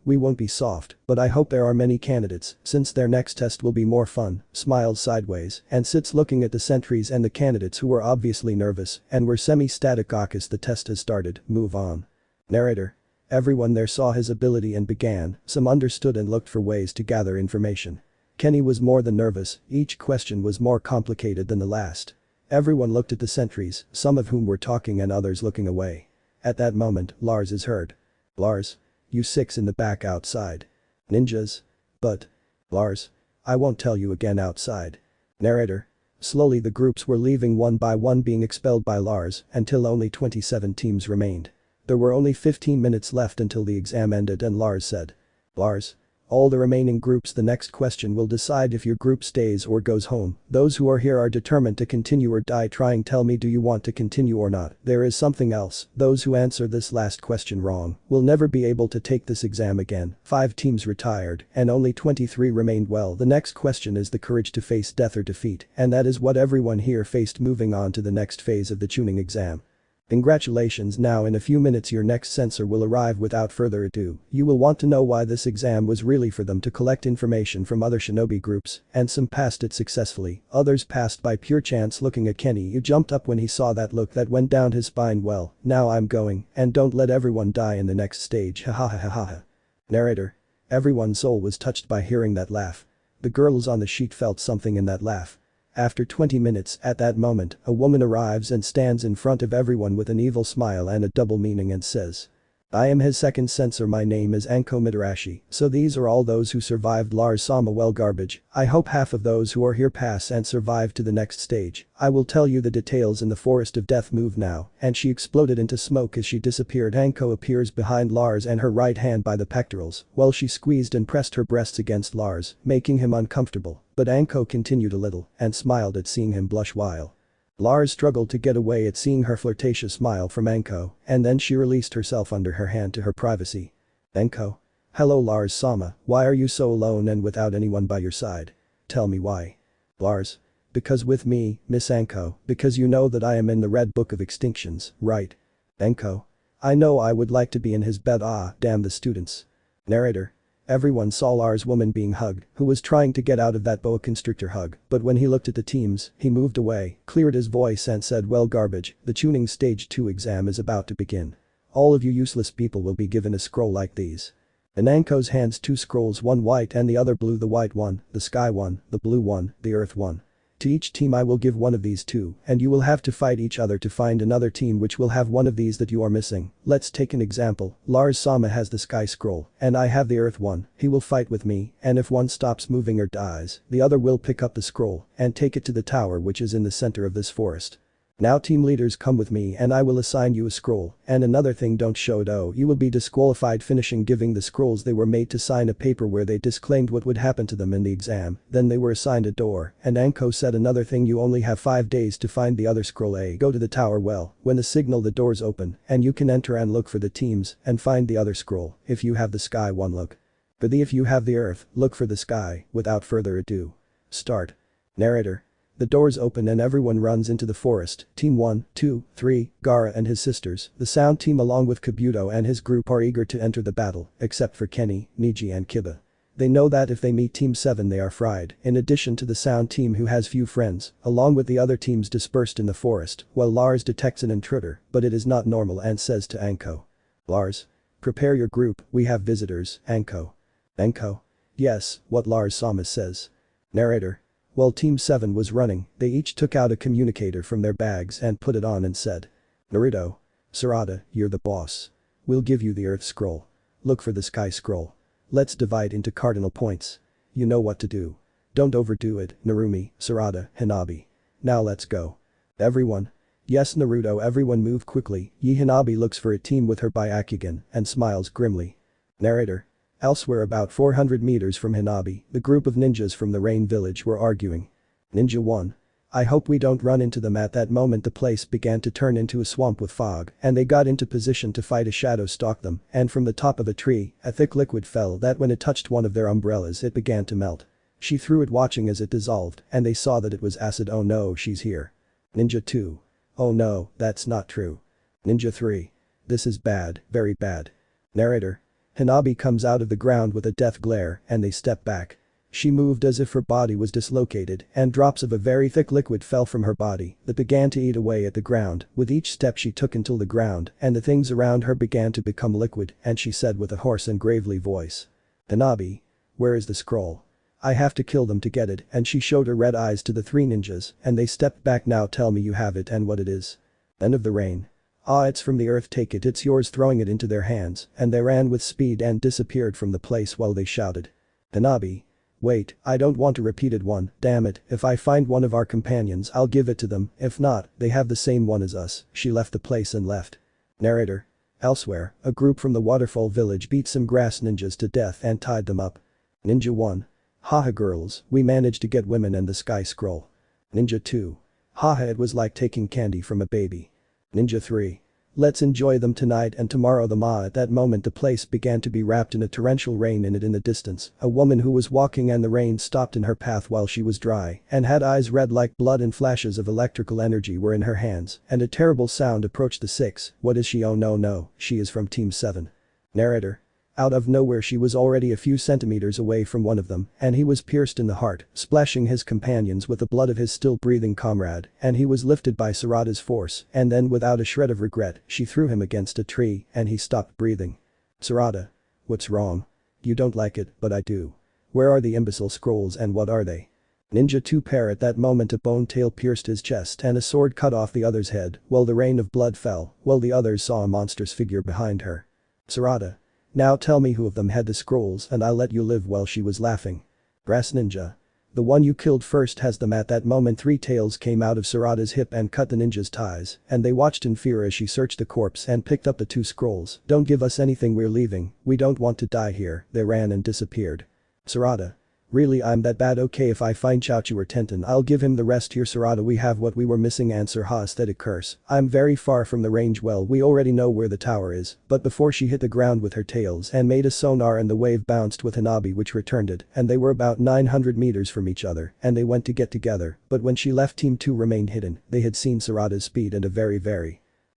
we won't be soft, but I hope there are many candidates, since their next test will be more fun, smiles sideways, and sits looking at the sentries and the candidates who were obviously nervous and were semi-static. Akis, the test has started, move on. Narrator. Everyone there saw his ability and began, some understood and looked for ways to gather information. Kenny was more than nervous, each question was more complicated than the last. Everyone looked at the sentries, some of whom were talking and others looking away. At that moment, Lars is heard. Lars. You 6 in the back outside. Ninjas. But. Lars. I won't tell you again outside. Narrator. Slowly the groups were leaving one by one, being expelled by Lars, until only 27 teams remained. There were only 15 minutes left until the exam ended, and Lars said. Lars. All the remaining groups, the next question will decide if your group stays or goes home. Those who are here are determined to continue or die trying. Tell me, do you want to continue or not? There is something else. Those who answer this last question wrong will never be able to take this exam again. 5 teams retired and only 23 remained. Well, the next question is the courage to face death or defeat, and that is what everyone here faced. Moving on to the next phase of the tuning exam. Congratulations, now in a few minutes your next censor will arrive. Without further ado, you will want to know why this exam was really for them to collect information from other shinobi groups, and some passed it successfully, others passed by pure chance. Looking at Kenny, he jumped up when he saw that look that went down his spine. Well, now I'm going, and don't let everyone die in the next stage, ha ha ha ha ha. Narrator. Everyone's soul was touched by hearing that laugh. The girls on the sheet felt something in that laugh. After 20 minutes, at that moment, a woman arrives and stands in front of everyone with an evil smile and a double meaning and says, "I am his second censor. My name is Anko Mitarashi." So these are all those who survived Lars Sama. Well, garbage. I hope half of those who are here pass and survive to the next stage. I will tell you the details in the Forest of Death. Move now. And she exploded into smoke as she disappeared. Anko appears behind Lars and her right hand by the pectorals, while she squeezed and pressed her breasts against Lars, making him uncomfortable, but Anko continued a little and smiled at seeing him blush while Lars struggled to get away at seeing her flirtatious smile from Anko, and then she released herself under her hand to her privacy. Anko. Hello Lars Sama, why are you so alone and without anyone by your side? Tell me why. Lars. Because with me, Miss Anko, because you know that I am in the Red Book of Extinctions, right? Anko. I know I would like to be in his bed. Ah, damn the students. Narrator. Everyone saw Lars' woman being hugged, who was trying to get out of that boa constrictor hug, but when he looked at the teams, he moved away, cleared his voice and said, well, garbage, the tuning stage 2 exam is about to begin. All of you useless people will be given a scroll like these. In Anko's hands 2 scrolls, one white and the other blue. The white one, the sky one, the blue one, the earth one. To each team I will give one of these 2, and you will have to fight each other to find another team which will have one of these that you are missing. Let's take an example. Lars Sama has the sky scroll, and I have the earth one. He will fight with me, and if one stops moving or dies, the other will pick up the scroll and take it to the tower which is in the center of this forest. Now team leaders, come with me and I will assign you a scroll, and another thing, don't show it. Oh, you will be disqualified. Finishing giving the scrolls, they were made to sign a paper where they disclaimed what would happen to them in the exam, then they were assigned a door, and Anko said another thing, you only have 5 days to find the other scroll. Go to the tower. Well, when the signal, the doors open and you can enter and look for the teams and find the other scroll. If you have the sky one, look for the, if you have the earth, look for the sky. Without further ado, start. Narrator. The doors open and everyone runs into the forest. Team 1, 2, 3, Gaara and his sisters, the sound team along with Kabuto and his group are eager to enter the battle, except for Kenny, Niji and Kiba. They know that if they meet Team 7 they are fried, in addition to the sound team who has few friends, along with the other teams dispersed in the forest, while Lars detects an intruder, but it is not normal and says to Anko. Lars. Prepare your group, we have visitors. Anko. Anko. Yes, what Lars Sama says. Narrator. While Team 7 was running, they each took out a communicator from their bags and put it on and said. Naruto. Sarada, you're the boss. We'll give you the earth scroll. Look for the sky scroll. Let's divide into cardinal points. You know what to do. Don't overdo it, Narumi, Sarada, Hanabi. Now let's go. Everyone. Yes, Naruto, everyone move quickly. Hanabi looks for a team with her Byakugan and smiles grimly. Narrator. Elsewhere, about 400 meters from Hanabi, the group of ninjas from the Rain Village were arguing. Ninja 1. I hope we don't run into them. At that moment the place began to turn into a swamp with fog, and they got into position to fight. A shadow stalked them, and from the top of a tree, a thick liquid fell that when it touched one of their umbrellas it began to melt. She threw it, watching as it dissolved, and they saw that it was acid. Oh no, she's here. Ninja 2. Oh no, that's not true. Ninja 3. This is bad, very bad. Narrator. Hanabi comes out of the ground with a death glare and they step back. She moved as if her body was dislocated and drops of a very thick liquid fell from her body that began to eat away at the ground with each step she took until the ground and the things around her began to become liquid, and she said with a hoarse and gravely voice. Hanabi. Where is the scroll? I have to kill them to get it, and she showed her red eyes to the 3 ninjas and they stepped back. Now tell me you have it and what it is. End of the rain. Ah, it's from the earth, take it, it's yours, throwing it into their hands, and they ran with speed and disappeared from the place while they shouted. Hanabi. Wait, I don't want a repeated one, damn it, if I find one of our companions I'll give it to them, if not, they have the same one as us. She left the place and left. Narrator. Elsewhere, a group from the waterfall village beat some grass ninjas to death and tied them up. Ninja 1. Haha girls, we managed to get women and the sky scroll. Ninja 2. Haha, it was like taking candy from a baby. Ninja 3. Let's enjoy them tonight and tomorrow the ma. At that moment the place began to be wrapped in a torrential rain and in the distance, a woman who was walking and the rain stopped in her path while she was dry and had eyes red like blood and flashes of electrical energy were in her hands and a terrible sound approached the six. What is she? Oh no, she is from Team 7. Narrator. Out of nowhere she was already a few centimeters away from one of them and he was pierced in the heart, splashing his companions with the blood of his still breathing comrade and he was lifted by Sarada's force and then without a shred of regret she threw him against a tree and he stopped breathing. Sarada. What's wrong? You don't like it, but I do. Where are the imbecile scrolls and what are they? Ninja 2 pair. At that moment a bone tail pierced his chest and a sword cut off the other's head while the rain of blood fell while the others saw a monstrous figure behind her. Sarada. Now tell me who of them had the scrolls and I'll let you live. While she was laughing. Brass Ninja. The one you killed first has them. At that moment 3 tails came out of Sarada's hip and cut the ninja's ties and they watched in fear as she searched the corpse and picked up the 2 scrolls. Don't give us anything, we're leaving, we don't want to die here. They ran and disappeared. Sarada. Really, I'm that bad? Okay, if I find Chaochu or Tenten I'll give him the rest here. Sarada. We have what we were missing. Answer. Ha, aesthetic curse. I'm very far from the range. Well, we already know where the tower is, but before she hit the ground with her tails and made a sonar and the wave bounced with Hanabi which returned it and they were about 900 meters from each other and they went to get together, but when she left Team 2 remained hidden. They had seen Sarada's speed and a very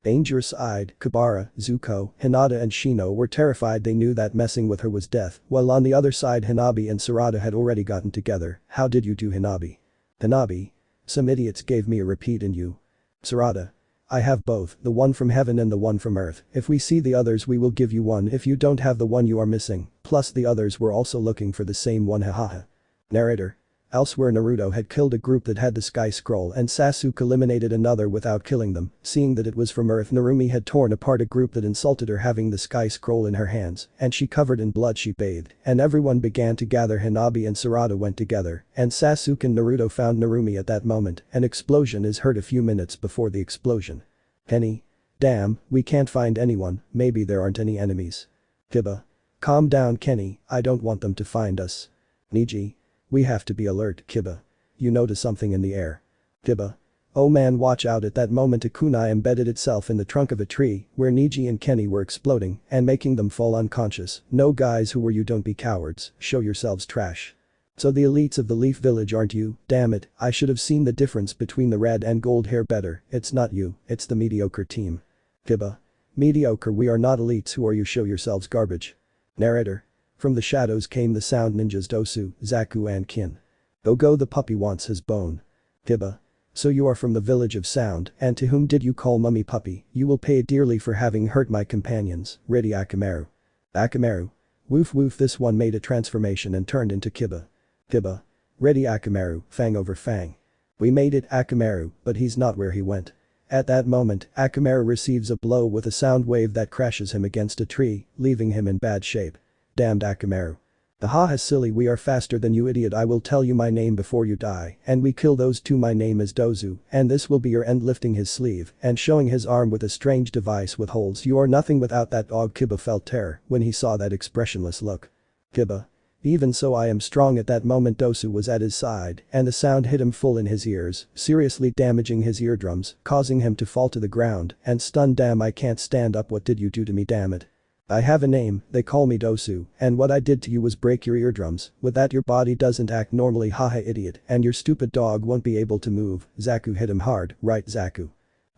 dangerous-eyed Kabara, Zuko, Hinata and Shino were terrified. They knew that messing with her was death, while on the other side Hanabi and Sarada had already gotten together. How did you do, Hanabi? Hanabi. Some idiots gave me a repeat in you. Sarada. I have both, the one from heaven and the one from earth. If we see the others we will give you one if you don't have the one you are missing, plus the others were also looking for the same one. Hahaha. Narrator. Elsewhere Naruto had killed a group that had the Sky Scroll and Sasuke eliminated another without killing them, seeing that it was from Earth. Narumi had torn apart a group that insulted her having the Sky Scroll in her hands and she covered in blood she bathed and everyone began to gather. Hanabi and Sarada went together and Sasuke and Naruto found Narumi. At that moment, an explosion is heard a few minutes before the explosion. Penny. Damn, we can't find anyone, maybe there aren't any enemies. Kiba. Calm down Kenny, I don't want them to find us. Niji. We have to be alert, Kiba. You notice something in the air. Kiba. Oh man, watch out. At that moment a kunai embedded itself in the trunk of a tree where Niji and Kenny were exploding and making them fall unconscious. No guys, who were you? Don't be cowards, show yourselves trash. So the elites of the Leaf Village aren't you? Damn it, I should have seen the difference between the red and gold hair better. It's not you, it's the mediocre team. Kiba. Mediocre? We are not elites. Who are you? Show yourselves garbage. Narrator. From the shadows came the sound. Ninjas Dosu, Zaku and Kin. Gogo the puppy wants his bone. Kiba. So you are from the village of sound and to whom did you call mummy puppy? You will pay dearly for having hurt my companions. Ready Akamaru. Akamaru. Woof woof. This one made a transformation and turned into Kiba. Kiba. Ready Akamaru, fang over fang. We made it Akamaru, but he's not where he went. At that moment, Akamaru receives a blow with a sound wave that crashes him against a tree, leaving him in bad shape. Damned Akamaru. Haha silly, we are faster than you idiot. I will tell you my name before you die and we kill those two. My name is Dozu and this will be your end. Lifting his sleeve and showing his arm with a strange device with holes. You are nothing without that dog. Kiba felt terror when he saw that expressionless look. Kiba. Even so I am strong. At that moment Dosu was at his side and the sound hit him full in his ears, seriously damaging his eardrums, causing him to fall to the ground and stunned. Damn, I can't stand up. What did you do to me? Damn it. I have a name, they call me Dosu, and what I did to you was break your eardrums. With that your body doesn't act normally. Haha idiot, and your stupid dog won't be able to move. Zaku hit him hard, right Zaku?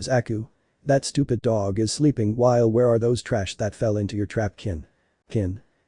Zaku? That stupid dog is sleeping. While where are those trash that fell into your trap? Kin.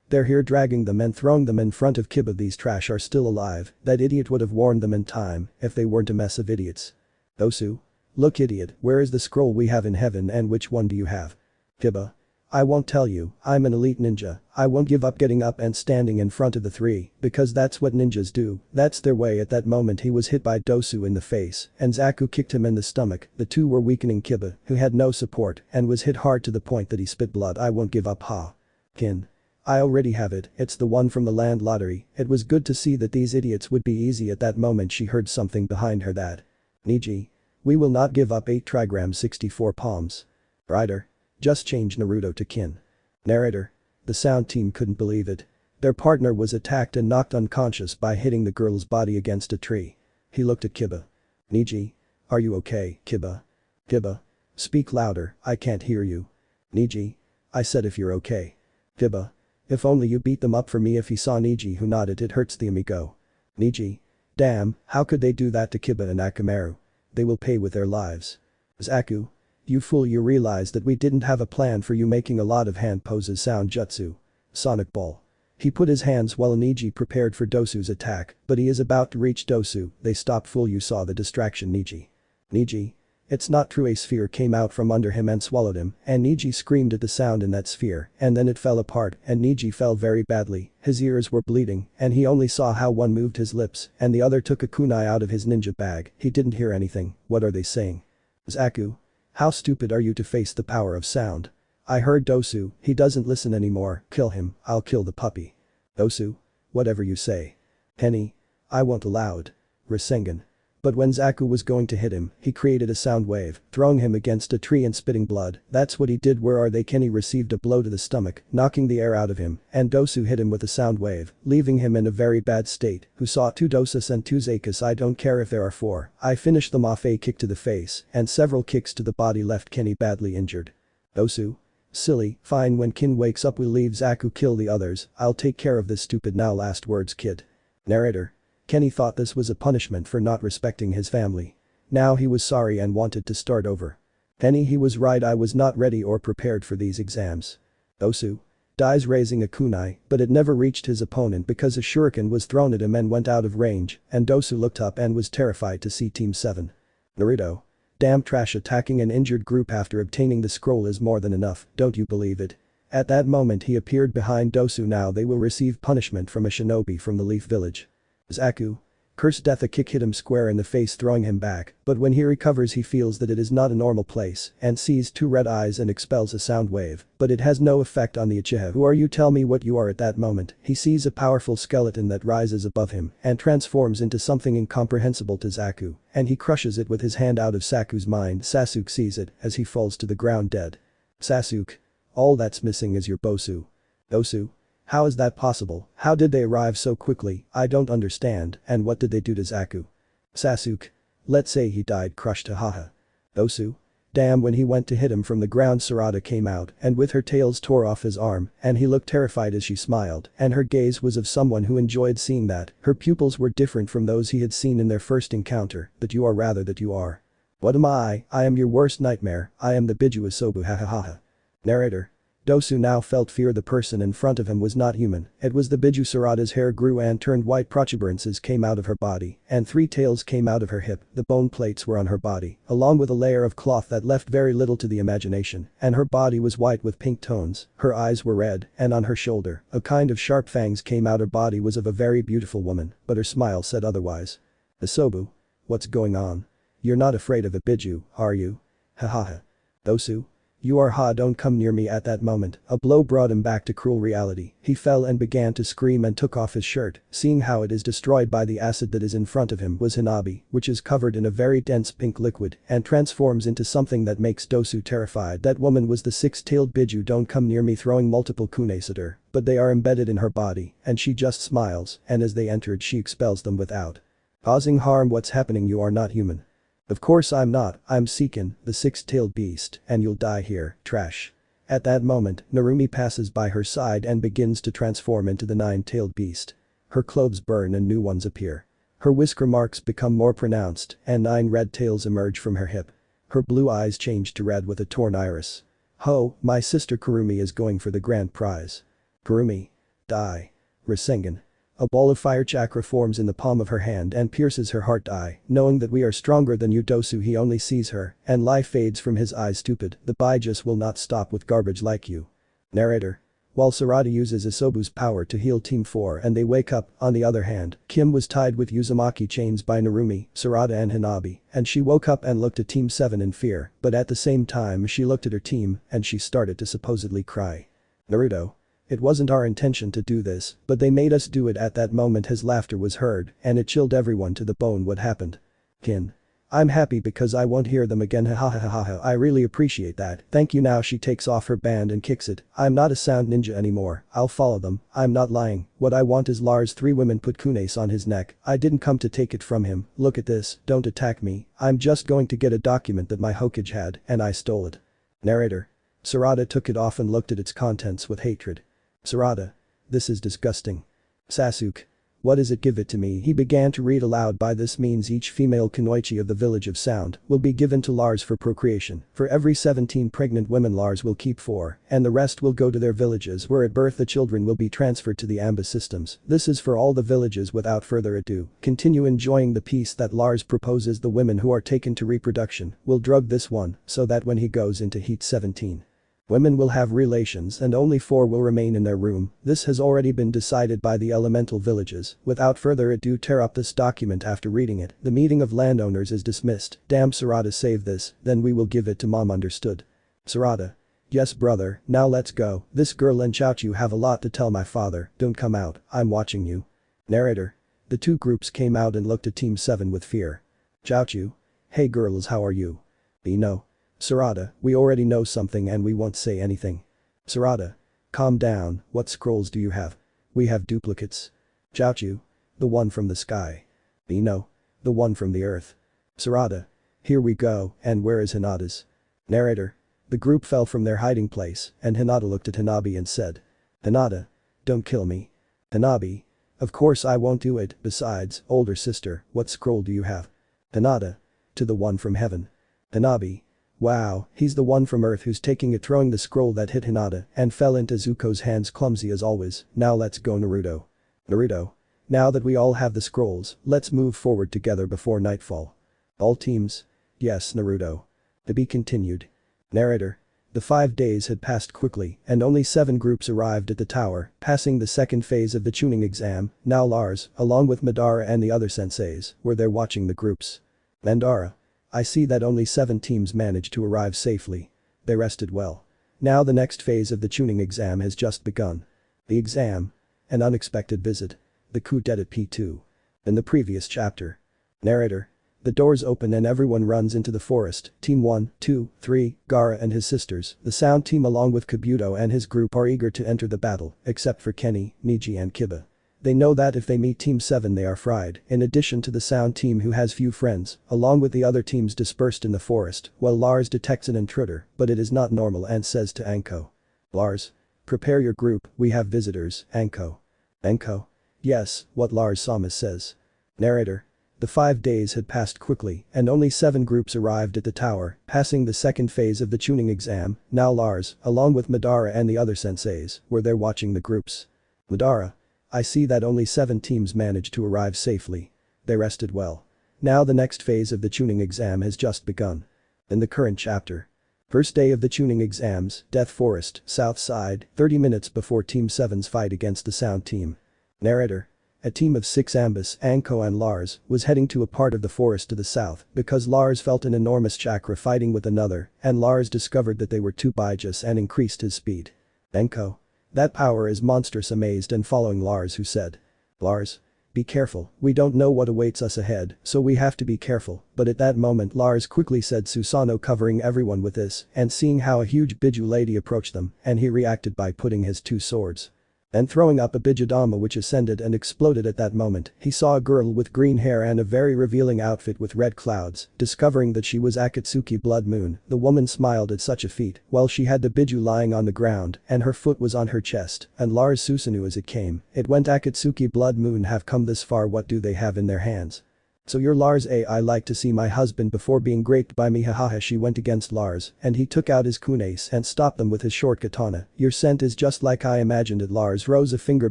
They're here, dragging them and throwing them in front of Kiba. These trash are still alive. That idiot would have warned them in time if they weren't a mess of idiots. Dosu? Look idiot, where is the scroll we have in heaven and which one do you have? Kiba. I won't tell you, I'm an elite ninja, I won't give up. Getting up and standing in front of the three, because that's what ninjas do, that's their way. At that moment he was hit by Dosu in the face and Zaku kicked him in the stomach. The two were weakening Kiba, who had no support and was hit hard to the point that he spit blood. I won't give up. Ha. Kin. I already have it, it's the one from the land lottery. It was good to see that these idiots would be easy. At that moment she heard something behind her. That. Niji. We will not give up. 8 trigrams 64 palms. Rider. Just change Naruto to Kin. Narrator. The sound team couldn't believe it. Their partner was attacked and knocked unconscious by hitting the girl's body against a tree. He looked at Kiba. Niji. Are you okay, Kiba? Kiba. Speak louder, I can't hear you. Niji? I said if you're okay. Hiba. If only you beat them up for me. If he saw Niji who nodded, it hurts the amigo. Niji. Damn, how could they do that to Kiba and Akamaru? They will pay with their lives. Zaku. You fool, you realize that we didn't have a plan for you making a lot of hand poses sound jutsu. Sonic Ball. He put his hands while Niji prepared for Dosu's attack, but he is about to reach Dosu. They stop. Fool, you saw the distraction, Niji. Niji. It's not true. A sphere came out from under him and swallowed him, and Niji screamed at the sound in that sphere, and then it fell apart, and Niji fell very badly. His ears were bleeding, and he only saw how one moved his lips, and the other took a kunai out of his ninja bag. He didn't hear anything. What are they saying? Zaku. How stupid are you to face the power of sound? I heard Dosu, he doesn't listen anymore. Kill him, I'll kill the puppy. Dosu? Whatever you say. Penny. I won't allow it. Rasengan. But when Zaku was going to hit him, he created a sound wave, throwing him against a tree and spitting blood. That's what he did. Where are they? Kenny received a blow to the stomach, knocking the air out of him, and Dosu hit him with a sound wave, leaving him in a very bad state. Who saw 2 dosas and 2 zakas? I don't care if there are 4. I finished them off. A kick to the face, and several kicks to the body left Kenny badly injured. Dosu? Silly, fine. When Kin wakes up we'll leave Zaku kill the others. I'll take care of this stupid now. Last words, kid. Narrator. Kenny thought this was a punishment for not respecting his family. Now he was sorry and wanted to start over. Kenny, he was right. I was not ready or prepared for these exams. Dosu. Dies raising a kunai, but it never reached his opponent because a shuriken was thrown at him and went out of range, and Dosu looked up and was terrified to see Team 7. Naruto. Damn trash, attacking an injured group after obtaining the scroll is more than enough, don't you believe it? At that moment he appeared behind Dosu. Now they will receive punishment from a shinobi from the Leaf Village. Zaku. Curse death. A kick hit him square in the face, throwing him back, but when he recovers he feels that it is not a normal place and sees 2 red eyes and expels a sound wave, but it has no effect on the Uchiha. Who are you? Tell me what you are. At that moment, he sees a powerful skeleton that rises above him and transforms into something incomprehensible to Zaku, and he crushes it with his hand out of Saku's mind. Sasuke sees it as he falls to the ground dead. Sasuke. All that's missing is your Bosu. Dosu. How is that possible? How did they arrive so quickly? I don't understand. And what did they do to Zaku? Sasuke. Let's say he died crushed. Haha. Dosu. Damn, when he went to hit him from the ground, Sarada came out and with her tails tore off his arm, and he looked terrified as she smiled, and her gaze was of someone who enjoyed seeing that. Her pupils were different from those he had seen in their first encounter. That you are. Rather that you are. What am I? I am your worst nightmare. I am the Biju Asobu. Hahaha. Narrator. Dosu now felt fear. The person in front of him was not human. It was the Biju. Sarada's hair grew and turned white. Protuberances came out of her body, and 3 tails came out of her hip. The bone plates were on her body, along with a layer of cloth that left very little to the imagination, and her body was white with pink tones. Her eyes were red, and on her shoulder, a kind of sharp fangs came out. Her body was of a very beautiful woman, but her smile said otherwise. Asobu. What's going on? You're not afraid of a Biju, are you? Hahaha. Dosu. You are. Ha, don't come near me. At that moment, a blow brought him back to cruel reality. He fell and began to scream and took off his shirt, seeing how it is destroyed by the acid that is in front of him was Hinabi, which is covered in a very dense pink liquid and transforms into something that makes Dosu terrified. That woman was the 6-tailed Biju. Don't come near me, throwing multiple kunes at her, but they are embedded in her body, and she just smiles, and as they entered she expels them without causing harm. What's happening? You are not human. Of course I'm not. I'm Seiken, the 6-tailed beast, and you'll die here, trash. At that moment, Narumi passes by her side and begins to transform into the 9-tailed beast. Her clothes burn and new ones appear. Her whisker marks become more pronounced and 9 red tails emerge from her hip. Her blue eyes change to red with a torn iris. Ho, my sister Kurumi is going for the grand prize. Kurumi. Die. Rasengan. A ball of fire chakra forms in the palm of her hand and pierces her heart. Die, knowing that we are stronger than you. Dosu. He only sees her, and life fades from his eyes. Stupid, the Bijus will not stop with garbage like you. Narrator. While Sarada uses Isobu's power to heal Team 4 and they wake up, on the other hand, Kim was tied with Uzumaki chains by Narumi, Sarada and Hinabi, and she woke up and looked at Team 7 in fear, but at the same time she looked at her team and she started to supposedly cry. Naruto. It wasn't our intention to do this, but they made us do it. At that moment his laughter was heard, and it chilled everyone to the bone. What happened? Kin. I'm happy because I won't hear them again, ha ha ha ha ha. I really appreciate that, thank you. Now she takes off her band and kicks it. I'm not a sound ninja anymore, I'll follow them, I'm not lying, what I want is Lars. 3 women put kunes on his neck, I didn't come to take it from him, look at this, don't attack me, I'm just going to get a document that my Hokage had, and I stole it. Narrator. Sarada took it off and looked at its contents with hatred. Sarada. This is disgusting. Sasuke. What is it? Give it to me. He began to read aloud. By this means each female kunoichi of the village of sound will be given to Lars for procreation. For every 17 pregnant women Lars will keep 4, and the rest will go to their villages where at birth the children will be transferred to the Anbu systems. This is for all the villages. Without further ado, continue enjoying the peace that Lars proposes. The women who are taken to reproduction will drug this one so that when he goes into heat 17. Women will have relations and only 4 will remain in their room. This has already been decided by the elemental villages. Without further ado, tear up this document. After reading it, the meeting of landowners is dismissed. Damn, Sarada, save this, then we will give it to mom, understood? Sarada. Yes brother, now let's go. This girl and Chaochu have a lot to tell my father. Don't come out, I'm watching you. Narrator. The 2 groups came out and looked at Team 7 with fear. Chaochu. Hey girls, how are you? No. Sarada, we already know something and we won't say anything. Sarada. Calm down, what scrolls do you have? We have duplicates. Chaochu. The one from the sky. No. The one from the earth. Sarada. Here we go, and where is Hinata's? Narrator. The group fell from their hiding place and Hinata looked at Hanabi and said. Hinata. Don't kill me. Hanabi. Of course I won't do it, besides, older sister, what scroll do you have? Hinata. To the one from heaven. Hanabi. Wow, he's the one from Earth who's taking it, throwing the scroll that hit Hinata and fell into Zuko's hands, clumsy as always. Now let's go, Naruto. Naruto. Now that we all have the scrolls, let's move forward together before nightfall. All teams? Yes, Naruto. To be continued. Narrator. The 5 days had passed quickly and only 7 groups arrived at the tower, passing the second phase of the tuning exam. Now Lars, along with Madara and the other senseis, were there watching the groups. Madara. I see that only 7 teams managed to arrive safely. They rested well. Now the next phase of the tuning exam has just begun. The exam. An unexpected visit. The coup d'etat P2. In the previous chapter. Narrator. The doors open and everyone runs into the forest. Team 1, 2, 3, Gaara and his sisters, the sound team along with Kabuto and his group are eager to enter the battle, except for Kenny, Niji and Kiba. They know that if they meet Team 7 they are fried, in addition to the sound team who has few friends, along with the other teams dispersed in the forest, while Lars detects an intruder, but it is not normal and says to Anko. Lars. Prepare your group, we have visitors, Anko. Anko. Yes, what Lars Sama says. Narrator. The 5 days had passed quickly and only 7 groups arrived at the tower, passing the second phase of the tuning exam. Now Lars, along with Madara and the other senseis, were there watching the groups. Madara. I see that only 7 teams managed to arrive safely. They rested well. Now the next phase of the tuning exam has just begun. In the current chapter. First day of the tuning exams, Death Forest, South Side, 30 minutes before Team 7's fight against the sound team. Narrator. A team of 6 Ambus, Anko and Lars, was heading to a part of the forest to the south because Lars felt an enormous chakra fighting with another and Lars discovered that they were too bijus and increased his speed. Anko. That power is monstrous, amazed and following Lars, who said. Lars. Be careful, we don't know what awaits us ahead, so we have to be careful, but at that moment Lars quickly said Susanoo, covering everyone with this and seeing how a huge Biju lady approached them and he reacted by putting his 2 swords. And throwing up a Bijudama which ascended and exploded. At that moment, he saw a girl with green hair and a very revealing outfit with red clouds, discovering that she was Akatsuki Blood Moon. The woman smiled at such a feat while she had the Biju lying on the ground and her foot was on her chest and Lars Susanoo as it came. It went, Akatsuki Blood Moon have come this far, what do they have in their hands? So you're Lars? I like to see my husband before being raped by me, hahaha. She went against Lars and he took out his kunes and stopped them with his short katana. Your scent is just like I imagined it. Lars rose a finger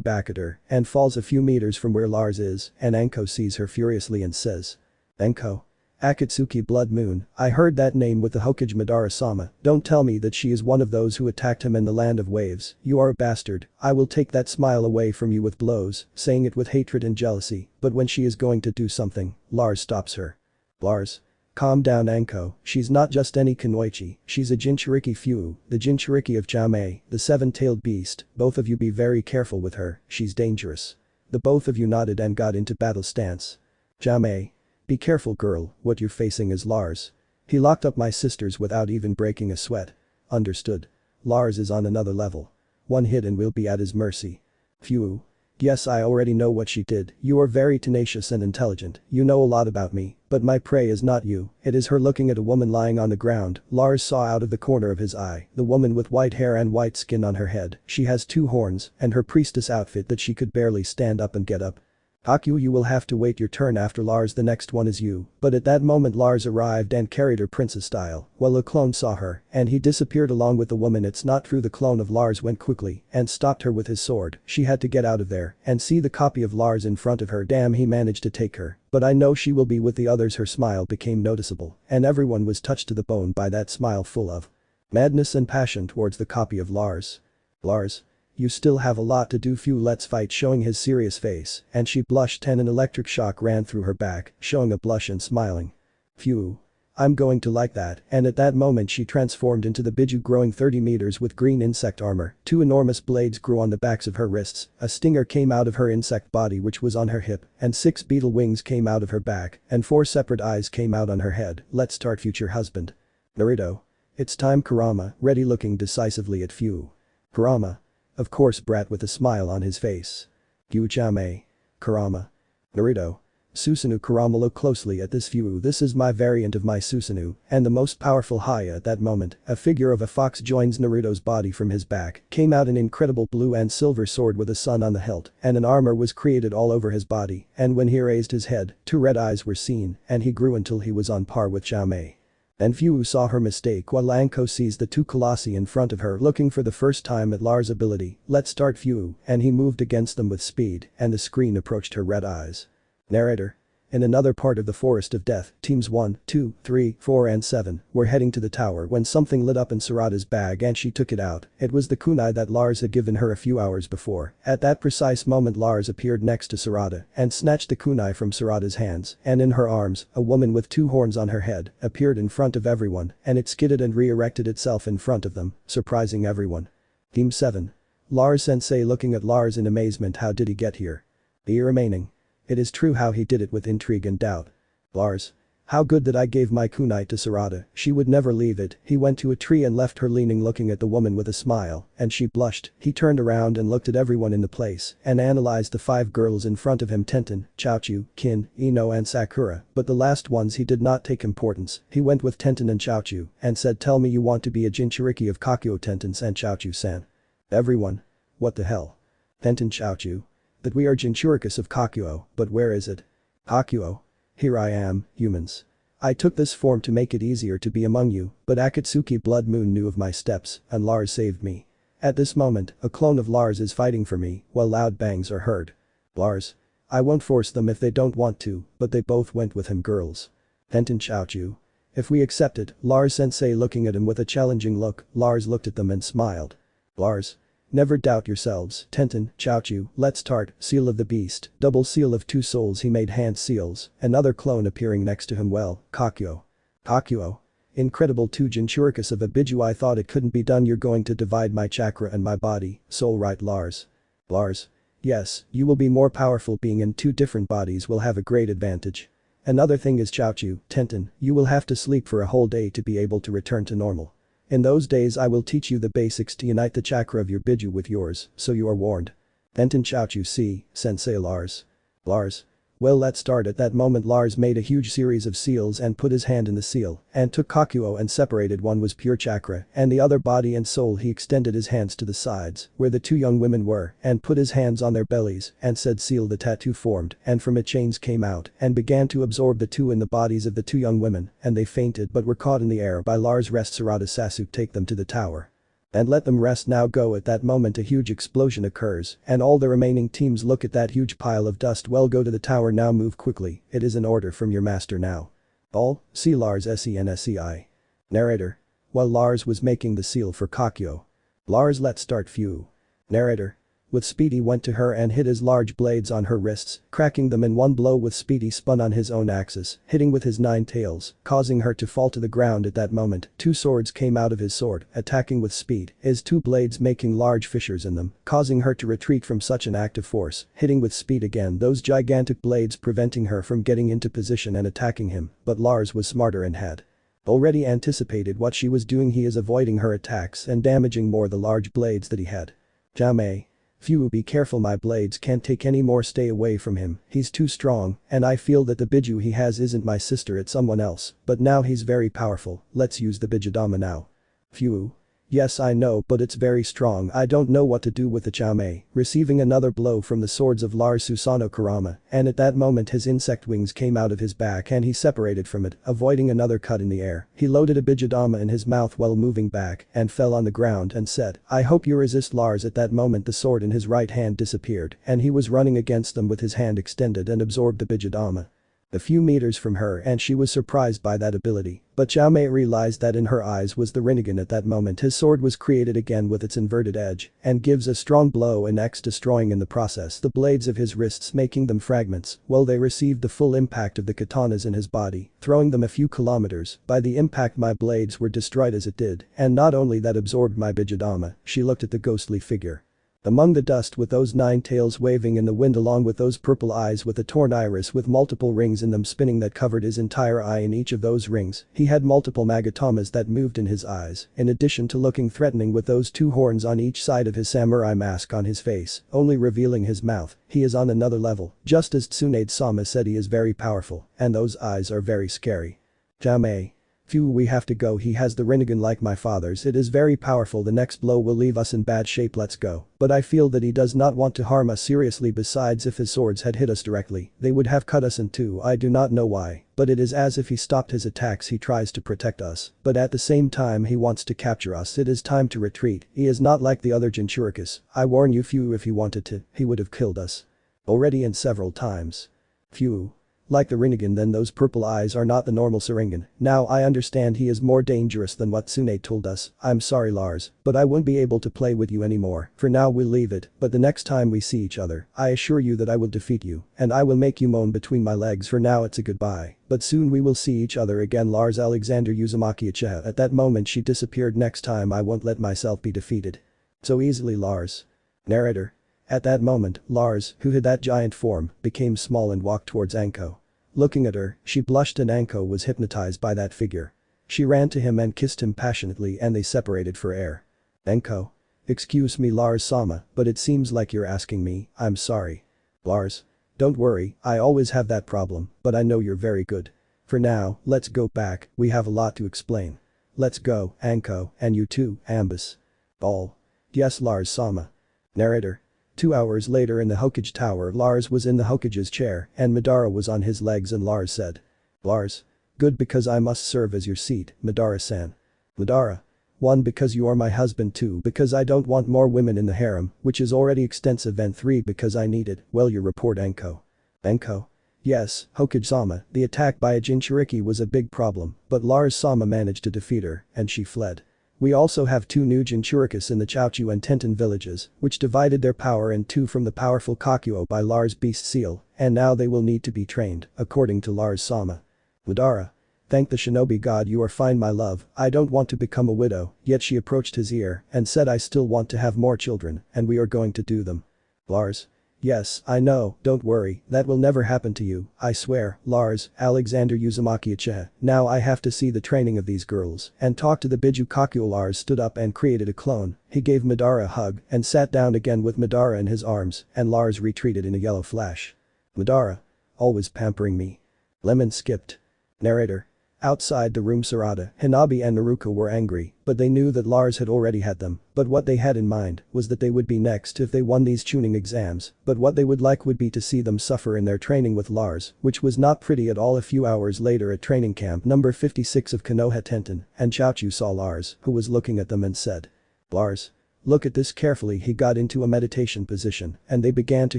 back at her and falls a few meters from where Lars is and Anko sees her furiously and says. Anko. Akatsuki Blood Moon, I heard that name with the Hokage Madara-sama. Don't tell me that she is one of those who attacked him in the Land of Waves. You are a bastard. I will take that smile away from you with blows, saying it with hatred and jealousy, but when she is going to do something, Lars stops her. Lars. Calm down, Anko, she's not just any kunoichi, she's a Jinchuriki Fu, the Jinchuriki of Jamei, the 7-tailed beast. Both of you be very careful with her, she's dangerous. The both of you nodded and got into battle stance. Jamei. Be careful girl, what you're facing is Lars. He locked up my sisters without even breaking a sweat. Understood. Lars is on another level. One hit and we'll be at his mercy. Phew. Yes, I already know what she did. You are very tenacious and intelligent, you know a lot about me, but my prey is not you, it is her. Looking at a woman lying on the ground, Lars saw out of the corner of his eye, the woman with white hair and white skin on her head, she has 2 horns, and her priestess outfit that she could barely stand up and get up. Haku, you will have to wait your turn after Lars, the next one is you, but at that moment Lars arrived and carried her princess style, while a clone saw her, and he disappeared along with the woman. It's not true, the clone of Lars went quickly and stopped her with his sword. She had to get out of there and see the copy of Lars in front of her. Damn, he managed to take her, but I know she will be with the others. Her smile became noticeable, and everyone was touched to the bone by that smile full of madness and passion towards the copy of Lars. Lars. You still have a lot to do. Phew, let's fight, showing his serious face, and she blushed and an electric shock ran through her back, showing a blush and smiling. Phew. I'm going to like that, and at that moment she transformed into the Biju, growing 30 meters with green insect armor. 2 enormous blades grew on the backs of her wrists, a stinger came out of her insect body which was on her hip, and 6 beetle wings came out of her back, and 4 separate eyes came out on her head. Let's start, future husband. Naruto. It's time. Kurama, ready, looking decisively at Phew. Kurama. Of course, brat, with a smile on his face. Gyuchame. Kurama. Naruto. Susanoo. Kurama, look closely at this Phew. This is my variant of my Susanoo, and the most powerful Haya. At that moment, a figure of a fox joins Naruto's body from his back, came out an incredible blue and silver sword with a sun on the hilt, and an armor was created all over his body, and when he raised his head, 2 red eyes were seen, and he grew until he was on par with Chame. And Phew saw her mistake while Anko sees the 2 colossi in front of her, looking for the first time at Lars' ability. Let's start, Phew, and he moved against them with speed, and the screen approached her red eyes. Narrator. In another part of the Forest of Death, teams 1, 2, 3, 4 and 7 were heading to the tower when something lit up in Sarada's bag and she took it out. It was the kunai that Lars had given her a few hours before. At that precise moment Lars appeared next to Sarada and snatched the kunai from Sarada's hands, and in her arms, a woman with 2 horns on her head appeared in front of everyone, and it skidded and re-erected itself in front of them, surprising everyone. Team 7. Lars sensei looking at Lars in amazement. How did he get here? The remaining. It is true how he did it with intrigue and doubt. Lars. How good that I gave my kunai to Sarada, she would never leave it. He went to a tree and left her leaning looking at the woman with a smile, and she blushed. He turned around and looked at everyone in the place and analyzed the 5 girls in front of him: Tenten, Chaochu, Kin, Ino and Sakura, but the last ones he did not take importance. He went with Tenten and Chaochu and said, tell me you want to be a Jinchuriki of Kakyo. Tenten-san, Chaochu-san. Everyone. What the hell? Tenten, Chaochu. That we are Jinchuricus of Kakyo, but where is it? Kakyo. Here I am, humans. I took this form to make it easier to be among you, but Akatsuki Blood Moon knew of my steps, and Lars saved me. At this moment, a clone of Lars is fighting for me, while loud bangs are heard. Lars. I won't force them if they don't want to, but they both went with him, girls. Tenten, Chaochu. If we accept it, Lars sensei looking at him with a challenging look. Lars looked at them and smiled. Lars. Never doubt yourselves. Tenten, Chaochu, let's start. Seal of the beast, double seal of 2 souls. He made hand seals, another clone appearing next to him. Well, Kakyo. Kakyo. Incredible, 2 Jinchuricus of a Biju. I thought it couldn't be done. You're going to divide my chakra and my body, soul, right Lars? Lars. Yes, you will be more powerful. Being in 2 different bodies will have a great advantage. Another thing is Chaochu, Tenten, you will have to sleep for a whole day to be able to return to normal. In those days I will teach you the basics to unite the chakra of your Biju with yours, so you are warned. Tenten, Chaochu, see, Sensei Lars. Lars. Well, let's start. At that moment Lars made a huge series of seals and put his hand in the seal and took Kakyo and separated. One was pure chakra and the other body and soul. He extended his hands to the sides where the 2 young women were and put his hands on their bellies and said seal. The tattoo formed and from it chains came out and began to absorb the 2 in the bodies of the 2 young women, and they fainted but were caught in the air by Lars. Rest Sarada, Sasuke, take them to the tower. And let them rest now. Go. At that moment a huge explosion occurs and all the remaining teams look at that huge pile of dust. Well, go to the tower now, move quickly, it is an order from your master now. All, see Lars SENSEI. Narrator. While Lars was making the seal for Kakyo. Lars, let's start. Phew. Narrator. With speed he went to her and hit his large blades on her wrists, cracking them in one blow. With speed he spun on his own axis, hitting with his 9 tails, causing her to fall to the ground. At that moment, 2 swords came out of his sword, attacking with speed, his 2 blades making large fissures in them, causing her to retreat from such an active force, hitting with speed again, those gigantic blades preventing her from getting into position and attacking him, but Lars was smarter and had already anticipated what she was doing. He is avoiding her attacks and damaging more the large blades that he had. Jamei. Phew, be careful, my blades can't take any more, stay away from him, he's too strong, and I feel that the biju he has isn't my sister, it's someone else, but now he's very powerful, let's use the bijudama now. Phew. Yes, I know, but it's very strong, I don't know what to do with the Jamei, receiving another blow from the swords of Lars Susanoo Kurama, and at that moment his insect wings came out of his back and he separated from it, avoiding another cut in the air. He loaded a bijudama in his mouth while moving back and fell on the ground and said, I hope you resist, Lars. At that moment the sword in his right hand disappeared and he was running against them with his hand extended and absorbed the bijudama. A few meters from her and she was surprised by that ability, but Jamei realized that in her eyes was the Rinnegan. At that moment his sword was created again with its inverted edge and gives a strong blow and X, destroying in the process the blades of his wrists, making them fragments, while they received the full impact of the katanas in his body, throwing them a few kilometers. By the impact my blades were destroyed as it did, and not only that absorbed my bijudama. She looked at the ghostly figure among the dust with those 9 tails waving in the wind, along with those purple eyes with a torn iris with multiple rings in them spinning that covered his entire eye. In each of those rings, he had multiple magatamas that moved in his eyes, in addition to looking threatening with those 2 horns on each side of his samurai mask on his face, only revealing his mouth. He is on another level, just as Tsunade-sama said, he is very powerful, and those eyes are very scary. Jamei. Phew, we have to go, he has the Rinnegan like my father's, it is very powerful, the next blow will leave us in bad shape, let's go. But I feel that he does not want to harm us seriously, besides if his swords had hit us directly, they would have cut us in two. I do not know why, but it is as if he stopped his attacks. He tries to protect us, but at the same time he wants to capture us. It is time to retreat, he is not like the other Jinchurikis. I warn you, Phew, if he wanted to, he would have killed us already and several times. Phew. Like the Rinnegan, then those purple eyes are not the normal Sharingan. Now I understand he is more dangerous than what Tsunade told us. I'm sorry, Lars, but I won't be able to play with you anymore. For now we'll leave it, but the next time we see each other, I assure you that I will defeat you, and I will make you moan between my legs. For now it's a goodbye, but soon we will see each other again. Lars Alexander Uzumaki Uchiha. At that moment she disappeared. Next time I won't let myself be defeated so easily, Lars. Narrator. At that moment, Lars, who had that giant form, became small and walked towards Anko. Looking at her, she blushed and Anko was hypnotized by that figure. She ran to him and kissed him passionately and they separated for air. Anko. Excuse me, Lars-sama, but it seems like you're asking me, I'm sorry. Lars. Don't worry, I always have that problem, but I know you're very good. For now, let's go back, we have a lot to explain. Let's go, Anko, and you too, Ambus. All. Yes, Lars-sama. Narrator. 2 hours later in the Hokage tower, Lars was in the Hokage's chair and Madara was on his legs and Lars said. Lars. Good, because I must serve as your seat, Madara-san. Madara. 1, because you are my husband, 2, because I don't want more women in the harem, which is already extensive, and 3, because I need it. Well, your report, Anko. Anko. Yes, Hokage-sama, the attack by a Jinchuriki was a big problem, but Lars-sama managed to defeat her and she fled. We also have 2 new Jinchurikis in the Chaochu and Tenten villages, which divided their power in 2 from the powerful Kakuo by Lars' beast seal, and now they will need to be trained, according to Lars-sama. Madara. Thank the shinobi god, you are fine, my love. I don't want to become a widow. Yet she approached his ear and said, I still want to have more children, and we are going to do them. Lars. Yes, I know, don't worry, that will never happen to you, I swear. Lars Alexander Uzumaki Uchiha. Now I have to see the training of these girls and talk to the Biju Kakuo. Lars stood up and created a clone. He gave Madara a hug and sat down again with Madara in his arms, and Lars retreated in a yellow flash. Madara. Always pampering me. Lemon skipped. Narrator. Outside the room, Sarada, Hanabi and Naruto were angry, but they knew that Lars had already had them, but what they had in mind was that they would be next if they won these tuning exams, but what they would like would be to see them suffer in their training with Lars, which was not pretty at all. A few hours later at training camp number 56 of Konoha Tenten, and Chaochu saw Lars, who was looking at them and said. Lars. Look at this carefully. He got into a meditation position, and they began to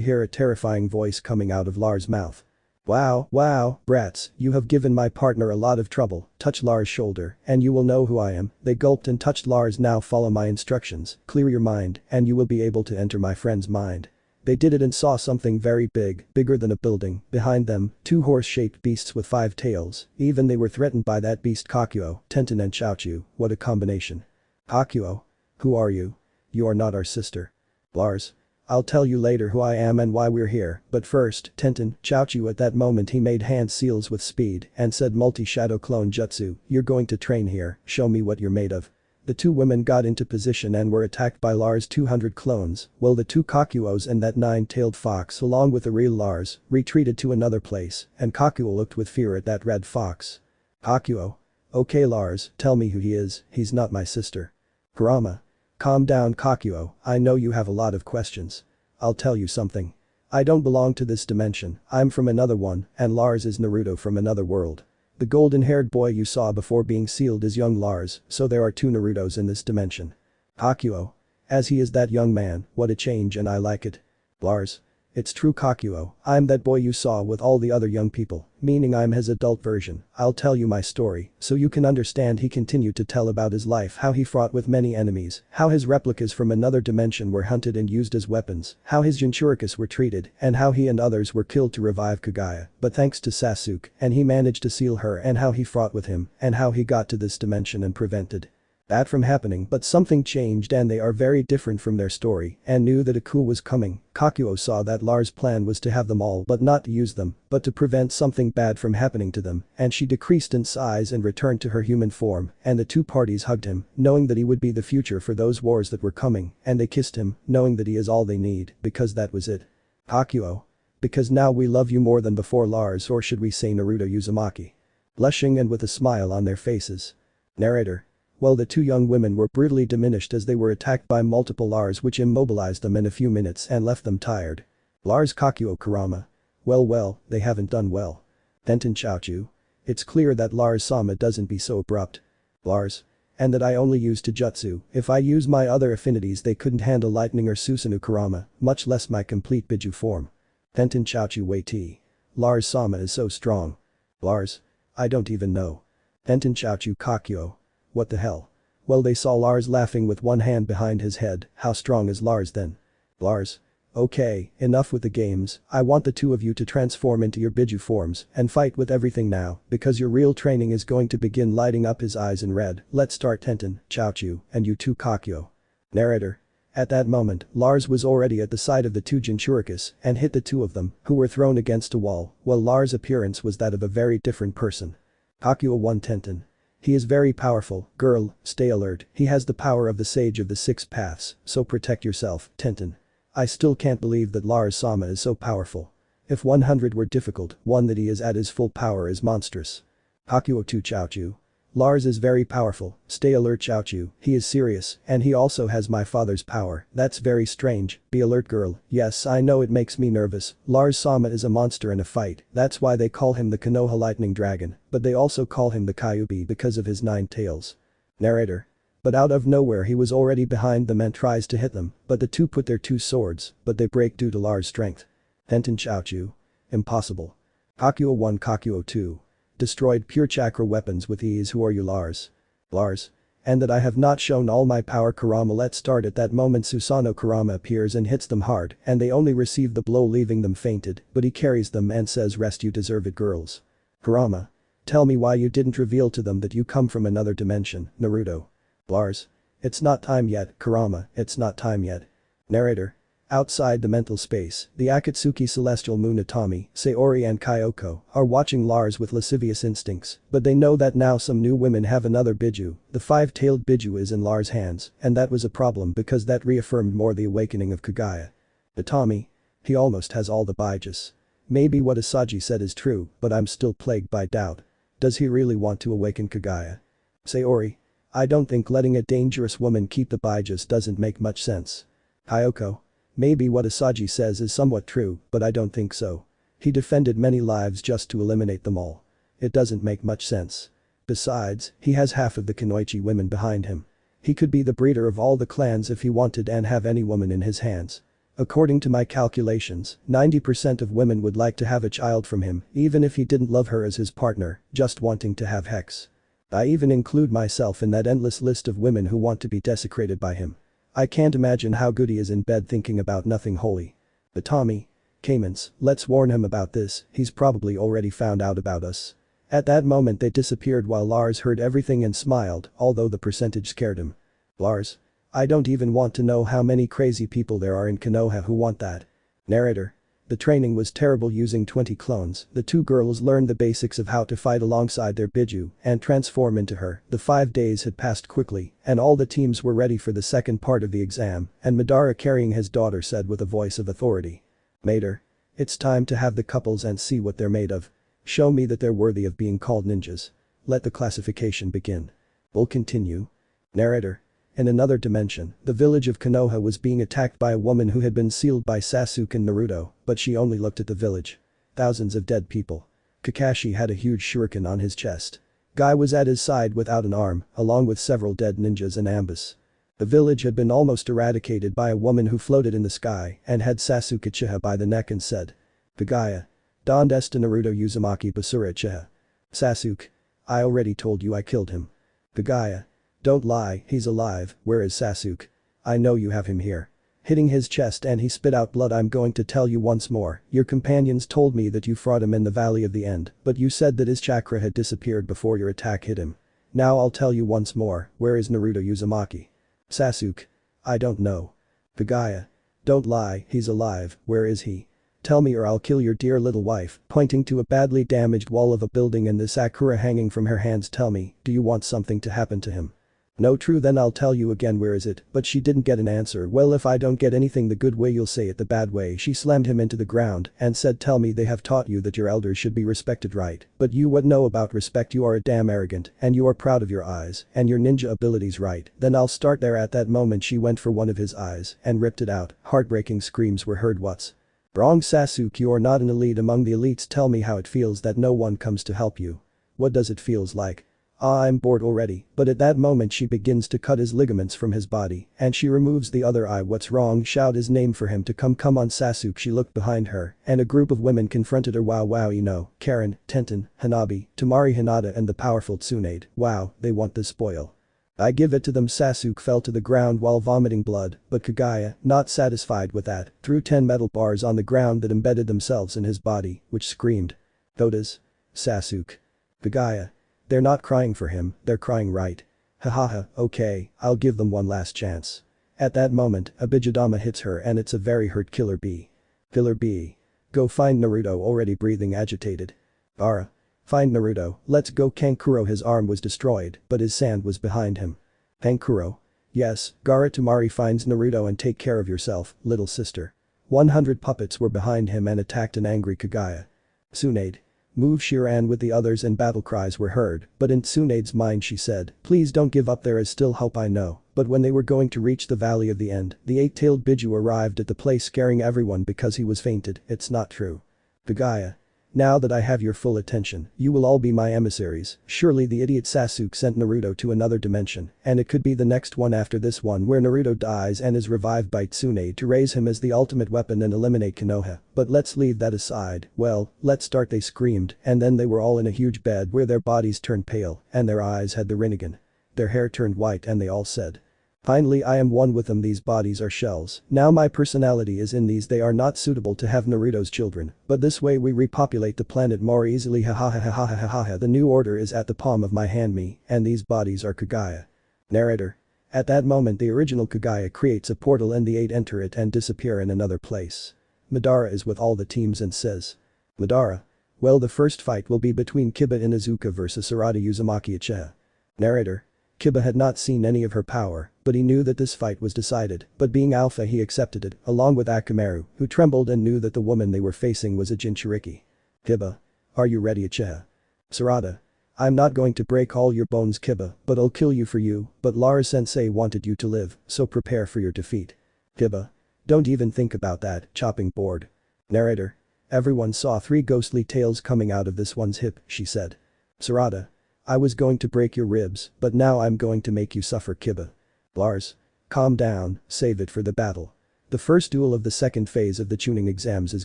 hear a terrifying voice coming out of Lars' mouth. Wow, brats, you have given my partner a lot of trouble, touch Lars' shoulder, and you will know who I am. They gulped and touched Lars. Now follow my instructions, clear your mind, and you will be able to enter my friend's mind. They did it and saw something very big, bigger than a building, behind them, two horse-shaped beasts with 5 tails, even they were threatened by that beast Kakuo, Tenten and Chaochu, what a combination. Kakuo? Who are you? You are not our sister. Lars. I'll tell you later who I am and why we're here, but first, Tenten, Chaochu. At that moment he made hand seals with speed and said multi-shadow clone jutsu, you're going to train here, show me what you're made of. The two women got into position and were attacked by Lars' 200 clones, while the two Kakuos and that 9-tailed fox along with the real Lars retreated to another place, and Kakuo looked with fear at that red fox. Kakuo. Okay Lars, tell me who he is, he's not my sister. Kurama. Calm down Kakuo, I know you have a lot of questions. I'll tell you something. I don't belong to this dimension, I'm from another one, and Lars is Naruto from another world. The golden-haired boy you saw before being sealed is young Lars, so there are 2 Narutos in this dimension. Kakuo. As he is that young man, what a change and I like it. Lars. It's true Kakuo, I'm that boy you saw with all the other young people, meaning I'm his adult version. I'll tell you my story, so you can understand. He continued to tell about his life, how he fought with many enemies, how his replicas from another dimension were hunted and used as weapons, how his Jinchurikis were treated, and how he and others were killed to revive Kagaya, but thanks to Sasuke, and he managed to seal her, and how he fought with him, and how he got to this dimension and prevented that from happening. But something changed and they are very different from their story and knew that a coup was coming. Kakuo saw that Lars' plan was to have them all but not to use them, but to prevent something bad from happening to them, and she decreased in size and returned to her human form, and the two parties hugged him, knowing that he would be the future for those wars that were coming, and they kissed him, knowing that he is all they need, because that was it. Kakuo. Because now we love you more than before Lars, or should we say Naruto Uzumaki. Blushing and with a smile on their faces. Narrator. Well, the two young women were brutally diminished as they were attacked by multiple Lars which immobilized them in a few minutes and left them tired. Lars Kakuo Kurama. Well, they haven't done well. Tenten Chaochu. It's clear that Lars-sama doesn't be so abrupt. Lars. And that I only use Jujutsu. If I use my other affinities they couldn't handle lightning or Susanoo Kurama, much less my complete Biju form. Tenten Chaochu Wait. Lars-sama is so strong. Lars. I don't even know. Tenten Chaochu Kakuo. What the hell? Well, they saw Lars laughing with one hand behind his head. How strong is Lars then? Lars. Okay, enough with the games. I want the two of you to transform into your Biju forms and fight with everything now, because your real training is going to begin. Lighting up his eyes in red. Let's start. Tenten, Chaochu, and you too Kakuo. Narrator. At that moment, Lars was already at the side of the two Jinchurikis and hit the two of them, who were thrown against a wall, while Lars' appearance was that of a very different person. Kakuo 1 Tenten. He is very powerful, girl, stay alert, he has the power of the Sage of the Six Paths, so protect yourself, Tenten. I still can't believe that Lars-sama is so powerful. If 100 were difficult, one that he is at his full power is monstrous. Kakuo 2 Chaochu. Lars is very powerful, stay alert Chaochu, he is serious, and he also has my father's power, that's very strange, be alert girl, yes I know it makes me nervous, Lars-sama is a monster in a fight, that's why they call him the Konoha Lightning Dragon, but they also call him the Kyuubi because of his 9 tails. Narrator. But out of nowhere he was already behind them and tries to hit them, but the two put their 2 swords, but they break due to Lars' strength. Tenten Chaochu. Impossible. Kakuo 1 Kakuo 2. Destroyed pure chakra weapons with ease. Who are you Lars? Lars. And that I have not shown all my power Kurama. Let's start. At that moment Susanoo Kurama appears and hits them hard and they only receive the blow leaving them fainted, but he carries them and says rest, you deserve it girls. Kurama. Tell me why you didn't reveal to them that you come from another dimension, Naruto. Lars. It's not time yet, Kurama, it's not time yet. Narrator. Outside the mental space, the Akatsuki Celestial Moon Atami, Sayori and Kyoko are watching Lars with lascivious instincts, but they know that now some new women have another Biju. The 5-tailed Biju is in Lars' hands, and that was a problem because that reaffirmed more the awakening of Kagaya. Atami. He almost has all the Bijus. Maybe what Asagi said is true, but I'm still plagued by doubt. Does he really want to awaken Kagaya? Sayori. I don't think letting a dangerous woman keep the Bijus doesn't make much sense. Kyoko. Maybe what Asagi says is somewhat true, but I don't think so. He defended many lives just to eliminate them all. It doesn't make much sense. Besides, he has half of the Kunoichi women behind him. He could be the breeder of all the clans if he wanted and have any woman in his hands. According to my calculations, 90% of women would like to have a child from him, even if he didn't love her as his partner, just wanting to have sex. I even include myself in that endless list of women who want to be desecrated by him. I can't imagine how good he is in bed thinking about nothing holy. But Tommy. Caymans, let's warn him about this, he's probably already found out about us. At that moment they disappeared while Lars heard everything and smiled, although the percentage scared him. Lars? I don't even want to know how many crazy people there are in Konoha who want that. Narrator. The training was terrible using 20 clones, the two girls learned the basics of how to fight alongside their Biju and transform into her, the 5 days had passed quickly, and all the teams were ready for the second part of the exam, and Madara carrying his daughter said with a voice of authority. Mater. It's time to have the couples and see what they're made of. Show me that they're worthy of being called ninjas. Let the classification begin. We'll continue. Narrator. In another dimension, the village of Konoha was being attacked by a woman who had been sealed by Sasuke and Naruto, but she only looked at the village. Thousands of dead people. Kakashi had a huge shuriken on his chest. Guy was at his side without an arm, along with several dead ninjas and Ambus. The village had been almost eradicated by a woman who floated in the sky and had Sasuke Uchiha by the neck and said. Kagaya. Donde está Naruto Uzumaki Basura Uchiha? Sasuke. I already told you I killed him. Kagaya. Don't lie, he's alive, where is Sasuke? I know you have him here. Hitting his chest and he spit out blood. I'm going to tell you once more, your companions told me that you fought him in the Valley of the End, but you said that his chakra had disappeared before your attack hit him. Now I'll tell you once more, where is Naruto Uzumaki? Sasuke. I don't know. Kagaya. Don't lie, he's alive, where is he? Tell me or I'll kill your dear little wife, pointing to a badly damaged wall of a building and the sakura hanging from her hands. Tell me, do you want something to happen to him? No, true, then I'll tell you again, where is it? But she didn't get an answer. Well, if I don't get anything the good way, you'll say it the bad way. She slammed him into the ground and said, tell me they have taught you that your elders should be respected, right? But you would know about respect. You are a damn arrogant and you are proud of your eyes and your ninja abilities, right? Then I'll start there. At that moment she went for one of his eyes and ripped it out. Heartbreaking screams were heard. What's wrong, Sasuke? You're not an elite among the elites. Tell me how it feels that no one comes to help you. What does it feels like? I'm bored already. But at that moment she begins to cut his ligaments from his body and she removes the other eye. What's wrong? Shout his name for him to come on, Sasuke. She looked behind her and a group of women confronted her. Wow, you know, Karen, Tenten, Hanabi, Temari, Hinata and the powerful Tsunade. Wow, they want this spoil. I give it to them. Sasuke fell to the ground while vomiting blood, but Kagaya, not satisfied with that, threw 10 metal bars on the ground that embedded themselves in his body, which screamed. Dotas. Sasuke. Kagaya. They're not crying for him, they're crying right. Hahaha, okay, I'll give them one last chance. At that moment, a Bijudama hits her and it's a very hurt Killer Bee. Killer Bee. Go find Naruto, already breathing agitated. Ara. Find Naruto, let's go. Kankuro. His arm was destroyed, but his sand was behind him. Kankuro. Yes, Gaara. Temari finds Naruto and take care of yourself, little sister. 100 puppets were behind him and attacked an angry Kagaya. Tsunade. Move. She ran with the others and battle cries were heard, but in Tsunade's mind she said, please don't give up, there is still hope, I know. But when they were going to reach the Valley of the End, the 8-tailed Biju arrived at the place scaring everyone because he was fainted. It's not true. Kagaya. Now that I have your full attention, you will all be my emissaries. Surely the idiot Sasuke sent Naruto to another dimension, and it could be the next one after this one where Naruto dies and is revived by Tsunade to raise him as the ultimate weapon and eliminate Konoha. But let's leave that aside. Well, let's start. They screamed, and then they were all in a huge bed where their bodies turned pale, and their eyes had the Rinnegan. Their hair turned white and they all said. Finally, I am one with them. These bodies are shells. Now my personality is in these. They are not suitable to have Naruto's children, but this way we repopulate the planet more easily. Ha. The new order is at the palm of my hand, me, and these bodies are Kagaya. Narrator. At that moment the original Kagaya creates a portal and the 8 enter it and disappear in another place. Madara is with all the teams and says. Madara. Well, the first fight will be between Kiba Inuzuka versus Sarada Uzumaki Uchiha. Narrator. Kiba had not seen any of her power, but he knew that this fight was decided, but being alpha he accepted it, along with Akamaru, who trembled and knew that the woman they were facing was a Jinchuriki. Kiba. Are you ready, Uchiha? Sarada. I'm not going to break all your bones, Kiba, but I'll kill you for you, but Lara-sensei wanted you to live, so prepare for your defeat. Kiba. Don't even think about that, chopping board. Narrator. Everyone saw 3 ghostly tails coming out of this one's hip, she said. Sarada. I was going to break your ribs, but now I'm going to make you suffer, Kiba. Lars. Calm down, save it for the battle. The first duel of the second phase of the tuning exams is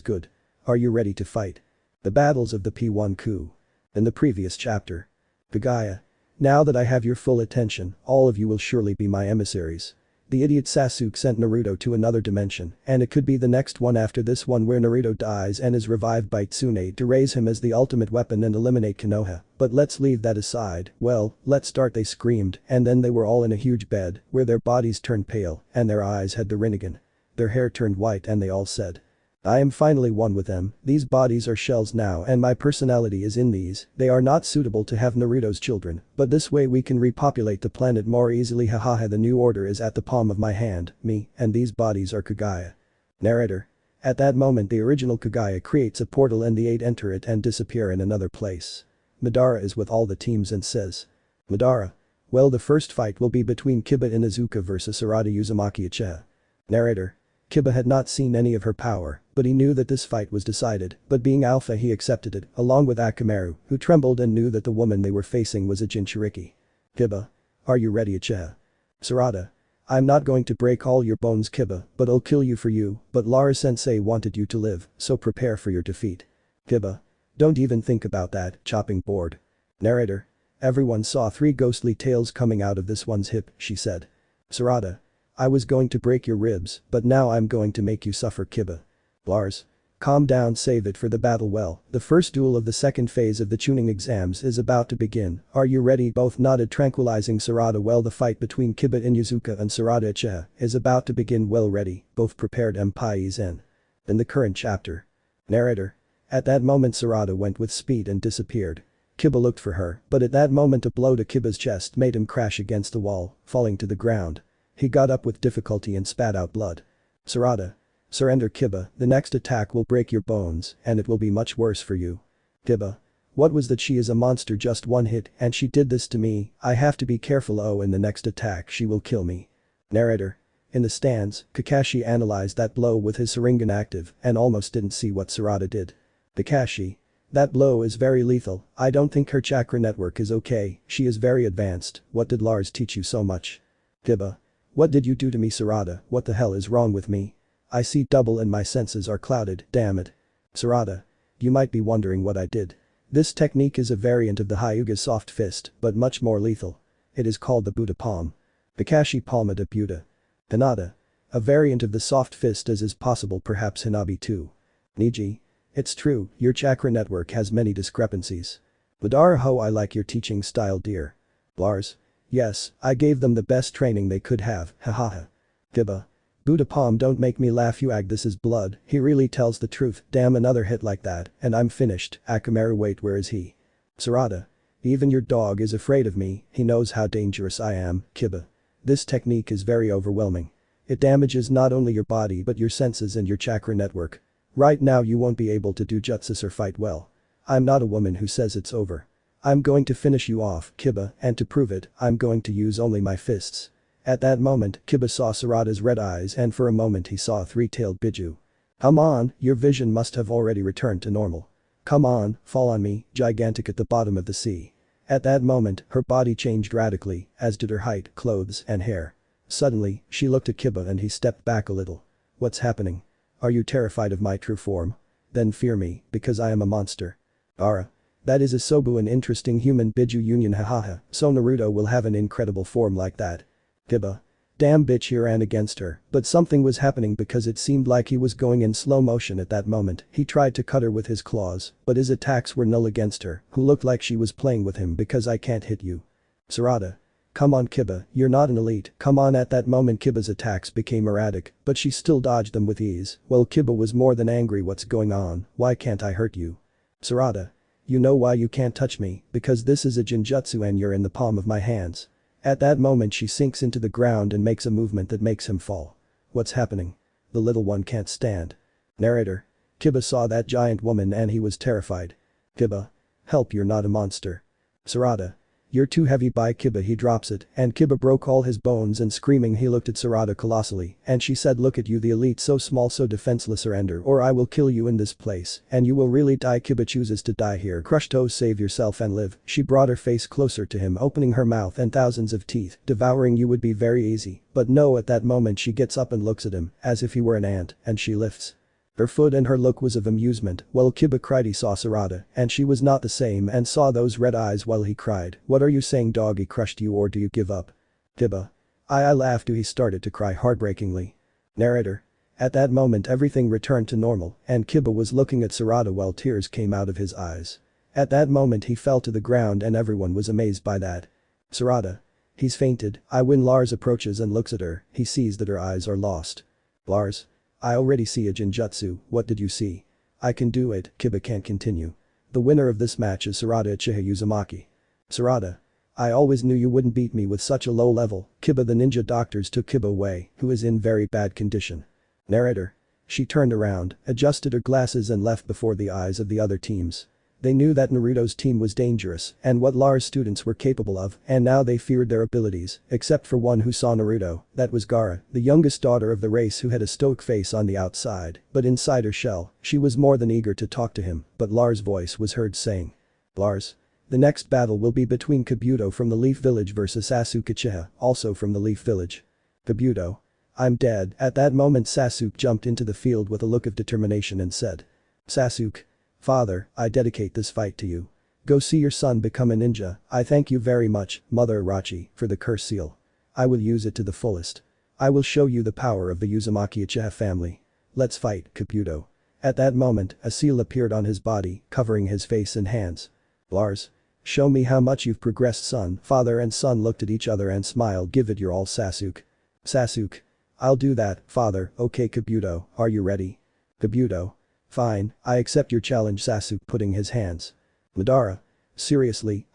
good. Are you ready to fight? The battles of the P1 coup. In the previous chapter. Kagaya. Now that I have your full attention, all of you will surely be my emissaries. The idiot Sasuke sent Naruto to another dimension, and it could be the next one after this one where Naruto dies and is revived by Kitsune to raise him as the ultimate weapon and eliminate Konoha, but let's leave that aside. Well, let's start. They screamed, and then they were all in a huge bed, where their bodies turned pale, and their eyes had the Rinnegan. Their hair turned white and they all said, I am finally one with them, these bodies are shells now and my personality is in these, they are not suitable to have Naruto's children, but this way we can repopulate the planet more easily hahaha the new order is at the palm of my hand, me, and these bodies are Kagaya. Narrator. At that moment the original Kagaya creates a portal and the 8 enter it and disappear in another place. Madara is with all the teams and says. Madara. Well the first fight will be between Kiba Inuzuka versus Sarada Uzumaki Uchiha. Narrator. Kiba had not seen any of her power, but he knew that this fight was decided, but being alpha he accepted it, along with Akamaru, who trembled and knew that the woman they were facing was a Jinchuriki. Kiba. Are you ready Uchiha? Sarada. I'm not going to break all your bones Kiba, but I'll kill you for you, but Lara-sensei wanted you to live, so prepare for your defeat. Kiba. Don't even think about that, chopping board. Narrator. Everyone saw 3 ghostly tails coming out of this one's hip, she said. Sarada. I was going to break your ribs, but now I'm going to make you suffer Kiba. Lars. Calm down save it for the battle well, the first duel of the second phase of the tuning exams is about to begin, are you ready both nodded tranquilizing Sarada well the fight between Kiba Inuzuka and Sarada Uchiha is about to begin well ready, both prepared employees in the current chapter. Narrator. At that moment Sarada went with speed and disappeared. Kiba looked for her, but at that moment a blow to Kiba's chest made him crash against the wall, falling to the ground. He got up with difficulty and spat out blood. Sarada. Surrender Kiba, the next attack will break your bones and it will be much worse for you. Kiba. What was that she is a monster just one hit and she did this to me, I have to be careful oh in the next attack she will kill me. Narrator. In the stands, Kakashi analyzed that blow with his Sharingan active and almost didn't see what Sarada did. Kakashi. That blow is very lethal, I don't think her chakra network is okay, she is very advanced, what did Lars teach you so much? Kiba. What did you do to me Sarada, what the hell is wrong with me? I see double and my senses are clouded, damn it. Sarada. You might be wondering what I did. This technique is a variant of the Hyuga soft fist, but much more lethal. It is called the Buddha palm. Kakashi palma de Buddha. Hinata. A variant of the soft fist as is possible perhaps Hinabi too. Niji. It's true, your chakra network has many discrepancies. Madara ho I like your teaching style dear. Lars. Yes, I gave them the best training they could have, hahaha. Kiba. Buddha palm don't make me laugh you ag this is blood, he really tells the truth, damn another hit like that, and I'm finished, Akamaru wait where is he? Sarada. Even your dog is afraid of me, he knows how dangerous I am, Kiba. This technique is very overwhelming. It damages not only your body but your senses and your chakra network. Right now you won't be able to do jutsus or fight well. I'm not a woman who says it's over. I'm going to finish you off, Kiba, and to prove it, I'm going to use only my fists. At that moment, Kiba saw Sarada's red eyes and for a moment he saw a 3-tailed Biju. Come on, your vision must have already returned to normal. Come on, fall on me, gigantic at the bottom of the sea. At that moment, her body changed radically, as did her height, clothes, and hair. Suddenly, she looked at Kiba and he stepped back a little. What's happening? Are you terrified of my true form? Then fear me, because I am a monster. Ara. That is a Sobu an interesting human Biju union hahaha, so Naruto will have an incredible form like that. Kiba. Damn bitch he ran against her, but something was happening because it seemed like he was going in slow motion at that moment, he tried to cut her with his claws, but his attacks were null against her, who looked like she was playing with him because I can't hit you. Sarada. Come on Kiba, you're not an elite, come on at that moment Kiba's attacks became erratic, but she still dodged them with ease, well Kiba was more than angry what's going on, why can't I hurt you? Sarada. You know why you can't touch me, because this is a Jinjutsu and you're in the palm of my hands. At that moment she sinks into the ground and makes a movement that makes him fall. What's happening? The little one can't stand. Narrator. Kiba saw that giant woman and he was terrified. Kiba. Help you're not a monster. Sarada. "You're too heavy by Kiba." He drops it, and Kiba broke all his bones, and screaming he looked at Sarada colossally, and she said, "Look at you, the elite, so small, so defenseless, surrender or I will kill you in this place and you will really die." Kiba chooses to die here. Crushed, "Oh, save yourself and live." She brought her face closer to him, opening her mouth and thousands of teeth. "Devouring you would be very easy." But no, at that moment she gets up and looks at him as if he were an ant, and she lifts her foot, and her look was of amusement. Well, Kiba cried. He saw Sarada, and she was not the same, and saw those red eyes while he cried, "What are you saying, dog? He crushed you, or do you give up?" Kiba. I laughed. He started to cry heartbreakingly. Narrator. At that moment everything returned to normal, and Kiba was looking at Sarada while tears came out of his eyes. At that moment he fell to the ground, and everyone was amazed by that. Sarada. He's fainted. When Lars approaches and looks at her, he sees that her eyes are lost. Lars. I already see a Jinjutsu. What did you see? I can do it. Kiba can't continue. The winner of this match is Sarada Uchiha Uzumaki. Sarada. I always knew you wouldn't beat me with such a low level. Kiba. The ninja doctors took Kiba away, who is in very bad condition. Narrator. She turned around, adjusted her glasses and left before the eyes of the other teams. They knew that Naruto's team was dangerous and what Lars' students were capable of, and now they feared their abilities, except for one who saw Naruto. That was Gaara, the youngest daughter of the race, who had a stoic face on the outside, but inside her shell, she was more than eager to talk to him. But Lars' voice was heard saying, "Lars. The next battle will be between Kabuto from the Leaf Village versus Sasuke Uchiha, also from the Leaf Village." Kabuto. I'm dead. At that moment Sasuke jumped into the field with a look of determination and said, "Sasuke. Father, I dedicate this fight to you. Go see your son become a ninja. I thank you very much, Mother Orochi, for the curse seal. I will use it to the fullest. I will show you the power of the Uzumaki Uchiha family. Let's fight, Kabuto." At that moment, a seal appeared on his body, covering his face and hands. Lars. Show me how much you've progressed, son. Father and son looked at each other and smiled. Give it your all, Sasuke. Sasuke. I'll do that, father. Okay, Kabuto, are you ready? Kabuto. Fine, I accept your challenge. Sasuke putting his hands. Madara. Seriously,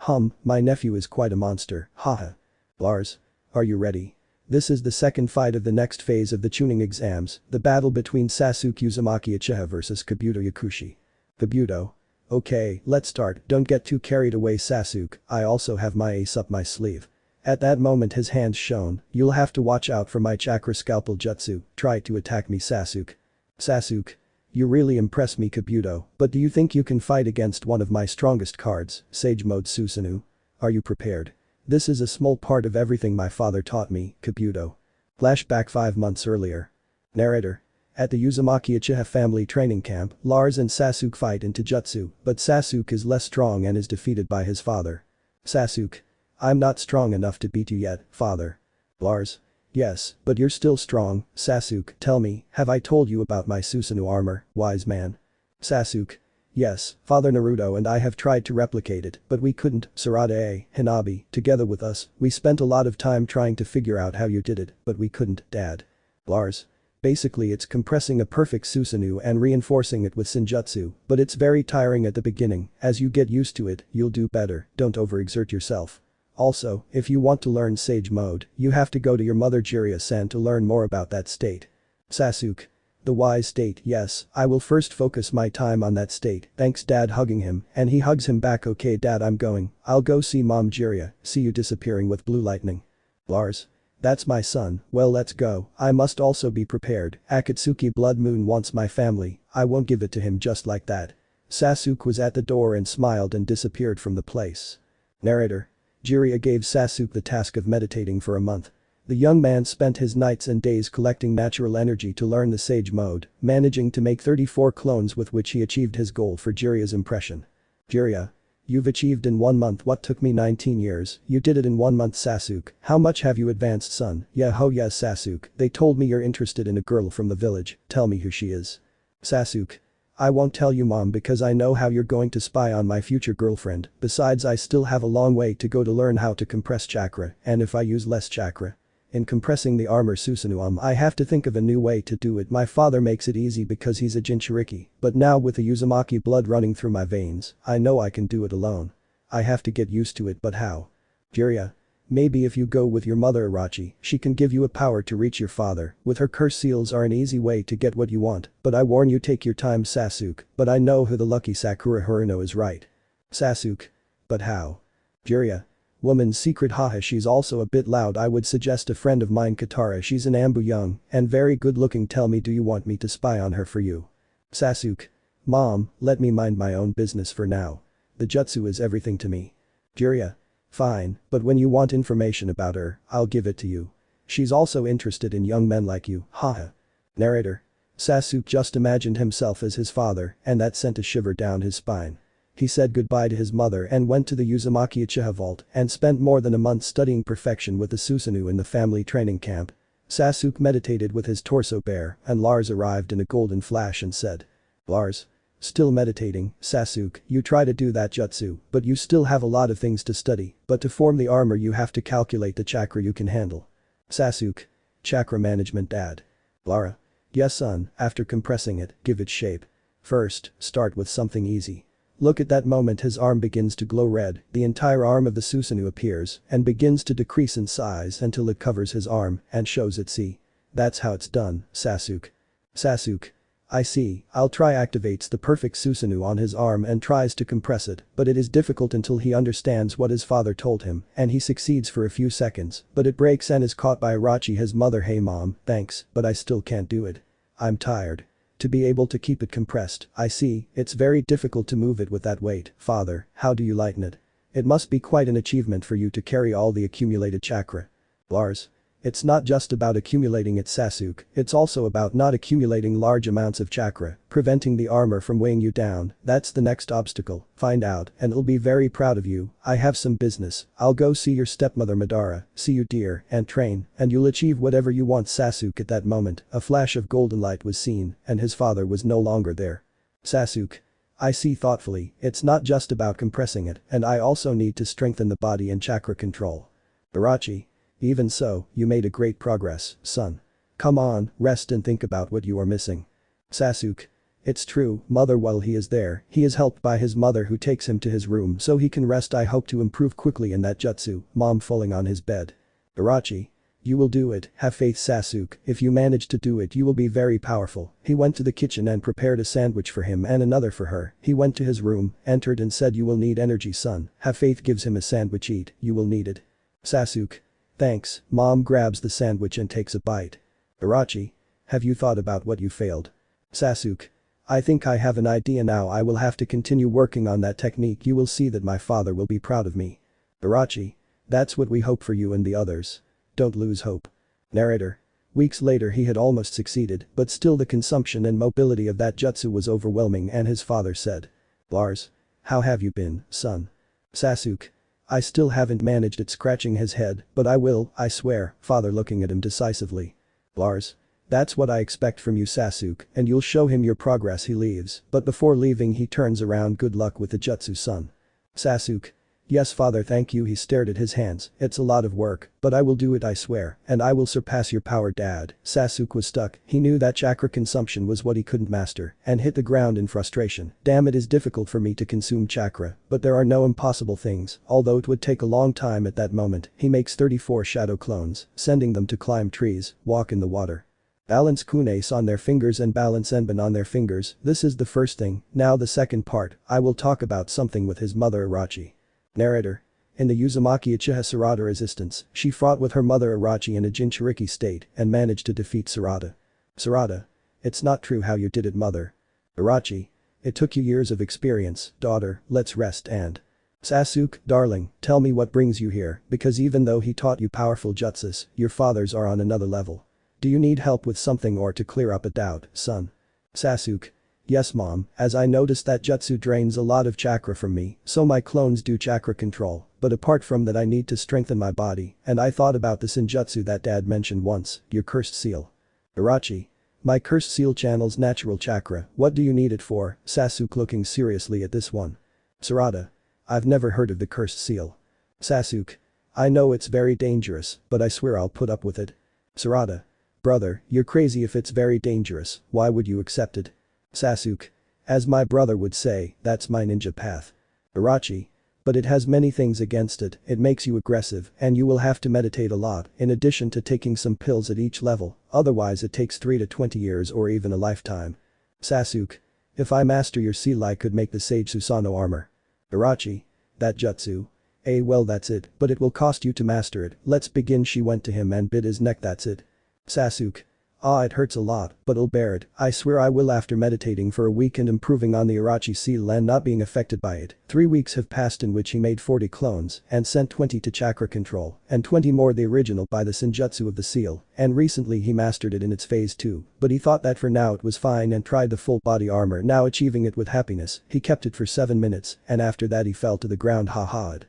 my nephew is quite a monster, haha. Lars. Are you ready? This is the second fight of the next phase of the tuning exams, the battle between Sasuke Uzumaki Uchiha versus Kabuto Yakushi. Kabuto. Okay, let's start. Don't get too carried away, Sasuke. I also have my ace up my sleeve. At that moment his hands shone. You'll have to watch out for my chakra scalpel jutsu. Try to attack me, Sasuke. Sasuke. You really impress me, Kabuto, but do you think you can fight against one of my strongest cards, Sage Mode Susanoo? Are you prepared? This is a small part of everything my father taught me, Kabuto. Flashback 5 months earlier. Narrator. At the Uzumaki Uchiha family training camp, Lars and Sasuke fight into jutsu, but Sasuke is less strong and is defeated by his father. Sasuke. I'm not strong enough to beat you yet, father. Lars. Yes, but you're still strong. Sasuke. Tell me, have I told you about my Susanoo armor, wise man? Sasuke. Yes, Father. Naruto and I have tried to replicate it, but we couldn't. Sarada Hinabi, together with us, we spent a lot of time trying to figure out how you did it, but we couldn't, Dad. Lars. Basically it's compressing a perfect Susanoo and reinforcing it with Senjutsu, but it's very tiring at the beginning. As you get used to it, you'll do better. Don't overexert yourself. Also, if you want to learn Sage Mode, you have to go to your mother Jiraiya-san to learn more about that state. Sasuke. The wise state. Yes, I will first focus my time on that state. Thanks, Dad, hugging him, and he hugs him back. Okay, Dad, I'm going. I'll go see Mom Jiraiya. See you disappearing with blue lightning. Lars. That's my son. Well, let's go. I must also be prepared. Akatsuki Blood Moon wants my family. I won't give it to him just like that. Sasuke was at the door and smiled and disappeared from the place. Narrator. Jiraiya gave Sasuke the task of meditating for a month. The young man spent his nights and days collecting natural energy to learn the Sage Mode, managing to make 34 clones with which he achieved his goal for Jiraiya's impression. Jiraiya. You've achieved in 1 month what took me 19 years, you did it in 1 month, Sasuke. How much have you advanced, son? Yeah, oh yes, Sasuke, they told me you're interested in a girl from the village. Tell me who she is. Sasuke. I won't tell you, Mom, because I know how you're going to spy on my future girlfriend. Besides, I still have a long way to go to learn how to compress chakra, and if I use less chakra in compressing the armor Susanoo, I have to think of a new way to do it. My father makes it easy because he's a Jinchuriki, but now with the Uzumaki blood running through my veins, I know I can do it alone. I have to get used to it, but how? Jiraiya. Maybe if you go with your mother Orochi, she can give you a power to reach your father. With her curse seals are an easy way to get what you want, but I warn you, take your time, Sasuke, but I know who the lucky Sakura Haruno is, right? Sasuke. But how? Jiraiya. Woman's secret haha she's also a bit loud I would suggest a friend of mine Katara she's an Anbu young and very good looking tell me do you want me to spy on her for you? Sasuke. Mom, let me mind my own business for now. The jutsu is everything to me. Jiraiya. Fine, but when you want information about her, I'll give it to you. She's also interested in young men like you, haha. Narrator. Sasuke just imagined himself as his father and that sent a shiver down his spine. He said goodbye to his mother and went to the Uzumaki Uchiha vault and spent more than a month studying perfection with the Susanoo in the family training camp. Sasuke meditated with his torso bare and Lars arrived in a golden flash and said. Lars. Still meditating, Sasuke, you try to do that jutsu, but you still have a lot of things to study, but to form the armor you have to calculate the chakra you can handle. Sasuke. Chakra management dad. Lara. Yes son, after compressing it, give it shape. First, start with something easy. Look at that moment his arm begins to glow red, the entire arm of the Susanoo appears and begins to decrease in size until it covers his arm and shows it see. That's how it's done, Sasuke. Sasuke. I see, I'll try activates the perfect Susanoo on his arm and tries to compress it, but it is difficult until he understands what his father told him and he succeeds for a few seconds, but it breaks and is caught by Irachi his mother hey mom, thanks, but I still can't do it. I'm tired. To be able to keep it compressed, I see, it's very difficult to move it with that weight, father, how do you lighten it? It must be quite an achievement for you to carry all the accumulated chakra. Lars. It's not just about accumulating it Sasuke, it's also about not accumulating large amounts of chakra, preventing the armor from weighing you down, that's the next obstacle, find out and I'll be very proud of you, I have some business, I'll go see your stepmother Madara, see you dear, and train, and you'll achieve whatever you want Sasuke at that moment, a flash of golden light was seen, and his father was no longer there. Sasuke. I see thoughtfully, it's not just about compressing it, and I also need to strengthen the body and chakra control. Irachi. Even so, you made a great progress, son. Come on, rest and think about what you are missing. Sasuke. It's true, mother while he is there, he is helped by his mother who takes him to his room so he can rest I hope to improve quickly in that jutsu, mom falling on his bed. Irachi. You will do it, have faith Sasuke, if you manage to do it you will be very powerful. He went to the kitchen and prepared a sandwich for him and another for her, he went to his room, entered and said you will need energy son, have faith gives him a sandwich eat, you will need it. Sasuke. Thanks, mom grabs the sandwich and takes a bite. Irachi. Have you thought about what you failed? Sasuke. I think I have an idea now I will have to continue working on that technique you will see that my father will be proud of me. Irachi. That's what we hope for you and the others. Don't lose hope. Narrator. Weeks later he had almost succeeded but still the consumption and mobility of that jutsu was overwhelming and his father said. Lars. How have you been, son? Sasuke. I still haven't managed it scratching his head, but I will, I swear, father looking at him decisively. Lars. That's what I expect from you Sasuke and you'll show him your progress he leaves, but before leaving he turns around good luck with the jutsu son. Sasuke. Yes father thank you he stared at his hands, it's a lot of work, but I will do it I swear, and I will surpass your power dad. Sasuke was stuck, he knew that chakra consumption was what he couldn't master, and hit the ground in frustration. Damn it is difficult for me to consume chakra, but there are no impossible things, although it would take a long time at that moment, he makes 34 shadow clones, sending them to climb trees, walk in the water. Balance kunes on their fingers and balance enban on their fingers, this is the first thing, now the second part, I will talk about something with his mother Irachi. Narrator. In the Uzumaki Uchiha Sarada resistance, she fought with her mother Irachi in a Jinchuriki state and managed to defeat Sarada. Sarada. It's not true how you did it mother. Irachi. It took you years of experience, daughter, let's rest and. Sasuke, darling, tell me what brings you here, because even though he taught you powerful jutsus, your fathers are on another level. Do you need help with something or to clear up a doubt, son? Sasuke. Yes mom, as I noticed that jutsu drains a lot of chakra from me, so my clones do chakra control, but apart from that I need to strengthen my body, and I thought about the senjutsu that dad mentioned once, your cursed seal. Irachi. My cursed seal channels natural chakra, what do you need it for? Sasuke looking seriously at this one. Sarada. I've never heard of the cursed seal. Sasuke. I know it's very dangerous, but I swear I'll put up with it. Sarada. Brother, you're crazy if it's very dangerous, why would you accept it? Sasuke. As my brother would say, that's my ninja path. Irachi. But it has many things against it, it makes you aggressive and you will have to meditate a lot in addition to taking some pills at each level, otherwise it takes 3 to 20 years or even a lifetime. Sasuke. If I master your seal I could make the Sage Susanoo armor. Irachi. That jutsu. Well that's it, but it will cost you to master it, let's begin. She went to him and bit his neck. That's it. Sasuke. Ah, it hurts a lot, but I'll bear it, I swear I will. After meditating for a week and improving on the Irachi seal and not being affected by it, 3 weeks have passed in which he made 40 clones and sent 20 to chakra control and 20 more the original by the senjutsu of the seal, and recently he mastered it in its phase 2, but he thought that for now it was fine and tried the full body armor. Now achieving it with happiness, he kept it for 7 minutes and after that he fell to the ground. Haha.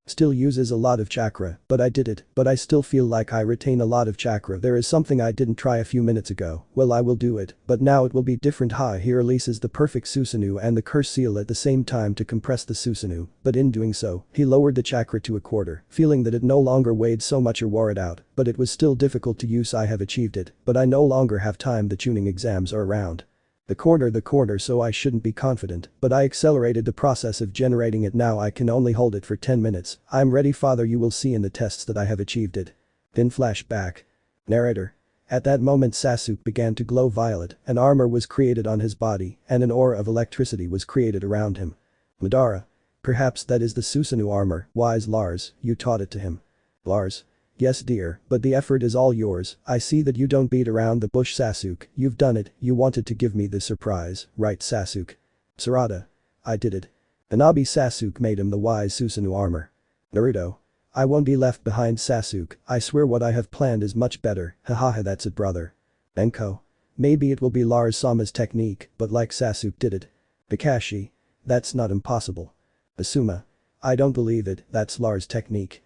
Still uses a lot of chakra, but I did it, but I still feel like I retain a lot of chakra. There is something I didn't try a few minutes ago. Well, I will do it, but now it will be different. He releases the perfect Susanoo and the curse seal at the same time to compress the Susanoo, but in doing so, he lowered the chakra to a quarter, feeling that it no longer weighed so much or wore it out, but it was still difficult to use. I have achieved it, but I no longer have time. The tuning exams are around the corner, so I shouldn't be confident, but I accelerated the process of generating it. Now I can only hold it for 10 minutes. I'm ready, father. You will see in the tests that I have achieved it. Then flashback. Narrator. At that moment Sasuke began to glow violet, an armor was created on his body, and an aura of electricity was created around him. Madara. Perhaps that is the Susanoo armor. Wise Lars, you taught it to him. Lars. Yes dear, but the effort is all yours. I see that you don't beat around the bush. Sasuke, you've done it, you wanted to give me the surprise, right Sasuke? Sarada. I did it. Hanabi. Sasuke made him the wise Susanoo armor. Naruto. I won't be left behind Sasuke, I swear what I have planned is much better. Hahaha, that's it brother. Enko. Maybe it will be Lars Sama's technique, but like Sasuke did it. Kakashi. That's not impossible. Asuma. I don't believe it, that's Lars' technique.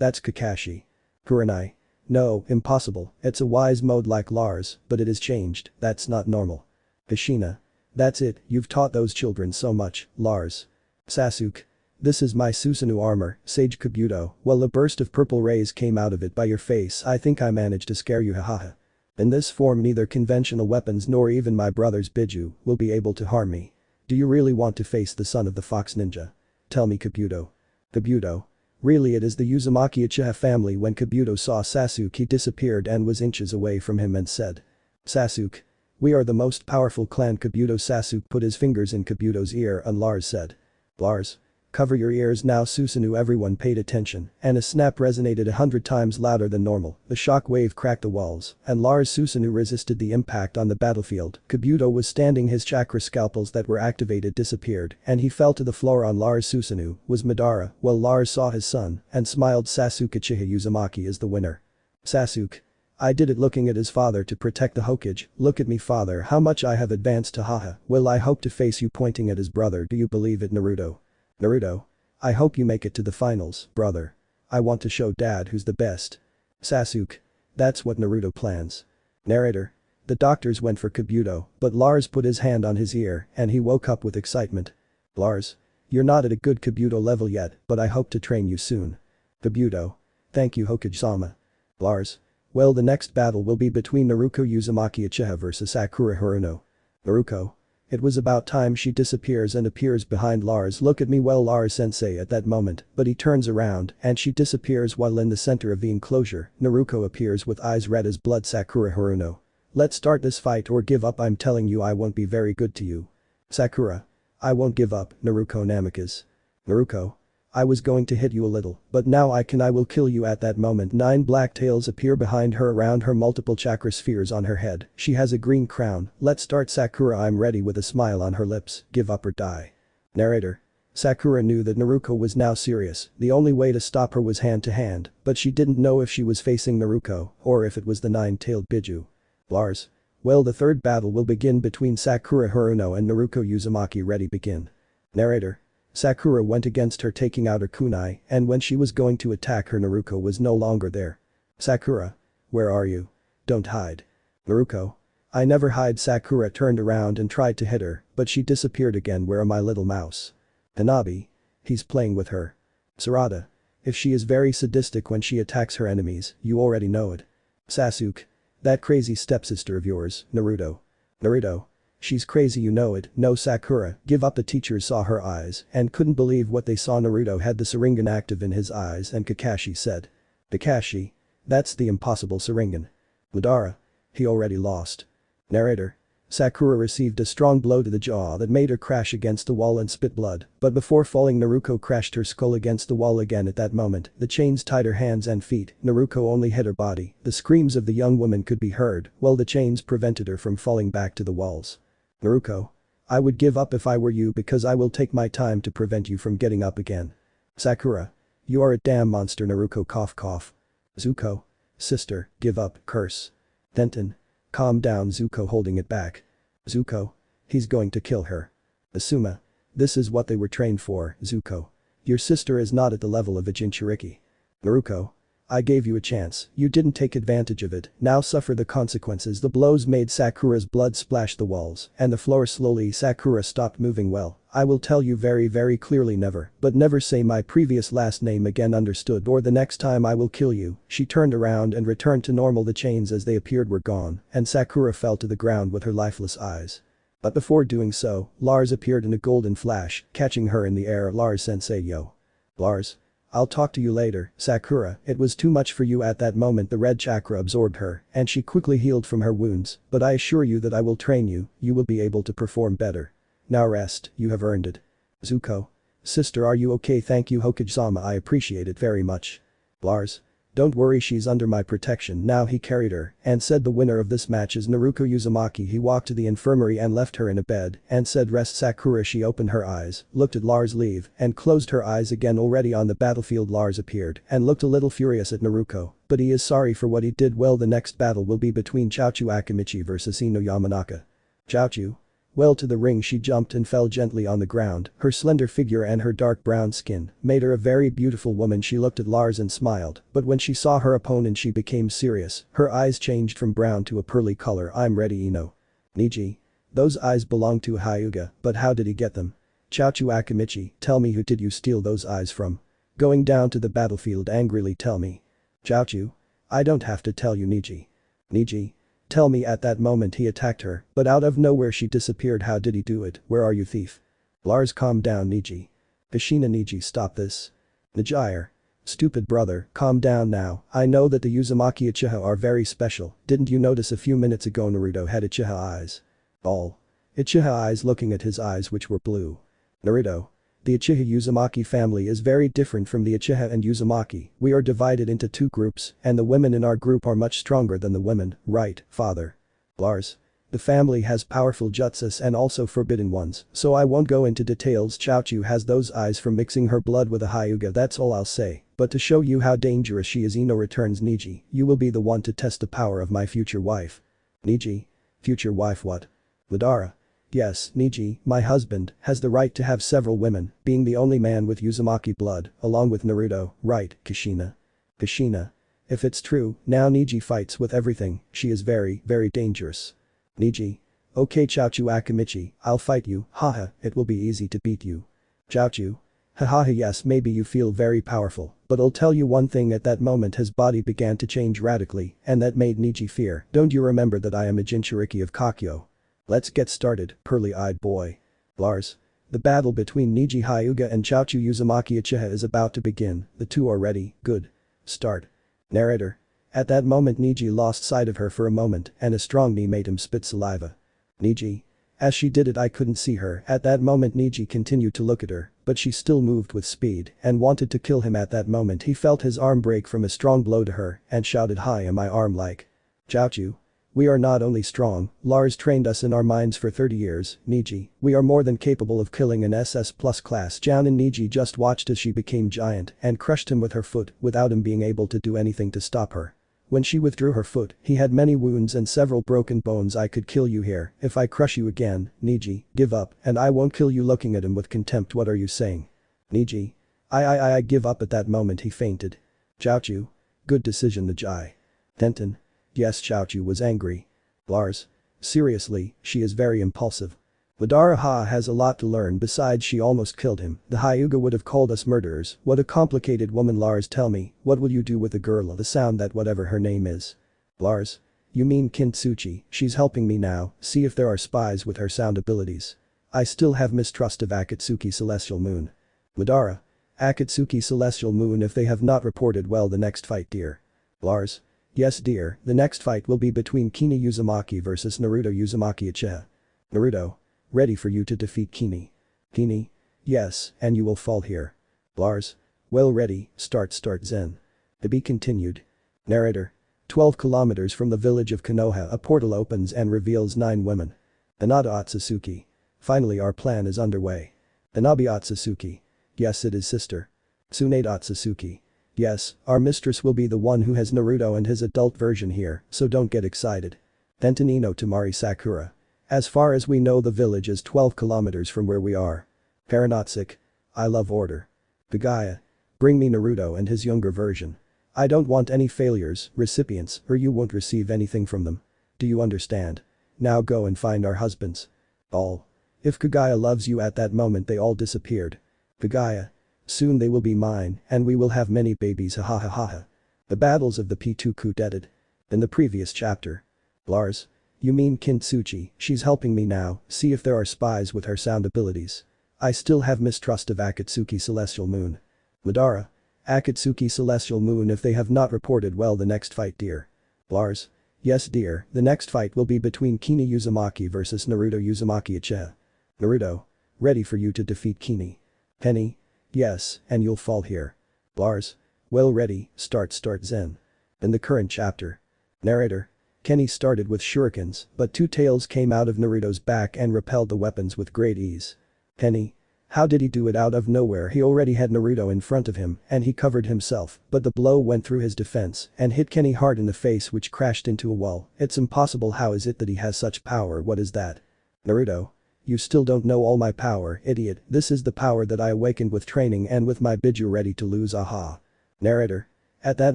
That's Kakashi. Kurenai. No, impossible, it's a wise mode like Lars, but it is changed, that's not normal. Kushina. That's it, you've taught those children so much, Lars. Sasuke. This is my Susanoo armor, Sage Kabuto. Well, a burst of purple rays came out of it by your face. I think I managed to scare you. Hahaha. In this form neither conventional weapons nor even my brother's Biju will be able to harm me. Do you really want to face the son of the Fox Ninja? Tell me Kabuto. Kabuto. Really, it is the Uzumaki Uchiha family. When Kabuto saw Sasuke, he disappeared and was inches away from him and said. Sasuke. We are the most powerful clan. Kabuto. Sasuke put his fingers in Kabuto's ear and Lars said. Lars. Cover your ears now. Susanoo. Everyone paid attention and a snap resonated 100 times louder than normal. The shock wave cracked the walls and Lars' Susanoo resisted the impact on the battlefield. Kabuto was standing, his chakra scalpels that were activated disappeared and he fell to the floor. On Lars' Susanoo was Madara. Well, Lars saw his son and smiled. Sasuke. Uchiha Uzumaki is the winner. Sasuke. I did it. Looking at his father to protect the Hokage. Look at me father, how much I have advanced. Haha. Well, I hope to face you. Pointing at his brother. Do you believe it Naruto? Naruto. I hope you make it to the finals, brother. I want to show dad who's the best. Sasuke. That's what Naruto plans. Narrator. The doctors went for Kabuto, but Lars put his hand on his ear and he woke up with excitement. Lars. You're not at a good Kabuto level yet, but I hope to train you soon. Kabuto. Thank you Hokage-sama. Lars. Well, the next battle will be between Naruto Uzumaki Uchiha versus Sakura Haruno. Naruto. It was about time. She disappears and appears behind Lars. Look at me. Well, Lars sensei at that moment, but he turns around and she disappears while in the center of the enclosure, Naruto appears with eyes red as blood. Sakura Haruno. Let's start this fight or give up. I'm telling you I won't be very good to you. Sakura. I won't give up, Naruto Namikaze. Naruto. I was going to hit you a little, but now I will kill you. At that moment 9 black tails appear behind her, around her multiple chakra spheres on her head. She has a green crown. Let's start. Sakura. I'm ready with a smile on her lips. Give up or die. Narrator. Sakura knew that Naruto was now serious, the only way to stop her was hand to hand, but she didn't know if she was facing Naruto or if it was the 9-tailed Biju. Lars. Well, the third battle will begin between Sakura Haruno and Naruto Uzumaki. Ready, begin. Narrator. Sakura went against her, taking out her kunai, and when she was going to attack her, Naruto was no longer there. Sakura. Where are you? Don't hide. Naruto. I never hide. Sakura turned around and tried to hit her, but she disappeared again. Where are my little mouse? Hanabi. He's playing with her. Sarada. If she is very sadistic when she attacks her enemies, you already know it. Sasuke. That crazy stepsister of yours, Naruto. Naruto. She's crazy, you know it. No, Sakura, give up. The teachers saw her eyes and couldn't believe what they saw. Naruto had the Sharingan active in his eyes and Kakashi said. Kakashi. That's the impossible Sharingan. Madara. He already lost. Narrator. Sakura received a strong blow to the jaw that made her crash against the wall and spit blood, but before falling Naruto crashed her skull against the wall again. At that moment, the chains tied her hands and feet. Naruto only hit her body. The screams of the young woman could be heard, while the chains prevented her from falling back to the walls. Naruto. I would give up if I were you because I will take my time to prevent you from getting up again. Sakura. You are a damn monster. Naruto cough cough. Zuko. Sister, give up, curse. Denton. Calm down. Zuko holding it back. Zuko. He's going to kill her. Asuma. This is what they were trained for, Zuko. Your sister is not at the level of a Jinchuriki. Naruto. I gave you a chance, you didn't take advantage of it, now suffer the consequences. The blows made Sakura's blood splash the walls and the floor. Slowly Sakura stopped moving. Well, I will tell you very clearly, never, but never say my previous last name again, understood, or the next time I will kill you. She turned around and returned to normal. The chains as they appeared were gone, and Sakura fell to the ground with her lifeless eyes. But before doing so, Lars appeared in a golden flash, catching her in the air. Lars sensei, yo. Lars. I'll talk to you later, Sakura. It was too much for you at that moment. The red chakra absorbed her, and she quickly healed from her wounds, but I assure you that I will train you, you will be able to perform better. Now rest, you have earned it. Zuko. Sister, are you okay? Thank you, Hokage-sama, I appreciate it very much. Lars. Don't worry, she's under my protection now. He carried her and said the winner of this match is Naruto Uzumaki. He walked to the infirmary and left her in a bed and said rest. Sakura. She opened her eyes, looked at Lars leave and closed her eyes again. Already on the battlefield, Lars appeared and looked a little furious at Naruto, but he is sorry for what he did. Well, the next battle will be between Chiaotzu Akimichi versus Ino Yamanaka. Chiaotzu. Well, to the ring she jumped and fell gently on the ground. Her slender figure and her dark brown skin made her a very beautiful woman. She looked at Lars and smiled, but when she saw her opponent she became serious. Her eyes changed from brown to a pearly color. I'm ready, Ino. Niji. Those eyes belong to Hyuga, but how did he get them? Chiaotzu Akimichi, tell me, who did you steal those eyes from? Going down to the battlefield angrily, tell me. Chiaotzu. I don't have to tell you, Niji. Niji. Tell me. At that moment he attacked her, but out of nowhere she disappeared. How did he do it? Where are you, thief? Lars, calm down, Niji. Kushina. Niji, stop this. Nijire. Stupid brother, calm down now. I know that the Uzumaki Uchiha are very special. Didn't you notice a few minutes ago Naruto had Uchiha eyes? All. Uchiha eyes. Looking at his eyes which were blue. Naruto. The Uchiha Uzumaki family is very different from the Uchiha and Uzumaki. We are divided into two groups, and the women in our group are much stronger than the women, right, father? Lars. The family has powerful jutsus and also forbidden ones, so I won't go into details. Chiaotzu has those eyes from mixing her blood with a Hyuga, that's all I'll say. But to show you how dangerous she is, Ino returns. Niji, you will be the one to test the power of my future wife. Niji. Future wife what? Madara. Yes, Niji, my husband, has the right to have several women, being the only man with Uzumaki blood, along with Naruto, right, Kushina? Kushina. If it's true, now Niji fights with everything, she is very dangerous. Niji. Okay, Chiaotzu Akimichi, I'll fight you, haha, it will be easy to beat you. Chiaotzu. Haha, yes, maybe you feel very powerful, but I'll tell you one thing. At that moment his body began to change radically, and that made Niji fear. Don't you remember that I am a Jinchuriki of Kakyo? Let's get started, pearly-eyed boy. Lars. The battle between Niji Hyuga and Chiaotzu Uzumaki Uchiha is about to begin. The two are ready, good. Start. Narrator. At that moment Niji lost sight of her for a moment and a strong knee made him spit saliva. Niji. As she did it I couldn't see her. At that moment Niji continued to look at her, but she still moved with speed and wanted to kill him. At that moment he felt his arm break from a strong blow to her and shouted, hi, am my arm like? Chiaotzu. We are not only strong, Lars trained us in our minds for 30 years, Niji, we are more than capable of killing an SS plus class. Jounin. Niji just watched as she became giant and crushed him with her foot without him being able to do anything to stop her. When she withdrew her foot, he had many wounds and several broken bones. I could kill you here if I crush you again, Niji, give up and I won't kill you. Looking at him with contempt, what are you saying? Niji. I give up. At that moment he fainted. Chiaotzu. Good decision, Niji. Denton. Yes, Chiaotzu was angry. Lars. Seriously, she is very impulsive. Madara has a lot to learn. Besides, she almost killed him. The Hyuga would have called us murderers. What a complicated woman. Lars, tell me, what will you do with a girl the sound that whatever her name is? Lars. You mean Kintsuchi? She's helping me now, see if there are spies with her sound abilities. I still have mistrust of Akatsuki Celestial Moon. Madara. Akatsuki Celestial Moon, if they have not reported, well, the next fight, dear. Lars. Yes dear, the next fight will be between Kini Uzumaki versus Naruto Uzumaki Uchiha. Naruto. Ready for you to defeat Kini. Kini? Yes, and you will fall here. Lars. Well ready, start Zen. To be continued. Narrator. 12 kilometers from the village of Konoha a portal opens and reveals 9 women. Hinata Otsutsuki. Finally our plan is underway. Hanabi Otsutsuki. Yes it is sister. Tsunade Otsutsuki. Yes, our mistress will be the one who has Naruto and his adult version here, so don't get excited. Tentonino Tamari Sakura. As far as we know the village is 12 kilometers from where we are. Paranotsuki. I love order. Kagaya. Bring me Naruto and his younger version. I don't want any failures, recipients, or you won't receive anything from them. Do you understand? Now go and find our husbands. All. If Kagaya loves you at that moment they all disappeared. Kagaya. Soon they will be mine, and we will have many babies ha ha ha ha ha. The battles of the P2 Kudeted. In the previous chapter. Lars. You mean Kintsuchi, she's helping me now, see if there are spies with her sound abilities. I still have mistrust of Akatsuki Celestial Moon. Madara. Akatsuki Celestial Moon if they have not reported well the next fight dear. Lars. Yes dear, the next fight will be between Kini Uzumaki versus Naruto Uzumaki Uchiha. Naruto. Ready for you to defeat Kini. Penny. Yes, and you'll fall here. Lars. Well ready, start Zen. In the current chapter. Narrator. Kenny started with shurikens, but 2 tails came out of Naruto's back and repelled the weapons with great ease. Kenny. How did he do it out of nowhere? He already had Naruto in front of him and he covered himself, but the blow went through his defense and hit Kenny hard in the face which crashed into a wall. It's impossible. How is it that he has such power? What is that? Naruto. You still don't know all my power, idiot. This is the power that I awakened with training and with my biju ready to lose aha. Narrator. At that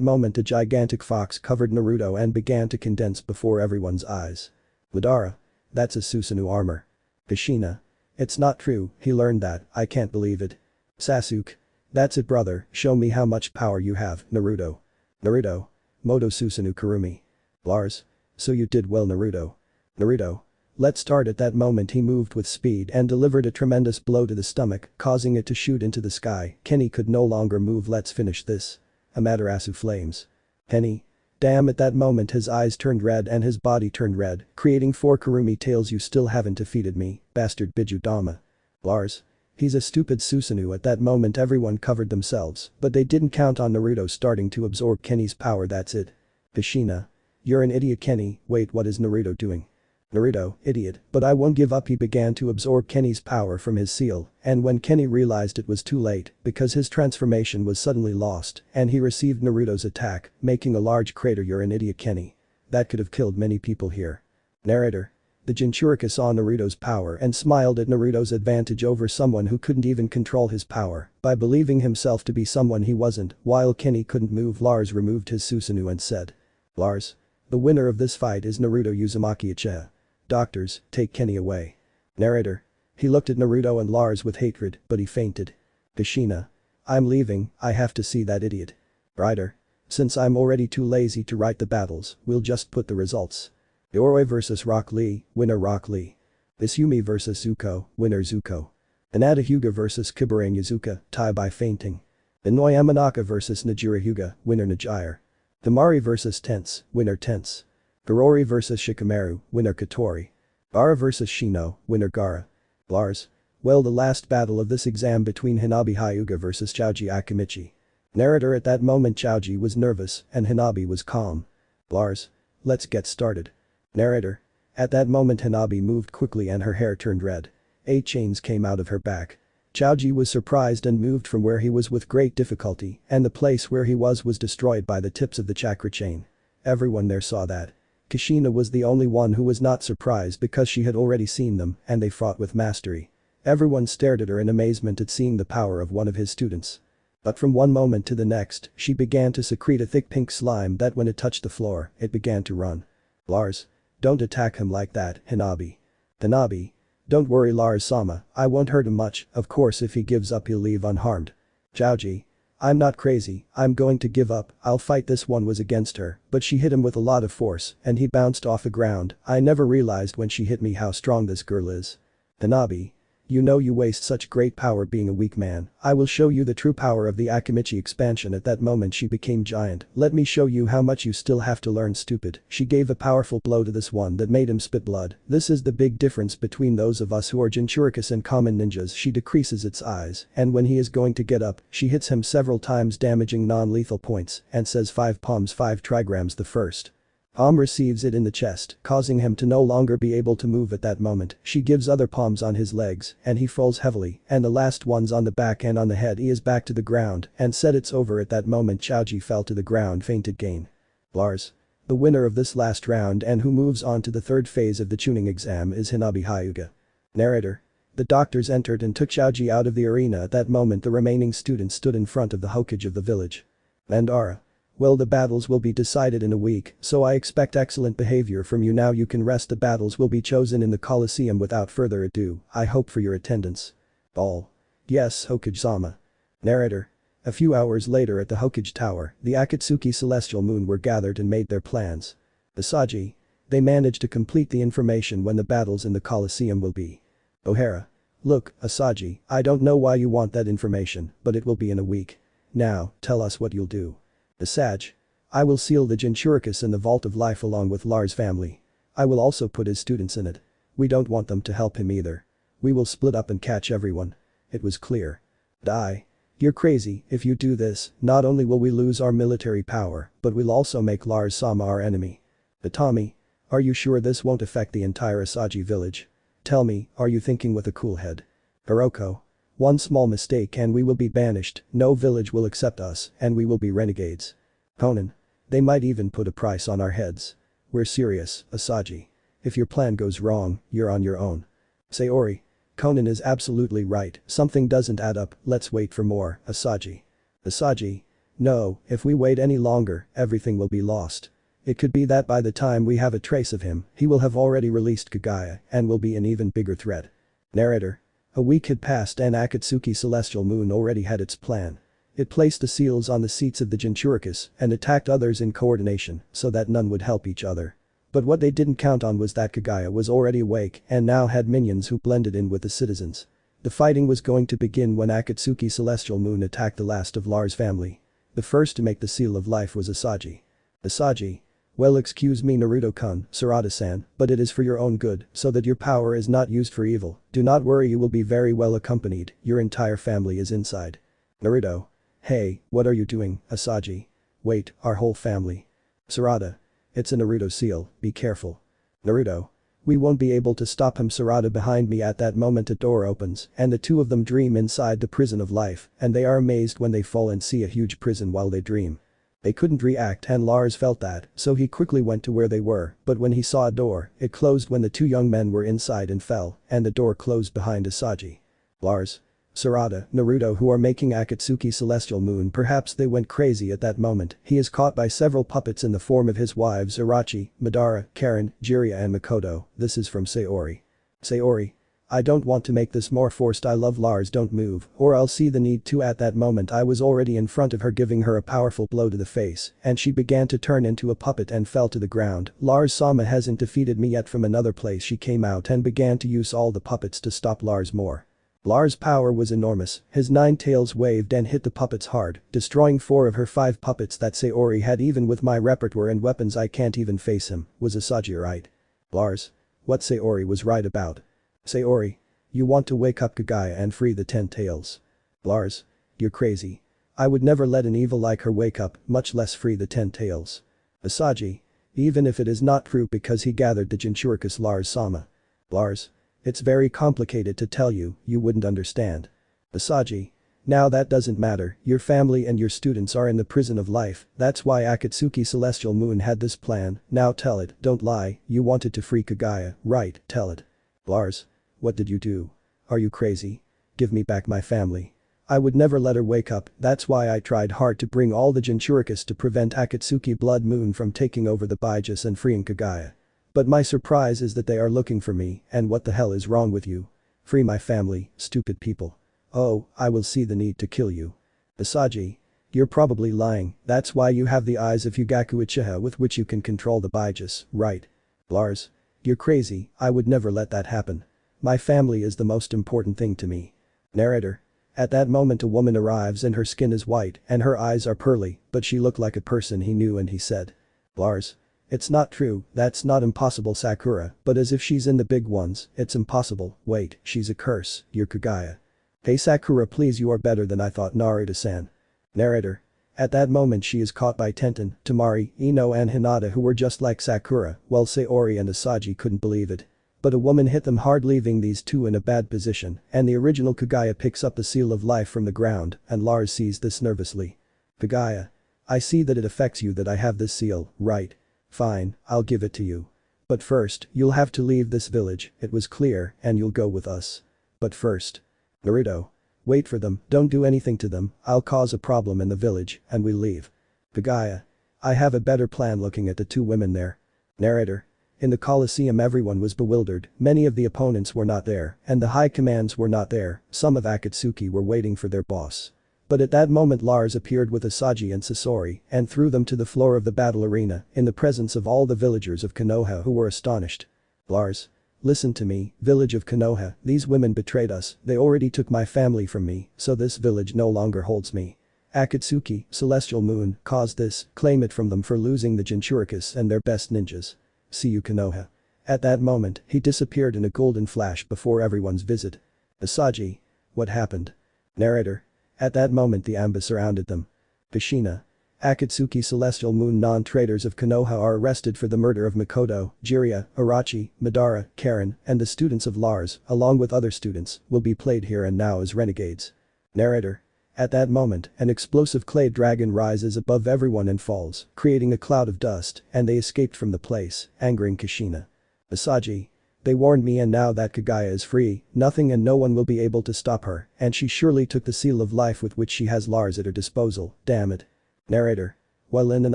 moment a gigantic fox covered Naruto and began to condense before everyone's eyes. Madara. That's a Susanoo armor. Kushina. It's not true, he learned that, I can't believe it. Sasuke. That's it brother, show me how much power you have, Naruto. Naruto. Moto Susanoo Kurumi. Lars. So you did well Naruto. Naruto. Let's start. At that moment he moved with speed and delivered a tremendous blow to the stomach, causing it to shoot into the sky. Kenny could no longer move. Let's finish this. Amaterasu flames. Kenny. Damn, at that moment his eyes turned red and his body turned red, creating 4 Kurumi tails. You still haven't defeated me, bastard Biju Dama. Lars. He's a stupid Susanoo. At that moment everyone covered themselves, but they didn't count on Naruto starting to absorb Kenny's power. That's it. Kushina. You're an idiot Kenny, wait, what is Naruto doing? Naruto, idiot, but I won't give up. He began to absorb Kenny's power from his seal, and when Kenny realized it was too late, because his transformation was suddenly lost, and he received Naruto's attack, making a large crater. You're an idiot Kenny. That could have killed many people here. Narrator. The Jinchuriki saw Naruto's power and smiled at Naruto's advantage over someone who couldn't even control his power by believing himself to be someone he wasn't. While Kenny couldn't move, Lars removed his Susanoo and said. Lars. The winner of this fight is Naruto Uzumaki Uchiha. Doctors, take Kenny away. Narrator. He looked at Naruto and Lars with hatred, but he fainted. Kushina. I'm leaving, I have to see that idiot. Writer. Since I'm already too lazy to write the battles, we'll just put the results. Yoroi vs Rock Lee, winner Rock Lee. Isumi vs Zuko, winner Zuko. Hinata Hyuga vs Kibarang Yazuka, tie by fainting. Inoue Yamanaka vs Najira Hyuga, winner Najire. Tamari vs Tense, winner Tense. Garori vs Shikamaru, winner Katori. Gara vs Shino, winner Gara. Lars. Well, the last battle of this exam between Hanabi Hyuga vs Chouji Akimichi. Narrator. At that moment Chouji was nervous and Hanabi was calm. Lars. Let's get started. Narrator. At that moment Hanabi moved quickly and her hair turned red. 8 chains came out of her back. Chouji was surprised and moved from where he was with great difficulty, and the place where he was destroyed by the tips of the chakra chain. Everyone there saw that. Kushina was the only one who was not surprised because she had already seen them and they fought with mastery. Everyone stared at her in amazement at seeing the power of one of his students. But from one moment to the next, she began to secrete a thick pink slime that when it touched the floor, it began to run. Lars. Don't attack him like that, Hanabi. Hanabi. Don't worry Lars-sama, I won't hurt him much, of course if he gives up he'll leave unharmed. Chouji. I'm not crazy, I'm going to give up, I'll fight. This one was against her, but she hit him with a lot of force and he bounced off the ground. I never realized when she hit me how strong this girl is. Hanabi. You know you waste such great power being a weak man. I will show you the true power of the Akimichi expansion. At that moment she became giant. Let me show you how much you still have to learn, stupid. She gave a powerful blow to this one that made him spit blood. This is the big difference between those of us who are Jinchuricus and common ninjas. She decreases its eyes, and when he is going to get up, she hits him several times damaging non-lethal points and says 5 palms 5 trigrams the first. Receives it in the chest, causing him to no longer be able to move at that moment. She gives other palms on his legs, and he falls heavily, and the last ones on the back and on the head. He is back to the ground, and said it's over. At that moment Chaoji fell to the ground, fainted. Gain. Lars. The winner of this last round and who moves on to the third phase of the tuning exam is Hinabi Hyuga. Narrator. The doctors entered and took Chaoji out of the arena. At that moment the remaining students stood in front of the Hokage of the village. Mandara. Well, the battles will be decided in a week, so I expect excellent behavior from you. Now you can rest. The battles will be chosen in the Colosseum. Without further ado, I hope for your attendance. All. Yes, Hokage-sama. Narrator. A few hours later at the Hokage Tower, the Akatsuki Celestial Moon were gathered and made their plans. Asagi. They managed to complete the information when the battles in the Colosseum will be. O'Hara. Look, Asagi, I don't know why you want that information, but it will be in a week. Now, tell us what you'll do. Asaj. I will seal the Jinchuricus in the Vault of Life along with Lars' family. I will also put his students in it. We don't want them to help him either. We will split up and catch everyone. It was clear. Die. You're crazy. If you do this, not only will we lose our military power, but we'll also make Lars-sama our enemy. Itami. Are you sure this won't affect the entire Asagi village? Tell me, are you thinking with a cool head? Hiroko. One small mistake and we will be banished, no village will accept us, and we will be renegades. Conan. They might even put a price on our heads. We're serious, Asagi. If your plan goes wrong, you're on your own. Sayori. Conan is absolutely right, something doesn't add up, let's wait for more, Asagi. Asagi. No, if we wait any longer, everything will be lost. It could be that by the time we have a trace of him, he will have already released Kagaya and will be an even bigger threat. Narrator. A week had passed and Akatsuki Celestial Moon already had its plan. It placed the seals on the seats of the Jinchuricus and attacked others in coordination so that none would help each other. But what they didn't count on was that Kagaya was already awake and now had minions who blended in with the citizens. The fighting was going to begin when Akatsuki Celestial Moon attacked the last of Lars' family. The first to make the seal of life was Asagi. Asagi. Well, excuse me Naruto-kun, Sarada-san, but it is for your own good, so that your power is not used for evil. Do not worry, you will be very well accompanied, your entire family is inside. Naruto. Hey, what are you doing, Asagi? Wait, our whole family. Sarada. It's a Naruto seal, be careful. Naruto. We won't be able to stop him. Sarada behind me. At that moment a door opens and the two of them dream inside the prison of life and they are amazed when they fall and see a huge prison while they dream. They couldn't react and Lars felt that, so he quickly went to where they were, but when he saw a door, it closed when the two young men were inside and fell, and the door closed behind Asagi. Lars. Sarada, Naruto who are making Akatsuki Celestial Moon, perhaps they went crazy at that moment. He is caught by several puppets in the form of his wives Irachi, Madara, Karen, Jiraiya and Makoto. This is from Sayori. Sayori. I don't want to make this more forced. I love Lars, don't move, or I'll see the need to. At that moment I was already in front of her giving her a powerful blow to the face and she began to turn into a puppet and fell to the ground. Lars-sama hasn't defeated me yet. From another place she came out and began to use all the puppets to stop Lars more. Lars' power was enormous, his 9 tails waved and hit the puppets hard, destroying 4 of her 5 puppets that Sayori had. Even with my repertoire and weapons I can't even face him. Was Asagi right? Lars. What Sayori was right about. Sayori. You want to wake up Kagaya and free the 10 tails. Lars. You're crazy. I would never let an evil like her wake up, much less free the 10 tails. Asagi. Even if it is not true because he gathered the Jinchuricus. Lars-sama. Lars. It's very complicated to tell you, you wouldn't understand. Asagi. Now that doesn't matter, your family and your students are in the prison of life, that's why Akatsuki Celestial Moon had this plan. Now tell it, don't lie, you wanted to free Kagaya, right, tell it. Lars. What did you do? Are you crazy? Give me back my family. I would never let her wake up, that's why I tried hard to bring all the Jinchuricus to prevent Akatsuki Blood Moon from taking over the Baigus and freeing Kagaya. But my surprise is that they are looking for me, and what the hell is wrong with you? Free my family, stupid people. Oh, I will see the need to kill you. Asagi. You're probably lying, that's why you have the eyes of Yugaku Uchiha with which you can control the Baigus, right? Lars. You're crazy, I would never let that happen. My family is the most important thing to me. Narrator. At that moment a woman arrives and her skin is white and her eyes are pearly, but she looked like a person he knew and he said. Lars. It's not true, that's not impossible Sakura, but as if she's in the big ones, it's impossible, wait, she's a curse, you're Kagaya. Hey Sakura please you are better than I thought Naruto-san. Narrator. At that moment she is caught by Tenten, Tamari, Ino and Hinata who were just like Sakura, while Sayori and Asaji couldn't believe it. But a woman hit them hard leaving these two in a bad position, and the original Kagaya picks up the seal of life from the ground, and Lars sees this nervously. Kagaya. I see that it affects you that I have this seal, right? Fine, I'll give it to you. But first, you'll have to leave this village, it was clear, and you'll go with us. But first. Naruto. Wait for them, don't do anything to them, I'll cause a problem in the village, and we leave. Kagaya. I have a better plan looking at the two women there. Narrator. In the Colosseum everyone was bewildered, many of the opponents were not there, and the high commands were not there, some of Akatsuki were waiting for their boss. But at that moment Lars appeared with Asaji and Sasori and threw them to the floor of the battle arena in the presence of all the villagers of Konoha who were astonished. Lars. Listen to me, village of Konoha, these women betrayed us, they already took my family from me, so this village no longer holds me. Akatsuki, Celestial Moon, caused this, claim it from them for losing the Jinchurikis and their best ninjas. See you Konoha. At that moment, he disappeared in a golden flash before everyone's visit. Asaji. What happened? Narrator. At that moment the Anbu surrounded them. Kushina. Akatsuki Celestial Moon non-traitors of Konoha are arrested for the murder of Makoto, Jiraiya, Orochi, Madara, Karen, and the students of Lars, along with other students, will be played here and now as renegades. Narrator. At that moment, an explosive clay dragon rises above everyone and falls, creating a cloud of dust, and they escaped from the place, angering Kushina. Asaji. They warned me and now that Kagaya is free, nothing and no one will be able to stop her, and she surely took the seal of life with which she has Lars at her disposal, damn it. Narrator. While in an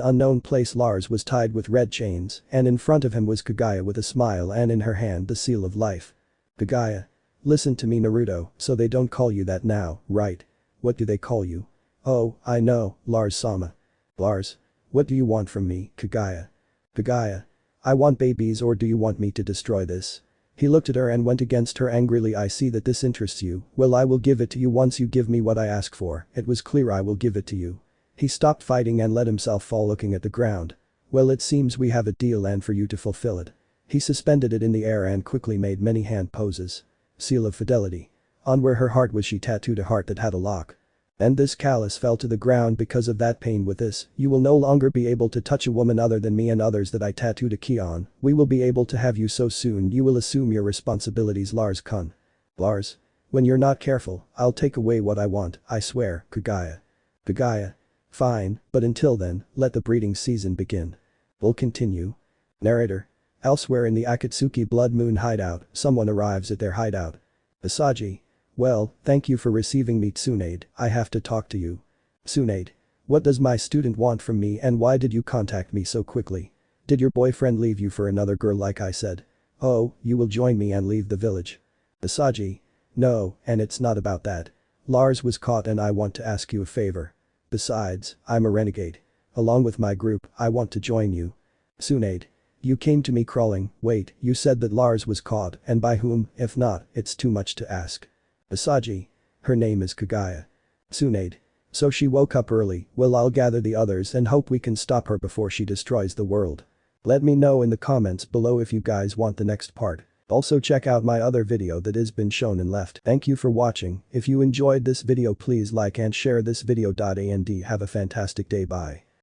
unknown place Lars was tied with red chains, and in front of him was Kagaya with a smile and in her hand the seal of life. Kagaya. Listen to me Naruto, so they don't call you that now, right? What do they call you? Oh, I know, Lars-sama. Lars. What do you want from me, Kagaya? Kagaya. I want babies or do you want me to destroy this? He looked at her and went against her angrily I see that this interests you, well I will give it to you once you give me what I ask for, it was clear I will give it to you. He stopped fighting and let himself fall looking at the ground. Well it seems we have a deal and for you to fulfill it. He suspended it in the air and quickly made many hand poses. Seal of fidelity. On where her heart was she tattooed a heart that had a lock. And this callus fell to the ground because of that pain with this, you will no longer be able to touch a woman other than me and others that I tattooed a key on, we will be able to have you so soon you will assume your responsibilities Lars-kun. Lars. When you're not careful, I'll take away what I want, I swear, Kagaya. Kagaya. Fine, but until then, let the breeding season begin. We'll continue. Narrator. Elsewhere in the Akatsuki Blood Moon hideout, someone arrives at their hideout. Asaji. Well, thank you for receiving me Tsunade, I have to talk to you. Tsunade. What does my student want from me and why did you contact me so quickly? Did your boyfriend leave you for another girl like I said? Oh, you will join me and leave the village. Asaji. No, and it's not about that. Lars was caught and I want to ask you a favor. Besides, I'm a renegade. Along with my group, I want to join you. Tsunade. You came to me crawling, wait, you said that Lars was caught and by whom, if not, it's too much to ask. Asaji. Her name is Kagaya. Tsunade. So she woke up early, well I'll gather the others and hope we can stop her before she destroys the world. Let me know in the comments below if you guys want the next part. Also check out my other video that has been shown and left. Thank you for watching, if you enjoyed this video please like and share this video. And have a fantastic day bye.